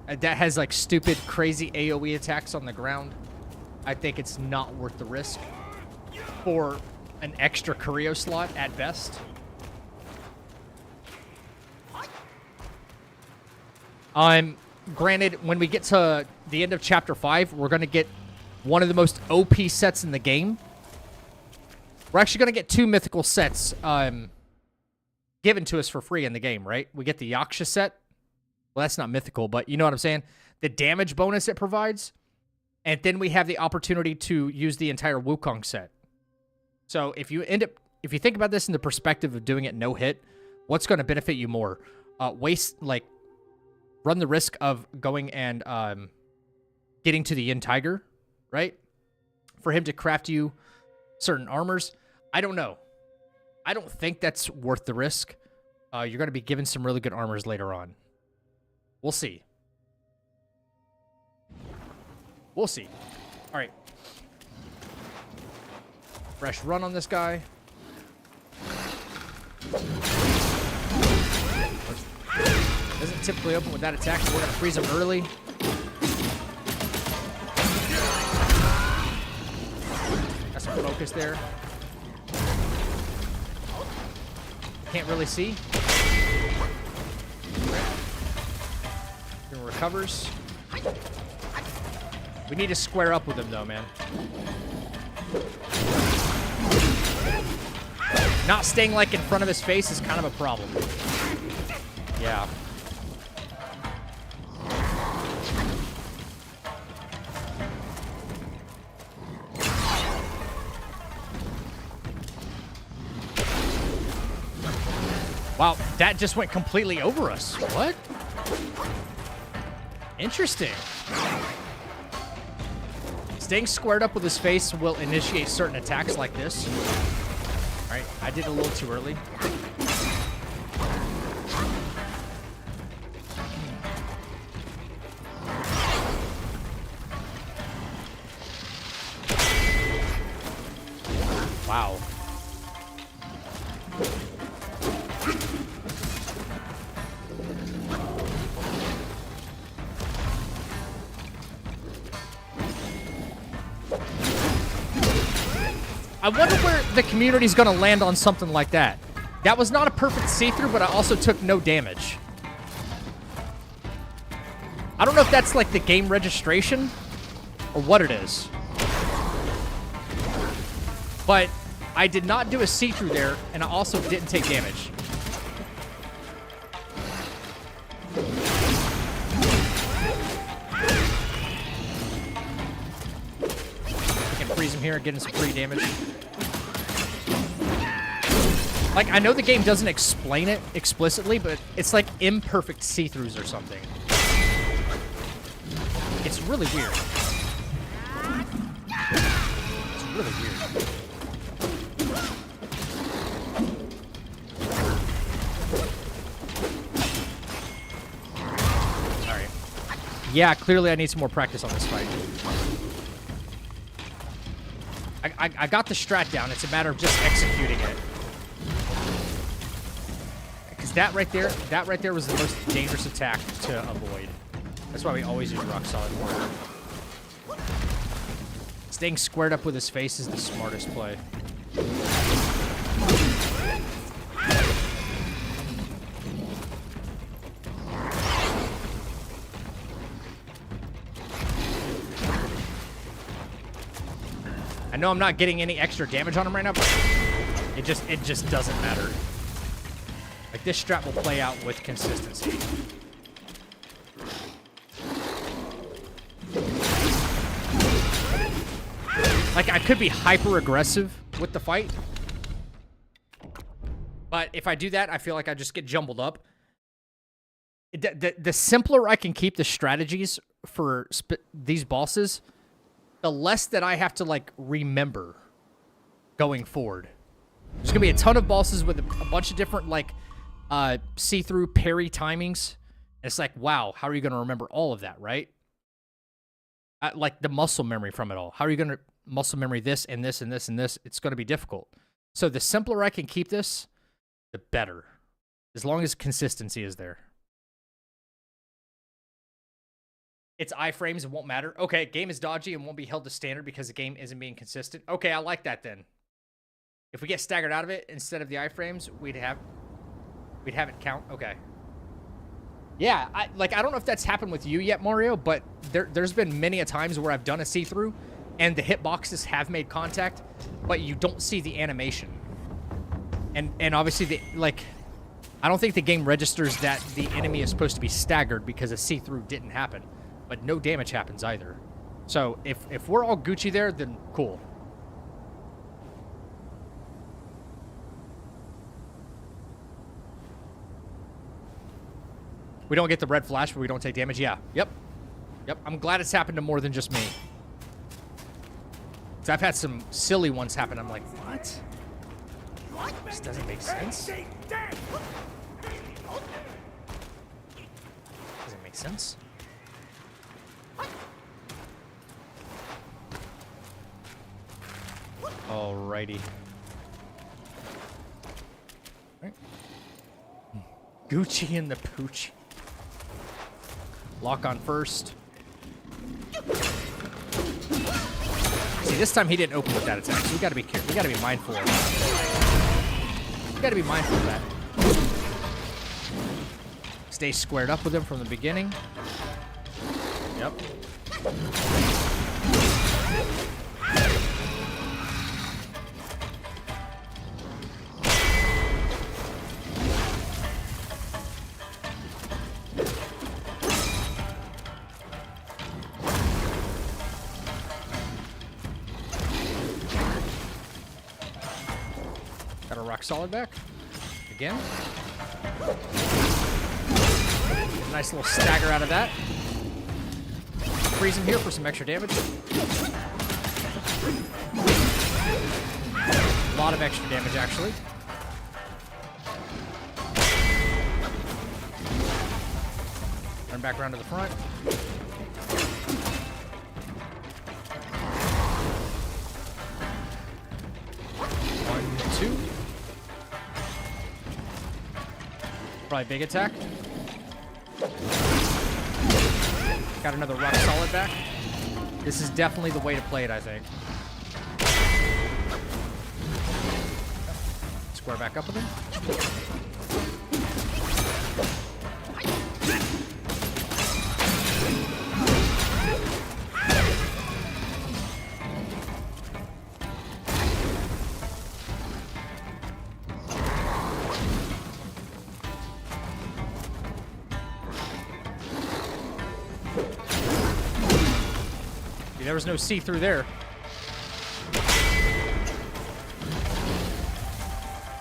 That has like stupid, crazy AoE attacks on the ground. I think it's not worth the risk for an extra Curio slot at best. Granted, when we get to the end of Chapter 5, we're going to get one of the most OP sets in the game. We're actually going to get 2 mythical sets given to us for free in the game, right? We get the Yaksha set. Well, that's not mythical, but you know what I'm saying? The damage bonus it provides. And then we have the opportunity to use the entire Wukong set. So if you think about this in the perspective of doing it no hit, what's going to benefit you more? Run the risk of going and getting to the Yin Tiger, right? For him to craft you certain armors. I don't know. I don't think that's worth the risk. You're going to be given some really good armors later on. We'll see. We'll see. All right. Fresh run on this guy. Doesn't typically open with that attack, so we're going to freeze him early. Got some focus there. Can't really see. He recovers. We need to square up with him, though, man. Not staying, like, in front of his face is kind of a problem. Yeah. Wow, that just went completely over us. What? Interesting. Staying squared up with his face will initiate certain attacks like this. All right, I did it a little too early. Wow. I wonder where the community's going to land on something like that. That was not a perfect see-through, but I also took no damage. I don't know if that's like the game registration or what it is. But I did not do a see-through there, and I also didn't take damage. We can freeze him here, get him some free damage. Like, I know the game doesn't explain it explicitly, but it's like imperfect see-throughs or something. It's really weird. It's really weird. yeah, clearly I need some more practice on this fight. I got the strat down. It's a matter of just executing it. Because that right there was the most dangerous attack to avoid. That's why we always use rock solid for it. Staying squared up with his face is the smartest play. I know I'm not getting any extra damage on him right now, but it just doesn't matter. Like, this strat will play out with consistency. Like, I could be hyper aggressive with the fight, but if I do that, I feel like I just get jumbled up. The simpler I can keep the strategies for these bosses, the less that I have to, like, remember going forward. There's gonna be a ton of bosses with a bunch of different, like, see-through parry timings. And it's like, wow, how are you gonna remember all of that, right? Like, the muscle memory from it all. How are you gonna muscle memory this and this and this and this? It's gonna be difficult. So the simpler I can keep this, the better. As long as consistency is there. It's iframes, it won't matter. Okay, game is dodgy and won't be held to standard because the game isn't being consistent. Okay, I like that then. If we get staggered out of it instead of the iframes, we'd have it count. Okay. Yeah, I don't know if that's happened with you yet, Mario, but there's been many a times where I've done a see-through and the hitboxes have made contact, but you don't see the animation. And obviously I don't think the game registers that the enemy is supposed to be staggered because a see-through didn't happen. But no damage happens either. So if we're all Gucci there, then cool. We don't get the red flash, but we don't take damage. Yeah. Yep. I'm glad it's happened to more than just me. 'Cause I've had some silly ones happen. I'm like, what? This doesn't make sense. Doesn't make sense. Alrighty. Right. Gucci and the Pooch. Lock on first. See, this time he didn't open with that attack, so we gotta be careful. We gotta be mindful of that. We gotta be mindful of that. Stay squared up with him from the beginning. Yep. Got a rock solid back. Again. Nice little stagger out of that. Freeze him here for some extra damage. A lot of extra damage, actually. Turn back around to the front. One, two. Probably big attack. Got another rock solid back. This is definitely the way to play it, I think. Square back up with him. There was no see-through there.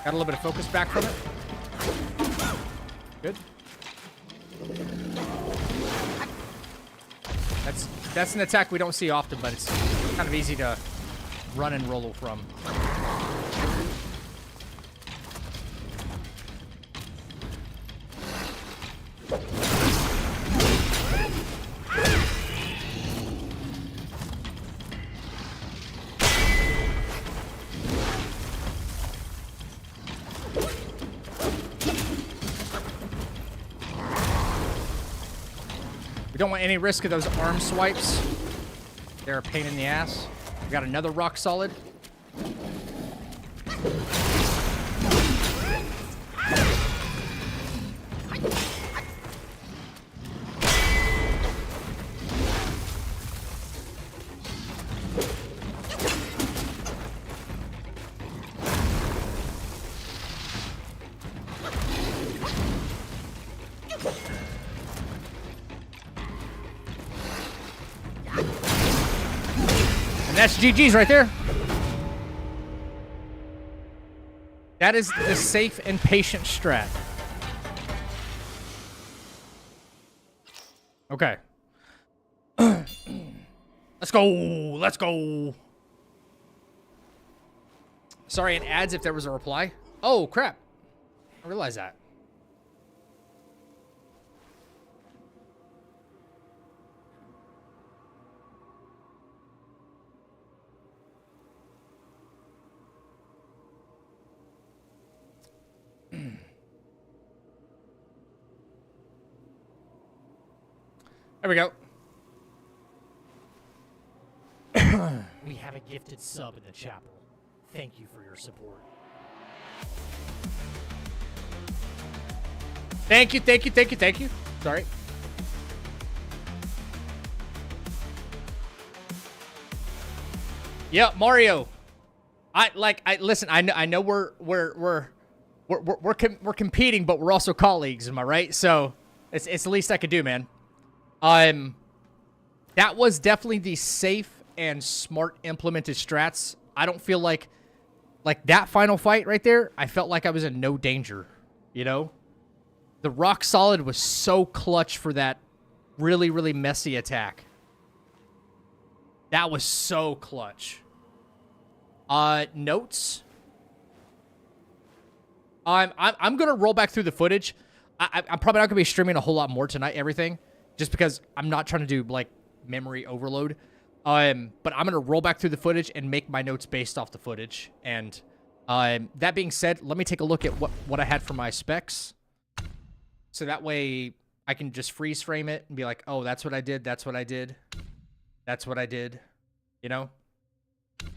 Got a little bit of focus back from it. Good. That's an attack we don't see often, but it's kind of easy to run and roll from. We don't want any risk of those arm swipes. They're a pain in the ass. We got another rock solid. And that's GG's right there. That is the safe and patient strat. Okay. Let's go. Let's go. Sorry, it adds if there was a reply. Oh, crap. I realized that. There we go. We have a gifted sub in the chapel. Thank you for your support. Thank you, thank you, thank you, thank you. Sorry. Yeah, Mario. Listen. I know we're competing, but we're also colleagues. Am I right? So it's the least I could do, man. That was definitely the safe and smart implemented strats. I don't feel like that final fight right there, I felt like I was in no danger, you know? The rock solid was so clutch for that really, really messy attack. That was so clutch. Notes. I'm gonna roll back through the footage. I'm probably not gonna be streaming a whole lot more tonight, everything. Just because I'm not trying to do, like, memory overload. But I'm going to roll back through the footage and make my notes based off the footage. And that being said, let me take a look at what I had for my specs. So that way I can just freeze frame it and be like, oh, that's what I did. That's what I did. That's what I did. You know? That's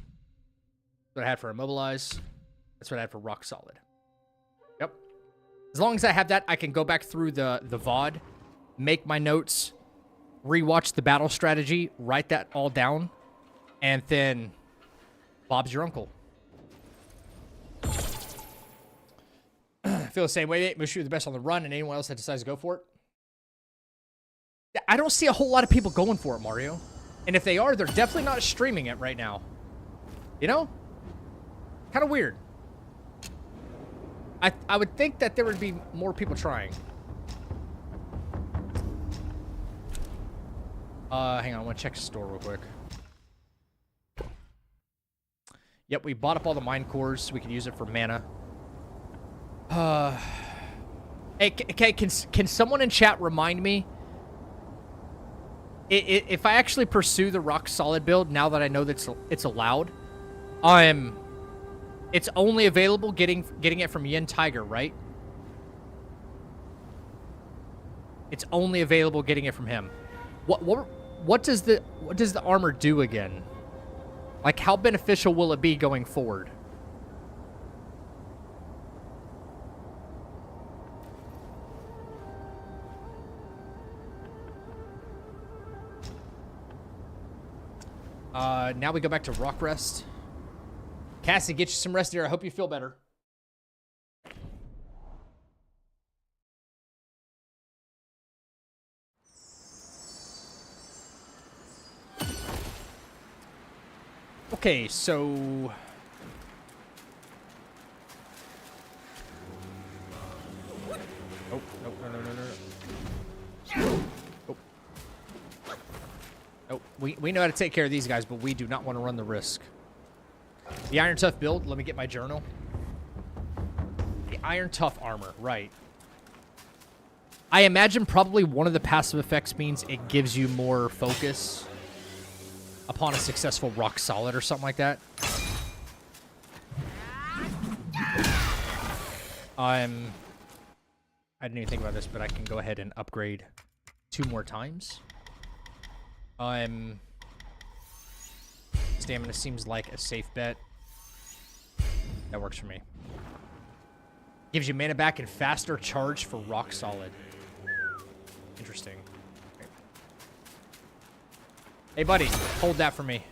what I had for immobilize. That's what I had for rock solid. Yep. As long as I have that, I can go back through the VOD. Make my notes, rewatch the battle strategy, write that all down, and then Bob's your uncle. I feel the same way. Wish you the best on the run, and anyone else that decides to go for it. I don't see a whole lot of people going for it, Mario. And if they are, they're definitely not streaming it right now. You know? Kind of weird. I would think that there would be more people trying. Hang on, I want to check the store real quick. Yep, we bought up all the mine cores so we can use it for mana. Hey, can someone in chat remind me if I actually pursue the rock solid build now that I know that it's allowed? It's only available getting it from Yin Tiger, right? It's only available getting it from him. What does the armor do again? Like, how beneficial will it be going forward? Now we go back to rock rest. Cassie, get you some rest here. I hope you feel better. Okay, so... Oh, no. Oh. Oh, we know how to take care of these guys, but we do not want to run the risk. The Iron Tough build, let me get my journal. The Iron Tough armor, right. I imagine probably one of the passive effects means it gives you more focus upon a successful rock solid or something like that. I didn't even think about this, but I can go ahead and upgrade 2 more times. Stamina seems like a safe bet. That works for me. Gives you mana back and faster charge for rock solid. Interesting. Hey, buddy, hold that for me.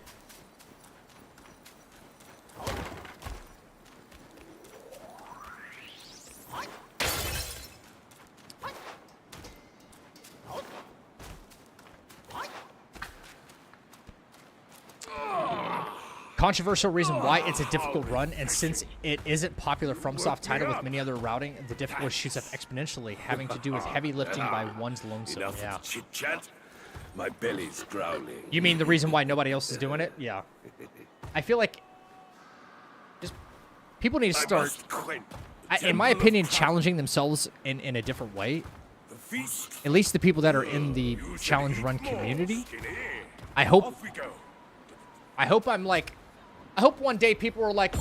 Controversial reason why it's a difficult run, and since it isn't popular FromSoft title with many other routing, the difficulty shoots up exponentially, having to do with heavy lifting by one's lonesome. Enough Yeah. chit chat. My belly's growling. You mean the reason why nobody else is doing it? Yeah. I feel like just people need to start, in my opinion, challenging themselves in a different way. At least the people that are in the challenge run community. I hope I hope one day people are like,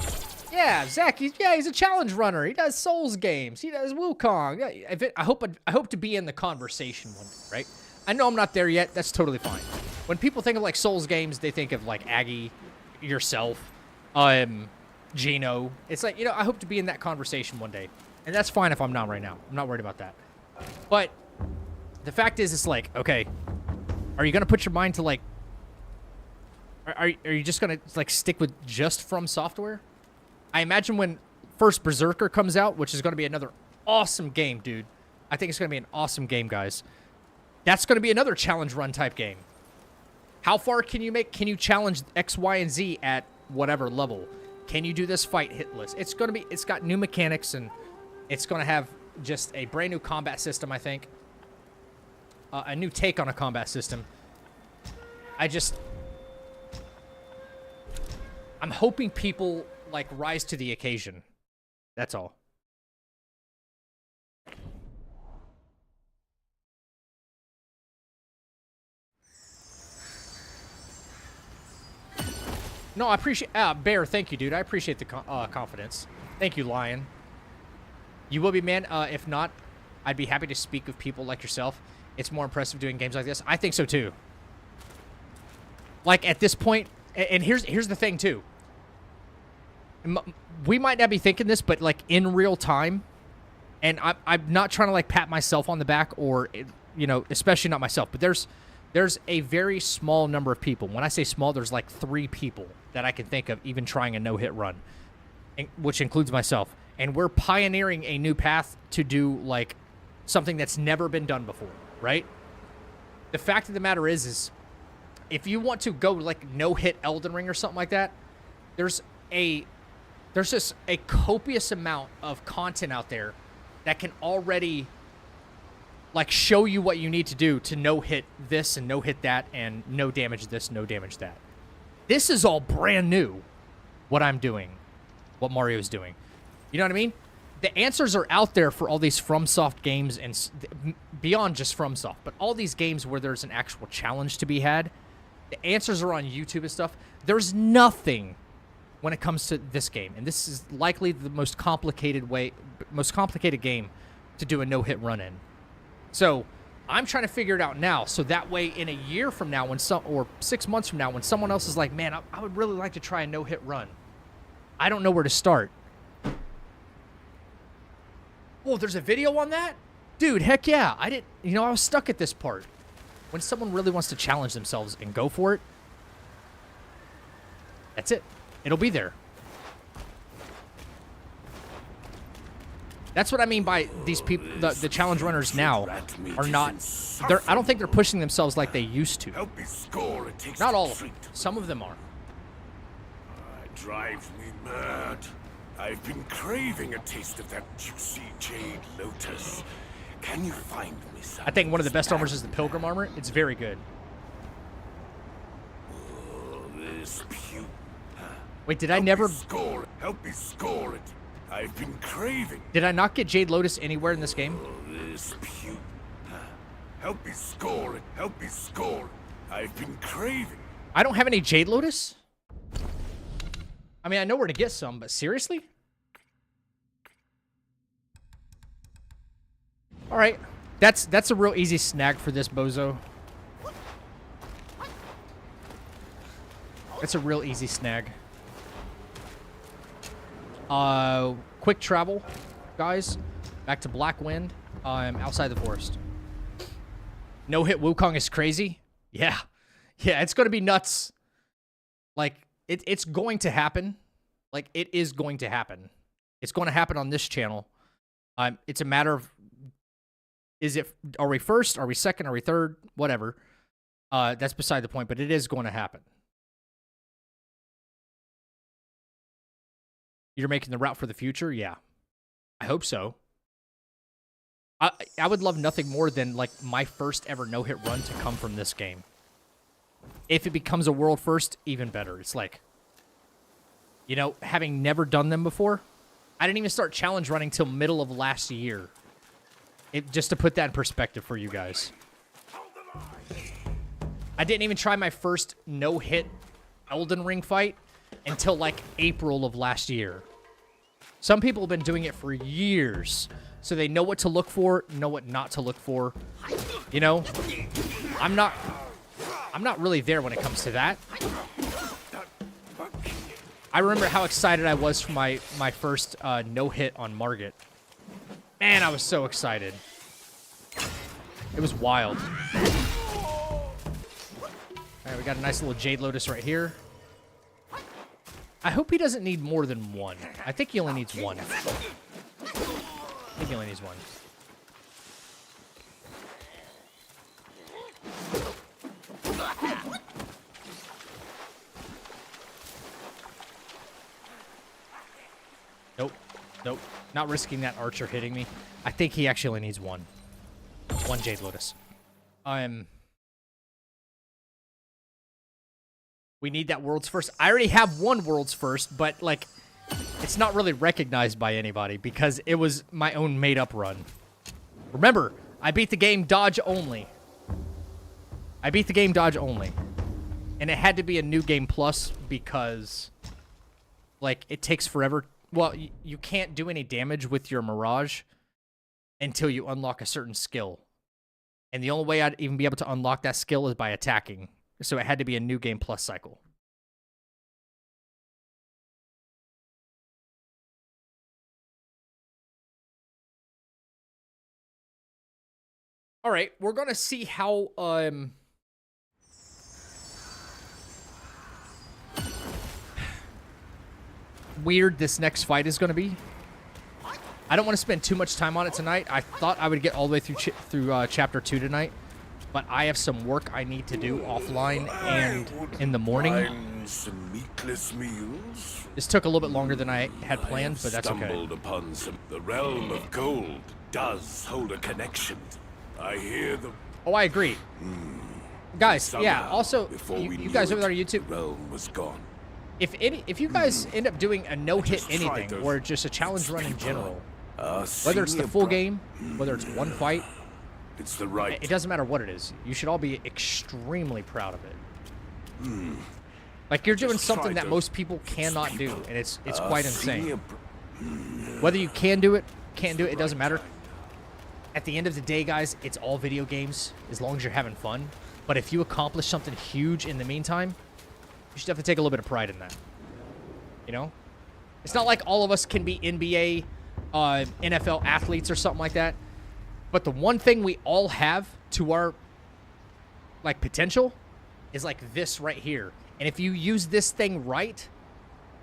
yeah, Zach, he's a challenge runner. He does Souls games. He does Wukong. Yeah, I hope to be in the conversation one day, right? I know I'm not there yet. That's totally fine. When people think of like Souls games, they think of like Aggie, yourself, Gino. It's like, I hope to be in that conversation one day. And that's fine if I'm not right now. I'm not worried about that. But the fact is, it's like, okay, are you going to put your mind to like, are you just going to like stick with just From Software? I imagine when first Berserker comes out, which is going to be another awesome game, dude. I think it's going to be an awesome game, guys. That's going to be another challenge run type game. How far can you make? Can you challenge X, Y, and Z at whatever level? Can you do this fight hitless? It's going to be, it's got new mechanics, and it's going to have just a brand new combat system, I think. A new take on a combat system. I'm hoping people like rise to the occasion. That's all. No, I appreciate Bear. Thank you, dude. I appreciate the confidence. Thank you, Lion. You will be, man. If not, I'd be happy to speak with people like yourself. It's more impressive doing games like this. I think so too. Like at this point, and here's the thing too. We might not be thinking this, but like in real time, and I'm not trying to like pat myself on the back or, especially not myself, but there's a very small number of people. When I say small, there's like 3 people that I can think of even trying a no-hit run, which includes myself. And we're pioneering a new path to do like something that's never been done before, right? The fact of the matter is if you want to go like no-hit Elden Ring or something like that, there's just a copious amount of content out there that can already like show you what you need to do to no-hit this and no-hit that and no damage this, no damage that. This is all brand new, what I'm doing, what Mario's doing. You know what I mean? The answers are out there for all these FromSoft games and beyond just FromSoft, but all these games where there's an actual challenge to be had, the answers are on YouTube and stuff. There's nothing when it comes to this game, and this is likely the most complicated game to do a no-hit run in. So I'm trying to figure it out now, so that way in a year from now, or 6 months from now, when someone else is like, man, I would really like to try a no-hit run, I don't know where to start. Oh, there's a video on that? Dude, heck yeah. I was stuck at this part. When someone really wants to challenge themselves and go for it, that's it. It'll be there. That's what I mean by these people, the challenge runners now are not, I don't think they're pushing themselves like they used to. Not all of them. Some of them are. Drives me mad. I've been craving a taste of that juicy jade lotus. Can you find me some? I think one of the best armors is the Pilgrim armor. It's very good. Oh, this puke. Wait, did I never... Help me score it. I've been craving. Did I not get Jade Lotus anywhere in this game? Oh, this puke. Help me score it. Help me score it. I've been craving. I don't have any Jade Lotus? I mean, I know where to get some, but seriously? All right. That's a real easy snag for this bozo. That's a real easy snag. Quick travel, guys. Back to Black Wind. I'm outside the forest. No hit Wukong is crazy. Yeah. Yeah, it's going to be nuts. Like, it's going to happen. Like, it is going to happen. It's going to happen on this channel. It's a matter of, are we first? Are we second? Are we third? Whatever. That's beside the point, but it is going to happen. You're making the route for the future? Yeah. I hope so. I would love nothing more than, like, my first ever no-hit run to come from this game. If it becomes a world first, even better. It's like, you know, having never done them before, I didn't even start challenge running till middle of last year. Just to put that in perspective for you guys. I didn't even try my first no-hit Elden Ring fight until, like, April of last year. Some people have been doing it for years, so they know what to look for, know what not to look for. You know, I'm not really there when it comes to that. I remember how excited I was for my first no-hit on Margit. Man, I was so excited. It was wild. All right, we got a nice little Jade Lotus right here. I hope he doesn't need more than one. I think he only needs one. I think he only needs one. Nope. Nope. Not risking that archer hitting me. I think he actually only needs one. One Jade Lotus. We need that world's first. I already have one world's first, but, like, it's not really recognized by anybody because it was my own made-up run. Remember, I beat the game dodge only. I beat the game dodge only. And it had to be a new game plus because, like, it takes forever. Well, you can't do any damage with your Mirage until you unlock a certain skill. And the only way I'd even be able to unlock that skill is by attacking. So it had to be a new game plus cycle. All right, we're going to see how weird this next fight is going to be. I don't want to spend too much time on it tonight. I thought I would get all the way through chapter 2 tonight. But I have some work I need to do offline and in the morning. Some meatless meals. This took a little bit longer than I had planned, but that's okay. Upon the realm of gold does hold a connection. I hear the. Oh, I agree. Guys, yeah, also, you guys over there on YouTube, the realm was gone. If you guys end up doing a no-hit anything, or just a challenge run in general, whether it's the full game, whether it's one fight, it's the right. It doesn't matter what it is. You should all be extremely proud of it. Like, you're doing something that most people cannot do, and it's quite insane. Whether you can do it, can't do it, it doesn't matter. At the end of the day, guys, it's all video games, as long as you're having fun. But if you accomplish something huge in the meantime, you should have to take a little bit of pride in that. You know? It's not like all of us can be NBA, NFL athletes or something like that. But the one thing we all have to our, like, potential is, like, this right here. And if you use this thing right,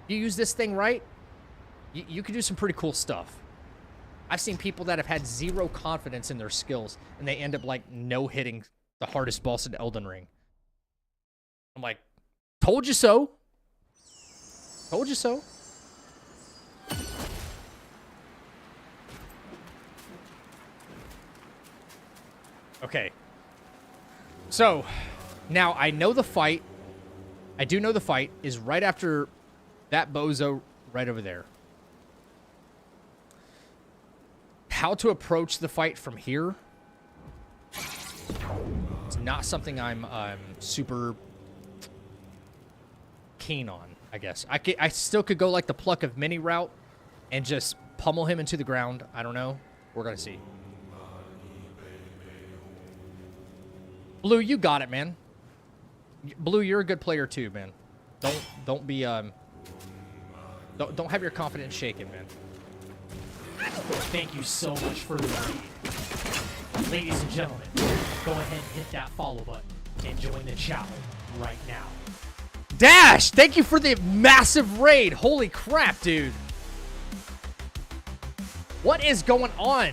you can do some pretty cool stuff. I've seen people that have had zero confidence in their skills, and they end up, like, no-hitting the hardest boss in Elden Ring. I'm like, told you so. Told you so. Okay. So, now I know the fight. I do know the fight is right after that bozo right over there. How to approach the fight from here? It's not something I'm super keen on, I guess. I still could go like the Pluck of Mini route and just pummel him into the ground. I don't know. We're going to see. Blue, you got it, man. Blue, you're a good player too, man. Don't be don't have your confidence shaken, man. Thank you so much for the raid. Ladies and gentlemen, go ahead and hit that follow button and join the channel right now. Dash, thank you for the massive raid. Holy crap, dude. What is going on?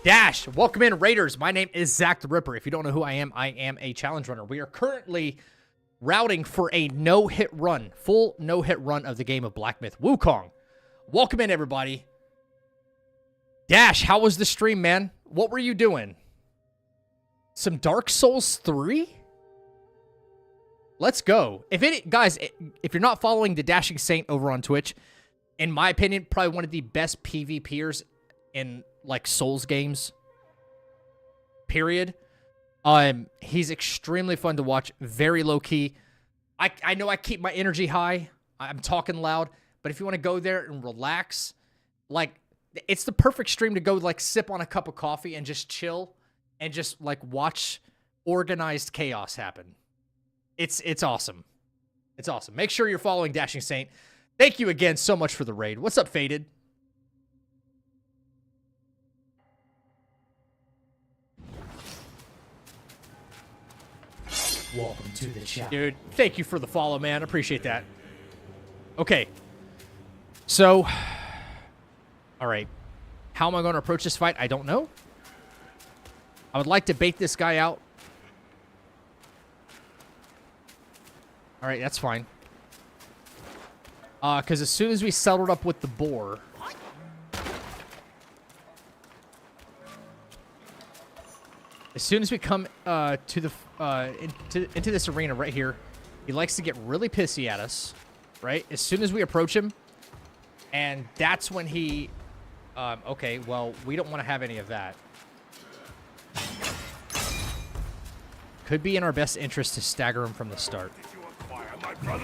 Dash, welcome in, Raiders. My name is Zach the Ripper. If you don't know who I am a challenge runner. We are currently routing for a no-hit run, full no-hit run of the game of Black Myth Wukong. Welcome in, everybody. Dash, how was the stream, man? What were you doing? Some Dark Souls 3? Let's go. Guys, if you're not following the Dashing Saint over on Twitch, in my opinion, probably one of the best PvPers in like Souls games, period. He's extremely fun to watch, very low key. I know I keep my energy high. I'm talking loud, but if you want to go there and relax, like it's the perfect stream to go like sip on a cup of coffee and just chill and just like watch organized chaos happen. It's awesome. It's awesome. Make sure you're following Dashing Saint. Thank you again so much for the raid. What's up, Faded? Welcome to the channel. Dude, thank you for the follow, man. Appreciate that. Okay. So, all right. How am I going to approach this fight? I don't know. I would like to bait this guy out. All right, that's fine. Because as soon as we settled up with the boar... As soon as we come into this arena right here, he likes to get really pissy at us, right? As soon as we approach him, and that's when he... okay, well, we don't want to have any of that. Could be in our best interest to stagger him from the start. I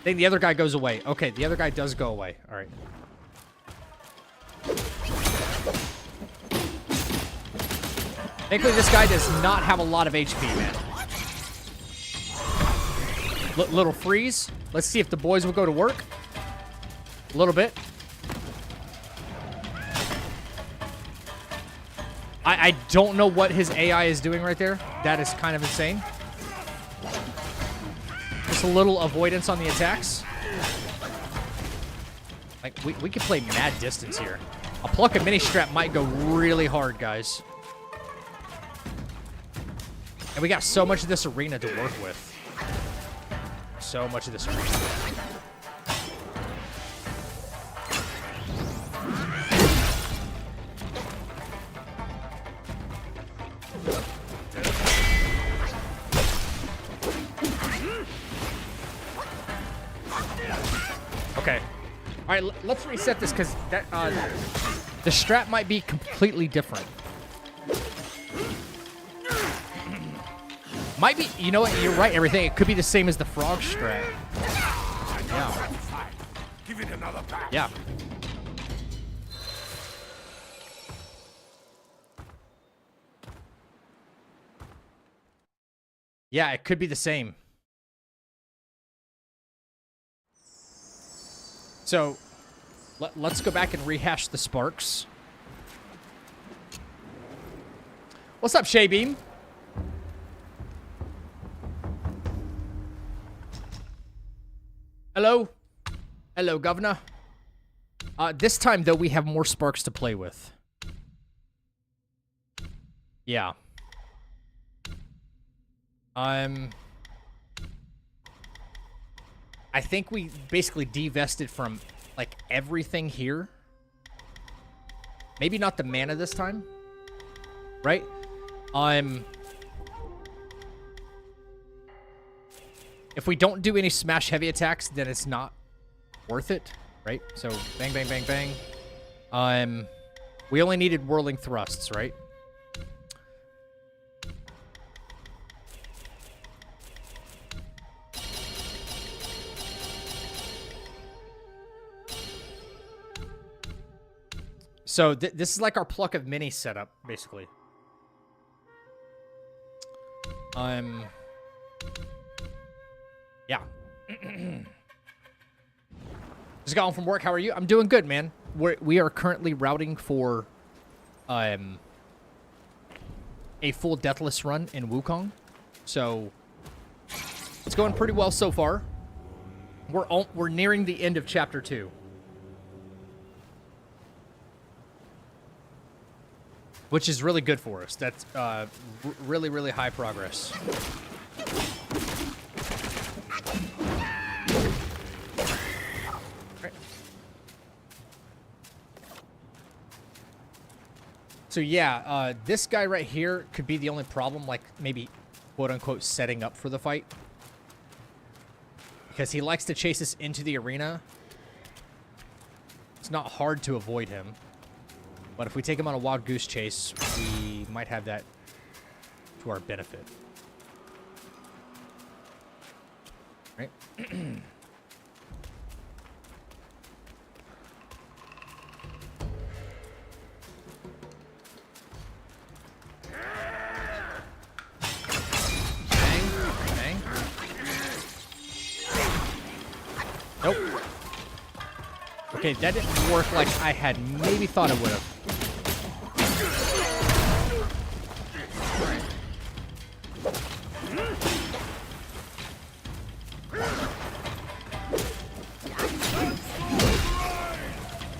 think the other guy goes away. Okay, the other guy does go away. All right. Thankfully, this guy does not have a lot of HP, man. Little freeze. Let's see if the boys will go to work. A little bit. I don't know what his AI is doing right there. That is kind of insane. Just a little avoidance on the attacks. Like, we could play mad distance here. A pluck and mini strap might go really hard, guys. And we got so much of this arena to work with. So much of this arena. Okay. All right, let's reset this because that the strap might be completely different. Might be, you know what, you're right, everything. It could be the same as the frog strat. Yeah. Give it another pack. Yeah. Yeah, it could be the same. So, let's go back and rehash the sparks. What's up, Shay Beam? Hello? Hello, Governor. This time, though, we have more sparks to play with. Yeah. I think we basically divested from, like, everything here. Maybe not the mana this time. Right? If we don't do any smash heavy attacks, then it's not worth it, right? So bang, bang, bang, bang. We only needed whirling thrusts, right? So this is like our Pluck of Mini setup, basically. Yeah. Just got home from work. How are you? I'm doing good, man. We are currently routing for a full deathless run in Wukong. So it's going pretty well so far. We're nearing the end of chapter 2. Which is really good for us. That's really, really high progress. Right. So yeah, this guy right here could be the only problem, like maybe quote-unquote setting up for the fight. Because he likes to chase us into the arena. It's not hard to avoid him. But if we take him on a wild goose chase, we might have that to our benefit. Right? Bang, bang. Nope. Okay, that didn't work like I had maybe thought it would have.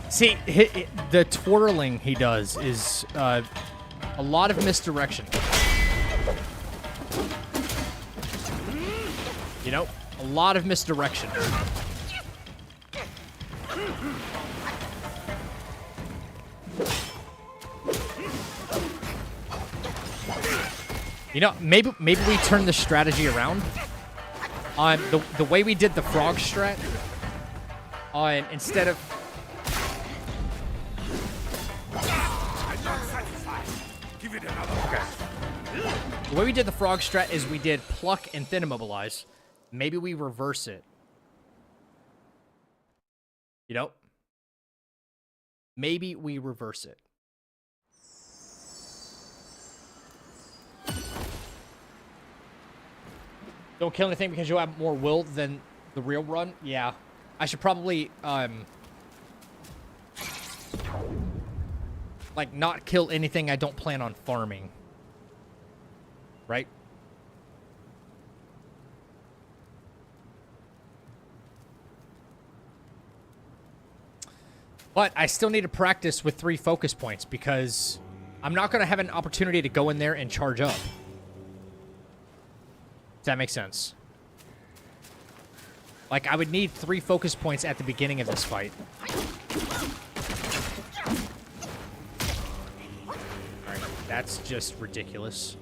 See, the twirling he does is a lot of misdirection. You know, a lot of misdirection. You know, maybe we turn the strategy around. The way we did the frog strat, instead of... Okay. The way we did the frog strat is we did pluck and then immobilize. Maybe we reverse it. You know? Maybe we reverse it. Don't kill anything because you'll have more will than the real run? Yeah. I should probably, like, not kill anything I don't plan on farming. Right? But I still need to practice with 3 focus points because I'm not going to have an opportunity to go in there and charge up. Does that make sense? Like, I would need 3 focus points at the beginning of this fight. Alright, that's just ridiculous.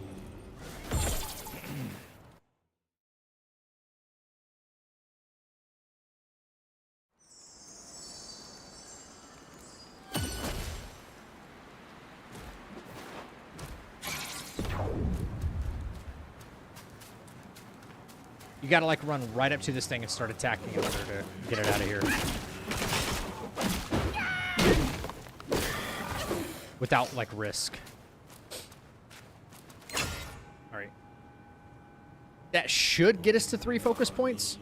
You gotta, like, run right up to this thing and start attacking in order to get it out of here. Without, like, risk. Alright. That should get us to 3 focus points.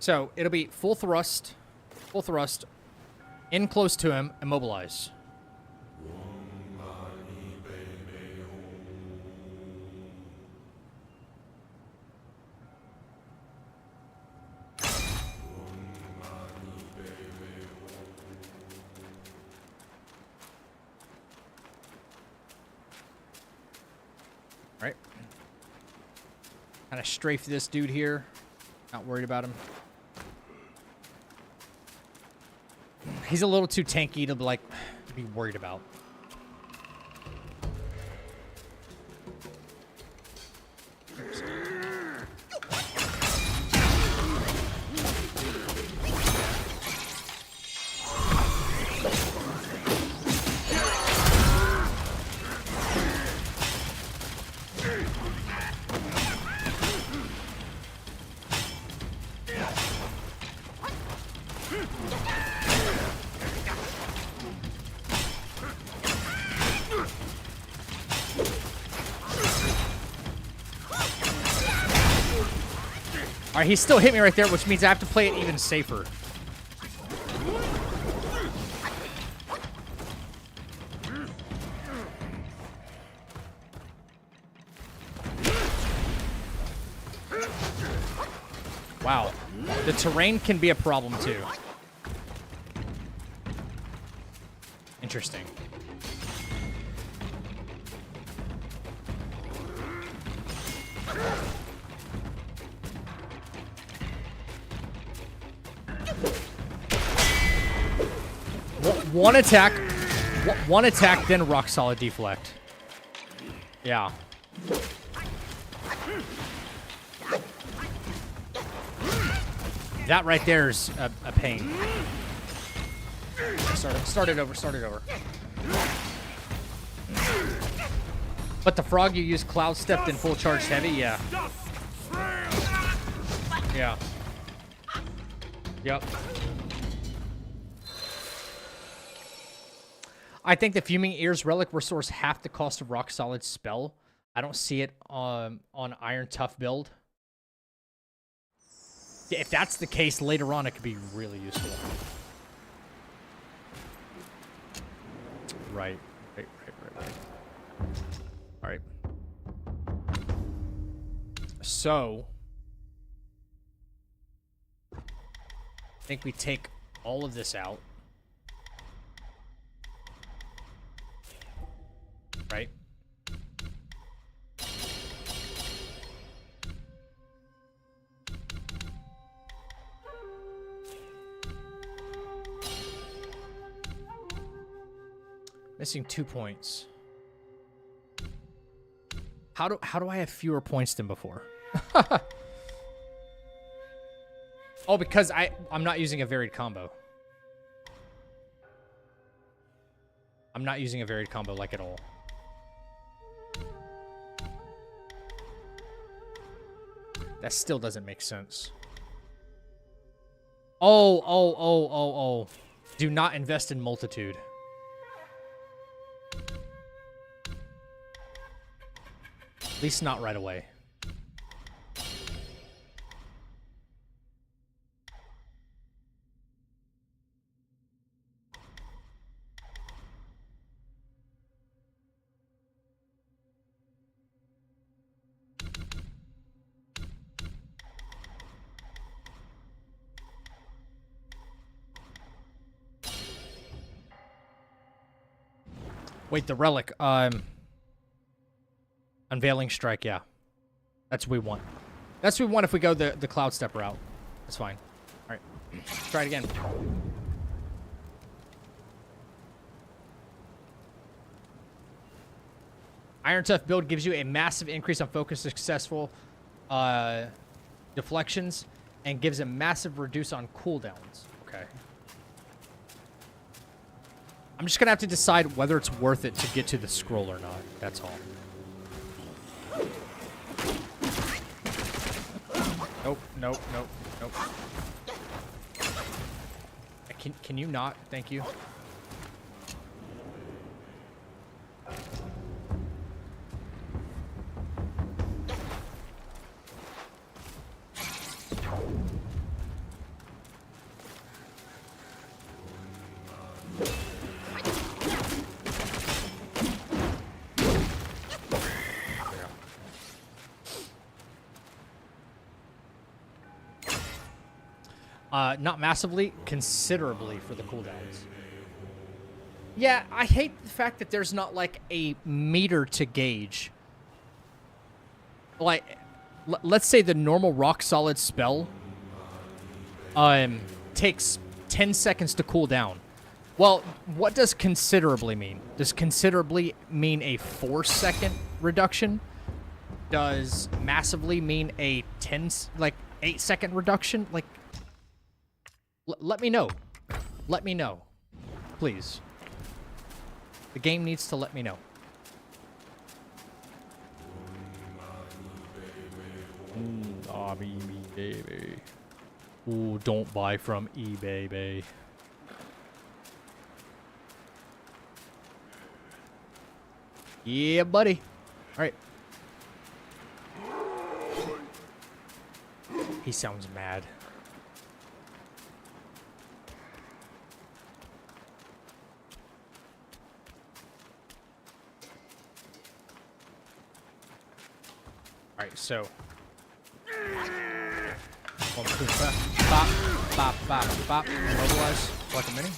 So, it'll be full thrust, in close to him, immobilize. Right. Kind of strafe this dude here. Not worried about him. He's a little too tanky to, like, be worried about. All right, he still hit me right there, which means I have to play it even safer. Wow. The terrain can be a problem, too. Interesting. One attack, then rock solid deflect. Yeah. That right there is a pain. Start it over. But the frog you use cloud stepped in full charge heavy, yeah. Yeah. Yep. I think the Fuming Ears relic restores half the cost of rock solid spell. I don't see it on Iron Tough build. If that's the case, later on it could be really useful. Right. All right. So, I think we take all of this out. Right? Missing 2 points. How do I have fewer points than before? Oh, because I'm not using a varied combo. I'm not using a varied combo like at all. That still doesn't make sense. Oh. Do not invest in multitude. At least not right away. Wait, the relic. Unveiling Strike, yeah. That's what we want. That's what we want if we go the Cloud Step route. That's fine. Alright. Try it again. Iron Tough build gives you a massive increase on focus successful deflections and gives a massive reduce on cooldowns. Okay. I'm just going to have to decide whether it's worth it to get to the scroll or not. That's all. Nope. Can you not? Thank you. Not massively, considerably for the cooldowns. Yeah, I hate the fact that there's not, like, a meter to gauge. Like, let's say the normal rock solid spell takes 10 seconds to cool down. Well, what does considerably mean? Does considerably mean a 4-second reduction? Does massively mean a 8-second reduction? Like, let me know. Let me know. Please. The game needs to let me know. Ooh, baby. Ooh, don't buy from eBay, baby. Yeah, buddy. All right. He sounds mad. Alright, so. One, two, bop, bop, bop, bop. Immobilize. Like a mini.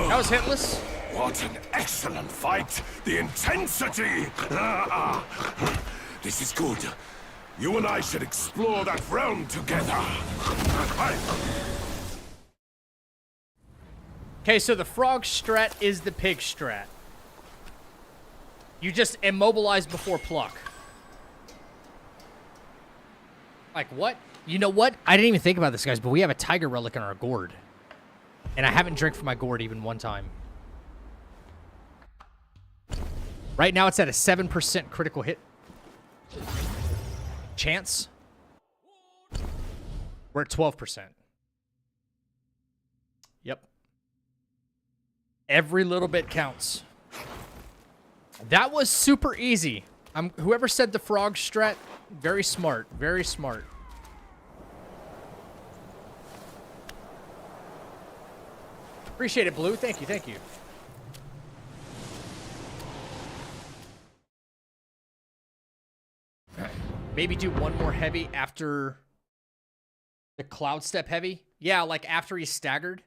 That was hitless. What an excellent fight! The intensity! This is good. You and I should explore that realm together. Okay, so the frog strat is the pig strat. You just immobilize before pluck. Like what? You know what? I didn't even think about this, guys, but we have a tiger relic in our gourd. And I haven't drank from my gourd even one time. Right now it's at a 7% critical hit chance. We're at 12%. Yep. Every little bit counts. That was super easy. Whoever said the frog strat, very smart. Very smart. Appreciate it, Blue. Thank you, thank you. Maybe do one more heavy after the cloud step heavy. Yeah, like after he's staggered.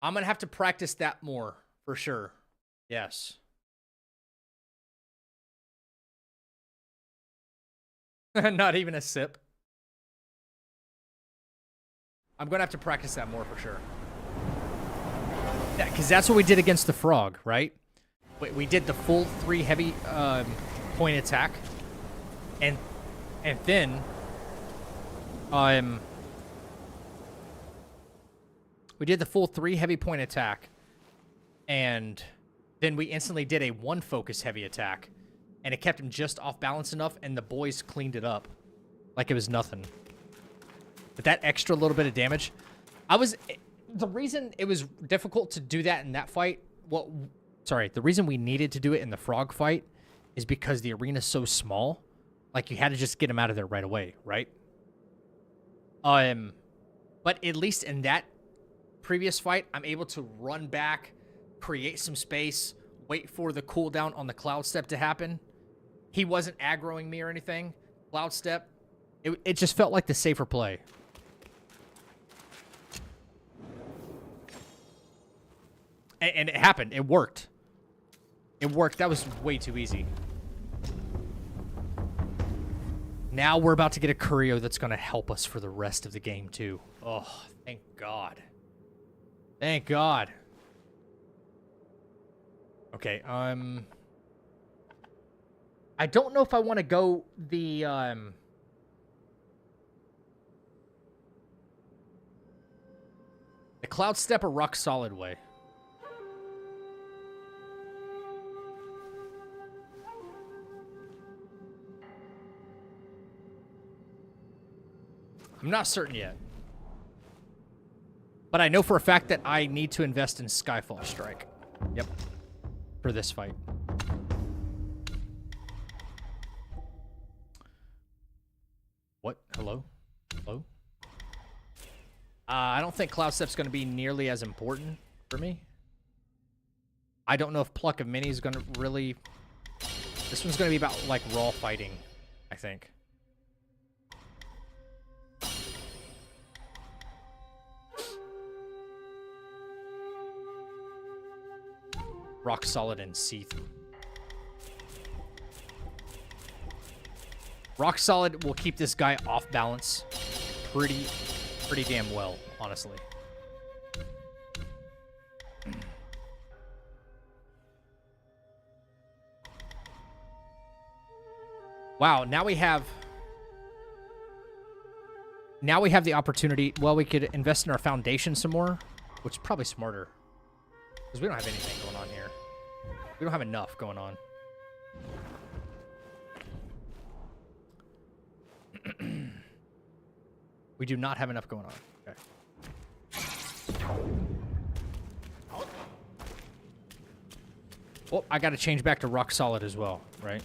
I'm going to have to practice that more, for sure. Yes. Not even a sip. I'm going to have to practice that more, for sure. Yeah, because that's what we did against the frog, right? We did the full 3 heavy point attack. And then... we did the full 3 heavy point attack. And then we instantly did a 1 focus heavy attack. And it kept him just off balance enough, and the boys cleaned it up. Like it was nothing. But that extra little bit of damage... The reason it was difficult to do that in that fight, the reason we needed to do it in the frog fight is because the arena's so small. Like, you had to just get him out of there right away, right? But at least in that previous fight, I'm able to run back, create some space, wait for the cooldown on the cloud step to happen. He wasn't aggroing me or anything. Cloud step, it just felt like the safer play. And it happened. It worked. It worked. That was way too easy. Now we're about to get a Curio that's going to help us for the rest of the game, too. Oh, thank God. Thank God. Okay, I don't know if I want to go the Cloud Step or Rock Solid way. I'm not certain yet. But I know for a fact that I need to invest in Skyfall Strike. Yep. For this fight. What? Hello? Hello? I don't think Cloud Step's going to be nearly as important for me. I don't know if Pluck of Mini is going to really... This one's going to be about, like, raw fighting, I think. Rock Solid and Seath. Rock solid will keep this guy off balance pretty damn well, honestly. Wow, now we have the opportunity. Well, we could invest in our foundation some more, which is probably smarter. Because we don't have anything going on here. We don't have enough going on. We do not have enough going on. Okay. Oh, I got to change back to rock solid as well, right?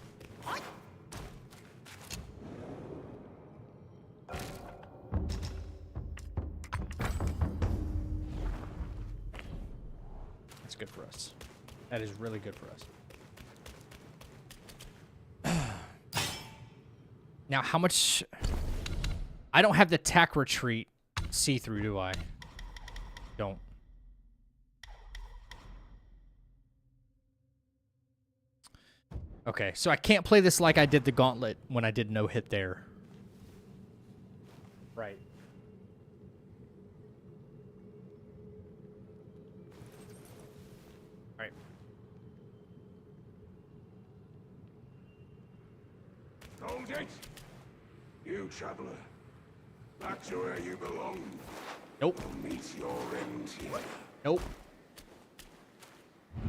That's good for us. That is really good for us. Now, how much... I don't have the tack retreat see-through, do I? Don't. Okay, so I can't play this like I did the gauntlet when I did no hit there. Right. Right. Hold it! You, traveler. Back to where you belong. Nope. You'll meet your end here. Nope.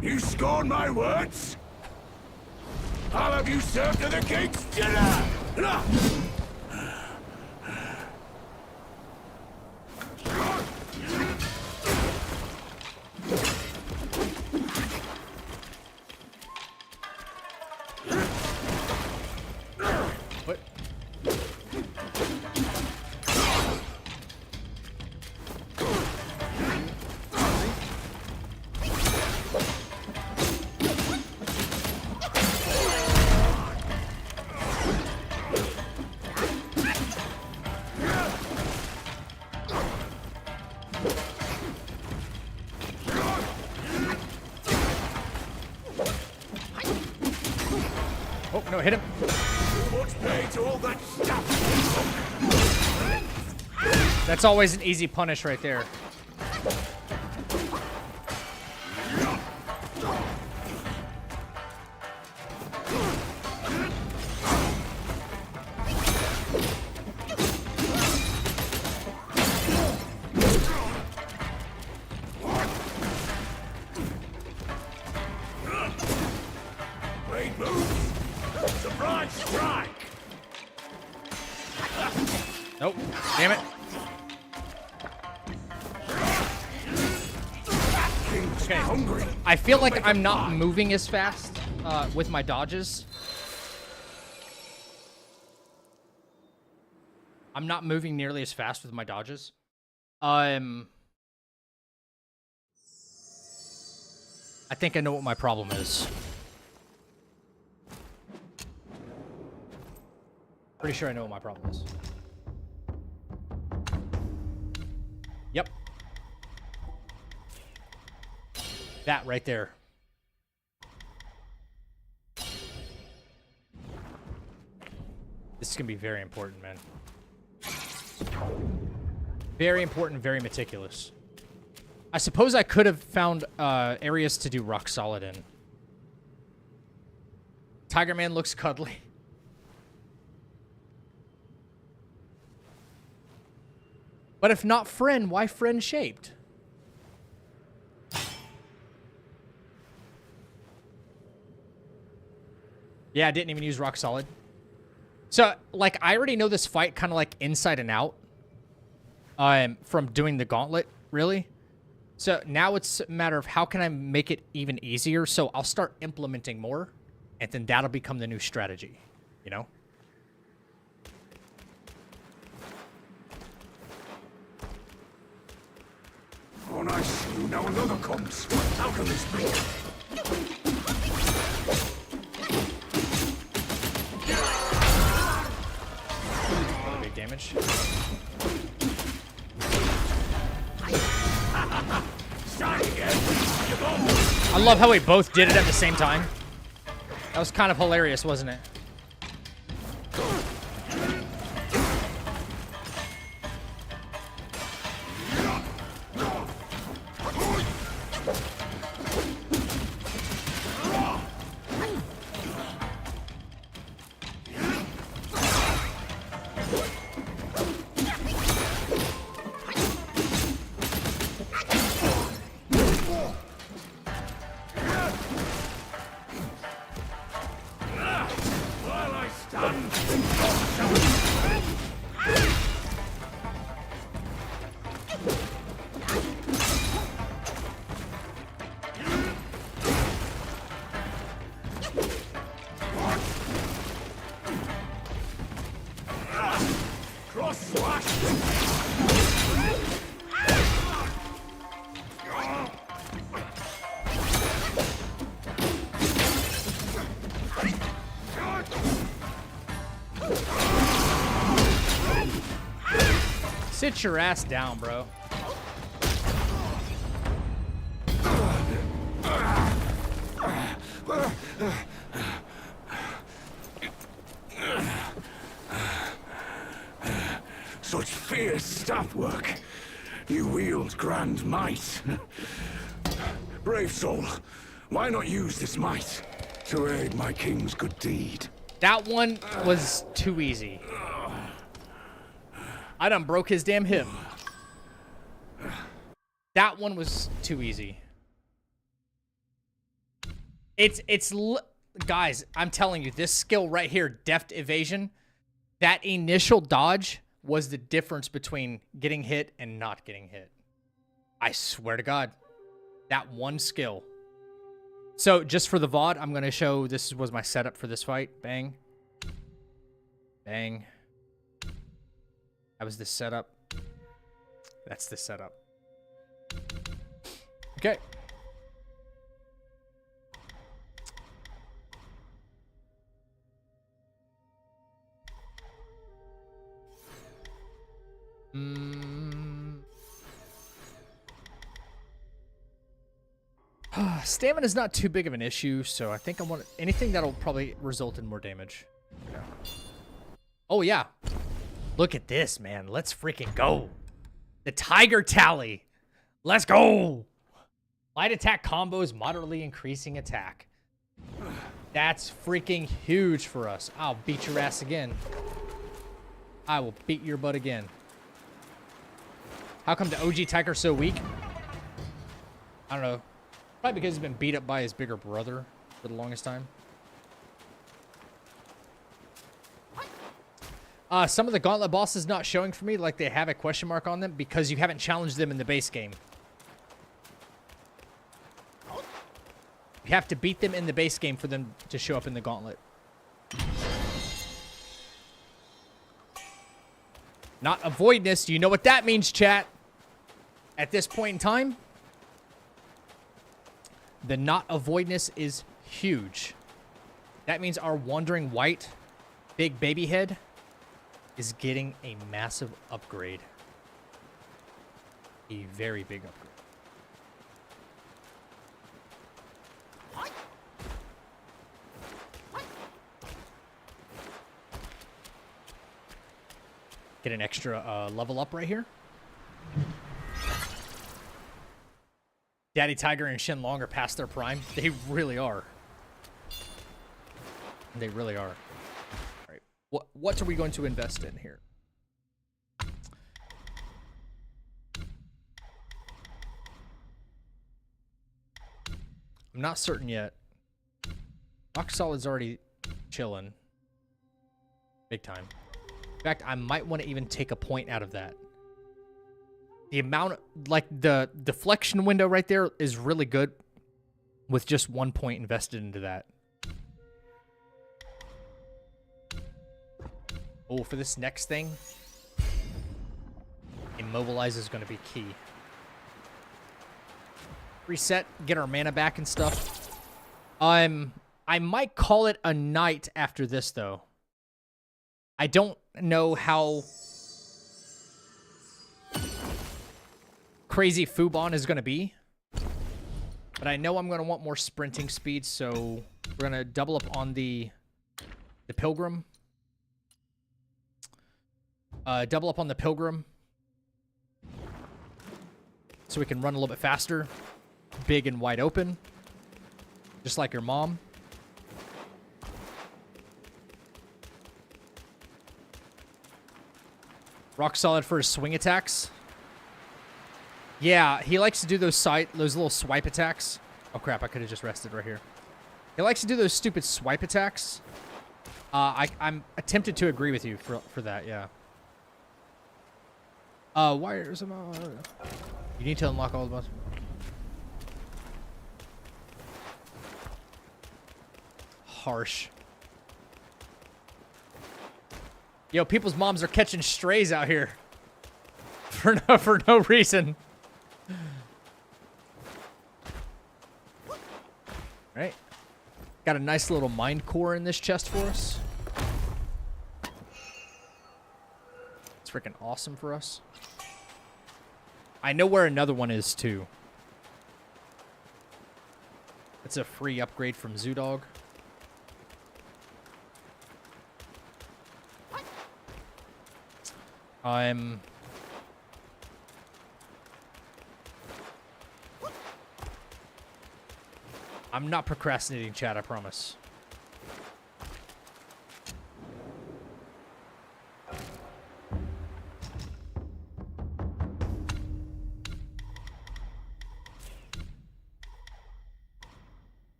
You scorn my words? I'll have you served to the king's dinner! What? Oh, no, hit him. What's paid to all that stuff? That's always an easy punish right there. Great move! Surprise strike! Nope. Damn it. Okay. Hungry. I feel like I'm not moving as fast with my dodges. I'm not moving nearly as fast with my dodges. I think I know what my problem is. Pretty sure I know what my problem is. Yep. That right there. This is going to be very important, man. Very important, very meticulous. I suppose I could have found areas to do rock solid in. Tiger Man looks cuddly. But if not friend, why friend shaped? Yeah, I didn't even use rock solid. So, like, I already know this fight kind of like inside and out. From doing the gauntlet, really. So now it's a matter of how can I make it even easier. So I'll start implementing more, and then that'll become the new strategy, you know? Oh, nice. Now another comes. How can this be? Really big damage. I love how we both did it at the same time. That was kind of hilarious, wasn't it? Cross slash. Sit your ass down, bro. Such fierce staff work. You wield grand might. Brave soul, why not use this might to aid my king's good deed? That one was too easy. I done broke his damn hip. That one was too easy. Guys, I'm telling you, this skill right here, deft evasion, that initial dodge was the difference between getting hit and not getting hit. I swear to God, that one skill. So just for the VOD, I'm going to show this was my setup for this fight. Bang. Bang. That was the setup. That's the setup. Okay. Stamina is not too big of an issue, so I think I want anything that'll probably result in more damage. Okay. Oh, yeah. Look at this, man. Let's freaking go. The Tiger Tally. Let's go. Light attack combos, moderately increasing attack. That's freaking huge for us. I'll beat your ass again. I will beat your butt again. How come the OG Tiger so weak? I don't know. Probably because he's been beat up by his bigger brother for the longest time. Some of the gauntlet bosses not showing for me, like they have a question mark on them, because you haven't challenged them in the base game. You have to beat them in the base game for them to show up in the gauntlet. Not avoidness. You know what that means, chat? At this point in time, the not avoidness is huge. That means our wandering white big baby head is getting a massive upgrade. A very big upgrade. Get an extra level up right here. Daddy Tiger and Shenlong are past their prime. They really are. They really are. All right. What are we going to invest in here? I'm not certain yet. Rock Solid's already chilling. Big time. In fact, I might want to even take a point out of that. The amount, like the deflection window right there is really good with just 1 point invested into that. Oh, for this next thing, Immobilize is going to be key. Reset, get our mana back and stuff. I might call it a night after this, though. I don't know how crazy Fubon is going to be, but I know I'm going to want more sprinting speed, so we're going to double up on the Pilgrim. Double up on the Pilgrim so we can run a little bit faster. Big and wide open, just like your mom. Rock Solid for his swing attacks. Yeah, he likes to do those little swipe attacks. Oh crap, I could have just rested right here. He likes to do those stupid swipe attacks. I'm tempted to agree with you for that, yeah. Wires. You need to unlock all the buttons. Harsh. Yo, people's moms are catching strays out here. For no reason. Right. Got a nice little mind core in this chest for us. It's freaking awesome for us. I know where another one is too. It's a free upgrade from Zoodog. I'm not procrastinating, chat, I promise.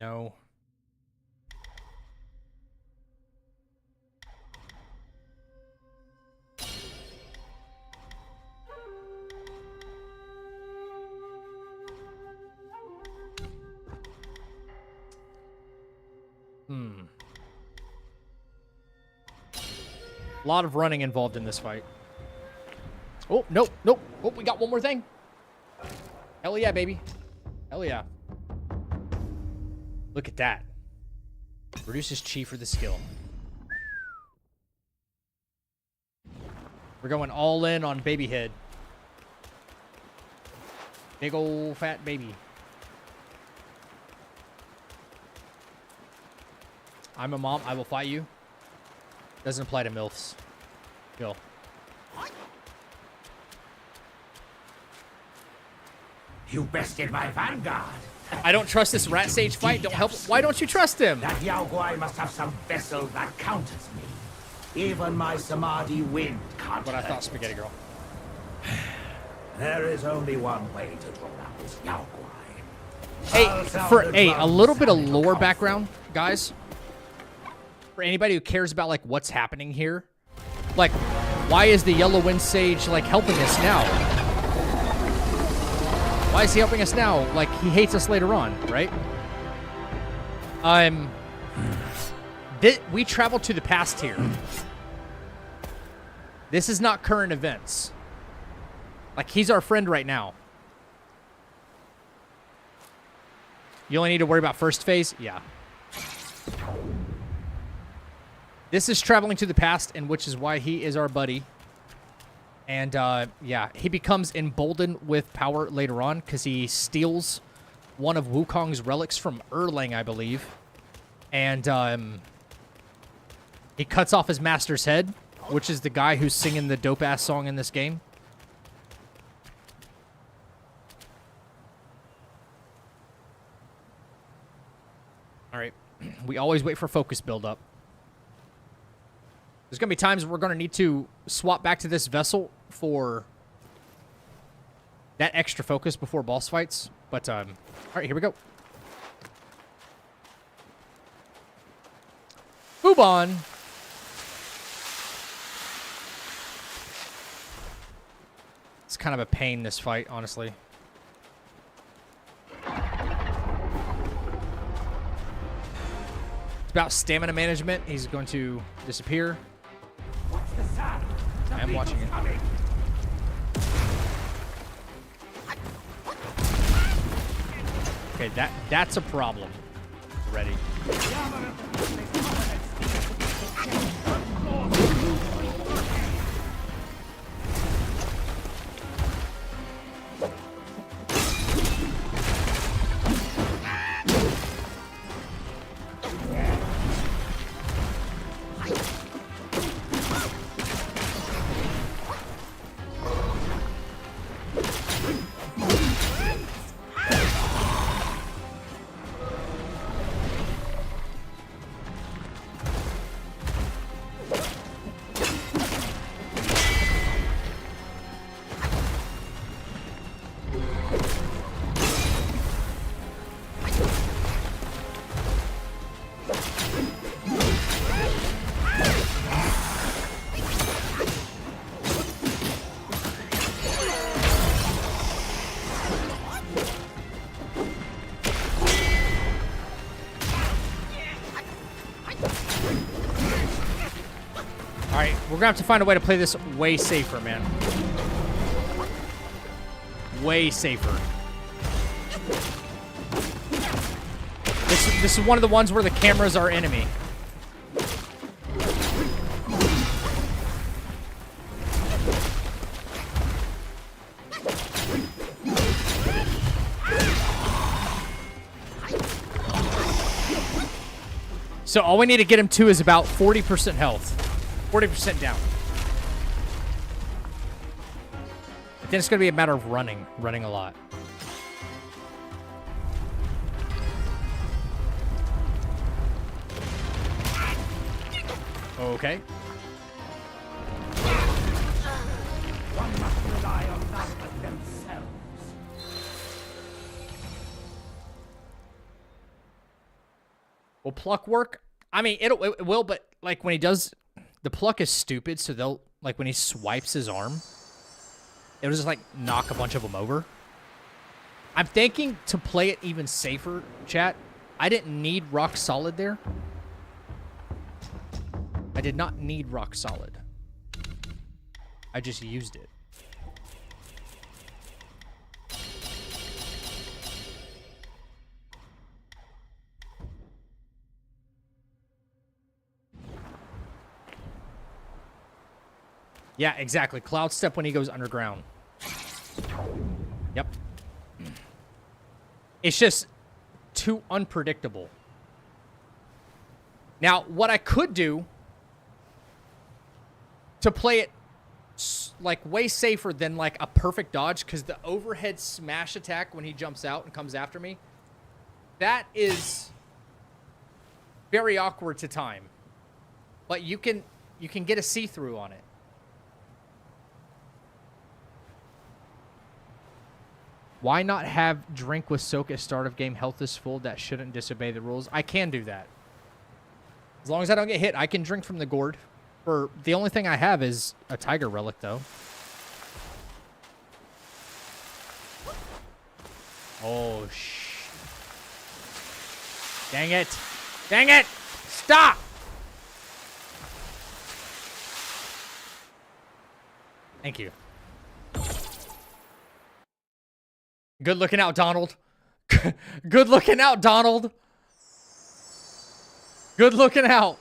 No. A lot of running involved in this fight. Oh, nope, nope. Oh, we got one more thing. Hell yeah, baby. Hell yeah. Look at that. Reduces chi for the skill. We're going all in on baby head. Big old fat baby. I'm a mom. I will fight you. Doesn't apply to MILFs. Go. You bested my vanguard. I don't trust this rat sage fight. Don't help. Why don't you trust him? That Yao Guai must have some vessel that counters me. Even my Samadhi wind can't What I hurt thought, it. Spaghetti Girl. There is only one way to draw out this Yao Guai. Hey, a little bit of lore background, guys. For anybody who cares about like what's happening here, like, why is the Yellow Wind Sage like helping us now? Why is he helping us now? Like, he hates us later on, right? We traveled to the past here. This is not current events. Like, he's our friend right now. You only need to worry about first phase? Yeah. This is traveling to the past, and which is why he is our buddy. And, yeah, he becomes emboldened with power later on because he steals one of Wukong's relics from Erlang, I believe. And, he cuts off his master's head, which is the guy who's singing the dope-ass song in this game. All right. We always wait for focus build-up. There's going to be times we're going to need to swap back to this vessel for that extra focus before boss fights. But, all right, here we go. Move on. It's kind of a pain, this fight, honestly. It's about stamina management. He's going to disappear. I am watching it. Okay, that's a problem. Ready. All right, we're gonna have to find a way to play this way safer, man. Way safer. This is one of the ones where the camera's our enemy. So all we need to get him to is about 40% health. 40% down. But then it's going to be a matter of running a lot. Okay. One must rely on none but themselves. Will pluck work? I mean, it will, but like when he does, the pluck is stupid. So they'll like when he swipes his arm, it'll just like knock a bunch of them over. I'm thinking to play it even safer, chat. I didn't need rock solid there. I did not need rock solid. I just used it. Yeah, exactly. Cloud step when he goes underground. Yep. It's just too unpredictable. Now, what I could do to play it like way safer than like a perfect dodge, because the overhead smash attack when he jumps out and comes after me, that is very awkward to time. But you can get a see-through on it. Why not have drink with soak at start of game? Health is full. That shouldn't disobey the rules. I can do that. As long as I don't get hit, I can drink from the gourd. For the only thing I have is a tiger relic, though. Oh, dang it. Dang it! Stop! Thank you. Good looking out, Donald. Good looking out, Donald. Good looking out.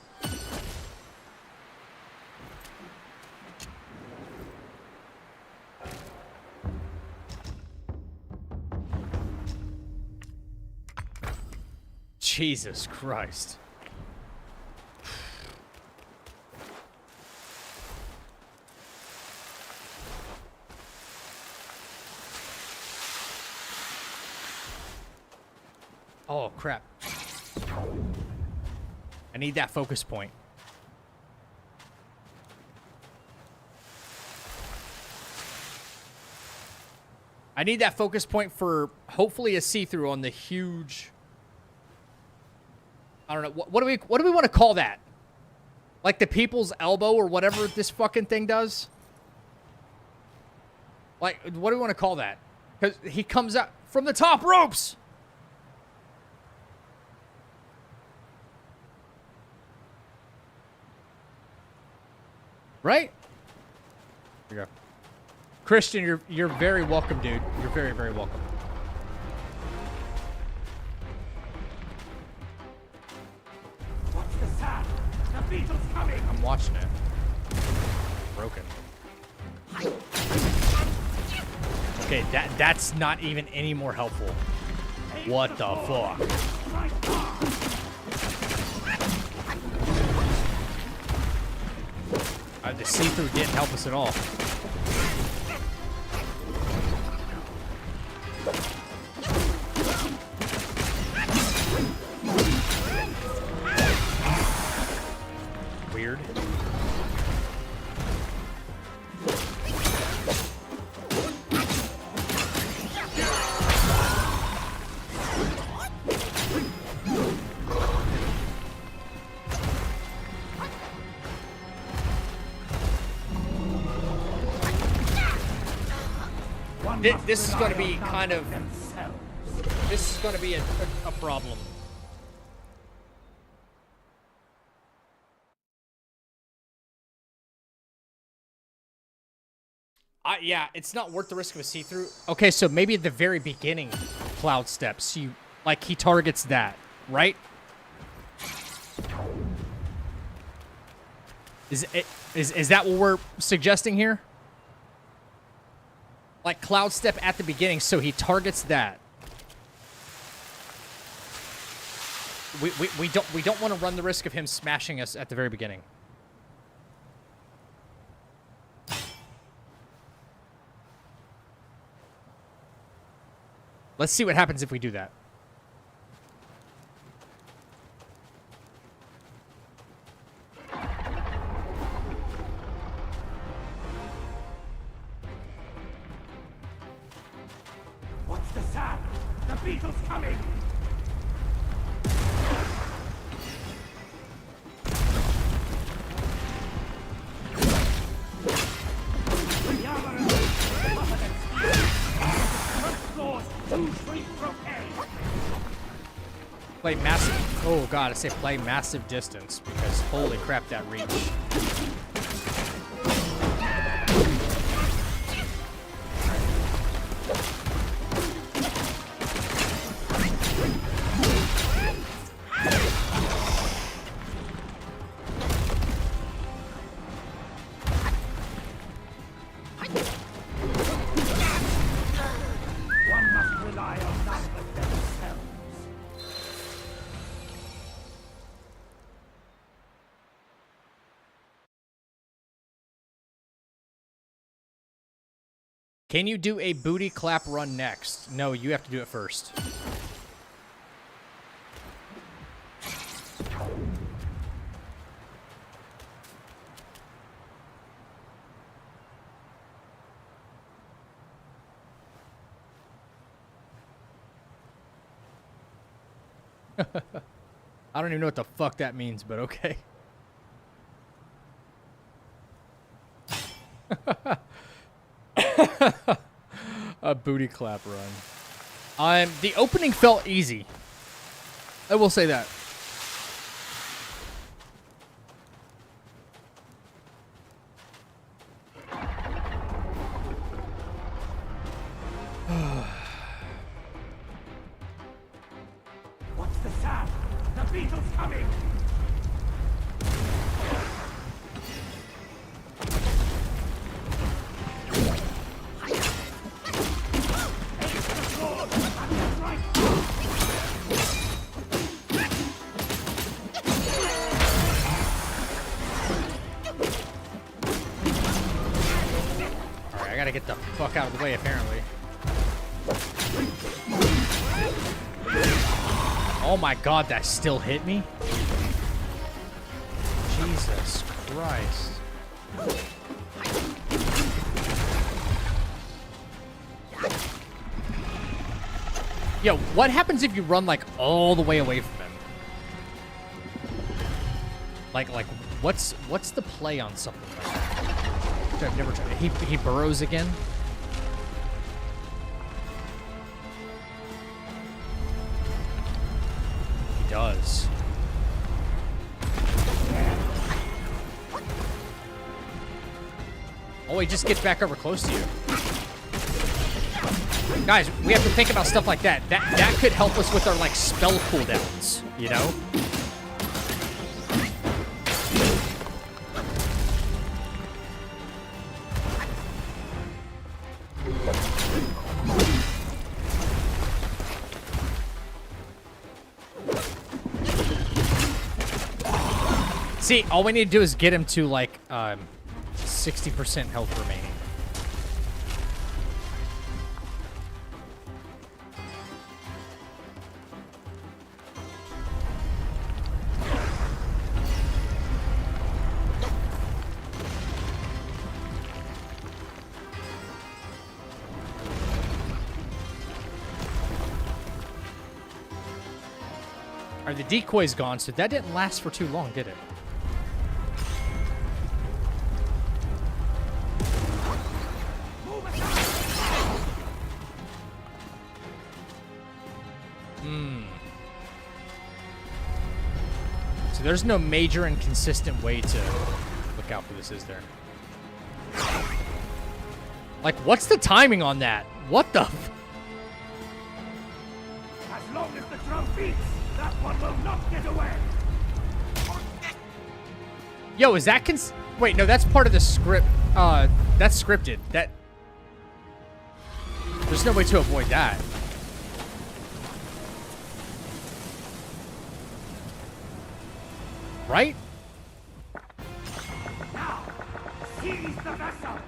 Jesus Christ. Oh, crap. I need that focus point. I need that focus point for hopefully a see-through on the huge... I don't know. What do we want to call that? Like the people's elbow or whatever this fucking thing does? Like, what do we want to call that? Because he comes out from the top ropes! Right? Here you go. Christian, you're very welcome, dude. You're very, very welcome. Watch the sand. The beetle's coming. I'm watching it. Broken. Okay, that's not even any more helpful. What the fuck? The see-through didn't help us at all. Weird. This is going to be kind of... This is going to be a problem. Yeah, it's not worth the risk of a see-through. Okay, so maybe at the very beginning, Cloud Steps, he targets that, right? Is that what we're suggesting here? Like Cloud Step at the beginning, so he targets that. We don't want to run the risk of him smashing us at the very beginning. Let's see what happens if we do that. What's the sound? The beetle's coming! Play massive. Oh god, I say play massive distance because holy crap, that reach. One must rely on none but themselves. Can you do a booty clap run next? No, you have to do it first. I don't even know what the fuck that means, but okay. A booty clap run. The opening felt easy. I will say that. What's the sound? The beetle's coming! Alright, I gotta get the fuck out of the way, apparently. Oh my god, that still hit me? Jesus Christ. Yo, what happens if you run, like, all the way away from him? Like, what's the play on something like that? Which I've never tried. He burrows again? He does. Oh, he just gets back over close to you. Guys, we have to think about stuff like that. That could help us with our, like, spell cooldowns, you know? See, all we need to do is get him to, like, 60% health remaining. Alright, the decoy's gone, so that didn't last for too long, did it? So there's no major and consistent way to look out for this, is there? Like, what's the timing on that? What the? As long as the drum beats, that one will not get away. Yo, is that wait, no, that's part of the script. That's scripted. There's no way to avoid that. Right? Now, seize the vessel.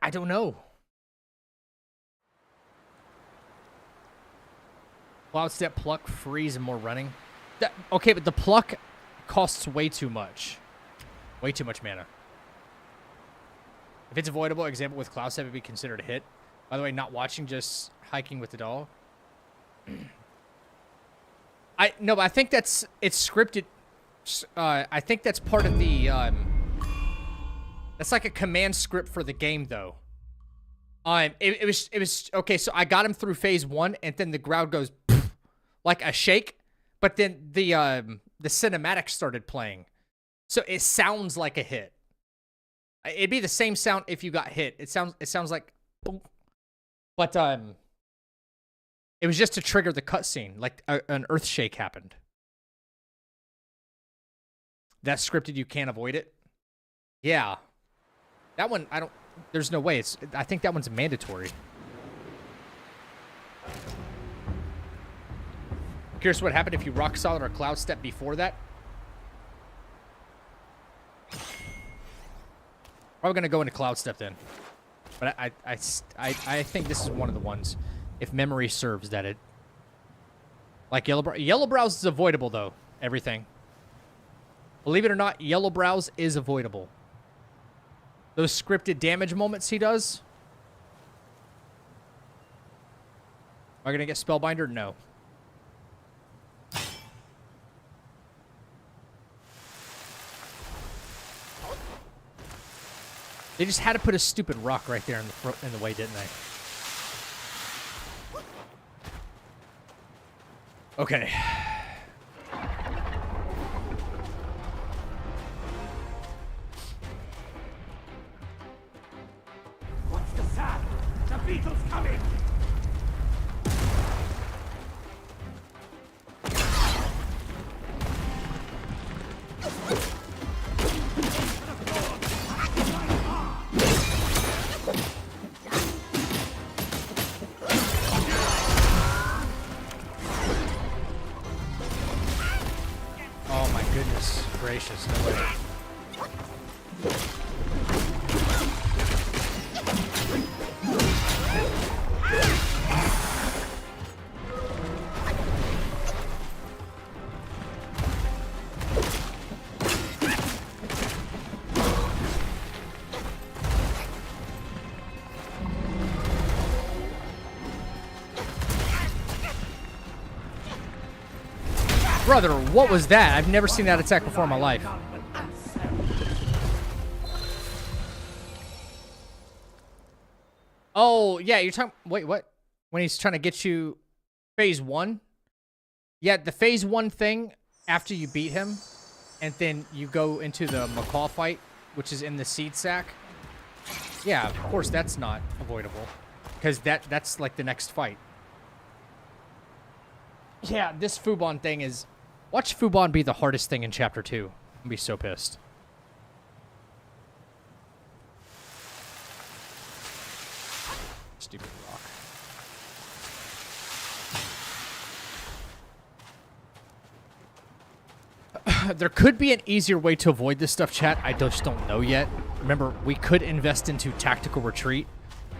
I don't know. Cloud step, pluck, freeze, and more running. Okay, but the pluck costs way too much. Way too much mana. If it's avoidable, example with cloud step would be considered a hit. By the way, not watching, just hiking with the dog. No, but I think it's scripted. I think that's part of the that's like a command script for the game, though. It was okay. So I got him through phase 1, and then the ground goes like a shake, but then the cinematic started playing, so it sounds like a hit. It'd be the same sound if you got hit. It sounds like boom, but it was just to trigger the cutscene, like an earth shake happened. That's scripted. You can't avoid it. Yeah, that one I don't. There's no way. I think that one's mandatory. Curious what happened if you rock solid or cloud step before that. Probably gonna go into cloud step then. But I think this is one of the ones, if memory serves, that it. Like yellow brows is avoidable though. Everything. Believe it or not, yellow brows is avoidable. Those scripted damage moments he does. Am I gonna get Spellbinder? No. They just had to put a stupid rock right there in the way, didn't they? Okay. What's the sound? The beetle's coming. Oh my goodness gracious, no way. Brother, what was that? I've never seen that attack before in my life. Oh, yeah, you're talking... Wait, what? When he's trying to get you... Phase 1? Yeah, the phase 1 thing, after you beat him, and then you go into the Macaw fight, which is in the seed sack. Yeah, of course, that's not avoidable. Because that's like the next fight. Yeah, this Fubon thing is... Watch Fubon be the hardest thing in Chapter 2. I'm gonna be so pissed. Stupid rock. There could be an easier way to avoid this stuff, chat. I just don't know yet. Remember, we could invest into Tactical Retreat,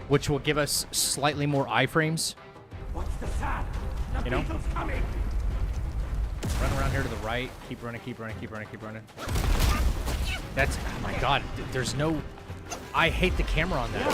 which will give us slightly more iframes. What's the sound? The beetle's coming. Run around here to the right. Keep running, keep running, keep running, keep running. That's... Oh my god. There's no... I hate the camera on that.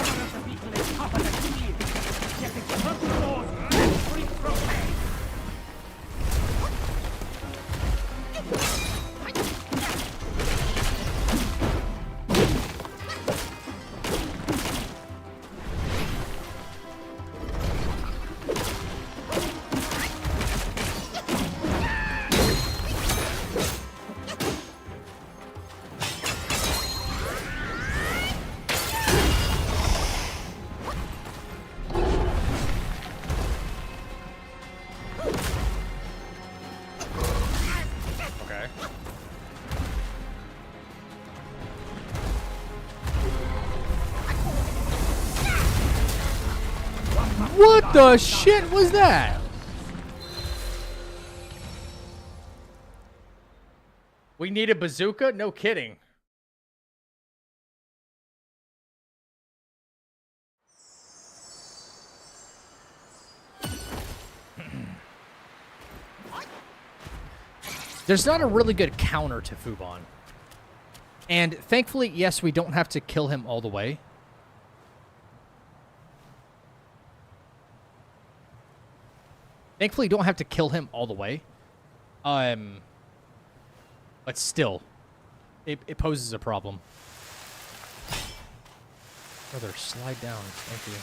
What the shit was that? We need a bazooka? No kidding. There's not a really good counter to Fubon. And thankfully, yes, we don't have to kill him all the way. Thankfully, don't have to kill him all the way. But still, it poses a problem. Brother, slide down. Thank you.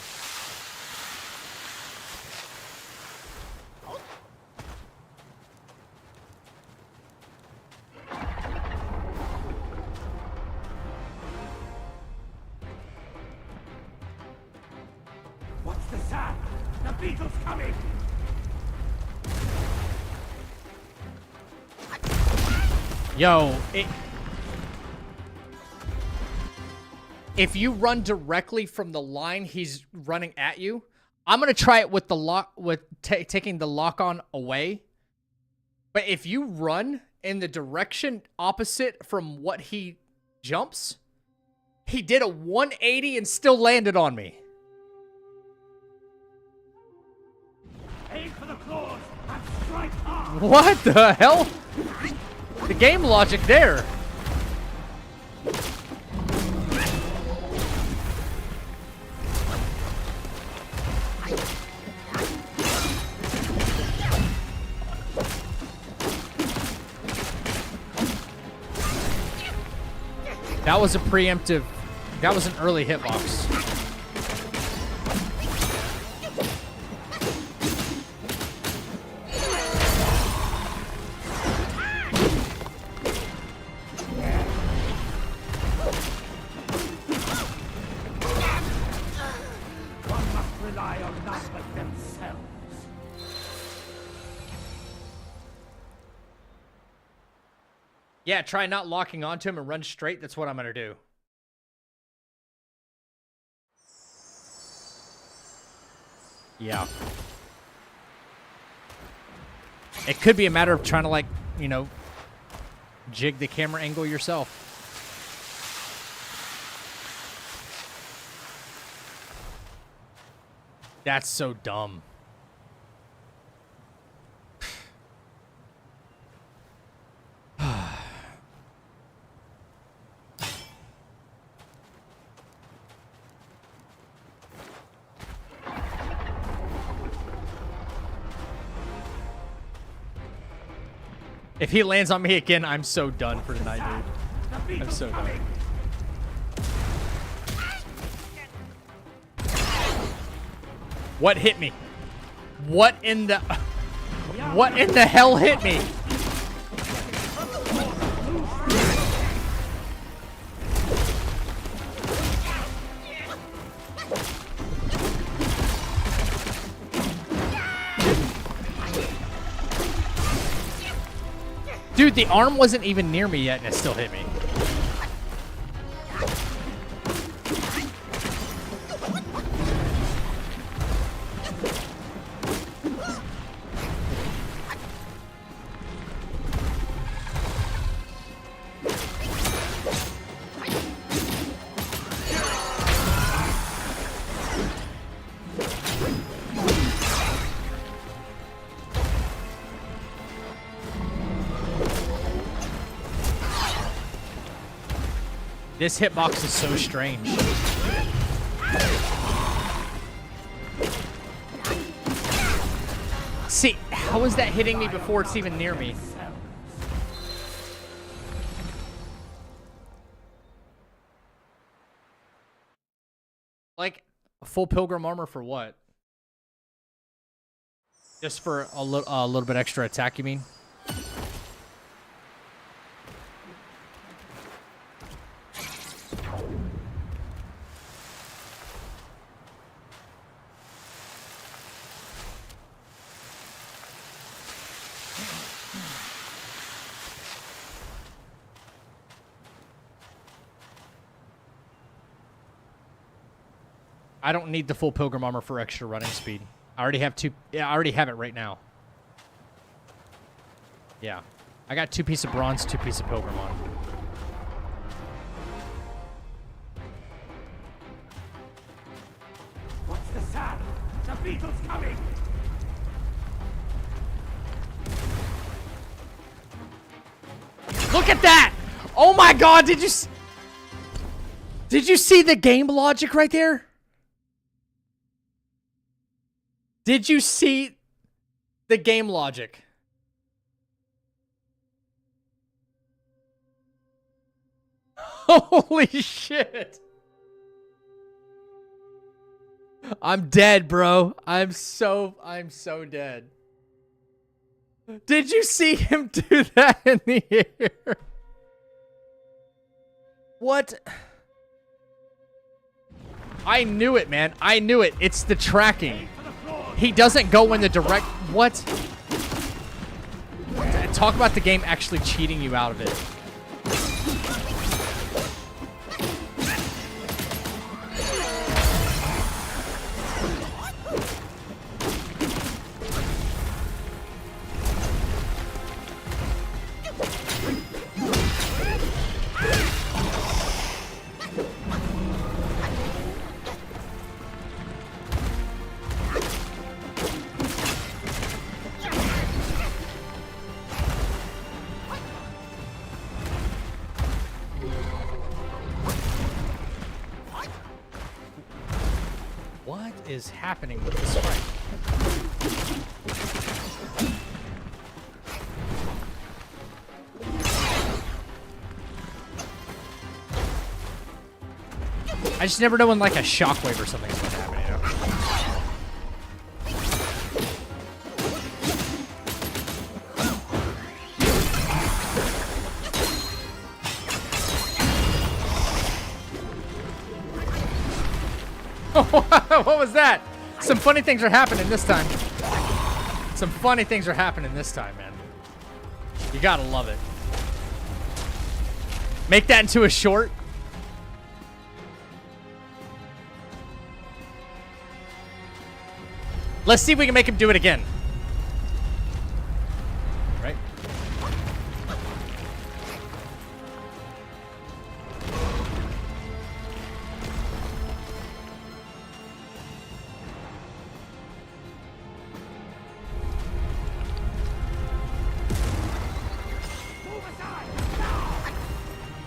What's the sound? The beetle's coming! Yo, if you run directly from the line he's running at you, I'm gonna try it with the lock, taking the lock on away. But if you run in the direction opposite from what he jumps, he did a 180 and still landed on me. Aim for the claws and strike hard! What the hell? The game logic there. That was a preemptive. That was an early hitbox. One must rely on none but themselves. Yeah, try not locking onto him and run straight. That's what I'm gonna do. Yeah. It could be a matter of trying to, like, you know, jig the camera angle yourself. That's so dumb. If he lands on me again, I'm so done for tonight, dude. I'm so done. What hit me? What in the hell hit me? Dude, the arm wasn't even near me yet and it still hit me. This hitbox is so strange. See, how is that hitting me before it's even near me? Like, full pilgrim armor for what? Just for a little bit extra attack, you mean? I don't need the full pilgrim armor for extra running speed. I already have two. Yeah, I already have it right now. Yeah. I got 2 pieces of bronze, 2 pieces of pilgrim on. What's the sound? The beetle's coming! Look at that! Oh my god, did you see the game logic right there? Did you see the game logic? Holy shit. I'm dead, bro. I'm so dead. Did you see him do that in the air? What? I knew it, man. I knew it. It's the tracking. He doesn't go in the direct... What? Talk about the game actually cheating you out of it. What is happening with this fight? I just never know when like a shockwave or something is going to happen, you know? What was that? Some funny things are happening this time. Some funny things are happening this time, man. You gotta love it. Make that into a short. Let's see if we can make him do it again. Right?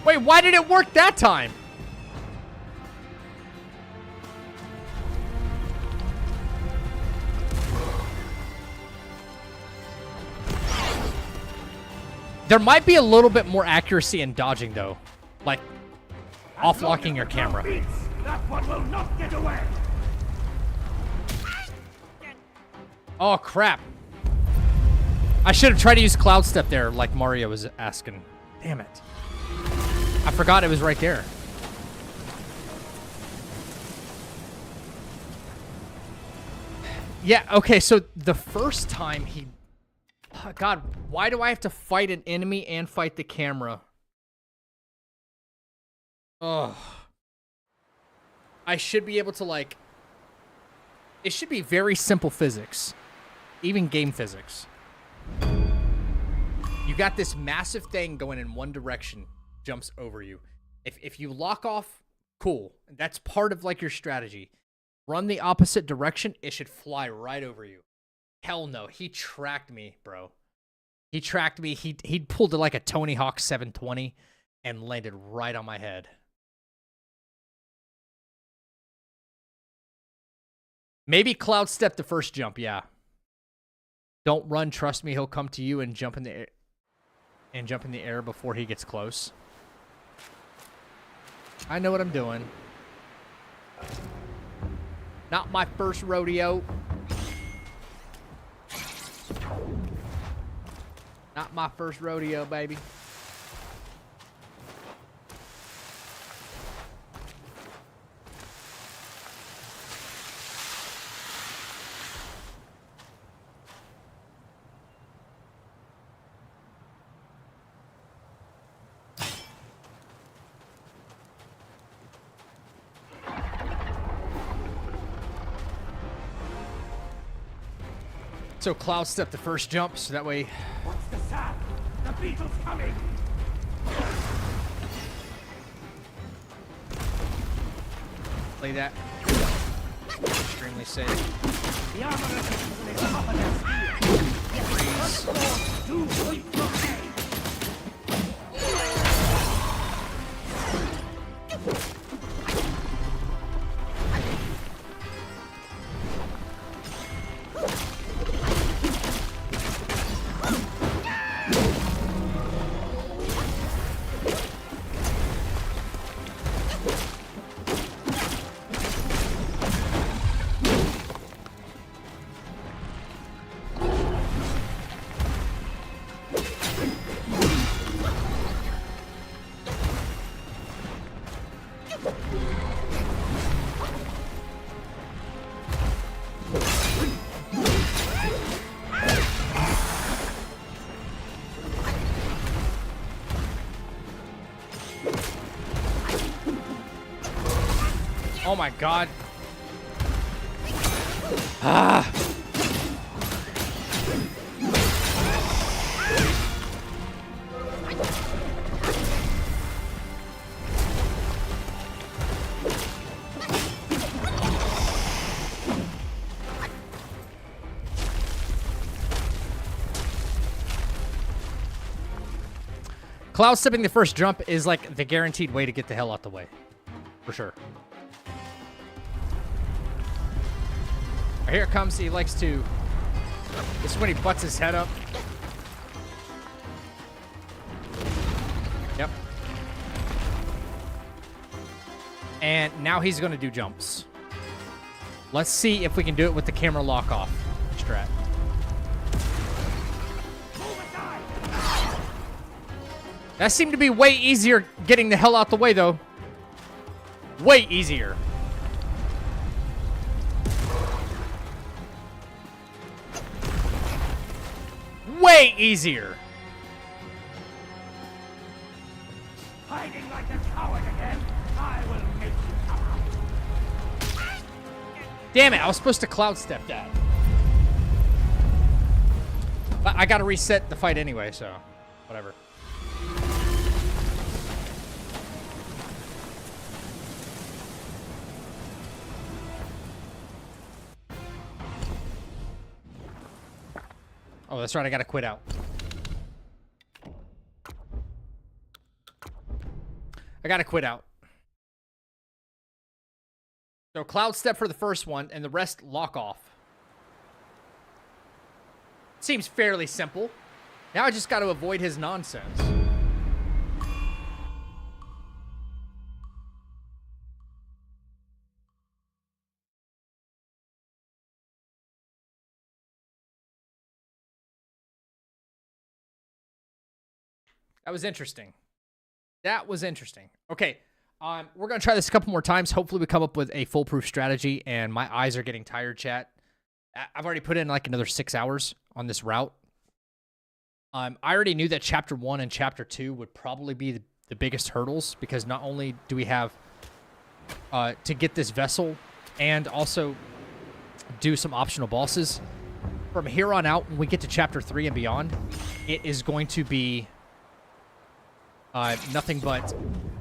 Wait, why did it work that time? There might be a little bit more accuracy in dodging, though. Like, off-locking your camera. That one will not get away! Oh, crap. I should have tried to use Cloud Step there, like Mario was asking. Damn it. I forgot it was right there. Yeah, okay, so the first time he... Oh, God, why do I have to fight an enemy and fight the camera? Ugh. I should be able to, like... It should be very simple physics. Even game physics. You got this massive thing going in one direction. Jumps over you. If you lock off, cool. That's part of, like, your strategy. Run the opposite direction, it should fly right over you. Hell no, he tracked me, bro. He tracked me. He pulled like a Tony Hawk 720 and landed right on my head. Maybe Cloud Step the first jump, yeah. Don't run, trust me, he'll come to you and jump in the air before he gets close. I know what I'm doing. Not my first rodeo. Not my first rodeo, baby. So Cloud step the first jump, so that way. What's the sound? The beetle's coming. Play that. Extremely safe. The armor is top of their Freeze. Two sweep blockade. Oh my god. Ah. Cloud stepping the first jump is like the guaranteed way to get the hell out the way. For sure. Here it comes. He likes to. This is when he butts his head up. Yep. And now he's going to do jumps. Let's see if we can do it with the camera lock off strat. That seemed to be way easier getting the hell out the way, though. Way easier. Way easier. Hiding like a coward again. I will make you come out. Damn it, I was supposed to cloud step that. But I gotta reset the fight anyway, so whatever. Oh, that's right, I gotta quit out. I gotta quit out. So cloud step for the first one, and the rest lock off. Seems fairly simple. Now I just gotta avoid his nonsense. That was interesting. That was interesting. Okay, we're going to try this a couple more times. Hopefully we come up with a foolproof strategy, and my eyes are getting tired, chat. I've already put in like another 6 hours on this route. I already knew that Chapter 1 and Chapter 2 would probably be the biggest hurdles, because not only do we have to get this vessel and also do some optional bosses, from here on out, when we get to Chapter 3 and beyond, it is going to be nothing but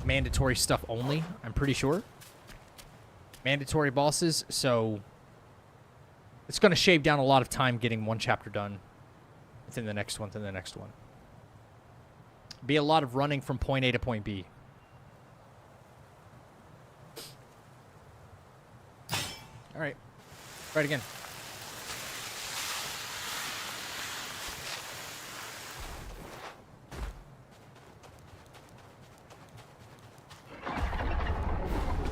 mandatory stuff only, I'm pretty sure. Mandatory bosses, so it's going to shave down a lot of time getting one chapter done within the next one, Be a lot of running from point A to point B. All right. Try it again.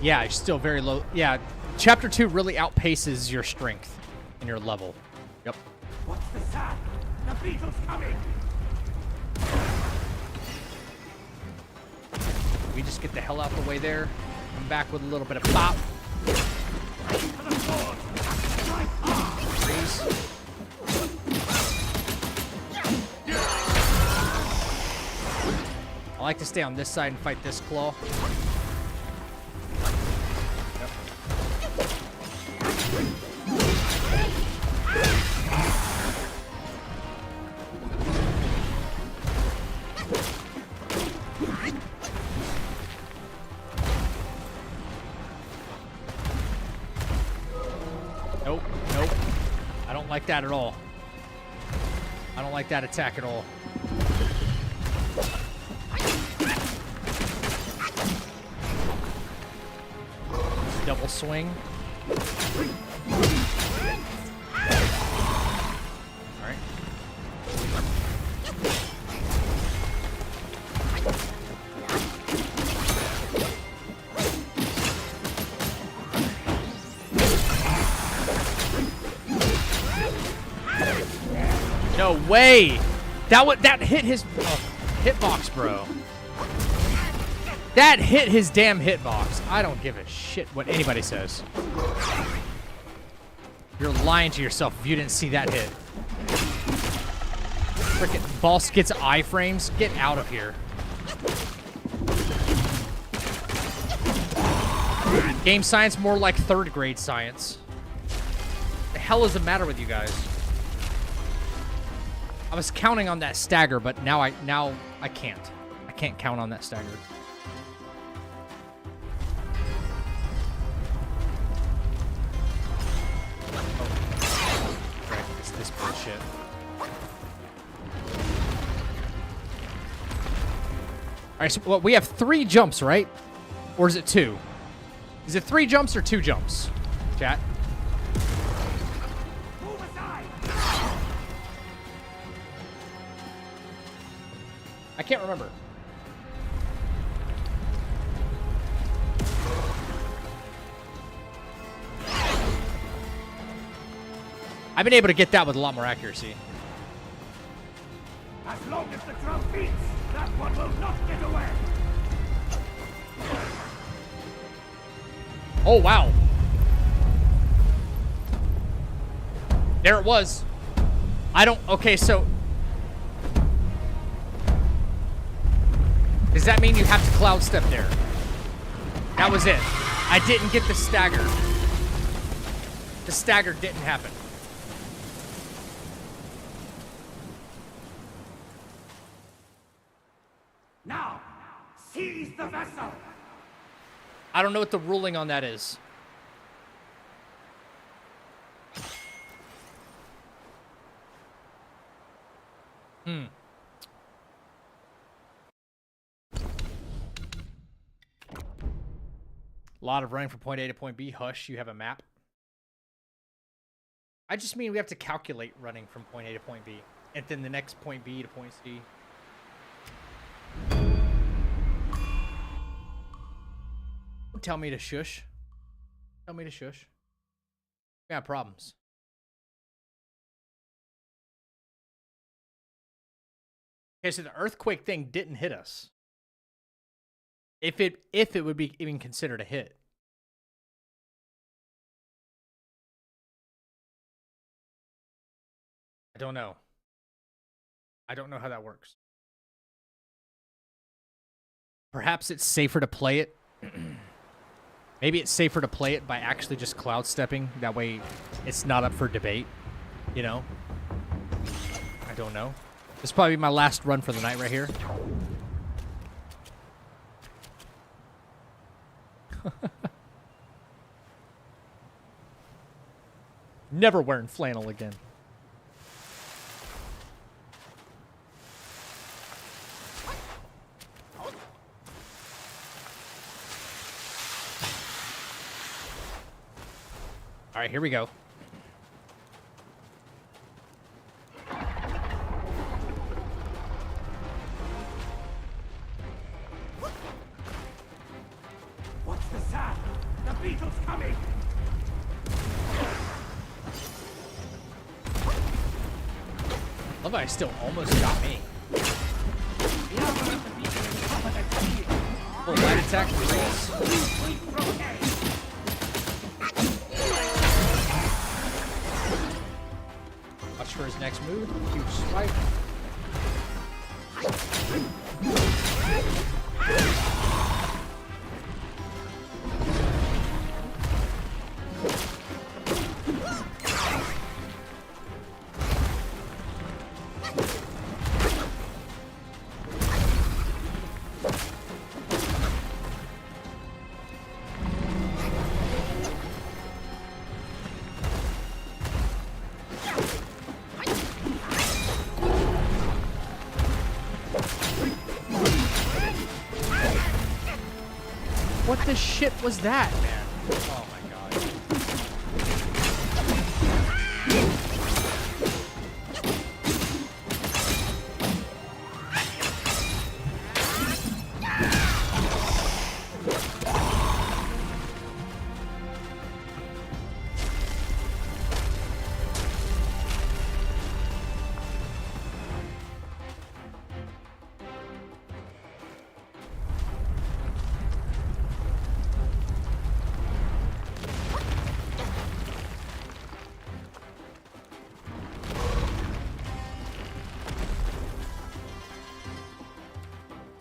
Yeah, it's still very low. Yeah, Chapter 2 really outpaces your strength and your level. Yep. What's the sound? The beetle's coming. We just get the hell out the way there. Come back with a little bit of pop. Freeze. I like to stay on this side and fight this claw. Nope, nope. I don't like that at all. I don't like that attack at all. Double swing. Alright. No way! That hit his hitbox, bro. That hit his damn hitbox. I don't give a shit what anybody says. You're lying to yourself if you didn't see that hit. Frickin' ball skits iframes. Get out of here. Game science more like 3rd grade science. The hell is the matter with you guys? I was counting on that stagger, but now I can't. I can't count on that stagger. Right, it's this bullshit. Alright, so well, we have 3 jumps, right? Or is it 2? Is it 3 jumps or 2 jumps? Chat. I can't remember. I've been able to get that with a lot more accuracy. As long as the drum beats, that one will not get away. Oh, wow. There it was. Okay, so... Does that mean you have to cloud step there? That was it. I didn't get the stagger. The stagger didn't happen. Now, seize the vessel. I don't know what the ruling on that is. A lot of running from point A to point B. Hush, you have a map. I just mean we have to calculate running from point A to point B. And then the next point B to point C. Don't tell me to shush. Tell me to shush. We got problems. Okay, so the earthquake thing didn't hit us. If it would be even considered a hit. I don't know. I don't know how that works. Perhaps it's safer to play it. Maybe it's safer to play it by actually just cloud stepping. That way it's not up for debate. You know? I don't know. This is probably my last run for the night right here. Never wearing flannel again. All right, here we go. What's the sound? The beetle's coming. Love how I still almost got me. Full light attack release. Watch for his next move. Huge swipe. the shit was that, man? Oh my god.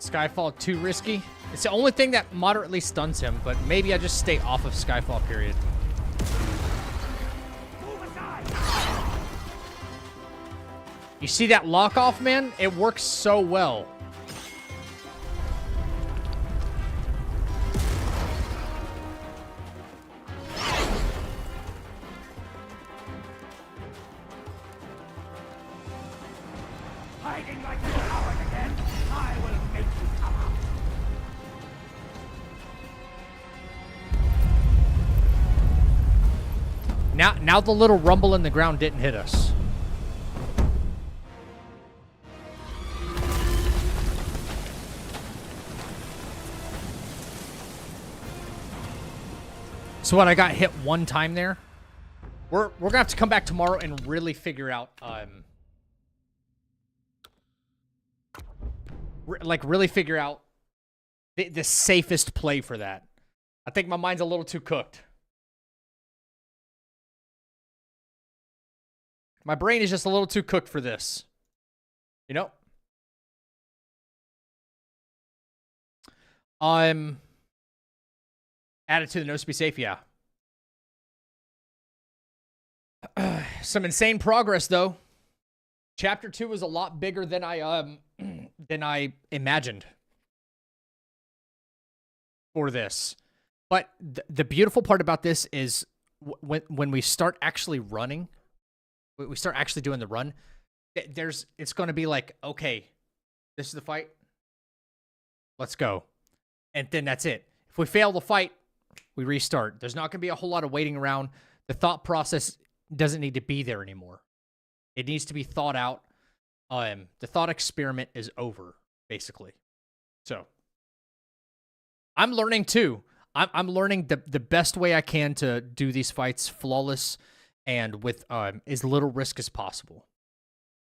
Skyfall too risky. It's the only thing that moderately stuns him, but maybe I just stay off of Skyfall, period. You see that lock off, man? It works so well. Hiding like a coward again? I will make you come out. Now the little rumble in the ground didn't hit us. So what, I got hit one time there? We're gonna have to come back tomorrow and really figure out really figure out the safest play for that. I think my mind's a little too cooked. My brain is just a little too cooked for this. You know? Added to the notes to be safe, yeah. Some insane progress, though. Chapter 2 was a lot bigger than I imagined for this. But the beautiful part about this is when we start actually running, we start actually doing the run, it's going to be like, okay, this is the fight. Let's go. And then that's it. If we fail the fight, we restart. There's not going to be a whole lot of waiting around. The thought process doesn't need to be there anymore. It needs to be thought out. The thought experiment is over, basically. So, I'm learning too. I'm learning the best way I can to do these fights flawless and with as little risk as possible.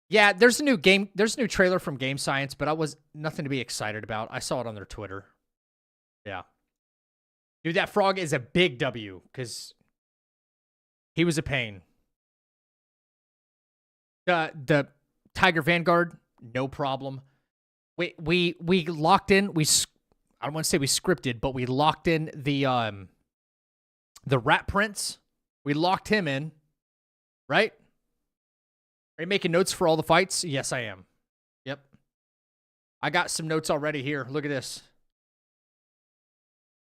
Yeah, there's a new trailer from Game Science, but I was nothing to be excited about. I saw it on their Twitter. Yeah. Dude, that frog is a big W, because he was a pain. The Tiger Vanguard, no problem. We locked in. I don't want to say we scripted, but we locked in the Rat Prince. We locked him in, right? Are you making notes for all the fights? Yes, I am. Yep. I got some notes already here. Look at this.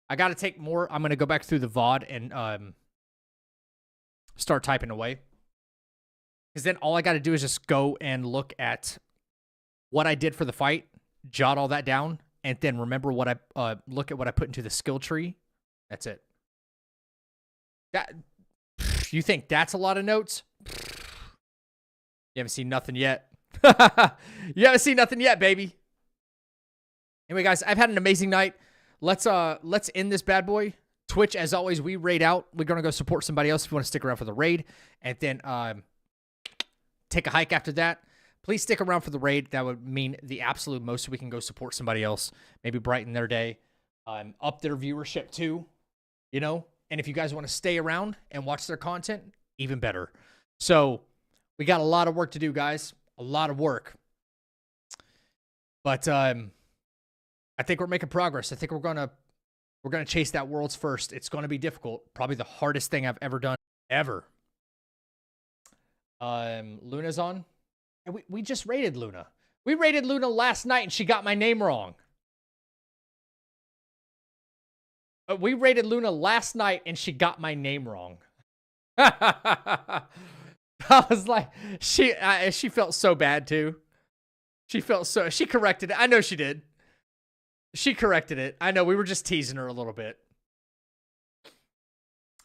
I got to take more. I'm going to go back through the VOD and start typing away. Because then all I got to do is just go and look at what I did for the fight, jot all that down, and then remember what I look at what I put into the skill tree. That's it. That you think that's a lot of notes? You haven't seen nothing yet. You haven't seen nothing yet, baby. Anyway, guys, I've had an amazing night. Let's end this bad boy. Twitch, as always, we raid out. We're gonna go support somebody else if you want to stick around for the raid, and then take a hike after that. Please stick around for the raid. That would mean the absolute most. So we can go support somebody else, maybe brighten their day, up their viewership too, you know. And if you guys want to stay around and watch their content, even better. So we got a lot of work to do, guys. A lot of work. But I think we're making progress. I think we're gonna chase that world's first. It's gonna be difficult. Probably the hardest thing I've ever done ever. Luna's on. And we just raided Luna. We raided Luna last night and she got my name wrong. We raided Luna last night and she got my name wrong. I was like, she felt so bad too. She corrected it. I know she did. She corrected it. I know we were just teasing her a little bit.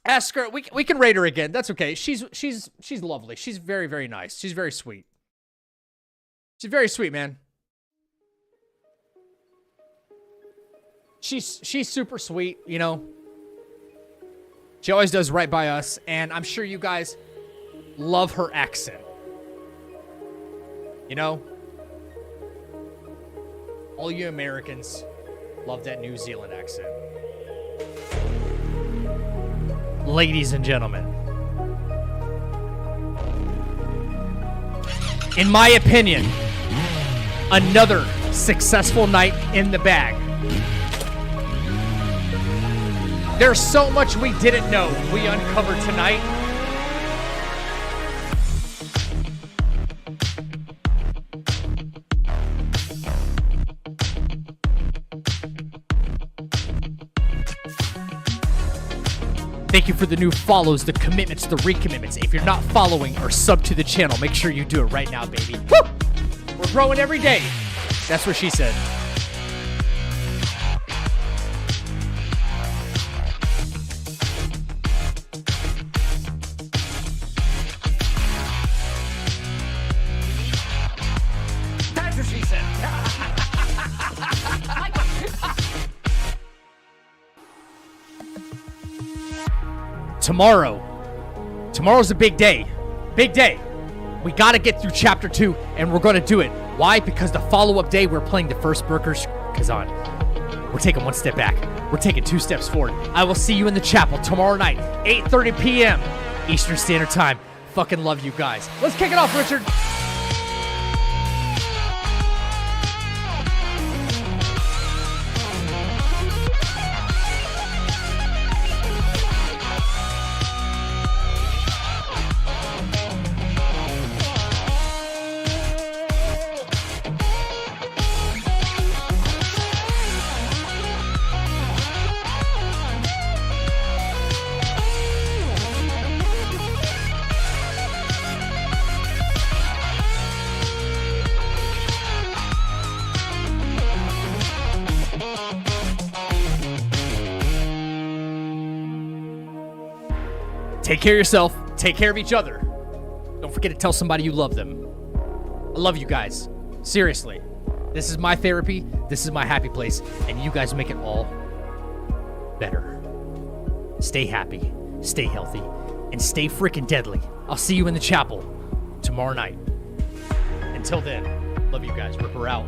Ask her. We can rate her again. That's okay. She's lovely. She's very, very nice. She's very sweet. She's very sweet, man. She's super sweet, you know. She always does right by us, and I'm sure you guys love her accent. You know? All you Americans love that New Zealand accent. Ladies and gentlemen, in my opinion, another successful night in the bag. There's so much we didn't know we uncovered tonight. Thank you for the new follows, the commitments, the recommitments. If you're not following or sub to the channel, make sure you do it right now, baby. Woo! We're growing every day. That's what she said. That's what she said. Tomorrow's a big day. Big day. We got to get through chapter 2, and we're going to do it. Why? Because the follow-up day, we're playing the first Burgers Kazan. We're taking one step back. We're taking 2 steps forward. I will see you in the chapel tomorrow night, 8:30 p.m. Eastern Standard Time. Fucking love you guys. Let's kick it off, Richard. Take care of yourself. Take care of each other. Don't forget to tell somebody you love them. I love you guys. Seriously. This is my therapy. This is my happy place. And you guys make it all better. Stay happy. Stay healthy. And stay freaking deadly. I'll see you in the chapel tomorrow night. Until then, love you guys. Ripper out.